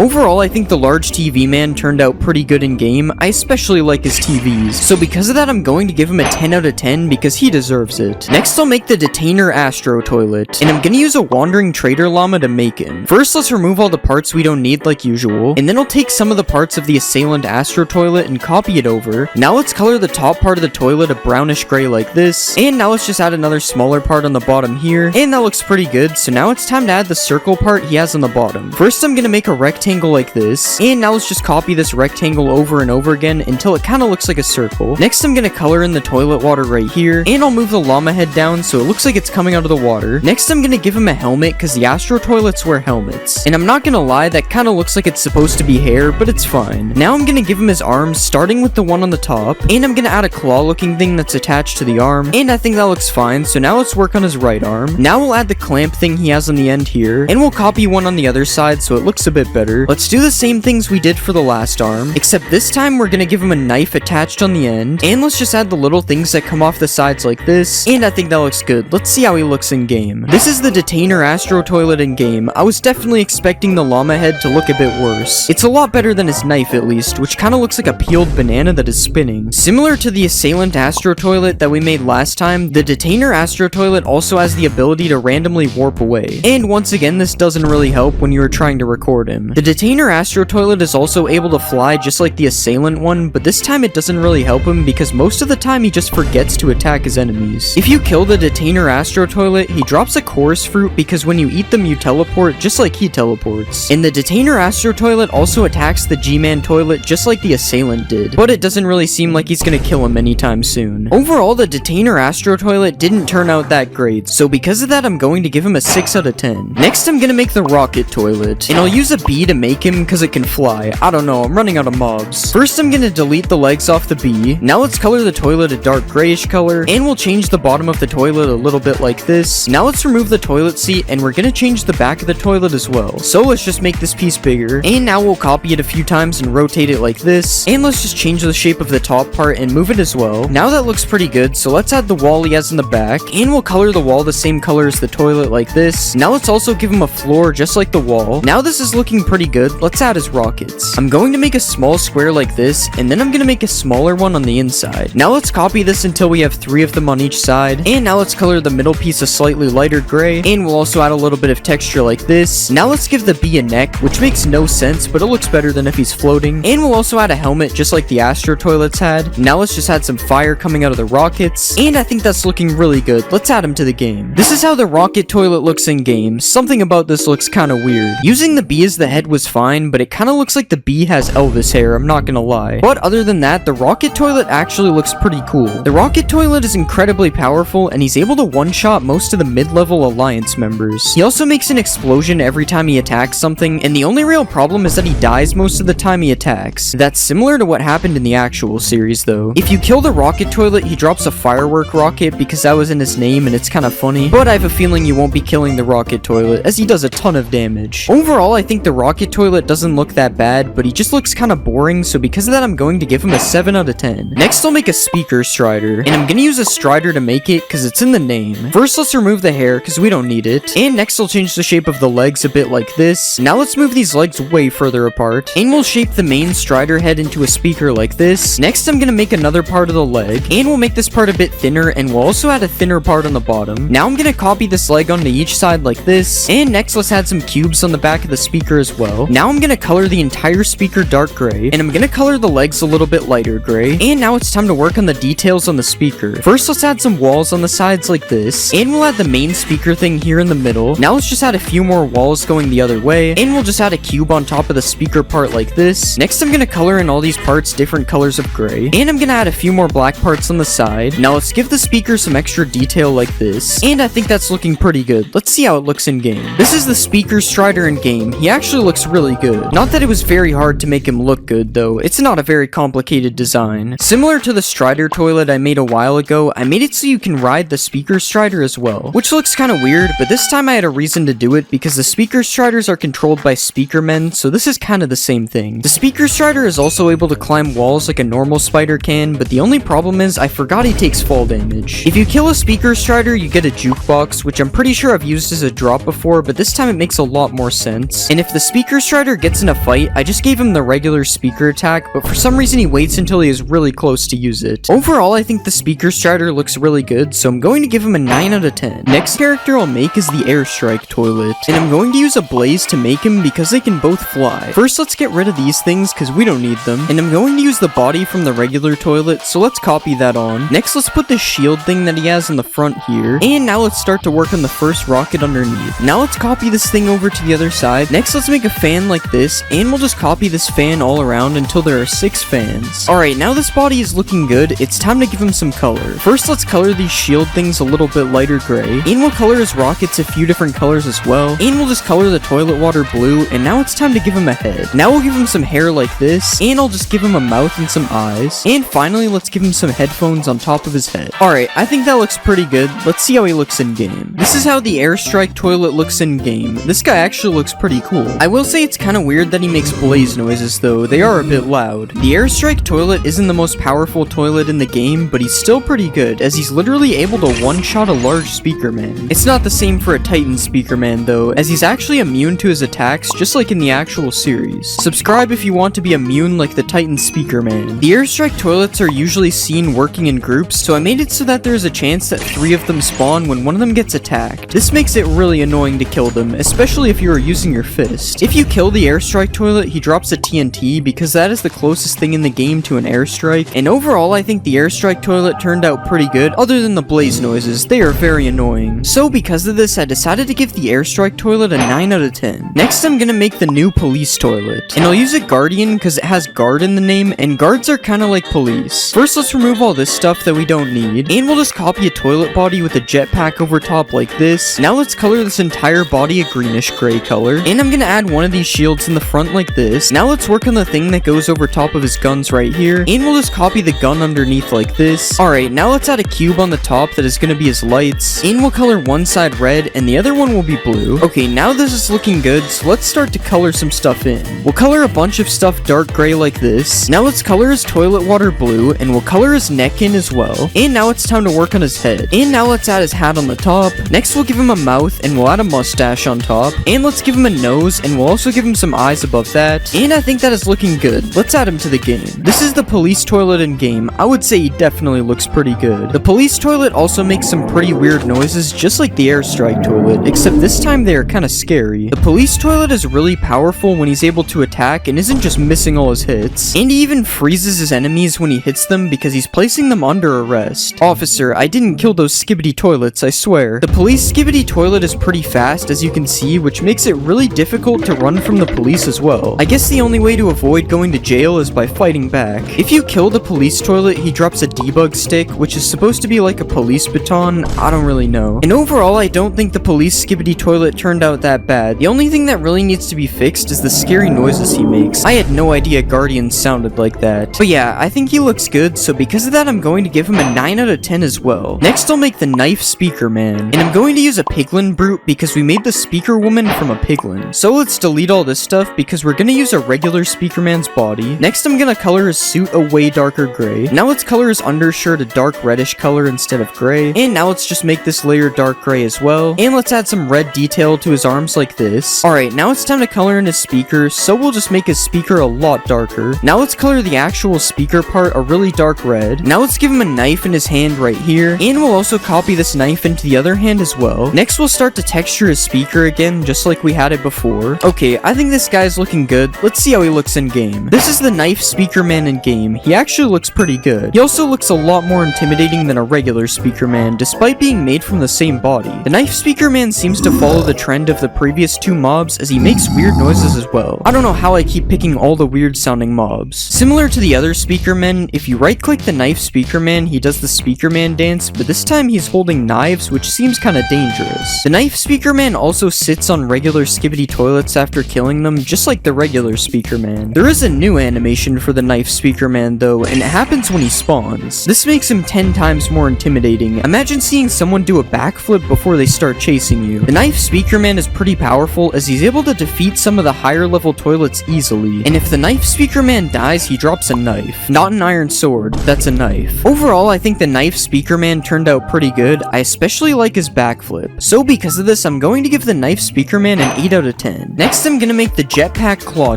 Overall, I think the large TV man turned out pretty good in game. I especially like his TVs, so because of that I'm going to give him a 10 out of 10 because he deserves it. Next I'll make the Detainer Astro Toilet, and I'm gonna use a Wandering Trader Llama to make him. First let's remove all the parts we don't need like usual, and then I'll take some of the parts of the Assailant Astro Toilet and copy it over. Now let's color the top part of the toilet a brownish gray like this, and now let's just add another smaller part on the bottom here, and that looks pretty good. So now it's time to add the circle part he has on the bottom. First I'm gonna make a rectangle like this, and now let's just copy this rectangle over and over again until it kind of looks like a circle. Next I'm gonna color in the toilet water right here, and I'll move the llama head down so it looks like it's coming out of the water. Next I'm gonna give him a helmet because the Astro Toilets wear helmets, and I'm not gonna lie, that kind of looks like it's supposed to be hair, but it's fine. Now I'm gonna give him his arms, starting with the one on the top, and I'm gonna add a claw looking thing that's attached to the arm, and I think that looks fine. So now let's work on his right arm. Now we'll add the clamp thing he has on the end here, and we'll copy one on the other side so it looks a bit better. Let's do the same things we did for the last arm, except this time we're gonna give him a knife attached on the end, and let's just add the little things that come off the sides like this, and I think that looks good. Let's see how he looks in game. This is the Detainer Astro Toilet in game. I was definitely expecting the llama head to look a bit worse. It's a lot better than his knife at least, which kind of looks like a peeled banana that is spinning. Similar to the Assailant Astro Toilet that we made last time, the Detainer Astro Toilet also has the ability to randomly warp away, and once again this doesn't really help when you are trying to record him. The Detainer Astro Toilet is also able to fly just like the Assailant one, but this time it doesn't really help him because most of the time he just forgets to attack his enemies. If you kill the Detainer Astro Toilet, he drops a chorus fruit because when you eat them you teleport just like he teleports. And the Detainer Astro Toilet also attacks the G-Man Toilet just like the Assailant did, but it doesn't really seem like he's gonna kill him anytime soon. Overall, the Detainer Astro Toilet didn't turn out that great, so because of that I'm going to give him a 6 out of 10. Next I'm gonna make the Rocket Toilet, and I'll use a bee to make him because it can fly. I don't know, I'm running out of mobs. First I'm gonna delete the legs off the bee. Now let's color the toilet a dark grayish color, and we'll change the bottom of the toilet a little bit like this. Now let's remove the toilet seat, and we're gonna change the back of the toilet as well. So let's just make this piece bigger, and now we'll copy it a few times and rotate it like this, and let's just change the shape of the top part and move it as well. Now that looks pretty good, so let's add the wall he has in the back, and we'll color the wall the same color as the toilet like this. Now let's also give him a floor just like the wall. Now this is looking pretty good. Let's add his rockets. I'm going to make a small square like this, and then I'm gonna make a smaller one on the inside. Now let's copy this until we have 3 of them on each side, and now let's color the middle piece a slightly lighter gray, and we'll also add a little bit of texture like this. Now let's give the bee a neck, which makes no sense, but it looks better than if he's floating, and we'll also add a helmet just like the Astro Toilets had. Now let's just add some fire coming out of the rockets, and I think that's looking really good. Let's add him to the game. This is how the Rocket Toilet looks in game. Something about this looks kind of weird. Using the bee as the head was fine, but it kind of looks like the bee has Elvis hair, I'm not gonna lie. But other than that, the Rocket Toilet actually looks pretty cool. The Rocket Toilet is incredibly powerful, and he's able to one-shot most of the mid-level Alliance members. He also makes an explosion every time he attacks something, and the only real problem is that he dies most of the time he attacks. That's similar to what happened in the actual series though. If you kill the Rocket Toilet, he drops a firework rocket because that was in his name and it's kind of funny, but I have a feeling you won't be killing the Rocket Toilet as he does a ton of damage. Overall, I think the Rocket Toilet doesn't look that bad, but he just looks kind of boring, so because of that I'm going to give him a 7 out of 10. Next I'll make a speaker strider, and I'm gonna use a strider to make it because it's in the name. First let's remove the hair because we don't need it, and next I'll change the shape of the legs a bit like this. Now let's move these legs way further apart, and we'll shape the main strider head into a speaker like this. Next I'm gonna make another part of the leg, and we'll make this part a bit thinner, and we'll also add a thinner part on the bottom. Now I'm gonna copy this leg onto each side like this, and next let's add some cubes on the back of the speaker as well. Now I'm gonna color the entire speaker dark gray, and I'm gonna color the legs a little bit lighter gray. And now it's time to work on the details on the speaker. First, let's add some walls on the sides like this, and we'll add the main speaker thing here in the middle. Now let's just add a few more walls going the other way, and we'll just add a cube on top of the speaker part like this. Next, I'm gonna color in all these parts different colors of gray, and I'm gonna add a few more black parts on the side. Now let's give the speaker some extra detail like this, and I think that's looking pretty good. Let's see how it looks in game. This is the speaker strider in game. He actually looks really good. Not that it was very hard to make him look good though. It's not a very complicated design. Similar to the strider toilet I made a while ago, I made it so you can ride the speaker strider as well, which looks kind of weird, but this time I had a reason to do it because the speaker striders are controlled by speaker men, so this is kind of the same thing. The speaker strider is also able to climb walls like a normal spider can, but the only problem is I forgot he takes fall damage. If you kill a speaker strider, you get a jukebox, which I'm pretty sure I've used as a drop before, but this time it makes a lot more sense. And if the speaker strider gets in a fight, I just gave him the regular speaker attack, but for some reason he waits until he is really close to use it. Overall, I think the speaker strider looks really good, so I'm going to give him a 9 out of 10. Next character I'll make is the airstrike toilet, and I'm going to use a blaze to make him because they can both fly. First, let's get rid of these things because we don't need them, and I'm going to use the body from the regular toilet, so let's copy that on. Next, let's put the shield thing that he has in the front here, and now let's start to work on the first rocket underneath. Now let's copy this thing over to the other side. Next, let's make a fan like this, and we'll just copy this fan all around until there are 6 fans. Alright, now this body is looking good. It's time to give him some color. First, let's color these shield things a little bit lighter gray, and we'll color his rockets a few different colors as well, and we'll just color the toilet water blue, and now it's time to give him a head. Now we'll give him some hair like this, and I'll just give him a mouth and some eyes, and finally let's give him some headphones on top of his head. Alright, I think that looks pretty good. Let's see how he looks in game. This is how the airstrike toilet looks in game. This guy actually looks pretty cool. I will say it's kind of weird that he makes blaze noises though. They are a bit loud. The airstrike toilet isn't the most powerful toilet in the game, but he's still pretty good as he's literally able to one-shot a large speaker man. It's not the same for a Titan speaker man though, as he's actually immune to his attacks just like in the actual series. Subscribe if you want to be immune like the Titan speaker man. The airstrike toilets are usually seen working in groups, so I made it so that there's a chance that 3 of them spawn when one of them gets attacked. This makes it really annoying to kill them, especially if you are using your fist. If you kill the airstrike toilet, he drops a TNT because that is the closest thing in the game to an airstrike, and overall I think the airstrike toilet turned out pretty good other than the blaze noises. They are very annoying. So because of this, I decided to give the airstrike toilet a 9 out of 10. Next, I'm gonna make the new police toilet, and I'll use a guardian because it has guard in the name, and guards are kind of like police. First, let's remove all this stuff that we don't need, and we'll just copy a toilet body with a jetpack over top like this. Now let's color this entire body a greenish gray color, and I'm gonna add one of these shields in the front like this. Now let's work on the thing that goes over top of his guns right here, and we'll just copy the gun underneath like this. Alright, now let's add a cube on the top that is gonna be his lights, and we'll color one side red and the other one will be blue. Okay, now this is looking good, so let's start to color some stuff in. We'll color a bunch of stuff dark gray like this. Now let's color his toilet water blue, and we'll color his neck in as well. And now it's time to work on his head. And now let's add his hat on the top. Next we'll give him a mouth, and we'll add a mustache on top. And let's give him a nose, and we'll also give him some eyes above that. And I think that is looking good. Let's add him to the game. This is the police toilet in game. I would say he definitely looks pretty good. The police toilet also makes some pretty weird noises, just like the airstrike toilet, except this time they are kind of scary. The police toilet is really powerful when he's able to attack and isn't just missing all his hits. And he even freezes his enemies when he hits them because he's placing them under arrest. Officer, I didn't kill those skibbity toilets, I swear. The police skibbity toilet is pretty fast, as you can see, which makes it really difficult to run from the police as well. I guess the only way to avoid going to jail is by fighting back. If you kill the police toilet, he drops a debug stick, which is supposed to be like a police baton. I don't really know. And overall, I don't think the police skibbity toilet turned out that bad. The only thing that really needs to be fixed is the scary noises he makes. I had no idea guardians sounded like that. But yeah, I think he looks good, so because of that, I'm going to give him a 9 out of 10 as well. Next, I'll make the knife speaker man, and I'm going to use a piglin brute because we made the speaker woman from a piglin. So let's delete all this stuff because we're gonna use a regular speaker man's body. Next, I'm gonna color his suit a way darker gray. Now let's color his undershirt a dark reddish color instead of gray. And now let's just make this layer dark gray as well. And let's add some red detail to his arms like this. Alright, now it's time to color in his speaker, so we'll just make his speaker a lot darker. Now let's color the actual speaker part a really dark red. Now let's give him a knife in his hand right here, and we'll also copy this knife into the other hand as well. Next, we'll start to texture his speaker again, just like we had it before. Okay, I think this guy's looking good. Let's see how he looks in game. This is the knife speaker man in game. He actually looks pretty good. He also looks a lot more intimidating than a regular speaker man, despite being made from the same body. The knife speaker man seems to follow the trend of the previous two mobs, as he makes weird noises as well. I don't know how I keep picking all the weird sounding mobs. Similar to the other speaker men, if you right click the knife speaker man, he does the speaker man dance, but this time he's holding knives, which seems kinda dangerous. The knife speaker man also sits on regular skibbity toilets after killing them, just like the regular speaker man. There is a new animation for the knife speaker man though, and it happens when he spawns. This makes him 10 times more intimidating. Imagine seeing someone do a backflip before they start chasing you. The knife speaker man is pretty powerful, as he's able to defeat some of the higher level toilets easily, and if the knife speaker man dies, he drops a knife. Not an iron sword, that's a knife. Overall, I think the knife speaker man turned out pretty good. I especially like his backflip. So because of this, I'm going to give the knife speaker man an 8 out of 10. Next, I'm gonna make the jetpack claw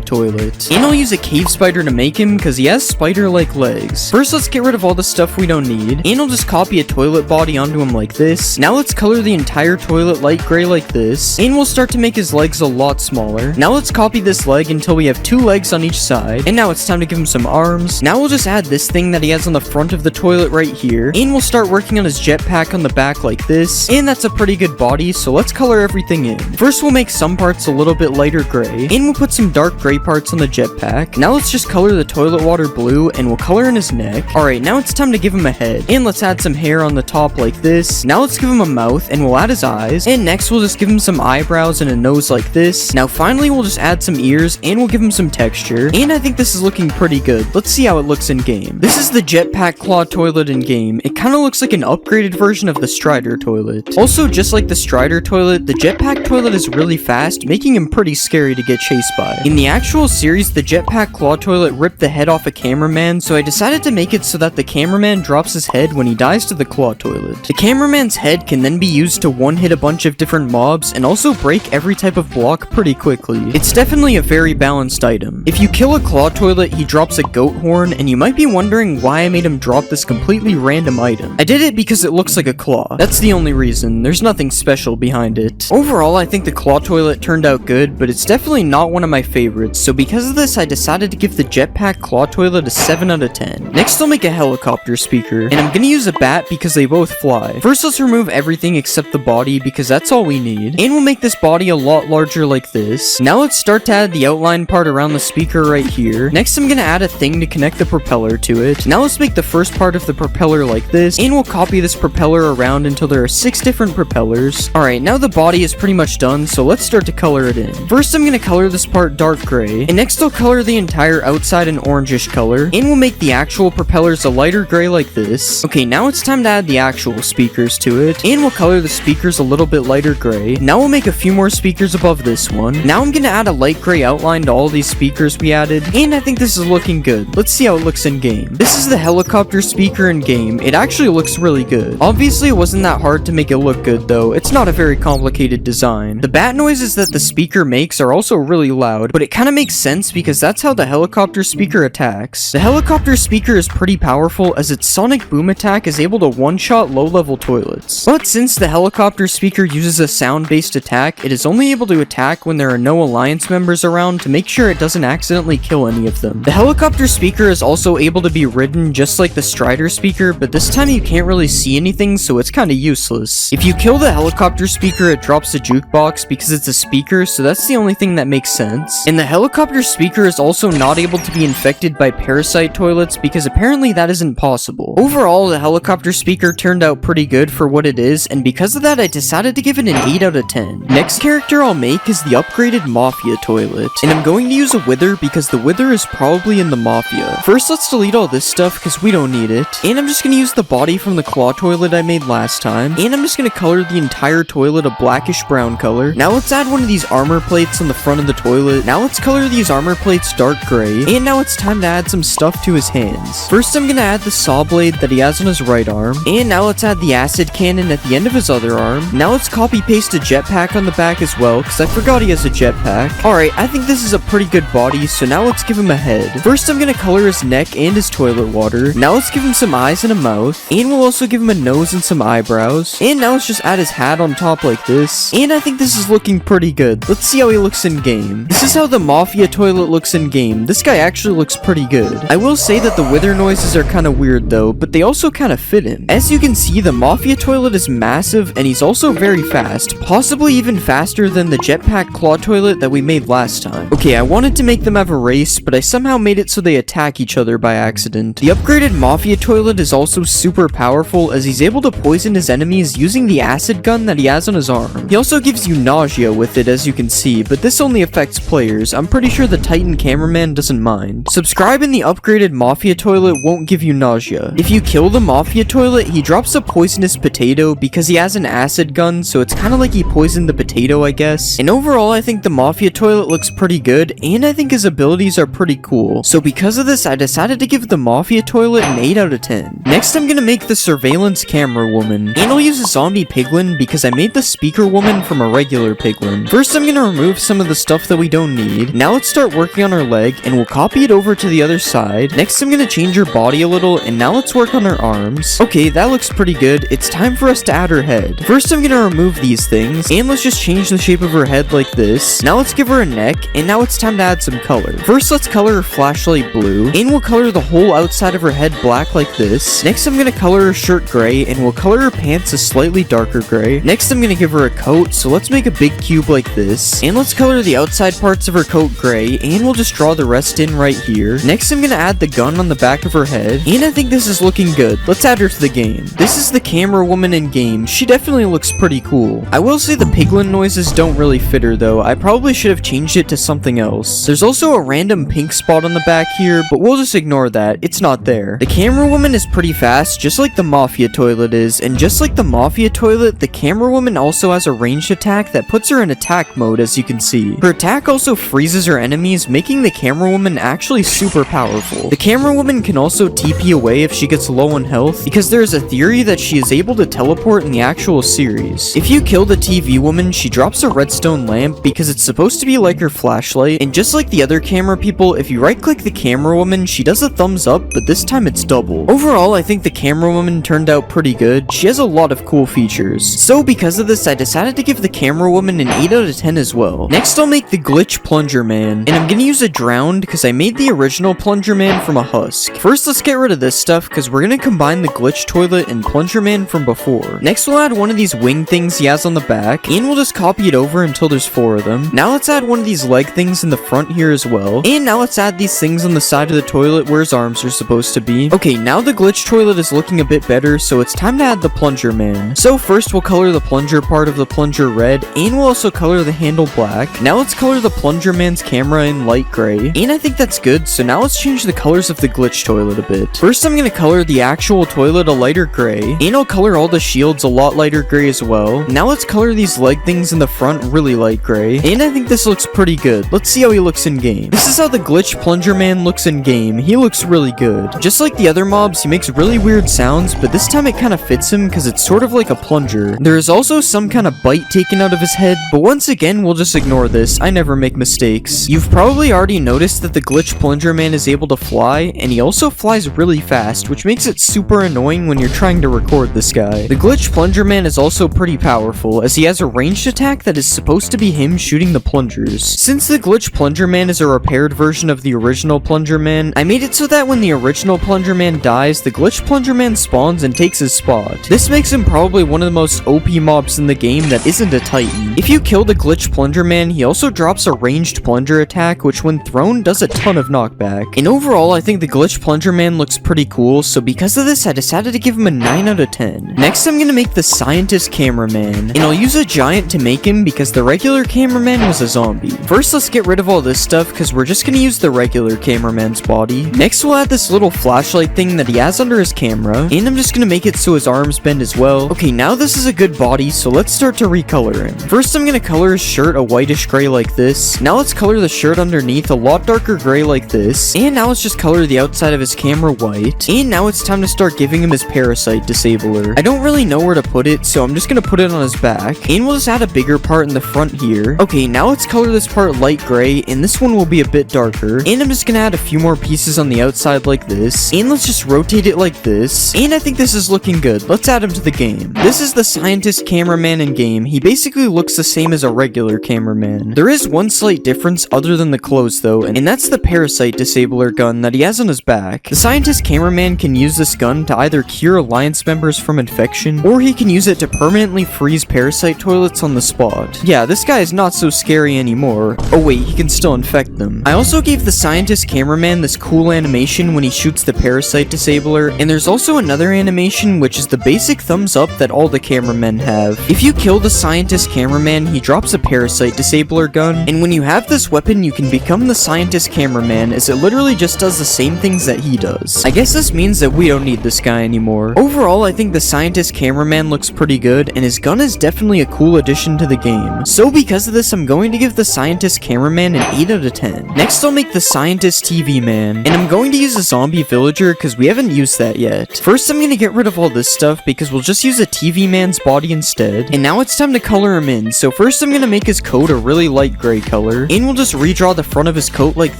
toilet, and I'll use a cave spider to make him because he has spider-like legs. First, let's get rid of all the stuff we don't need, and I'll just copy a toilet body onto him like this. Now let's color the entire toilet light gray like this, and we'll start to make his legs a lot smaller. Now let's copy this leg until we have 2 legs on each side, and now it's time to give him some arms. Now we'll just add this thing that he has on the front of the toilet right here, and we'll start working on his jetpack on the back like this, and that's a pretty good body, so let's color everything in. First, we'll make some parts a little bit lighter gray, and we'll put some dark gray parts on the jetpack. Now let's just color the toilet water blue, and we'll color in his neck. Alright, now it's time to give him a head, and let's add some hair on the top like this. Now let's give him a mouth, and we'll add his eyes, and next we'll just give him some eyebrows and a nose like this. Now finally, we'll just add some ears, and we'll give him some texture, and I think this is looking pretty good. Let's see how it looks in game. This is the jetpack claw toilet in game. It kind of looks like an upgraded version of the Strider toilet. Also, just like the Strider toilet, the jetpack toilet is really fast, making him pretty scary to get chased by. In the actual series, the jetpack claw toilet ripped the head off a cameraman, so I decided to make it so that the cameraman drops his head when he dies to the claw toilet. The cameraman's head can then be used to one-hit a bunch of different mobs and also break every type of block pretty quickly. It's definitely a very balanced item. If you kill a claw toilet, he drops a goat horn, and you might be wondering why I made him drop this completely random item. I did it because it looks like a claw. That's the only reason. There's nothing special behind it. Overall, I think the claw toilet turned out good, but it's definitely not one of my favorites, so because of this, I decided to give the jetpack claw toilet a 7 out of 10. Next, I'll make a helicopter speaker, and I'm gonna use a bat because they both fly. First, let's remove everything except the body because that's all we need, and we'll make this body a lot larger like this. Now let's start to add the outline part around the speaker right here. Next, I'm gonna add a thing to connect the propeller to it. Now let's make the first part of the propeller like this, and we'll copy this propeller around until there are 6 different propellers. Alright, now the body is pretty much done, so let's start to color it in. First, I'm gonna color this part dark gray, and next I'll color the entire outside an orangish color, and we'll make the actual propellers a lighter gray like this. Okay, now it's time to add the actual speakers to it, and we'll color the speakers a little bit lighter gray. Now we'll make a few more speakers above this one. Now I'm gonna add a light gray outline to all these speakers we added, and I think this is looking good. Let's see how it looks in game. This is the helicopter speaker in game. It actually looks really good. Obviously, it wasn't that hard to make it look good though. It's not a very complicated design. The bat noises that the speaker makes are also really loud, but it kind of makes sense because that's how the helicopter speaker attacks. The helicopter speaker is pretty powerful as its sonic boom attack is able to one-shot low-level toilets. But since the helicopter speaker uses a sound-based attack, it is only able to attack when there are no alliance members around to make sure it doesn't accidentally kill any of them. The helicopter speaker is also able to be ridden just like the Strider speaker, but this time you can't really see anything, so it's kind of useless. If you kill the helicopter speaker, it drops the jukebox because it's a speaker, so that's the only thing that makes sense. And the helicopter speaker is also not able to be infected by parasite toilets because apparently that isn't possible. Overall, the helicopter speaker turned out pretty good for what it is, and because of that, I decided to give it an 8 out of 10. Next character I'll make is the upgraded Mafia toilet, and I'm going to use a wither because the wither is probably in the Mafia. First, let's delete all this stuff because we don't need it, and I'm just going to use the body from the claw toilet I made last time, and I'm just going to color the entire toilet a blackish brown color. Now let's add one of these armor plates on the front of the toilet. Now let's color these armor plates dark gray, and now it's time to add some stuff to his hands. First, I'm going to add the saw blade that he has on his right arm, and now let's add the acid cannon at the end of his other arm. Now let's copy paste a jetpack on the back as well because I forgot he has a jetpack. Alright, I think this is a pretty good body, so now let's give him a head. First, I'm going to color his neck and his toilet water. Now let's give him some eyes and a mouth, And we'll also give him a nose and some eyebrows. And now let's just add his hat on top like this. And I think this is looking pretty good. Let's see how he looks in game. This is how the Mafia toilet looks in game. This guy actually looks pretty good. I will say that the wither noises are kind of weird though, but they also kind of fit him. As you can see, the Mafia toilet is massive and he's also very fast, possibly even faster than the jetpack claw toilet that we made last time. Okay, I wanted to make them have a race, but I somehow made it so they attack each other by accident. The upgraded Mafia toilet is also super powerful as he's able to poison his enemies using the acid gun that he has on his arm. He also gives you nausea with it, as you can see, but this only affects players. I'm pretty sure the Titan cameraman doesn't mind. Subscribe and the upgraded Mafia toilet won't give you nausea. If you kill the Mafia toilet, he drops a poisonous potato because he has an acid gun, so it's kind of like he poisoned the potato, I guess. And overall, I think the Mafia toilet looks pretty good, and I think his abilities are pretty cool. So because of this, I decided to give the Mafia toilet an 8 out of 10. Next, I'm gonna make the surveillance camera woman. And I'll use a zombie piglin because I made the speaker woman from a regular piglin. First, I'm gonna remove some of the stuff that we don't need. Now let's start working on her leg, and we'll copy it over to the other side. Next, I'm gonna change her body a little, and now let's work on her arms. Okay, that looks pretty good. It's time for us to add her head. First, I'm gonna remove these things, and let's just change the shape of her head like this. Now let's give her a neck, and now it's time to add some color. First, let's color her flashlight blue, and we'll color the whole outside of her head black like this. Next, I'm gonna color her shirt gray, and we'll color her pants a slightly darker gray. Next, I'm gonna give her a coat, so let's make a big cube like this. And let's color the outside parts of her coat gray, and we'll just draw the rest in right here. Next, I'm gonna add the gun on the back of her head, and I think this is looking good. Let's add her to the game. This is the camera woman in game. She definitely looks pretty cool. I will say the piglin noises don't really fit her though. I probably should have changed it to something else. There's also a random pink spot on the back here, but we'll just ignore that. It's not there. The camera woman is pretty fast, just like the Mafia toilet is, and just like the Mafia toilet, the camera woman also has a ranged attack that puts her in attack mode, as you can see. Her attack also freezes her enemies, making the camera woman actually super powerful. The camera woman can also TP away if she gets low on health, because there is a theory that she is able to teleport in the actual series. If you kill the TV woman, she drops a redstone lamp because it's supposed to be like her flashlight, and just like the other camera people, if you right click the camera woman, she does a thumbs up, but this time it's double. Overall, I think the camera woman turned out pretty good. She has a lot of cool features. So because of this, I decided to give the camera woman an 8 out of 10 as well. Next, I'll make the glitch plunger man, and I'm gonna use a drowned because I made the original plunger man from a husk. First, let's get rid of this stuff because we're gonna combine the glitch toilet and plunger man from before. Next, we'll add one of these wing things he has on the back, and we'll just copy it over until there's 4 of them. Now let's add one of these leg things in the front here as well, and now let's add these things on the side of the toilet where his arms are supposed to be. Okay, now the glitch toilet is looking a bit better, so it's time to add the plunger man. So first, we'll color the plunger part of the plunger red, and we'll also color the handle black. Now let's color the plunger man's camera in light gray, and I think that's good, so now let's change the colors of the glitch toilet a bit. First, I'm gonna color the actual toilet a lighter gray, and I'll color all the shields a lot lighter gray as well. Now let's color these leg things in the front really light gray, and I think this looks pretty good. Let's see how he looks in game. This is how the glitch plunger man looks in game. He looks really good. Just like the other mobs, he makes really weird sounds, but this time it kind of fits him because it's sort of like a plunger. There is also some kind of bite taken out of his head, but once again, we'll just ignore this. I never make mistakes. You've probably already noticed that the glitch plunger man is able to fly, and he also flies really fast, which makes it super annoying when you're trying to record this guy. The glitch plunger man is also pretty powerful, as he has a ranged attack that is supposed to be him shooting the plungers. Since the glitch plunger man is a repaired version of the original plunger man, I made it so that when the original plunger man dies, the glitch plunger man spawns and takes his spot. This makes him probably one of the most OP mobs in the game that isn't a Titan. If you kill the glitch plunger man, he also drops a ranged plunger attack, which when thrown does a ton of knockback. And overall, I think the glitch plunger man looks pretty cool, so because of this, I decided to give him a 9 out of 10. Next, I'm gonna make the scientist cameraman, and I'll use a giant to make him because the regular cameraman was a zombie. First, let's get rid of all this stuff because we're just gonna use the regular cameraman's body. Next, we'll add this little flashlight thing that he has under his camera, and I'm just gonna make it so his arms bend as well. Okay, now this is a good body, so let's start to recolor him. First, I'm gonna color his shirt a whitish gray like this. Now let's color the shirt underneath a lot darker gray like this, and now let's just color the outside of his camera white. And now it's time to start giving him his parasite disabler. I don't really know where to put it, so I'm just gonna put it on his back, and we'll just add a bigger part in the front here. Okay, now let's color this part light gray, and this one will be a bit darker. And I'm just gonna add a few more pieces on the outside like this, and let's just rotate it like this. this. And I think this is looking good. Let's add him to the game. This is the scientist cameraman in game. He basically looks the same as a regular cameraman. There is one slight difference other than the clothes though, and that's the parasite disabler gun that he has on his back. The scientist cameraman can use this gun to either cure alliance members from infection, or he can use it to permanently freeze parasite toilets on the spot. Yeah, this guy is not so scary anymore. Oh wait, he can still infect them. I also gave the scientist cameraman this cool animation when he shoots the parasite disabler, and there's also another animation which is the basic thumbs up that all the cameramen have. If you kill the scientist cameraman, he drops a parasite disabler gun, and when you have this weapon you can become the scientist cameraman, as it literally just does the same things that he does. I guess this means that we don't need this guy anymore. Overall, I think the scientist cameraman looks pretty good, and his gun is definitely a cool addition to the game. So because of this, I'm going to give the scientist cameraman an 8 out of 10. Next, I'll make the scientist TV man, and I'm going to use a zombie villager because we haven't used that yet. First, I'm going to get rid of all this stuff because we'll just use a TV man's body instead. And now it's time to color him in. So first, I'm going to make his coat a really light gray color, and we'll just redraw the front of his coat like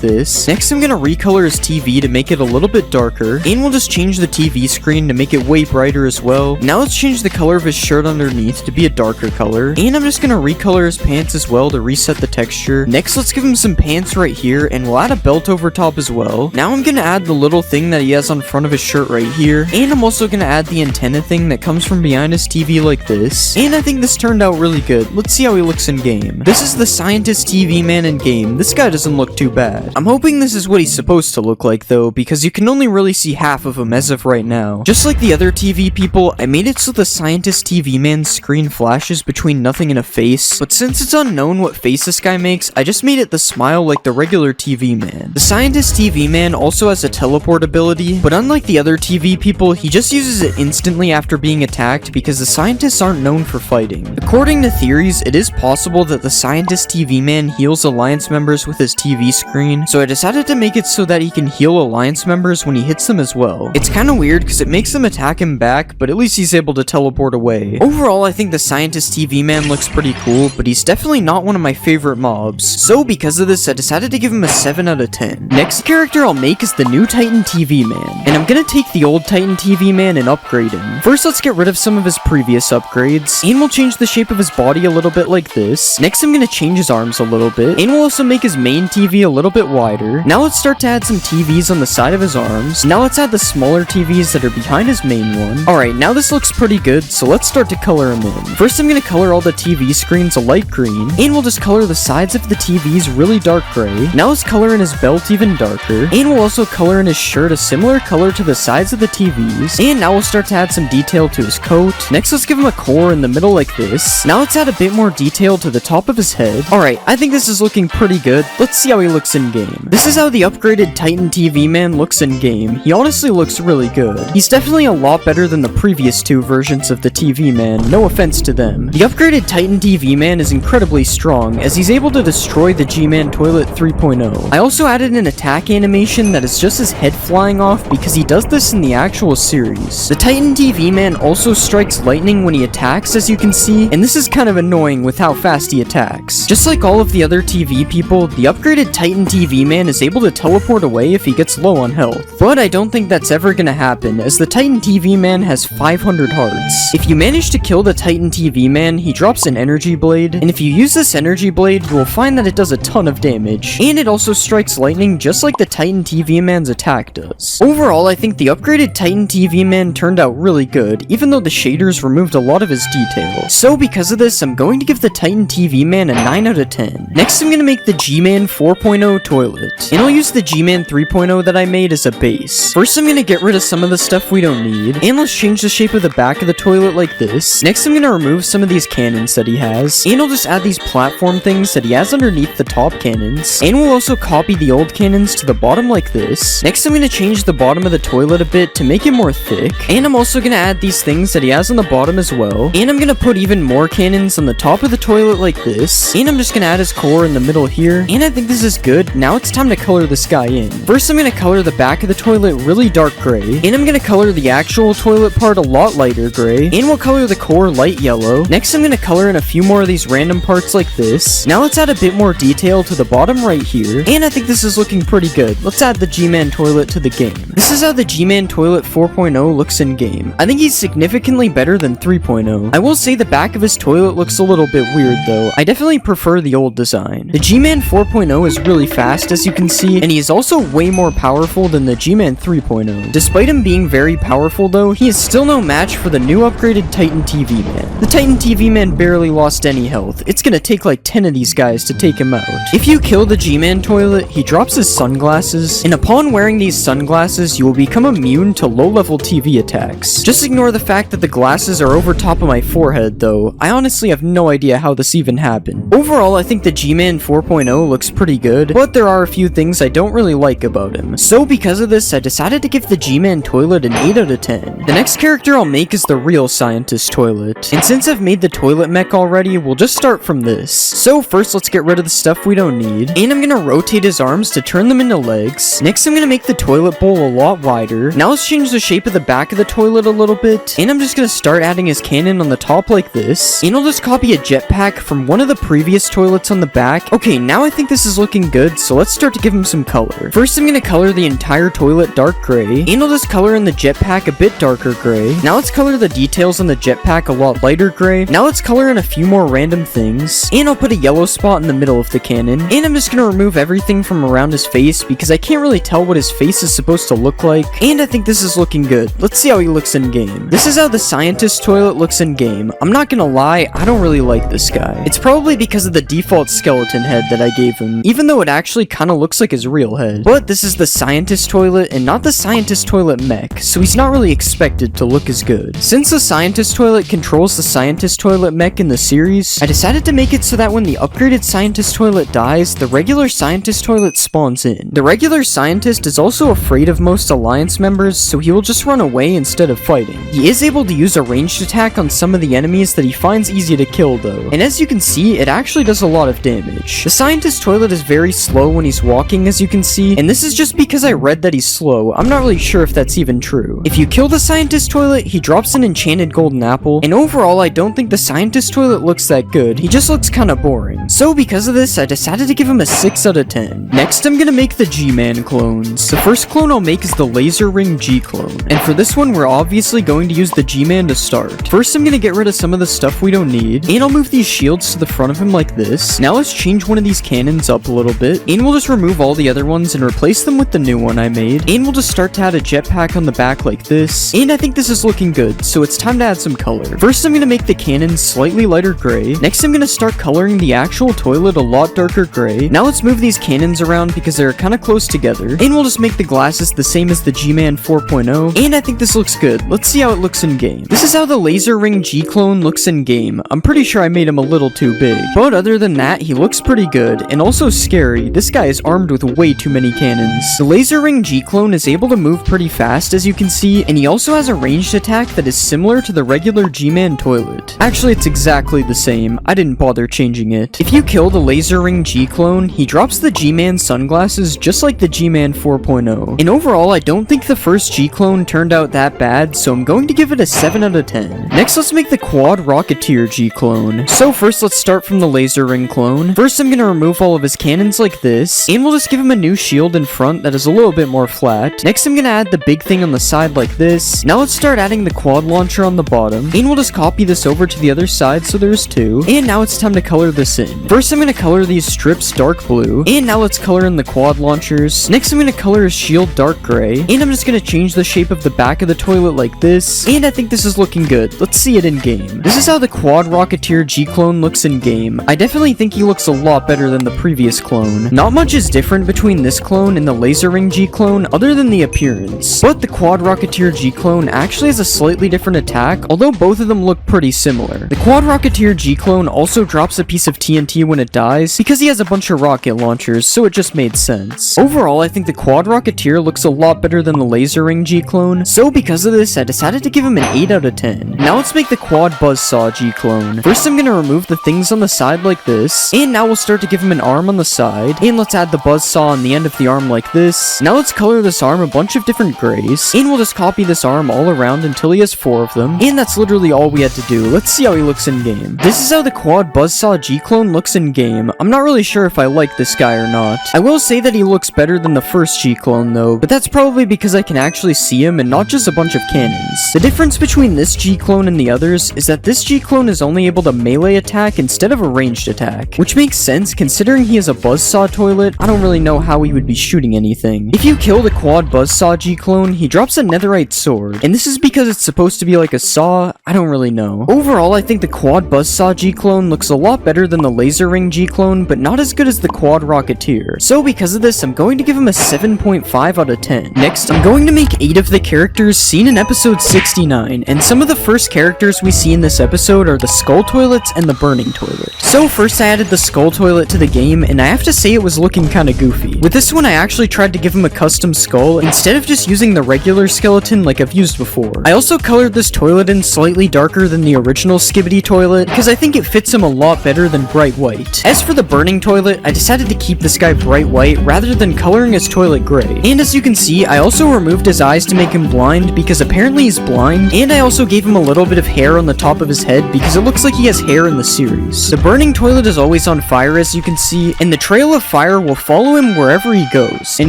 this. Next, I'm going to recolor his TV to make it a little bit darker, and we'll just change the TV screen to make it way brighter as well. Now let's change the color of his shirt underneath to be a darker color, and I'm just going to recolor his pants as well to reset the texture. Next, let's give him some pants right here, and we'll add a belt over top as well. Now I'm going to add the little thing that he has on front of his shirt right here, and I'm also going to add the antenna thing that comes from behind his TV like this, and I think this turned out really good. Let's see how he looks in game. This is the scientist TV man in game. This guy doesn't look too bad. I'm hoping this is what he's supposed to look like though, because you can only really see half of him as of right now. Just like the other TV people, I made it so the scientist TV man's screen flashes between nothing and a face, but since it's unknown what face this guy makes, I just made it the smile like the regular TV man. The scientist TV man also has a teleport ability, but unlike the other TV people, he just uses it instantly after being attacked because the scientists aren't known for fighting. According to theories, it is possible that the scientist TV man heals alliance members with his TV screen, so I decided to make it so that he can heal alliance members when he hits them as well. It's kinda weird because it makes them attack him back, but at least he's able to teleport away. Overall, I think the scientist TV man looks pretty cool, but he's definitely not one of my favorite mobs. So because of this, I decided to give him a 7 out of 10. Next character I'll make is the new Titan TV man, and I'm gonna take the old Titan TV man and upgrade him. First, let's get rid of some of his previous upgrades, and we'll change the shape of his body a little bit like this. Next, I'm gonna change his arms a little bit, and we'll also make his main TV a little bit wider. Now let's start to add some TVs on the side of his arms. Now let's add the smaller TVs that are behind his main one. Alright, now this looks pretty good, so let's start to color him in. First, I'm gonna color all the TV screens a light green, and we'll just color the sides of the TVs really dark gray. Now let's color in his belt even darker, and we'll also color in his shirt a similar color to the sides of the TVs. And now we'll start to add some detail to his coat. Next, let's give him a core in the middle like this. Now let's add a bit more detail to the top of his head. Alright, I think this is looking pretty good. Let's see how he looks in game. This is how the upgraded Titan TV man looks in game. He honestly looks really good. He's definitely a lot better than the previous two versions of the TV man, no offense to them. The upgraded Titan TV man is incredibly strong, as he's able to destroy the G-Man Toilet 3.0. I also added an attack animation that is just his head flying off because he does this in the actual series. The Titan TV man also strikes lightning when he attacks, as you can see, and this is kind of annoying with how fast he attacks. Just like all of the other TV people, the upgraded Titan TV man is able to teleport away if he gets low on health. But I don't think that's ever gonna happen, as the Titan TV man has 500 hearts. If you manage to kill the Titan TV man, he drops an energy blade, and if you use this energy blade, you will find that it does a ton of damage, and it also strikes lightning just like the Titan TV man's attack does. Overall, I think the upgraded Titan TV man turned out really good, even though the shaders removed a lot of his detail. So because of this, I'm going to give the Titan TV man a 9 out of 10. Next, I'm gonna make the G-Man 4.0 toilet, and I'll use the G-Man 3.0 that I made as a base. First, I'm gonna get rid of some of the stuff we don't need, and let's change the shape of the back of the toilet like this. Next, I'm gonna remove some of these cannons that he has, and I'll just add these platform things that he has underneath the top cannons, and we'll also copy the old cannons to the bottom like this. Next, I'm gonna change the bottom of the toilet a bit to make it more thick, and I'm also gonna add these things that he has on the bottom as well, and I'm gonna put even more cannons on the top of the toilet like this, and I'm just gonna add his core in the middle here, and I think this is good. Now it's time to color this guy in. First, I'm gonna color the back of the toilet really dark gray, and I'm gonna color the actual toilet part a lot lighter gray, and we'll color the core light yellow. Next, I'm gonna color in a few more of these random parts like this. Now let's add a bit more detail to the bottom right here, and I think this is looking pretty good. Let's add the G-Man toilet to the game. This is how the G-Man toilet 4.0 looks in-game. I think he's significantly better than 3.0. I will say the back of his toilet looks a little bit weird though. I definitely prefer the old design. The G-Man 4.0 is really fast as you can see, and he is also way more powerful than the G-Man 3.0. Despite him being very powerful though, he is still no match for the new upgraded Titan TV Man. The Titan TV Man barely lost any health. It's gonna take like 10 of these guys to take him out. If you kill the G-Man toilet, he drops his sunglasses, and upon wearing these sunglasses, you will become immune to low-level TV attacks. Just ignore the fact that the glasses are over top of my forehead though. I honestly have no idea how this even happened. Overall, I think the G-Man 4.0 looks pretty good, but there are a few things I don't really like about him. So because of this, I decided to give the G-Man toilet an 8 out of 10. The next character I'll make is the real scientist toilet. And since I've made the toilet mech already, we'll just start from this. So first, let's get rid of the stuff we don't need. And I'm gonna rotate his arms to turn them into legs. Next, I'm gonna make the toilet bowl a lot wider. Now let's change the shape of the back of the toilet a little bit. And I'm just gonna start adding his cannon on the top like this. And I'll just copy a jetpack from one of the previous toilets on the back. Okay, now I think this is looking good, so let's start to give him some color. First, I'm gonna color the entire toilet dark gray. And I'll just color in the jetpack a bit darker gray. Now let's color the details on the jetpack a lot lighter gray. Now let's color in a few more random things. And I'll put a yellow spot in the middle of the cannon. And I'm just gonna remove everything from around his face because I can't really tell what his face is supposed to look like. And I think this is looking good. Let's see how he looks in game. This is how the scientist toilet looks in game. I'm not gonna lie, I don't really like this guy. It's probably because of the default skeleton head that I gave him, even though it actually kinda looks like his real head. But this is the scientist toilet and not the scientist toilet mech, so he's not really expected to look as good. Since the scientist toilet controls the scientist toilet mech in the series, I decided to make it so that when the upgraded scientist toilet dies, the regular scientist toilet spawns in. The regular scientist is also afraid of most alliance members, so he will just run away instead of fighting. He is able to use a ranged attack on some of the enemies that he finds easy to kill though, and as you can see, it actually does a lot of damage. The scientist toilet is very slow when he's walking, as you can see, and this is just because I read that he's slow. I'm not really sure if that's even true. If you kill the scientist toilet, he drops an enchanted golden apple, and overall I don't think the scientist toilet looks that good. He just looks kinda boring. So because of this, I decided to give him a 6 out of 10. Next, I'm gonna make the G-Man clones. The first clone I'll make is the Laser Ring G clone, and for this one, we're obviously going to use the G-Man to start. First, I'm gonna get rid of some of the stuff we don't need, and I'll move these shields to the front of him like this. Now let's change one of these cannons up a little bit, and we'll just remove all the other ones and replace them with the new one I made, and we'll just start to add a jetpack on the back like this, and I think this is looking good, so it's time to add some color. First, I'm gonna make the cannons slightly lighter gray. Next, I'm gonna start coloring the actual toilet a lot darker gray. Now let's move these cannons around because they're kind of close together, and we'll just make the glasses the same as the G-Man 4.0, and I think this looks good. Let's see how it looks in game. This is how the Laser Ring G clone looks in game. I'm pretty sure I made him a little too big, but other than that, he looks pretty good, and also scary. This guy is armed with way too many cannons. The Laser Ring G clone is able to move pretty fast, as you can see, and he also has a ranged attack that is similar to the regular G-Man toilet. Actually, it's exactly the same. I didn't bother changing it. If you kill the Laser Ring G clone, he drops the G-Man sunglasses just like the G-Man 4.0. And overall, I don't think the first G clone turned out that bad, so I'm going to give it a 7 out of 10. Next, let's make the Quad Rocketeer G clone. So first, let's start from the Laser Ring clone. First, I'm gonna remove all of his cannons like this, and we'll just give him a new shield in front that is a little bit more flat. Next, I'm gonna add the big thing on the side like this. Now let's start adding the quad launcher on the bottom, and we'll just copy this over to the other side so there's 2. And now it's time to color this in. First, I'm gonna color these strips dark blue, and now let's color in the quad launchers. Next, I'm gonna color his shield dark gray, and I'm just gonna change the shape of the back of the toilet like this, and I think this is looking good. Let's see it in game. This is how the Quad Rocketeer G clone looks in game. I definitely think he looks a lot better than the previous clone. Not much is different between this clone and the Laser Ring G clone other than the appearance, but the Quad Rocketeer G clone actually has a slightly different attack, although both of them look pretty similar. The Quad Rocketeer G clone also drops a piece of TNT when it dies because he has a bunch of rocket launchers, so it just made sense. Overall, I think the Quad Rocketeer looks a lot better than the Laser Ring G clone, so because of this, I decided to give him an 8 out of 10. Now let's make the Quad Buzzsaw G clone. First, I'm gonna remove the things on the side like this, and now we'll start to give him an arm on the side, and let's add the buzzsaw on the end of the arm like this. Now let's color this arm a bunch of different grays, and we'll just copy this arm all around until he has 4 of them, and that's literally all we had to do. Let's see how he looks in game. This is how the Quad Buzzsaw G clone looks in game. I'm not really sure if I like this guy or not. I will say that he looks better than the first G clone though, but that's probably because I can actually see him and not just a bunch of cannons. The difference between this G-clone and the others is that this G-clone is only able to melee attack instead of a ranged attack, which makes sense considering he has a buzzsaw toilet. I don't really know how he would be shooting anything. If you kill the quad buzzsaw G-clone, he drops a netherite sword, and this is because it's supposed to be like a saw. I don't really know. Overall, I think the quad buzzsaw G-clone looks a lot better than the laser ring G-clone, but not as good as the quad rocketeer. So because of this, I'm going to give him a 7.5 out of 10. Next, I'm going to make 8 of the characters seen in episode 69, and some of the first characters we see in this episode are the skull toilets and the burning toilet. So first I added the skull toilet to the game, and I have to say it was looking kinda goofy. With this one, I actually tried to give him a custom skull instead of just using the regular skeleton like I've used before. I also colored this toilet in slightly darker than the original Skibidi toilet because I think it fits him a lot better than bright white. As for the burning toilet, I decided to keep this guy bright white rather than coloring his toilet gray. And as you can see, I also removed his eyes to make him blind because apparently he's blind, and I also gave him a little bit of hair on the top of his head because it looks like he has hair in the series. The burning toilet is always on fire, as you can see, and the trail of fire will follow him wherever he goes, and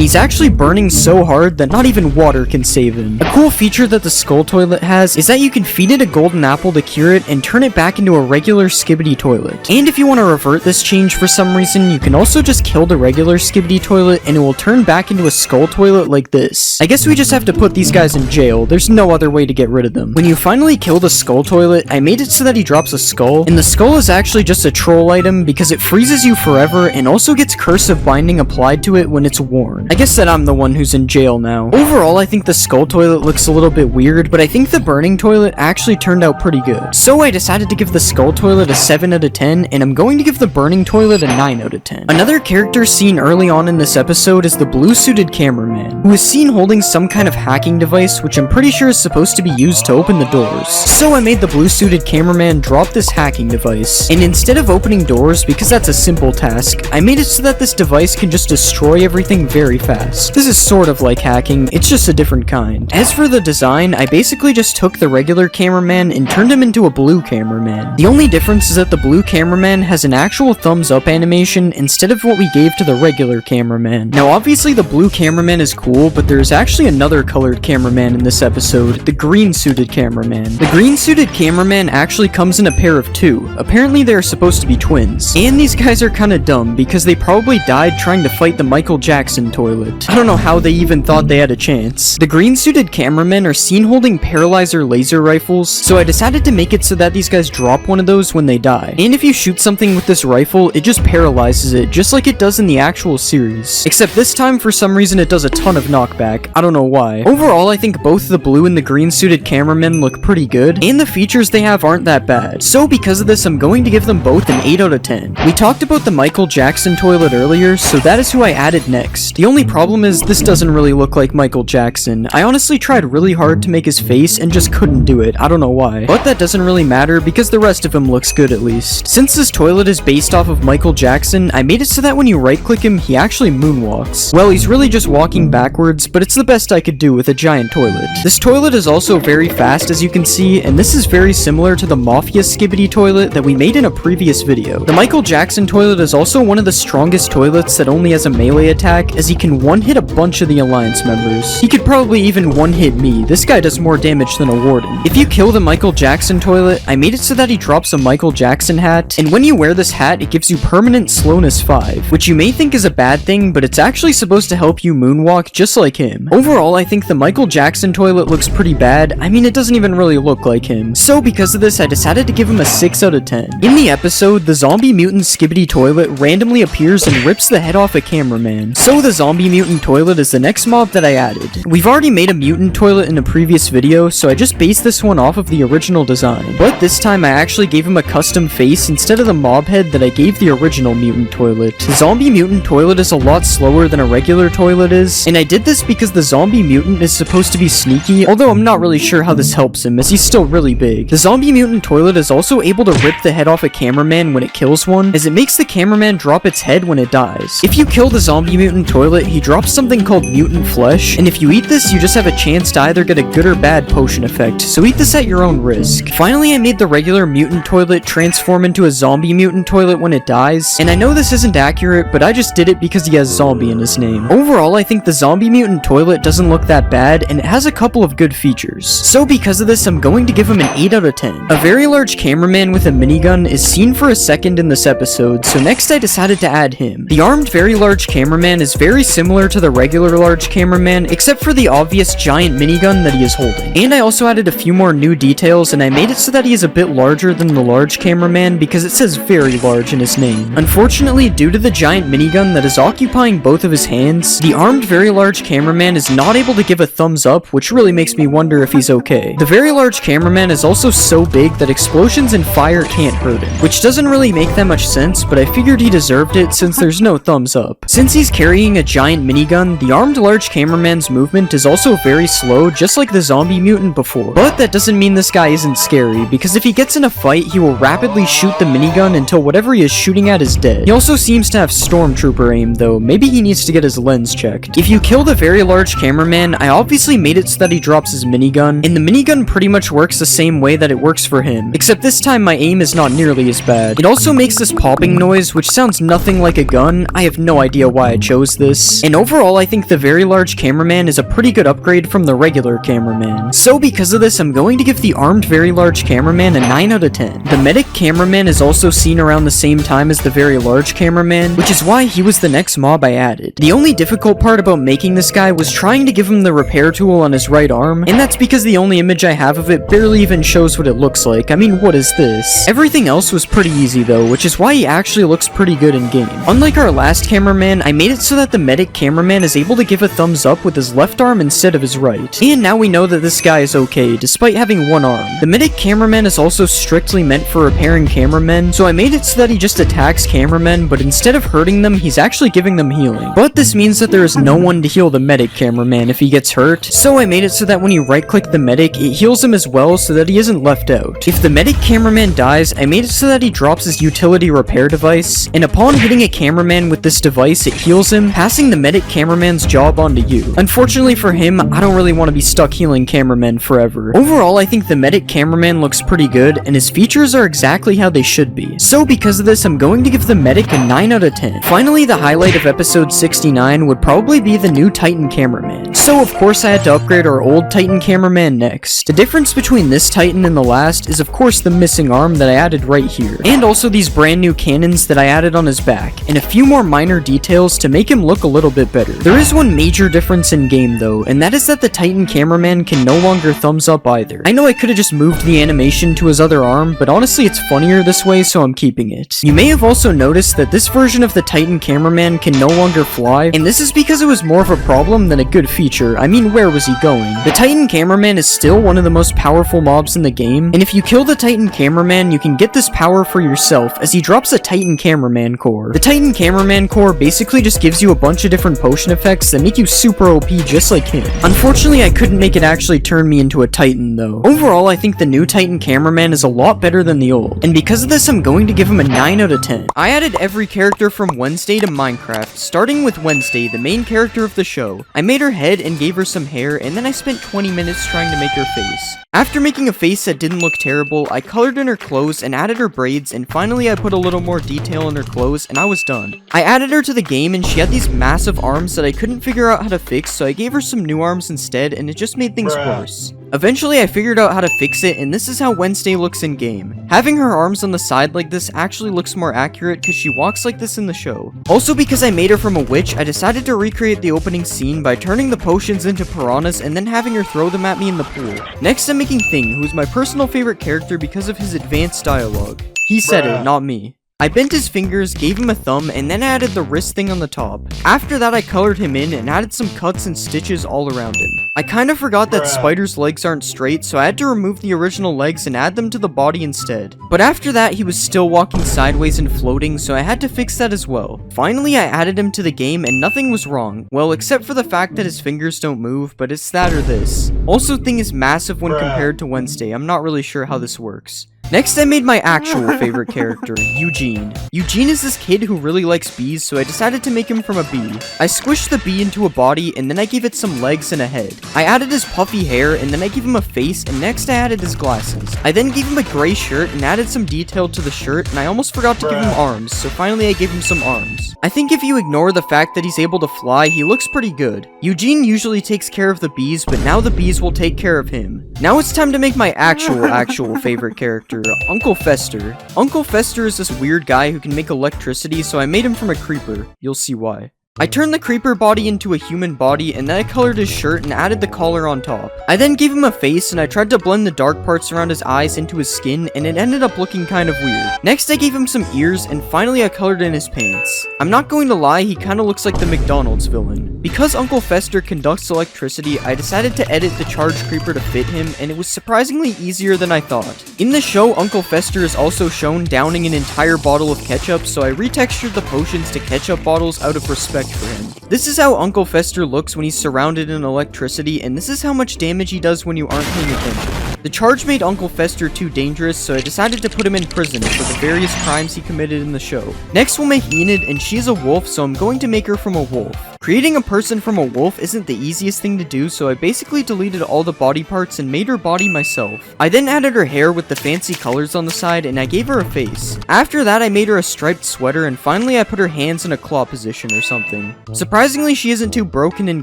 he's actually burning so hard that not even water can save him. A cool feature that the skull toilet has is that you can feed it a golden apple to cure it and turn it back into a regular Skibidi toilet. And if you want to revert this change for some reason, you can also just kill the regular Skibidi toilet and it will turn back into a skull toilet like this. I guess we just have to put these guys in jail. There's no other way to get rid of them. When you finally kill the skull toilet, I made it so that he drops a skull, and the skull is actually just a troll item because it freezes you forever and also gets Curse of Binding applied to it when it's worn. I guess that I'm the one who's in jail now. Overall, I think the skull toilet looks a little bit weird, but I think the burning toilet actually turned out pretty good. So I decided to give the skull toilet a 7 out of 10, and I'm going to give the burning toilet a 9 out of 10. Another character seen early on in this episode is the blue-suited cameraman, who is seen holding some kind of hacking device, which I'm pretty sure is supposed to be used to open the doors. So I made the blue-suited cameraman drop this hacking device, and instead of opening doors, because that's a simple task, I made it so that this device can just destroy everything very fast. This is sort of like hacking, it's just a different kind. As for the design, I basically just took the regular cameraman and turned him into a blue cameraman. The only difference is that the blue cameraman has an actual thumbs up animation instead of what we gave to the regular cameraman. Now obviously the blue cameraman is cool, but there's actually another colored cameraman in this episode, the green suited cameraman. The green suited cameraman actually comes in a pair of 2. Apparently they're supposed to be twins. And these guys are kinda dumb because they probably died trying to fight the Michael Jackson toilet. I don't know how they even thought they had a chance. The green suited cameramen are seen holding paralyzer laser rifles, so I decided to make it so that these guys drop one of those when they die. And if you shoot something with this rifle, it just paralyzes it, just like it does in the actual series. Except this time, for some reason, it does a ton of knockback. I don't know why. Overall, I think both the blue and the green suited cameramen look pretty good, and the features they have aren't that bad. So because of this, I'm going to give them both an 8 out of 10. We talked about the Michael Jackson toilet earlier, so that is who I added next. The only problem is this doesn't really look like Michael Jackson. I honestly tried really hard to make his face and just couldn't do it. I don't know why. But that doesn't really matter because the rest of him looks good at least. Since this toilet is based off of Michael Jackson, I made it so that when you right click him, he actually moonwalks. Well, he's really just walking backwards, but it's the best I could do with a giant toilet. This toilet is also very fast, as you can see, and this is very similar to the Mafia Skibidi toilet that we made in a previous video. The Michael Jackson toilet is also one of the strongest toilets that only has a melee attack, as he can one-hit a bunch of the Alliance members. He could probably even one-hit me. This guy does more damage than a warden. If you kill the Michael Jackson toilet, I made it so that he drops a Michael Jackson hat, and when you wear this hat, it gives you permanent slowness 5, which you may think is a bad thing, but it's actually supposed to help you moonwalk just like him. Overall, I think the Michael Jackson toilet looks pretty bad. I mean, it doesn't even really look like him. So because of this, I decided to give him a 6 out of 10. In the episode, the zombie mutant Skibidi toilet randomly appears and rips the head off a cameraman. So the zombie mutant toilet is the next mob that I added. We've already made a mutant toilet in a previous video, so I just based this one off of the original design. But this time I actually gave him a custom face instead of the mob head that I gave the original mutant toilet. The zombie mutant toilet is a lot slower than a regular toilet is, and I did this because the zombie mutant is supposed to be sneaky, although I'm not really sure how this helps him as he's still really big. The zombie mutant toilet is also able to rip the head off a cameraman when it kills one, as it makes the cameraman drop its head when it dies. If you kill the zombie mutant toilet, he drops something called mutant flesh, and if you eat eat this, you just have a chance to either get a good or bad potion effect, so eat this at your own risk. Finally, I made the regular mutant toilet transform into a zombie mutant toilet when it dies, and I know this isn't accurate, but I just did it because he has zombie in his name. Overall, I think the zombie mutant toilet doesn't look that bad, and it has a couple of good features. So because of this, I'm going to give him an 8 out of 10. A very large cameraman with a minigun is seen for a second in this episode, so next I decided to add him. The armed very large cameraman is very similar to the regular large cameraman, except for the obvious giant minigun that he is holding. And I also added a few more new details, and I made it so that he is a bit larger than the large cameraman because it says very large in his name. Unfortunately, due to the giant minigun that is occupying both of his hands, the armed very large cameraman is not able to give a thumbs up, which really makes me wonder if he's okay. The very large cameraman is also so big that explosions and fire can't hurt him, which doesn't really make that much sense, but I figured he deserved it since there's no thumbs up. Since he's carrying a giant minigun, the armed large cameraman's movement is also very slow, just like the zombie mutant before. But that doesn't mean this guy isn't scary, because if he gets in a fight, he will rapidly shoot the minigun until whatever he is shooting at is dead. He also seems to have stormtrooper aim though, maybe he needs to get his lens checked. If you kill the very large cameraman, I obviously made it so that he drops his minigun, and the minigun pretty much works the same way that it works for him, except this time my aim is not nearly as bad. It also makes this popping noise, which sounds nothing like a gun. I have no idea why I chose this. And overall, I think the very large cameraman is a pretty good upgrade from the regular cameraman. So because of this, I'm going to give the armed very large cameraman a 9 out of 10. The medic cameraman is also seen around the same time as the very large cameraman, which is why he was the next mob I added. The only difficult part about making this guy was trying to give him the repair tool on his right arm, and that's because the only image I have of it barely even shows what it looks like. I mean, what is this? Everything else was pretty easy though, which is why he actually looks pretty good in game. Unlike our last cameraman, I made it so that the medic cameraman is able to give a thumbs up with his left arm instead of his right. And now we know that this guy is okay, despite having one arm. The medic cameraman is also strictly meant for repairing cameramen, so I made it so that he just attacks cameramen, but instead of hurting them, he's actually giving them healing. But this means that there is no one to heal the medic cameraman if he gets hurt, so I made it so that when you right-click the medic, it heals him as well so that he isn't left out. If the medic cameraman dies, I made it so that he drops his utility repair device, and upon hitting a cameraman with this device, it heals him, passing the medic cameraman's job onto you. Unfortunately for him, I don't really want to be stuck healing cameramen forever. Overall, I think the medic cameraman looks pretty good, and his features are exactly how they should be. So because of this, I'm going to give the medic a 9 out of 10. Finally, the highlight of episode 69 would probably be the new Titan cameraman. So of course I had to upgrade our old Titan cameraman next. The difference between this Titan and the last is of course the missing arm that I added right here, and also these brand new cannons that I added on his back, and a few more minor details to make him look a little bit better. There is one major difference in game though, and that is that the Titan cameraman can no longer thumbs up either. I know I could have just moved the animation to his other arm, but honestly it's funnier this way, so I'm keeping it. You may have also noticed that this version of the Titan cameraman can no longer fly, and this is because it was more of a problem than a good feature. I mean, where was he going? The Titan cameraman is still one of the most powerful mobs in the game, and if you kill the Titan cameraman, you can get this power for yourself as he drops a Titan cameraman core. The Titan cameraman core basically just gives you a bunch of different potion effects that make you super OP just like him. Unfortunately, I couldn't make it actually turn me into a Titan though. Overall, I think the new Titan cameraman is a lot better than the old, and because of this, I'm going to give him a 9 out of 10. I added every character from Wednesday to Minecraft, starting with Wednesday, the main character of the show. I made her head and gave her some hair, and then I spent 20 minutes trying to make her face. After making a face that didn't look terrible, I colored in her clothes and added her braids, and finally I put a little more detail in her clothes and I was done. I added her to the game and she had these massive arms that I couldn't figure out how to fix, so I gave her some new arms instead and it just made things worse. Eventually I figured out how to fix it, and this is how Wednesday looks in game. Having her arms on the side like this actually looks more accurate because she walks like this in the show. Also, because I made her from a witch, I decided to recreate the opening scene by turning the potions into piranhas and then having her throw them at me in the pool. Next I'm making Thing, who is my personal favorite character because of his advanced dialogue. He said it, not me. I bent his fingers, gave him a thumb, and then added the wrist thing on the top. After that, I colored him in and added some cuts and stitches all around him. I kind of forgot that Spider's legs aren't straight, so I had to remove the original legs and add them to the body instead. But after that, he was still walking sideways and floating, so I had to fix that as well. Finally, I added him to the game and nothing was wrong. Well, except for the fact that his fingers don't move, but it's that or this. Also, Thing is massive when compared to Wednesday. I'm not really sure how this works. Next, I made my actual favorite character, Eugene. Eugene is this kid who really likes bees, so I decided to make him from a bee. I squished the bee into a body, and then I gave it some legs and a head. I added his puffy hair, and then I gave him a face, and next I added his glasses. I then gave him a gray shirt and added some detail to the shirt, and I almost forgot to give him arms, so finally I gave him some arms. I think if you ignore the fact that he's able to fly, he looks pretty good. Eugene usually takes care of the bees, but now the bees will take care of him. Now it's time to make my actual favorite character, Uncle Fester. Uncle Fester is this weird guy who can make electricity, so I made him from a creeper. You'll see why. I turned the creeper body into a human body, and then I colored his shirt and added the collar on top. I then gave him a face, and I tried to blend the dark parts around his eyes into his skin, and it ended up looking kind of weird. Next, I gave him some ears, and finally I colored in his pants. I'm not going to lie, he kinda looks like the McDonald's villain. Because Uncle Fester conducts electricity, I decided to edit the charged creeper to fit him, and it was surprisingly easier than I thought. In the show, Uncle Fester is also shown downing an entire bottle of ketchup, so I retextured the potions to ketchup bottles out of respect for him. This is how Uncle Fester looks when he's surrounded in electricity, and this is how much damage he does when you aren't paying attention. The charge made Uncle Fester too dangerous, so I decided to put him in prison for the various crimes he committed in the show. Next we'll make Enid, and she's a wolf, so I'm going to make her from a wolf. Creating a person from a wolf isn't the easiest thing to do, so I basically deleted all the body parts and made her body myself. I then added her hair with the fancy colors on the side, and I gave her a face. After that, I made her a striped sweater, and finally I put her hands in a claw position or something. Surprisingly, she isn't too broken in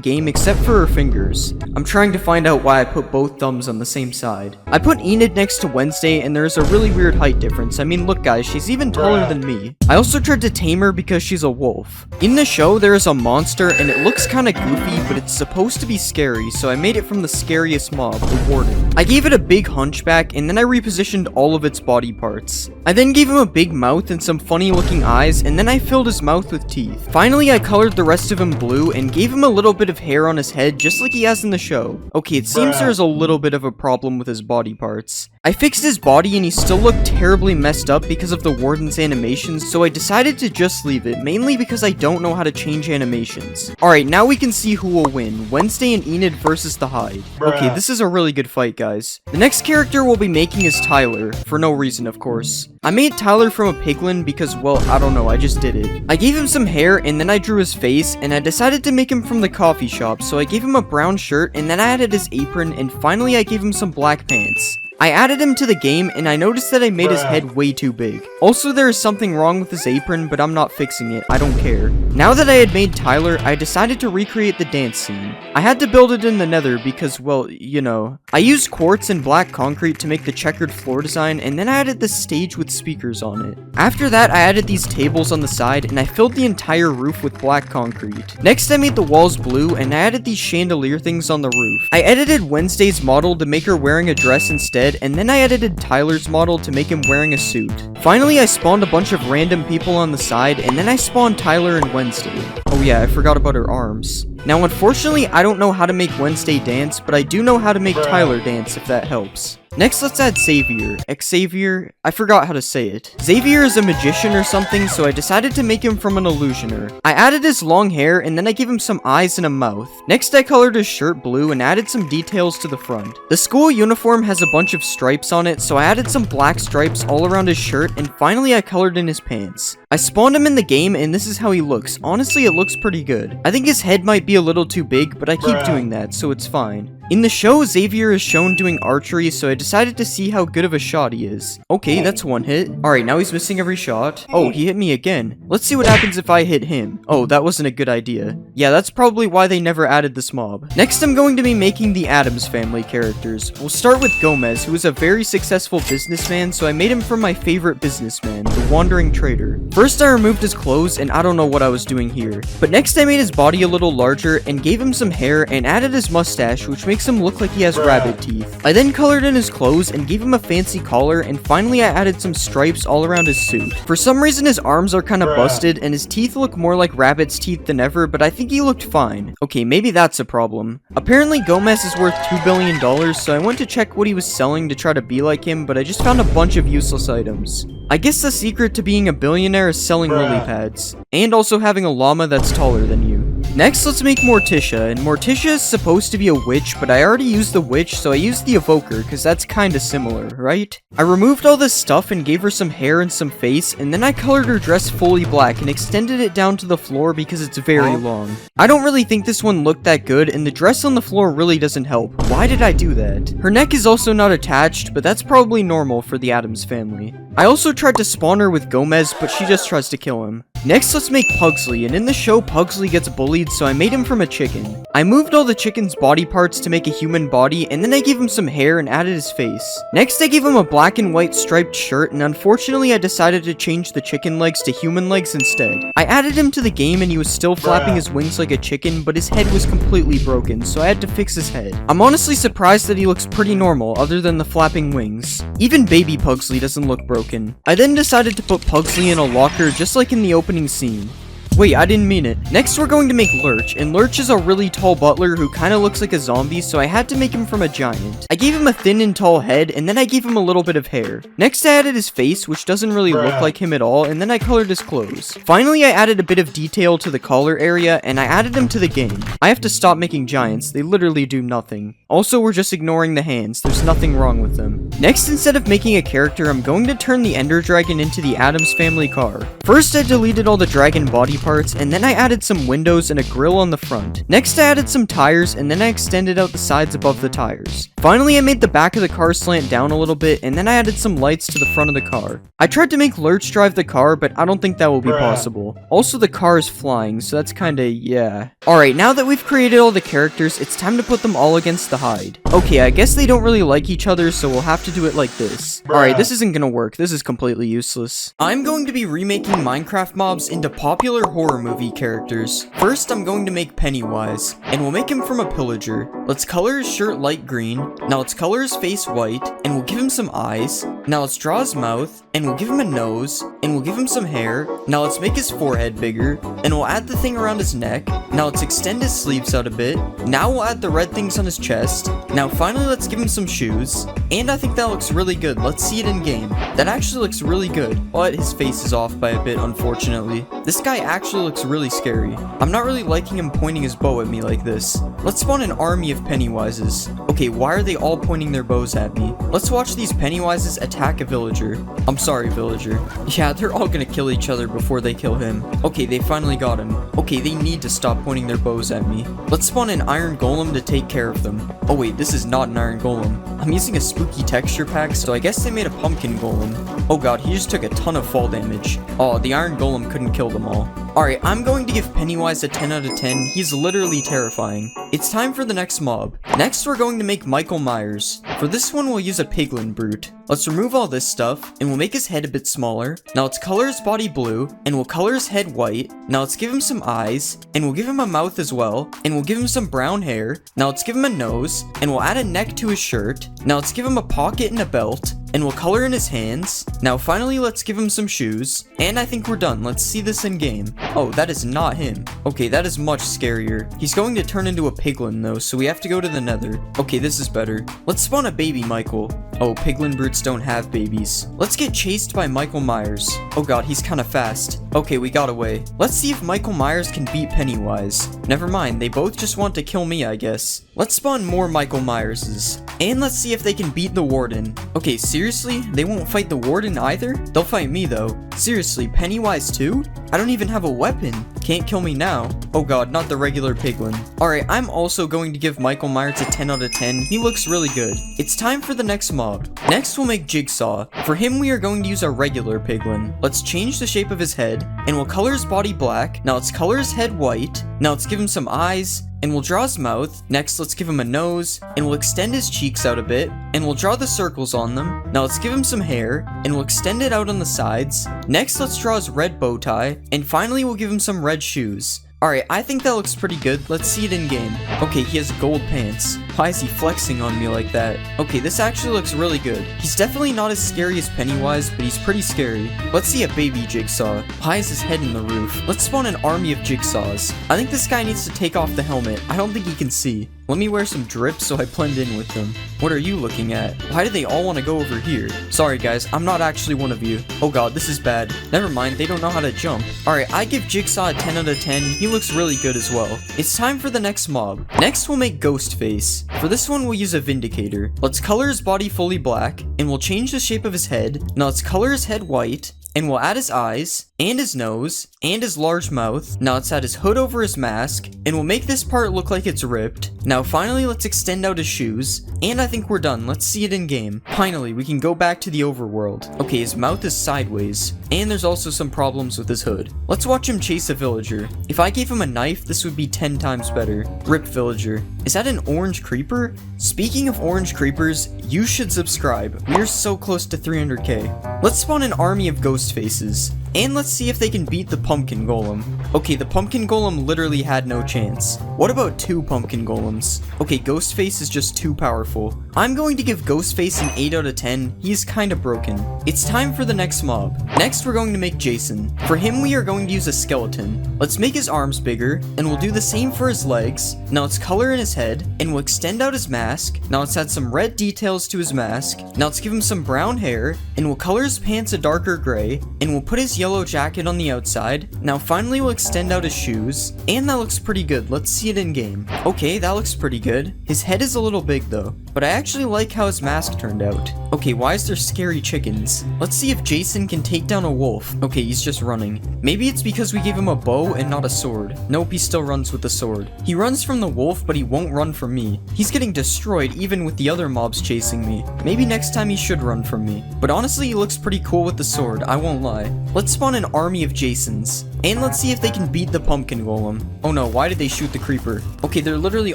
game except for her fingers. I'm trying to find out why I put both thumbs on the same side. I put Enid next to Wednesday, and there's a really weird height difference. I mean, look guys, she's even taller than me. I also tried to tame her because she's a wolf. In the show, there is a monster, and it looks kinda goofy, but it's supposed to be scary, so I made it from the scariest mob, the warden. I gave it a big hunchback, and then I repositioned all of its body parts. I then gave him a big mouth and some funny looking eyes, and then I filled his mouth with teeth. Finally, I colored the rest of him blue, and gave him a little bit of hair on his head, just like he has in the show. Okay, it seems there's a little bit of a problem with his body parts. I fixed his body and he still looked terribly messed up because of the warden's animations, so I decided to just leave it, mainly because I don't know how to change animations. Alright, now we can see who will win, Wednesday and Enid versus the Hyde. Okay, this is a really good fight, guys. The next character we'll be making is Tyler, for no reason, of course. I made Tyler from a piglin because, well, I don't know, I just did it. I gave him some hair, and then I drew his face, and I decided to make him from the coffee shop, so I gave him a brown shirt, and then I added his apron, and finally I gave him some black pants. I added him to the game, and I noticed that I made his head way too big. Also, there is something wrong with his apron, but I'm not fixing it, I don't care. Now that I had made Tyler, I decided to recreate the dance scene. I had to build it in the nether because, well, you know. I used quartz and black concrete to make the checkered floor design, and then I added this stage with speakers on it. After that, I added these tables on the side, and I filled the entire roof with black concrete. Next, I made the walls blue, and I added these chandelier things on the roof. I edited Wednesday's model to make her wearing a dress instead, and then I edited Tyler's model to make him wearing a suit. Finally, I spawned a bunch of random people on the side, and then I spawned Tyler and Wednesday. Oh yeah, I forgot about her arms. Now, unfortunately, I don't know how to make Wednesday dance, but I do know how to make Tyler dance, if that helps. Next, let's add Xavier. Xavier? I forgot how to say it. Xavier is a magician or something, so I decided to make him from an illusioner. I added his long hair, and then I gave him some eyes and a mouth. Next, I colored his shirt blue and added some details to the front. The school uniform has a bunch of stripes on it, so I added some black stripes all around his shirt, and finally I colored in his pants. I spawned him in the game, and this is how he looks. Honestly, it looks pretty good. I think his head might be a little too big, but I keep doing that, so it's fine. In the show, Xavier is shown doing archery, so I decided to see how good of a shot he is. Okay, that's one hit. Alright, now he's missing every shot. Oh, he hit me again. Let's see what happens if I hit him. Oh, that wasn't a good idea. Yeah, that's probably why they never added this mob. Next, I'm going to be making the Addams Family characters. We'll start with Gomez, who is a very successful businessman, so I made him from my favorite businessman, the Wandering Trader. First, I removed his clothes, and I don't know what I was doing here. But next, I made his body a little larger, and gave him some hair, and added his mustache, which makes him look like he has rabbit teeth. I then colored in his clothes and gave him a fancy collar, and finally I added some stripes all around his suit. For some reason his arms are kind of busted and his teeth look more like rabbit's teeth than ever, but I think he looked fine. Okay, maybe that's a problem. Apparently Gomez is worth $2 billion, so I went to check what he was selling to try to be like him, but I just found a bunch of useless items. I guess the secret to being a billionaire is selling lily pads, and also having a llama that's taller than you. Next, let's make Morticia, and Morticia is supposed to be a witch, but I already used the witch, so I used the evoker, because that's kinda similar, right? I removed all this stuff and gave her some hair and some face, and then I colored her dress fully black and extended it down to the floor because it's very long. I don't really think this one looked that good, and the dress on the floor really doesn't help. Why did I do that? Her neck is also not attached, but that's probably normal for the Addams family. I also tried to spawn her with Gomez, but she just tries to kill him. Next, let's make Pugsley, and in the show, Pugsley gets bullied, so I made him from a chicken. I moved all the chicken's body parts to make a human body, and then I gave him some hair and added his face. Next, I gave him a black and white striped shirt, and unfortunately, I decided to change the chicken legs to human legs instead. I added him to the game, and he was still flapping his wings like a chicken, but his head was completely broken, so I had to fix his head. I'm honestly surprised that he looks pretty normal, other than the flapping wings. Even baby Pugsley doesn't look broken. I then decided to put Pugsley in a locker, just like in the opening scene. Wait, I didn't mean it. Next, we're going to make Lurch, and Lurch is a really tall butler who kind of looks like a zombie, so I had to make him from a giant. I gave him a thin and tall head, and then I gave him a little bit of hair. Next, I added his face, which doesn't really look like him at all, and then I colored his clothes. Finally, I added a bit of detail to the collar area, and I added him to the game. I have to stop making giants, they literally do nothing. Also, we're just ignoring the hands, there's nothing wrong with them. Next, instead of making a character, I'm going to turn the Ender Dragon into the Addams family car. First, I deleted all the dragon body parts, and then I added some windows and a grill on the front. Next, I added some tires, and then I extended out the sides above the tires. Finally, I made the back of the car slant down a little bit, and then I added some lights to the front of the car. I tried to make Lurch drive the car, but I don't think that will be possible. Also, the car is flying, so that's kinda, yeah. Alright, now that we've created all the characters, it's time to put them all against the hide. Okay, I guess they don't really like each other, so we'll have to do it like this. Alright, this isn't gonna work. This is completely useless. I'm going to be remaking Minecraft mobs into popular horror movie characters. First, I'm going to make Pennywise, and we'll make him from a pillager. Let's color his shirt light green. Now let's color his face white, and we'll give him some eyes. Now let's draw his mouth, and we'll give him a nose, and we'll give him some hair. Now let's make his forehead bigger, and we'll add the thing around his neck. Now let's extend his sleeves out a bit. Now we'll add the red things on his chest. Now finally, let's give him some shoes. And I think that looks really good. Let's see it in game. That actually looks really good, but his face is off by a bit, unfortunately. This guy actually looks really scary. I'm not really liking him pointing his bow at me like this. Let's spawn an army of Pennywises. Okay, why are they all pointing their bows at me? Let's watch these Pennywises attack a villager. I'm sorry, villager. Yeah, they're all gonna kill each other before they kill him. Okay, they finally got him. Okay, they need to stop pointing their bows at me. Let's spawn an iron golem to take care of them. Oh wait, this is not an iron golem. I'm using a spooky texture pack, so I guess they made a pumpkin golem. Oh god, he just took a ton of fall damage. Oh, the iron golem couldn't kill them all. Alright, I'm going to give Pennywise a 10 out of 10. He's literally terrifying. It's time for the next mob. Next, we're going to make Michael Myers. For this one, we'll use a piglin brute. Let's remove all this stuff, and we'll make his head a bit smaller. Now let's color his body blue, and we'll color his head white. Now let's give him some eyes, and we'll give him a mouth as well, and we'll give him some brown hair. Now let's give him a nose, and we'll add a neck to his shirt. Now let's give him a pocket and a belt, and we'll color in his hands. Now finally, let's give him some shoes, and I think we're done. Let's see this in game. Oh, that is not him. Okay, that is much scarier. He's going to turn into a piglin though, so we have to go to the nether. Okay, this is better. Let's spawn a baby Michael. Oh, piglin brutes don't have babies. Let's get chased by Michael Myers. Oh god, he's kind of fast. Okay, we got away. Let's see if Michael Myers can beat Pennywise. Never mind, they both just want to kill me, I guess. Let's spawn more Michael Myerses. And let's see if they can beat the warden. Okay, seriously? They won't fight the warden either? They'll fight me though. Seriously, Pennywise too? I don't even have a weapon. Can't kill me now. Oh god, not the regular piglin. Alright, I'm also going to give Michael Myers a 10 out of 10. He looks really good. It's time for the next mob. Next, we'll make Jigsaw. For him, we are going to use a regular piglin. Let's change the shape of his head, and we'll color his body black. Now let's color his head white. Now let's give him some eyes, and we'll draw his mouth. Next, let's give him a nose, and we'll extend his cheeks out a bit, and we'll draw the circles on them. Now let's give him some hair, and we'll extend it out on the sides. Next, let's draw his red bow tie, and finally, we'll give him some red shoes. Alright, I think that looks pretty good. Let's see it in game. Okay, he has gold pants. Why is he flexing on me like that? Okay, this actually looks really good. He's definitely not as scary as Pennywise, but he's pretty scary. Let's see a baby Jigsaw. Why is his head in the roof? Let's spawn an army of Jigsaws. I think this guy needs to take off the helmet. I don't think he can see. Let me wear some drips so I blend in with them. What are you looking at? Why do they all want to go over here? Sorry guys, I'm not actually one of you. Oh god, this is bad. Never mind, they don't know how to jump. Alright, I give Jigsaw a 10 out of 10. He looks really good as well. It's time for the next mob. Next, we'll make Ghostface. For this one, we'll use a Vindicator. Let's color his body fully black, and we'll change the shape of his head. Now let's color his head white, and we'll add his eyes, and his nose, and his large mouth. Now let's add his hood over his mask, and we'll make this part look like it's ripped. Now finally, let's extend out his shoes, and I think we're done. Let's see it in game. Finally, we can go back to the overworld. Okay, his mouth is sideways, and there's also some problems with his hood. Let's watch him chase a villager. If I gave him a knife, this would be 10 times better. Rip villager. Is that an orange creeper? Speaking of orange creepers, you should subscribe. We're so close to 300k. Let's spawn an army of ghost faces. And let's see if they can beat the pumpkin golem. Okay, the pumpkin golem literally had no chance. What about 2 pumpkin golems? Okay, Ghostface is just too powerful. I'm going to give Ghostface an 8 out of 10. He's kinda broken. It's time for the next mob. Next, we're going to make Jason. For him, we are going to use a skeleton. Let's make his arms bigger, and we'll do the same for his legs. Now let's color in his head, and we'll extend out his mask. Now let's add some red details to his mask. Now let's give him some brown hair, and we'll color his pants a darker gray, and we'll put his yellow jacket on the outside. Now finally we'll extend out his shoes, and that looks pretty good. Let's see it in game. Okay, that looks pretty good. His head is a little big though, but I actually like how his mask turned out. Okay, why is there scary chickens? Let's see if Jason can take down a wolf. Okay, he's just running. Maybe it's because we gave him a bow and not a sword. Nope, he still runs with the sword. He runs from the wolf, but he won't run from me. He's getting destroyed even with the other mobs chasing me. Maybe next time he should run from me. But honestly, he looks pretty cool with the sword, I won't lie. Let's spawn an army of Jasons. And let's see if they can beat the pumpkin golem. Oh no, why did they shoot the creeper? Okay, they're literally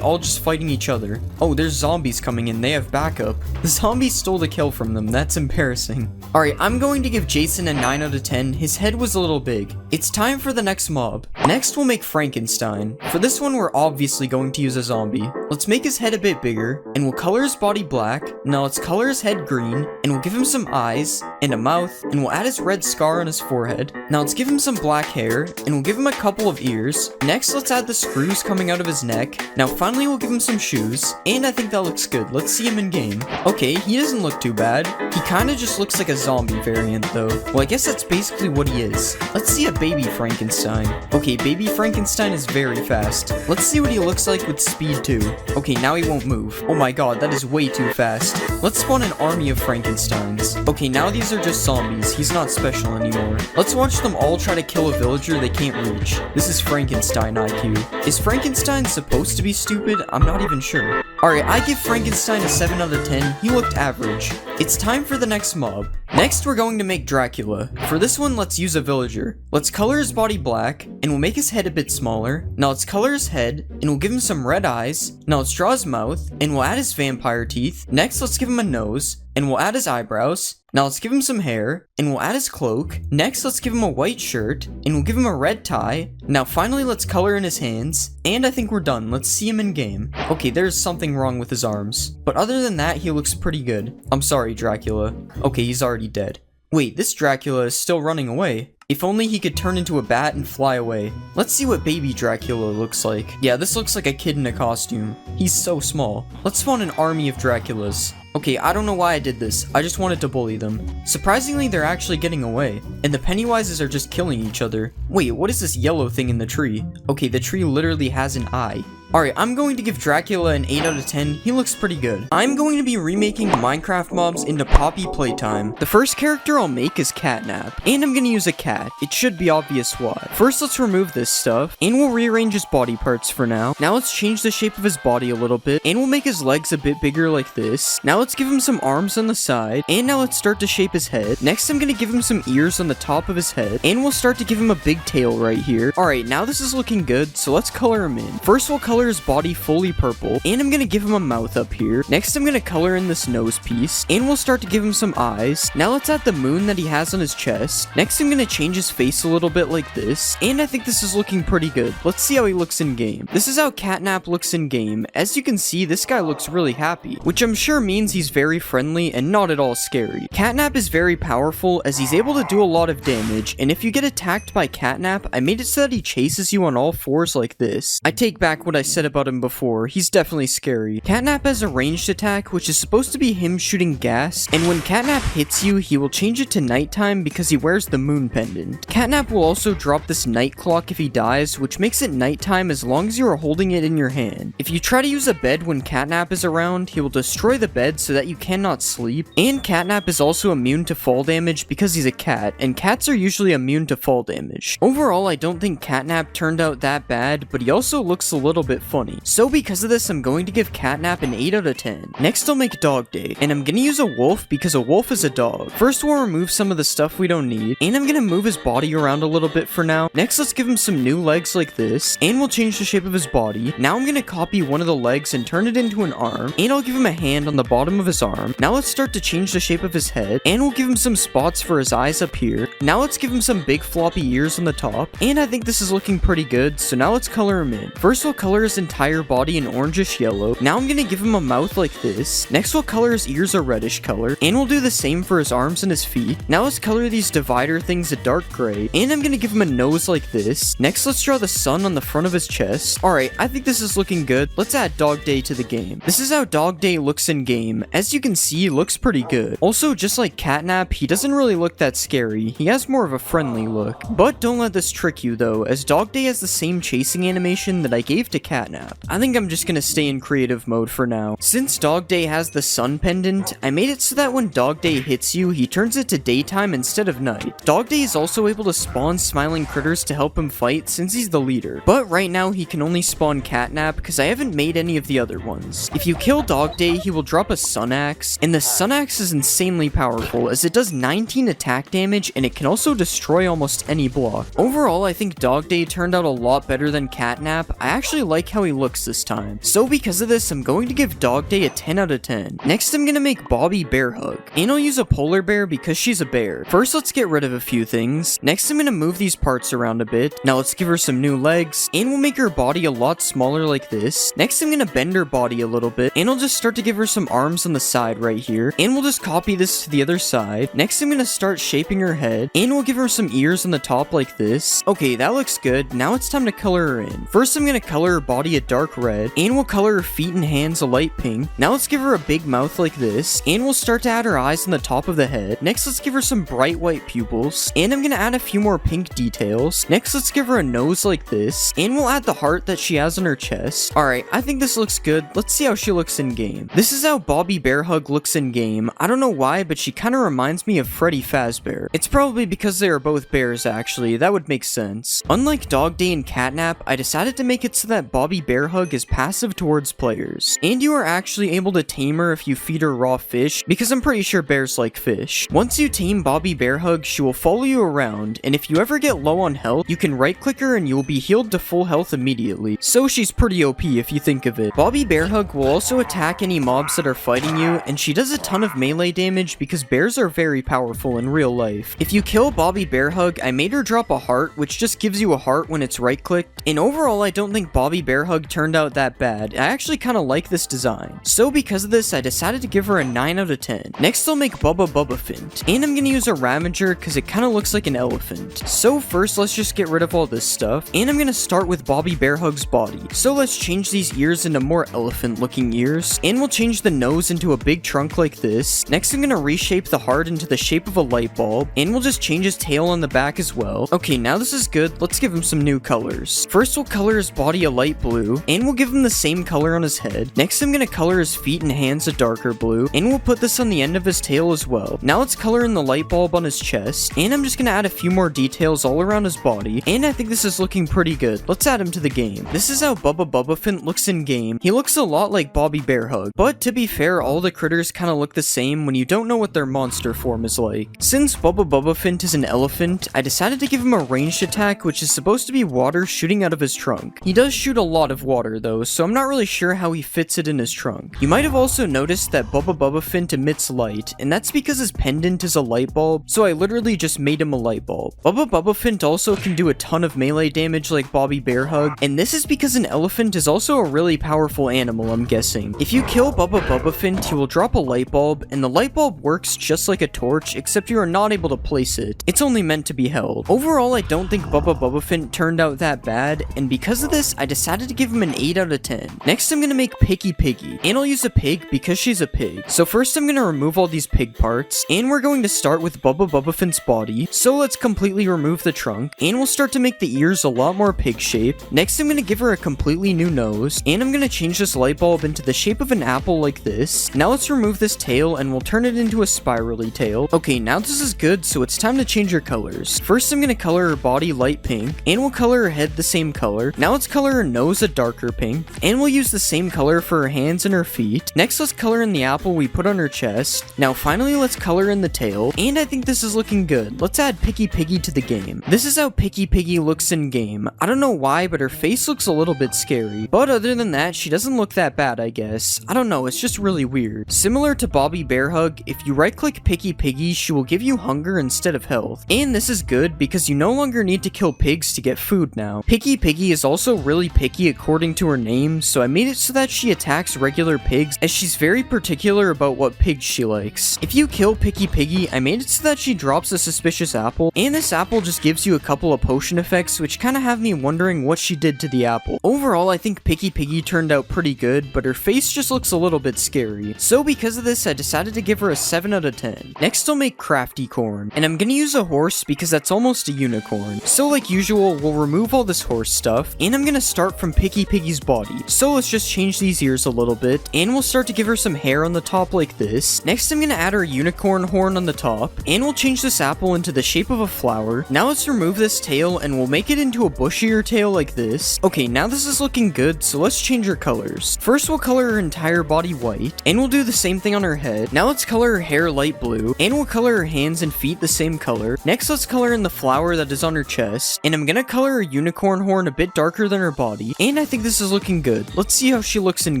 all just fighting each other. Oh, there's zombies coming in, they have backup. The zombies stole the kill from them, that's embarrassing. Alright, I'm going to give Jason a 9 out of 10. His head was a little big. It's time for the next mob. Next, we'll make Frankenstein. For this one, we're obviously going to use a zombie. Let's make his head a bit bigger, and we'll color his body black. Now let's color his head green, and we'll give him some eyes, and a mouth, and we'll add his red scar on his forehead. Now let's give him some black hair, and we'll give him a couple of ears. Next, let's add the screws coming out of his neck. Now finally, we'll give him some shoes, and I think that looks good. Let's see him in game. Okay, he doesn't look too bad. He kinda just looks like a zombie variant though. Well, I guess that's basically what he is. Let's see a baby Frankenstein. Okay, baby Frankenstein is very fast. Let's see what he looks like with speed too. Okay, now he won't move. Oh my god, that is way too fast. Let's spawn an army of Frankensteins. Okay, now these are just zombies. He's not special anymore. Let's watch them all try to kill a villager they can't reach. This is Frankenstein IQ. Is Frankenstein supposed to be stupid? I'm not even sure. Alright, I give Frankenstein a 7 out of 10. He looked average. It's time for the next mob. Next, we're going to make Dracula. For this one, let's use a villager. Let's color his body black, and we'll make his head a bit smaller. Now let's color his head, and we'll give him some red eyes. Now let's draw his mouth, and we'll add his vampire teeth. Next, let's give him a nose, and we'll add his eyebrows. Now let's give him some hair, and we'll add his cloak. Next, let's give him a white shirt, and we'll give him a red tie. Now finally, let's color in his hands, and I think we're done. Let's see him in game. Okay, there's something wrong with his arms, but other than that, he looks pretty good. I'm sorry, Dracula. Okay, he's already dead. Wait, this Dracula is still running away. If only he could turn into a bat and fly away. Let's see what baby Dracula looks like. Yeah, this looks like a kid in a costume. He's so small. Let's spawn an army of Draculas. Okay, I don't know why I did this. I just wanted to bully them. Surprisingly, they're actually getting away. And the Pennywises are just killing each other. Wait, what is this yellow thing in the tree? Okay, the tree literally has an eye. Alright, I'm going to give Dracula an 8 out of 10. He looks pretty good. I'm going to be remaking Minecraft mobs into Poppy Playtime. The first character I'll make is Catnap, and I'm gonna use a cat. It should be obvious why. First, let's remove this stuff, and we'll rearrange his body parts for now. Now let's change the shape of his body a little bit, and we'll make his legs a bit bigger like this. Now let's give him some arms on the side, and now let's start to shape his head. Next, I'm gonna give him some ears on the top of his head, and we'll start to give him a big tail right here. Alright, now this is looking good, so let's color him in. First, we'll color his body fully purple, and I'm gonna give him a mouth up here. Next, I'm gonna color in this nose piece, and we'll start to give him some eyes. Now let's add the moon that he has on his chest. Next, I'm gonna change his face a little bit like this, and I think this is looking pretty good. Let's see how he looks in game. This is how Catnap looks in game. As you can see, this guy looks really happy, which I'm sure means he's very friendly and not at all scary. Catnap is very powerful as he's able to do a lot of damage, and if you get attacked by Catnap, I made it so that he chases you on all fours like this. I take back what I said about him before, he's definitely scary. Catnap has a ranged attack, which is supposed to be him shooting gas, and when Catnap hits you, he will change it to nighttime because he wears the moon pendant. Catnap will also drop this night clock if he dies, which makes it nighttime as long as you are holding it in your hand. If you try to use a bed when Catnap is around, he will destroy the bed so that you cannot sleep, and Catnap is also immune to fall damage because he's a cat, and cats are usually immune to fall damage. Overall, I don't think Catnap turned out that bad, but he also looks a little bit funny. So because of this, I'm going to give Catnap an 8 out of 10. Next, I'll make Dog Day, and I'm gonna use a wolf because a wolf is a dog. First, we'll remove some of the stuff we don't need, and I'm gonna move his body around a little bit for now. Next, let's give him some new legs like this, and we'll change the shape of his body. Now I'm gonna copy one of the legs and turn it into an arm, and I'll give him a hand on the bottom of his arm. Now let's start to change the shape of his head, and we'll give him some spots for his eyes up here. Now let's give him some big floppy ears on the top, and I think this is looking pretty good, so now let's color him in. First, we'll color his entire body in orangish yellow. Now I'm gonna give him a mouth like this. Next, we'll color his ears a reddish color, and we'll do the same for his arms and his feet. Now let's color these divider things a dark gray, and I'm gonna give him a nose like this. Next, let's draw the sun on the front of his chest. Alright, I think this is looking good. Let's add Dog Day to the game. This is how Dog Day looks in game. As you can see, he looks pretty good. Also, just like Catnap, he doesn't really look that scary. He has more of a friendly look. But don't let this trick you though, as Dog Day has the same chasing animation that I gave to Catnap. I think I'm just gonna stay in creative mode for now. Since Dog Day has the sun pendant, I made it so that when Dog Day hits you, he turns it to daytime instead of night. Dog Day is also able to spawn smiling critters to help him fight since he's the leader. But right now he can only spawn Catnap because I haven't made any of the other ones. If you kill Dog Day, he will drop a Sun Axe, and the Sun Axe is insanely powerful as it does 19 attack damage and it can also destroy almost any block. Overall, I think Dog Day turned out a lot better than Catnap. I actually like how he looks this time. So because of this, I'm going to give Dog Day a 10 out of 10. Next, I'm gonna make Bobby Bear Hug, and I'll use a polar bear because she's a bear. First, let's get rid of a few things. Next, I'm gonna move these parts around a bit. Now let's give her some new legs, and we'll make her body a lot smaller like this. Next, I'm gonna bend her body a little bit, and I'll just start to give her some arms on the side right here, and we'll just copy this to the other side. Next, I'm gonna start shaping her head, and we'll give her some ears on the top like this. Okay, that looks good. Now it's time to color her in. First, I'm gonna color her body a dark red, and we'll color her feet and hands a light pink. Now let's give her a big mouth like this, and we'll start to add her eyes on the top of the head. Next, let's give her some bright white pupils, and I'm gonna add a few more pink details. Next, let's give her a nose like this, and we'll add the heart that she has on her chest. Alright, I think this looks good. Let's see how she looks in game. This is how Bobby Bear Hug looks in game. I don't know why, but she kind of reminds me of Freddy Fazbear. It's probably because they are both bears actually, that would make sense. Unlike Dog Day and Catnap, I decided to make it so that Bobby Bear Hug is passive towards players, and you are actually able to tame her if you feed her raw fish, because I'm pretty sure bears like fish. Once you tame Bobby Bear Hug, she will follow you around, and if you ever get low on health, you can right click her and you will be healed to full health immediately. So she's pretty OP if you think of it. Bobby Bear Hug will also attack any mobs that are fighting you, and she does a ton of melee damage because bears are very powerful in real life. If you kill Bobby Bear Hug, I made her drop a heart, which just gives you a heart when it's right clicked, and overall I don't think Bobby Bear Hug turned out that bad. I actually kind of like this design. So because of this, I decided to give her a 9 out of 10. Next, I'll make Bubba Fint, and I'm gonna use a Ravager because it kind of looks like an elephant. So first, let's just get rid of all this stuff, and I'm gonna start with Bobby Bear Hug's body. So let's change these ears into more elephant looking ears, and we'll change the nose into a big trunk like this. Next, I'm gonna reshape the heart into the shape of a light bulb, and we'll just change his tail on the back as well. Okay, now this is good. Let's give him some new colors. First, we'll color his body a light blue, and we'll give him the same color on his head. Next, I'm gonna color his feet and hands a darker blue, and we'll put this on the end of his tail as well. Now let's color in the light bulb on his chest, and I'm just gonna add a few more details all around his body, and I think this is looking pretty good. Let's add him to the game. This is how Bubba Fint looks in game. He looks a lot like Bobby Bear Hug, but to be fair, all the critters kind of look the same when you don't know what their monster form is like. Since Bubba Fint is an elephant, I decided to give him a ranged attack, which is supposed to be water shooting out of his trunk. He does shoot a lot of water though, so I'm not really sure how he fits it in his trunk. You might have also noticed that Bubba Fint emits light, and that's because his pendant is a light bulb, so I literally just made him a light bulb. Bubba Fint also can do a ton of melee damage like Bobby Bear Hug, and this is because an elephant is also a really powerful animal, I'm guessing. If you kill Bubba Fint, he will drop a light bulb, and the light bulb works just like a torch, except you are not able to place it. It's only meant to be held. Overall, I don't think Bubba Fint turned out that bad, and because of this, I decided decided to give him an 8 out of 10. Next, I'm gonna make Picky Piggy, and I'll use a pig because she's a pig. So first, I'm gonna remove all these pig parts, and we're going to start with Bubbafin's body. So let's completely remove the trunk, and we'll start to make the ears a lot more pig-shaped. Next, I'm gonna give her a completely new nose, and I'm gonna change this light bulb into the shape of an apple like this. Now let's remove this tail, and we'll turn it into a spirally tail. Okay, now this is good, so it's time to change her colors. First, I'm gonna color her body light pink, and we'll color her head the same color. Now let's color her nose a darker pink, and we'll use the same color for her hands and her feet. Next, let's color in the apple we put on her chest. Now finally, let's color in the tail, and I think this is looking good. Let's add Picky Piggy to the game. This is how Picky Piggy looks in game. I don't know why, but her face looks a little bit scary. But other than that, she doesn't look that bad, I guess. I don't know, it's just really weird. Similar to Bobby Bear Hug, if you right-click Picky Piggy, she will give you hunger instead of health. And this is good because you no longer need to kill pigs to get food now. Picky Piggy is also really picky according to her name, so I made it so that she attacks regular pigs as she's very particular about what pigs she likes. If you kill Picky Piggy, I made it so that she drops a suspicious apple, and this apple just gives you a couple of potion effects, which kind of have me wondering what she did to the apple. Overall, I think Picky Piggy turned out pretty good, but her face just looks a little bit scary. So because of this, I decided to give her a 7 out of 10. Next, I'll make Crafty Corn, and I'm gonna use a horse because that's almost a unicorn. So like usual, we'll remove all this horse stuff, and I'm gonna start from Picky Piggy's body. So let's just change these ears a little bit, and we'll start to give her some hair on the top like this. Next, I'm gonna add her unicorn horn on the top, and we'll change this apple into the shape of a flower. Now let's remove this tail, and we'll make it into a bushier tail like this. Okay, now this is looking good, so let's change her colors. First, we'll color her entire body white, and we'll do the same thing on her head. Now let's color her hair light blue, and we'll color her hands and feet the same color. Next, let's color in the flower that is on her chest, and I'm gonna color her unicorn horn a bit darker than her body, and I think this is looking good. Let's see how she looks in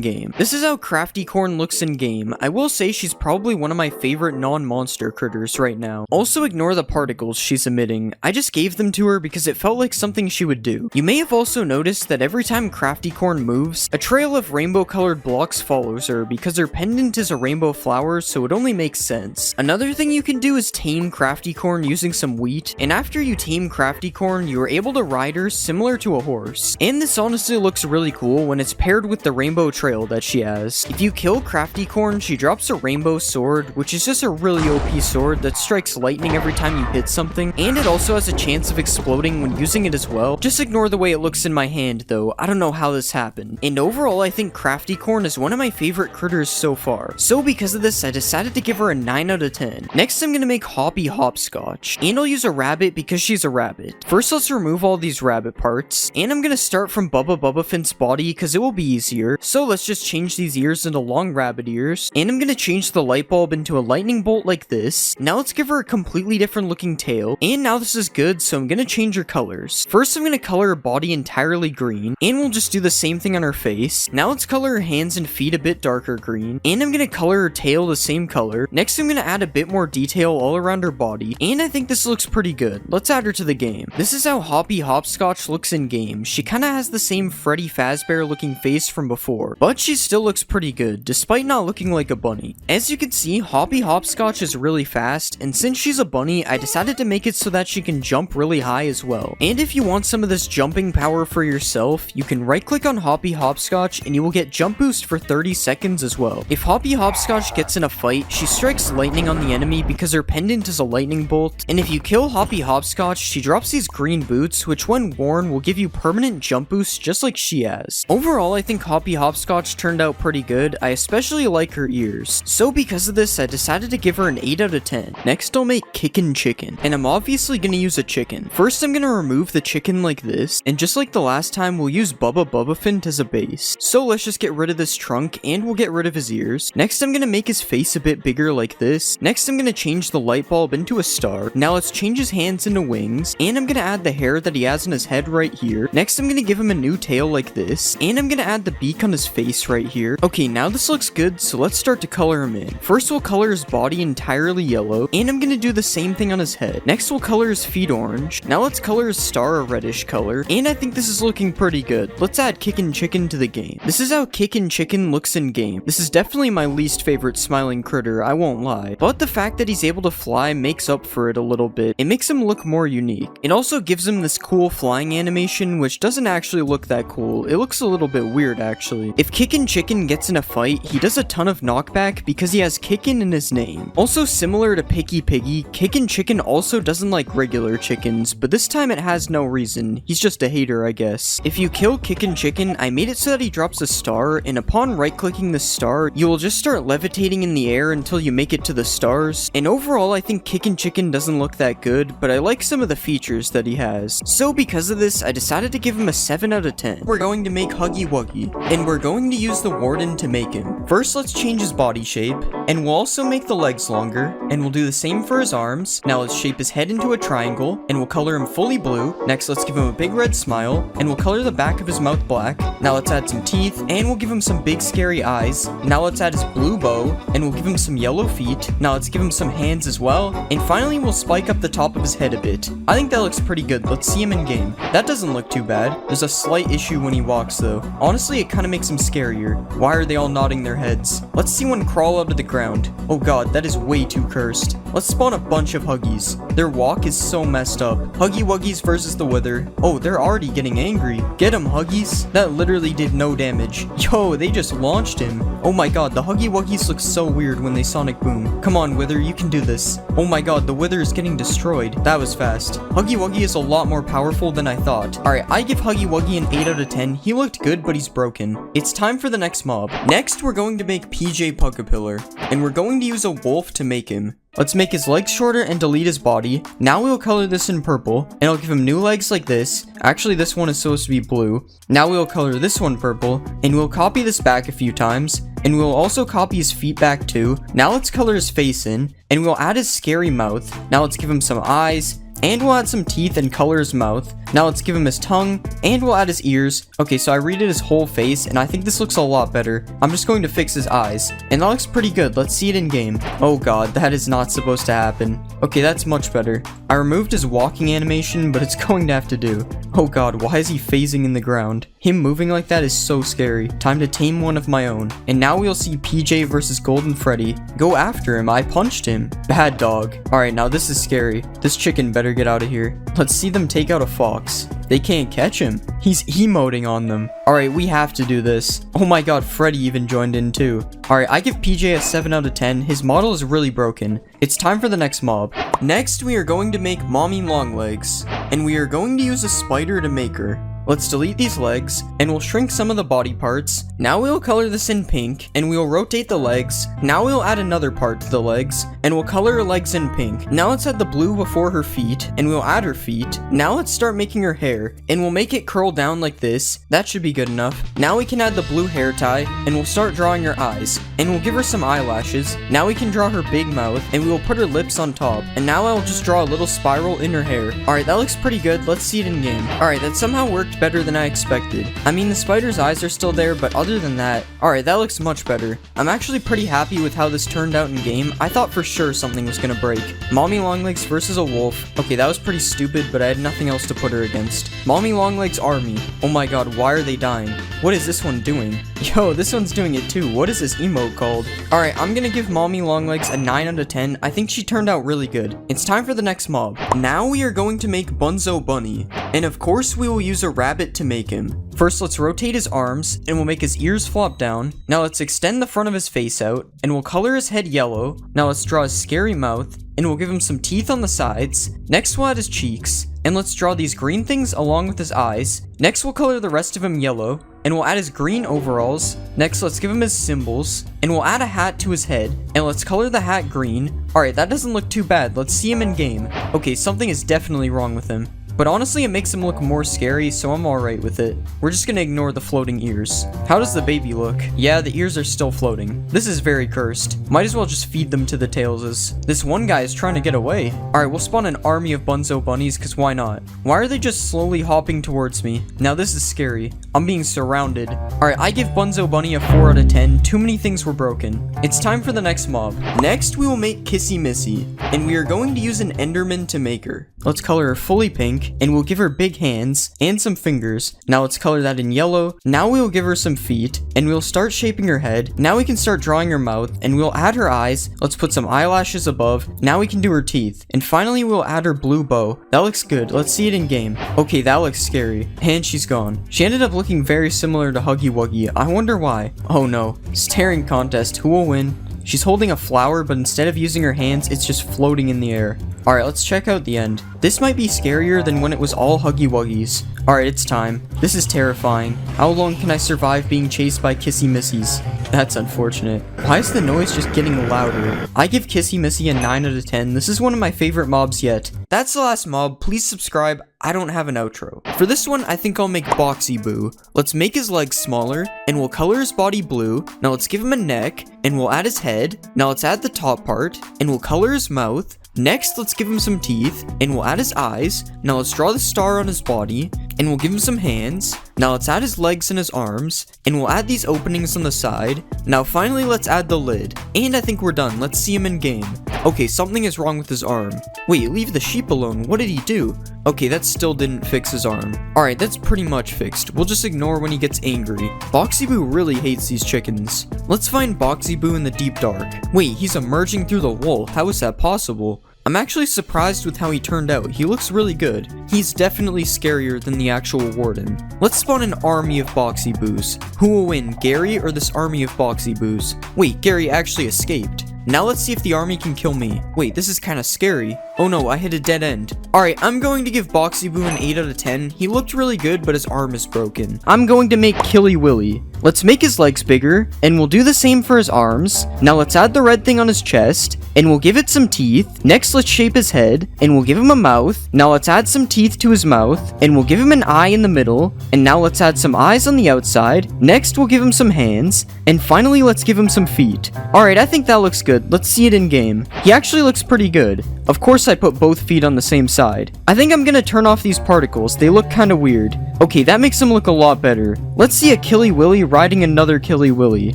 game. This is how Crafty Corn looks in game. I will say she's probably one of my favorite non-monster critters right now. Also ignore the particles she's emitting. I just gave them to her because it felt like something she would do. You may have also noticed that every time Crafty Corn moves, a trail of rainbow colored blocks follows her because her pendant is a rainbow flower, so it only makes sense. Another thing you can do is tame Crafty Corn using some wheat, and after you tame Crafty Corn, you are able to ride her similar to a horse. And this honestly looks really cool when it's paired with the rainbow trail that she has. If you kill Crafty Corn, she drops a rainbow sword, which is just a really OP sword that strikes lightning every time you hit something, and it also has a chance of exploding when using it as well. Just ignore the way it looks in my hand though, I don't know how this happened. And overall, I think Crafty Corn is one of my favorite critters so far. So because of this, I decided to give her a 9 out of 10. Next, I'm gonna make Hoppy Hopscotch, and I'll use a rabbit because she's a rabbit. First, let's remove all these rabbit parts, and I'm gonna start from Bubbafin's body because it will be easier. So let's just change these ears into long rabbit ears, and I'm gonna change the light bulb into a lightning bolt like this. Now let's give her a completely different looking tail, and now this is good, so I'm gonna change her colors. First, I'm gonna color her body entirely green, and we'll just do the same thing on her face. Now let's color her hands and feet a bit darker green, and I'm gonna color her tail the same color. Next, I'm gonna add a bit more detail all around her body, and I think this looks pretty good. Let's add her to the game. This is how Hoppy Hopscotch looks in game. She kinda has the same Freddy Fazbear looking face from before, but she still looks pretty good, despite not looking like a bunny. As you can see, Hoppy Hopscotch is really fast, and since she's a bunny, I decided to make it so that she can jump really high as well. And if you want some of this jumping power for yourself, you can right click on Hoppy Hopscotch and you will get jump boost for 30 seconds as well. If Hoppy Hopscotch gets in a fight, she strikes lightning on the enemy because her pendant is a lightning bolt, and if you kill Hoppy Hopscotch, she drops these green boots, which when worn will give you permanent jump boost just like she has. Overall, I think Hoppy Hopscotch turned out pretty good. I especially like her ears. So because of this, I decided to give her an 8 out of 10. Next, I'll make Kickin' Chicken, and I'm obviously gonna use a chicken. First, I'm gonna remove the chicken like this, and just like the last time, we'll use Bubbafint as a base. So let's just get rid of this trunk, and we'll get rid of his ears. Next, I'm gonna make his face a bit bigger like this. Next, I'm gonna change the light bulb into a star. Now let's change his hands into wings, and I'm gonna add the hair that he has on his head right here. Next, I'm gonna give him a new tail like this, and I'm gonna add the beak on his face right here. Okay, now this looks good, so let's start to color him in. First, we'll color his body entirely yellow, and I'm gonna do the same thing on his head. Next, we'll color his feet orange. Now let's color his star a reddish color, and I think this is looking pretty good. Let's add Kickin' Chicken to the game. This is how Kickin' Chicken looks in game. This is definitely my least favorite smiling critter, I won't lie, but the fact that he's able to fly makes up for it a little bit. It makes him look more unique. It also gives him this cool flying animation, which doesn't actually look look that cool. It looks a little bit weird, actually. If Kickin' Chicken gets in a fight, he does a ton of knockback because he has Kickin' in his name. Also similar to Picky Piggy, Kickin' Chicken also doesn't like regular chickens, but this time it has no reason. He's just a hater, I guess. If you kill Kickin' Chicken, I made it so that he drops a star, and upon right-clicking the star, you will just start levitating in the air until you make it to the stars. And overall, I think Kickin' Chicken doesn't look that good, but I like some of the features that he has. So because of this, I decided to give him a 7 out of 10. We're going to make Huggy Wuggy, and we're going to use the Warden to make him. First, let's change his body shape, and we'll also make the legs longer, and we'll do the same for his arms. Now let's shape his head into a triangle, and we'll color him fully blue. Next, let's give him a big red smile, and we'll color the back of his mouth black. Now let's add some teeth, and we'll give him some big scary eyes. Now let's add his blue bow, and we'll give him some yellow feet. Now let's give him some hands as well, and finally we'll spike up the top of his head a bit. I think that looks pretty good. Let's see him in game. That doesn't look too bad. There's a slight issue when he walks though. Honestly, it kind of makes him scarier. Why are they all nodding their heads? Let's see one crawl out of the ground. Oh god, that is way too cursed. Let's spawn a bunch of Huggies. Their walk is so messed up. Huggy Wuggies versus the Wither. Oh, they're already getting angry. Get him, Huggies. That literally did no damage. Yo, they just launched him. Oh my god, the Huggy Wuggies look so weird when they Sonic Boom. Come on, Wither, you can do this. Oh my god, the Wither is getting destroyed. That was fast. Huggy Wuggy is a lot more powerful than I thought. Alright, I give Huggy Wuggy an 8 out of 10. He looked good, but he's broken. It's time for the next mob. Next, we're going to make PJ Pugapillar, and we're going to use a wolf to make him. Let's make his legs shorter and delete his body. Now we'll color this in purple, and I'll give him new legs like this. Actually, this one is supposed to be blue. Now we'll color this one purple, and we'll copy this back a few times, and we'll also copy his feet back too. Now let's color his face in, and we'll add his scary mouth. Now let's give him some eyes, and we'll add some teeth and color his mouth. Now let's give him his tongue, and we'll add his ears. Okay, so I redid his whole face, and I think this looks a lot better. I'm just going to fix his eyes, and that looks pretty good. Let's see it in game. Oh god, that is not supposed to happen. Okay, that's much better. I removed his walking animation, but it's going to have to do. Oh god, why is he phasing in the ground? Him moving like that is so scary. Time to tame one of my own. And now we'll see PJ versus Golden Freddy. Go after him, I punched him. Bad dog. Alright, now this is scary. This chicken better get out of here. Let's see them take out a fox. They can't catch him. He's emoting on them. Alright, we have to do this. Oh my god, Freddy even joined in too. Alright, I give PJ a 7 out of 10. His model is really broken. It's time for the next mob. Next, we are going to make Mommy Longlegs, and we are going to use a spider to make her. Let's delete these legs, and we'll shrink some of the body parts. Now we'll color this in pink, and we'll rotate the legs. Now we'll add another part to the legs, and we'll color her legs in pink. Now let's add the blue before her feet, and we'll add her feet. Now let's start making her hair, and we'll make it curl down like this. That should be good enough. Now we can add the blue hair tie, and we'll start drawing her eyes, and we'll give her some eyelashes. Now we can draw her big mouth, and we will put her lips on top. And now I'll just draw a little spiral in her hair. Alright, that looks pretty good. Let's see it in game. Alright, that somehow worked better than I expected. I mean, the spider's eyes are still there, but other than that, alright, that looks much better. I'm actually pretty happy with how this turned out in game. I thought for sure something was gonna break. Mommy Longlegs versus a wolf. Okay, that was pretty stupid, but I had nothing else to put her against. Mommy Longlegs army. Oh my god, why are they dying? What is this one doing? Yo, this one's doing it too. What is this emote called? Alright, I'm gonna give Mommy Longlegs a 9 out of 10. I think she turned out really good. It's time for the next mob. Now we are going to make Bunzo Bunny. And of course we will use a rabbit to make him. First, let's rotate his arms, and we'll make his ears flop down. Now let's extend the front of his face out, and we'll color his head yellow. Now let's draw his scary mouth, and we'll give him some teeth on the sides. Next, we'll add his cheeks, and let's draw these green things along with his eyes. Next, we'll color the rest of him yellow, and we'll add his green overalls. Next, let's give him his symbols, and we'll add a hat to his head, and let's color the hat green. Alright, that doesn't look too bad. Let's see him in game. Okay, something is definitely wrong with him. But honestly, it makes him look more scary, so I'm alright with it. We're just gonna ignore the floating ears. How does the baby look? Yeah, the ears are still floating. This is very cursed. Might as well just feed them to the Tailses. This one guy is trying to get away. Alright, we'll spawn an army of Bunzo bunnies, cause why not? Why are they just slowly hopping towards me? Now this is scary. I'm being surrounded. Alright, I give Bunzo Bunny a 4 out of 10. Too many things were broken. It's time for the next mob. Next, we will make Kissy Missy, and we are going to use an Enderman to make her. Let's color her fully pink, and we'll give her big hands and some fingers. Now let's color that in yellow. Now we'll give her some feet, and we'll start shaping her head. Now we can start drawing her mouth, and we'll add her eyes. Let's put some eyelashes above. Now we can do her teeth. And finally, we'll add her blue bow. That looks good. Let's see it in game. Okay, that looks scary. And she's gone. She ended up looking very similar to Huggy Wuggy. I wonder why. Oh no. Staring contest. Who will win? She's holding a flower, but instead of using her hands, it's just floating in the air. Alright, let's check out the end. This might be scarier than when it was all Huggy Wuggies. Alright, it's time. This is terrifying. How long can I survive being chased by Kissy Missies? That's unfortunate. Why is the noise just getting louder? I give Kissy Missy a 9 out of 10. This is one of my favorite mobs yet. That's the last mob. Please subscribe. I don't have an outro. For this one, I think I'll make Boxy Boo. Let's make his legs smaller, and we'll color his body blue. Now let's give him a neck, and we'll add his head. Now let's add the top part, and we'll color his mouth. Next, let's give him some teeth, and we'll add his eyes. Now let's draw the star on his body, and we'll give him some hands. Now let's add his legs and his arms, and we'll add these openings on the side. Now finally, let's add the lid. And I think we're done. Let's see him in game. Okay, something is wrong with his arm. Wait, leave the sheep alone. What did he do? Okay, that still didn't fix his arm. Alright, that's pretty much fixed. We'll just ignore when he gets angry. Boxy Boo really hates these chickens. Let's find Boxy Boo in the deep dark. Wait, he's emerging through the wool. How is that possible? I'm actually surprised with how he turned out. He looks really good. He's definitely scarier than the actual warden. Let's spawn an army of Boxy Boos. Who will win, Gary or this army of Boxy Boos? Wait, Gary actually escaped. Now let's see if the army can kill me. Wait, this is kind of scary. Oh no, I hit a dead end. Alright, I'm going to give Boxy Boo an 8 out of 10. He looked really good, but his arm is broken. I'm going to make Killy Willy. Let's make his legs bigger, and we'll do the same for his arms. Now let's add the red thing on his chest, and we'll give it some teeth. Next, let's shape his head, and we'll give him a mouth. Now let's add some teeth to his mouth, and we'll give him an eye in the middle. And now let's add some eyes on the outside. Next, we'll give him some hands, and finally, let's give him some feet. Alright, I think that looks good. Let's see it in game. He actually looks pretty good. Of course, I put both feet on the same side. I think I'm gonna turn off these particles. They look kind of weird. Okay, that makes him look a lot better. Let's see a Killy Willy riding another Killy Willy.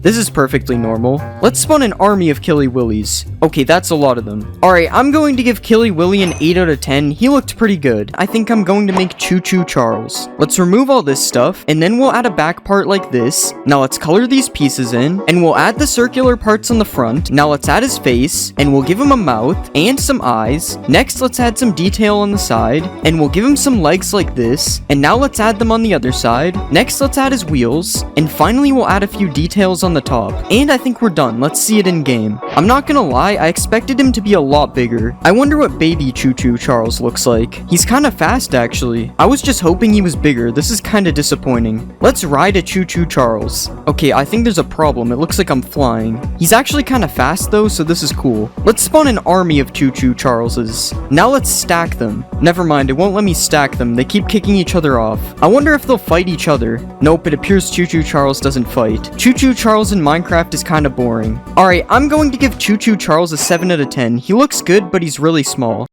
This is perfectly normal. Let's spawn an army of Killy Willies. Okay, that's a lot of them. Alright, I'm going to give Killy Willy an 8 out of 10. He looked pretty good. I think I'm going to make Choo Choo Charles. Let's remove all this stuff, and then we'll add a back part like this. Now let's color these pieces in, and we'll add the circular parts on the front. Now let's add his face, and we'll give him a mouth, and some eyes. Next, let's add some detail on the side, and we'll give him some legs like this. And now let's add them on the other side. Next, let's add his wheels, and finally we'll add a few details on the top. And I think we're done. Let's see it in game. I'm not gonna lie, I expected him to be a lot bigger. I wonder what baby Choo Choo Charles looks like. He's kind of fast actually. I was just hoping he was bigger. This is kind of disappointing. Let's ride a Choo Choo Charles. Okay, I think there's a problem. It looks like I'm flying. He's actually kind of fast though, so this is cool. Let's spawn an army of Choo Choo Charleses. Now let's stack them. Never mind, it won't let me stack them. They keep kicking each other off. I wonder if they'll fight each other. Nope, it appears Choo Choo Charles doesn't fight. Choo Choo Charles in Minecraft is kind of boring. Alright, I'm going to give Choo Choo Charles a 7 out of 10. He looks good, but he's really small.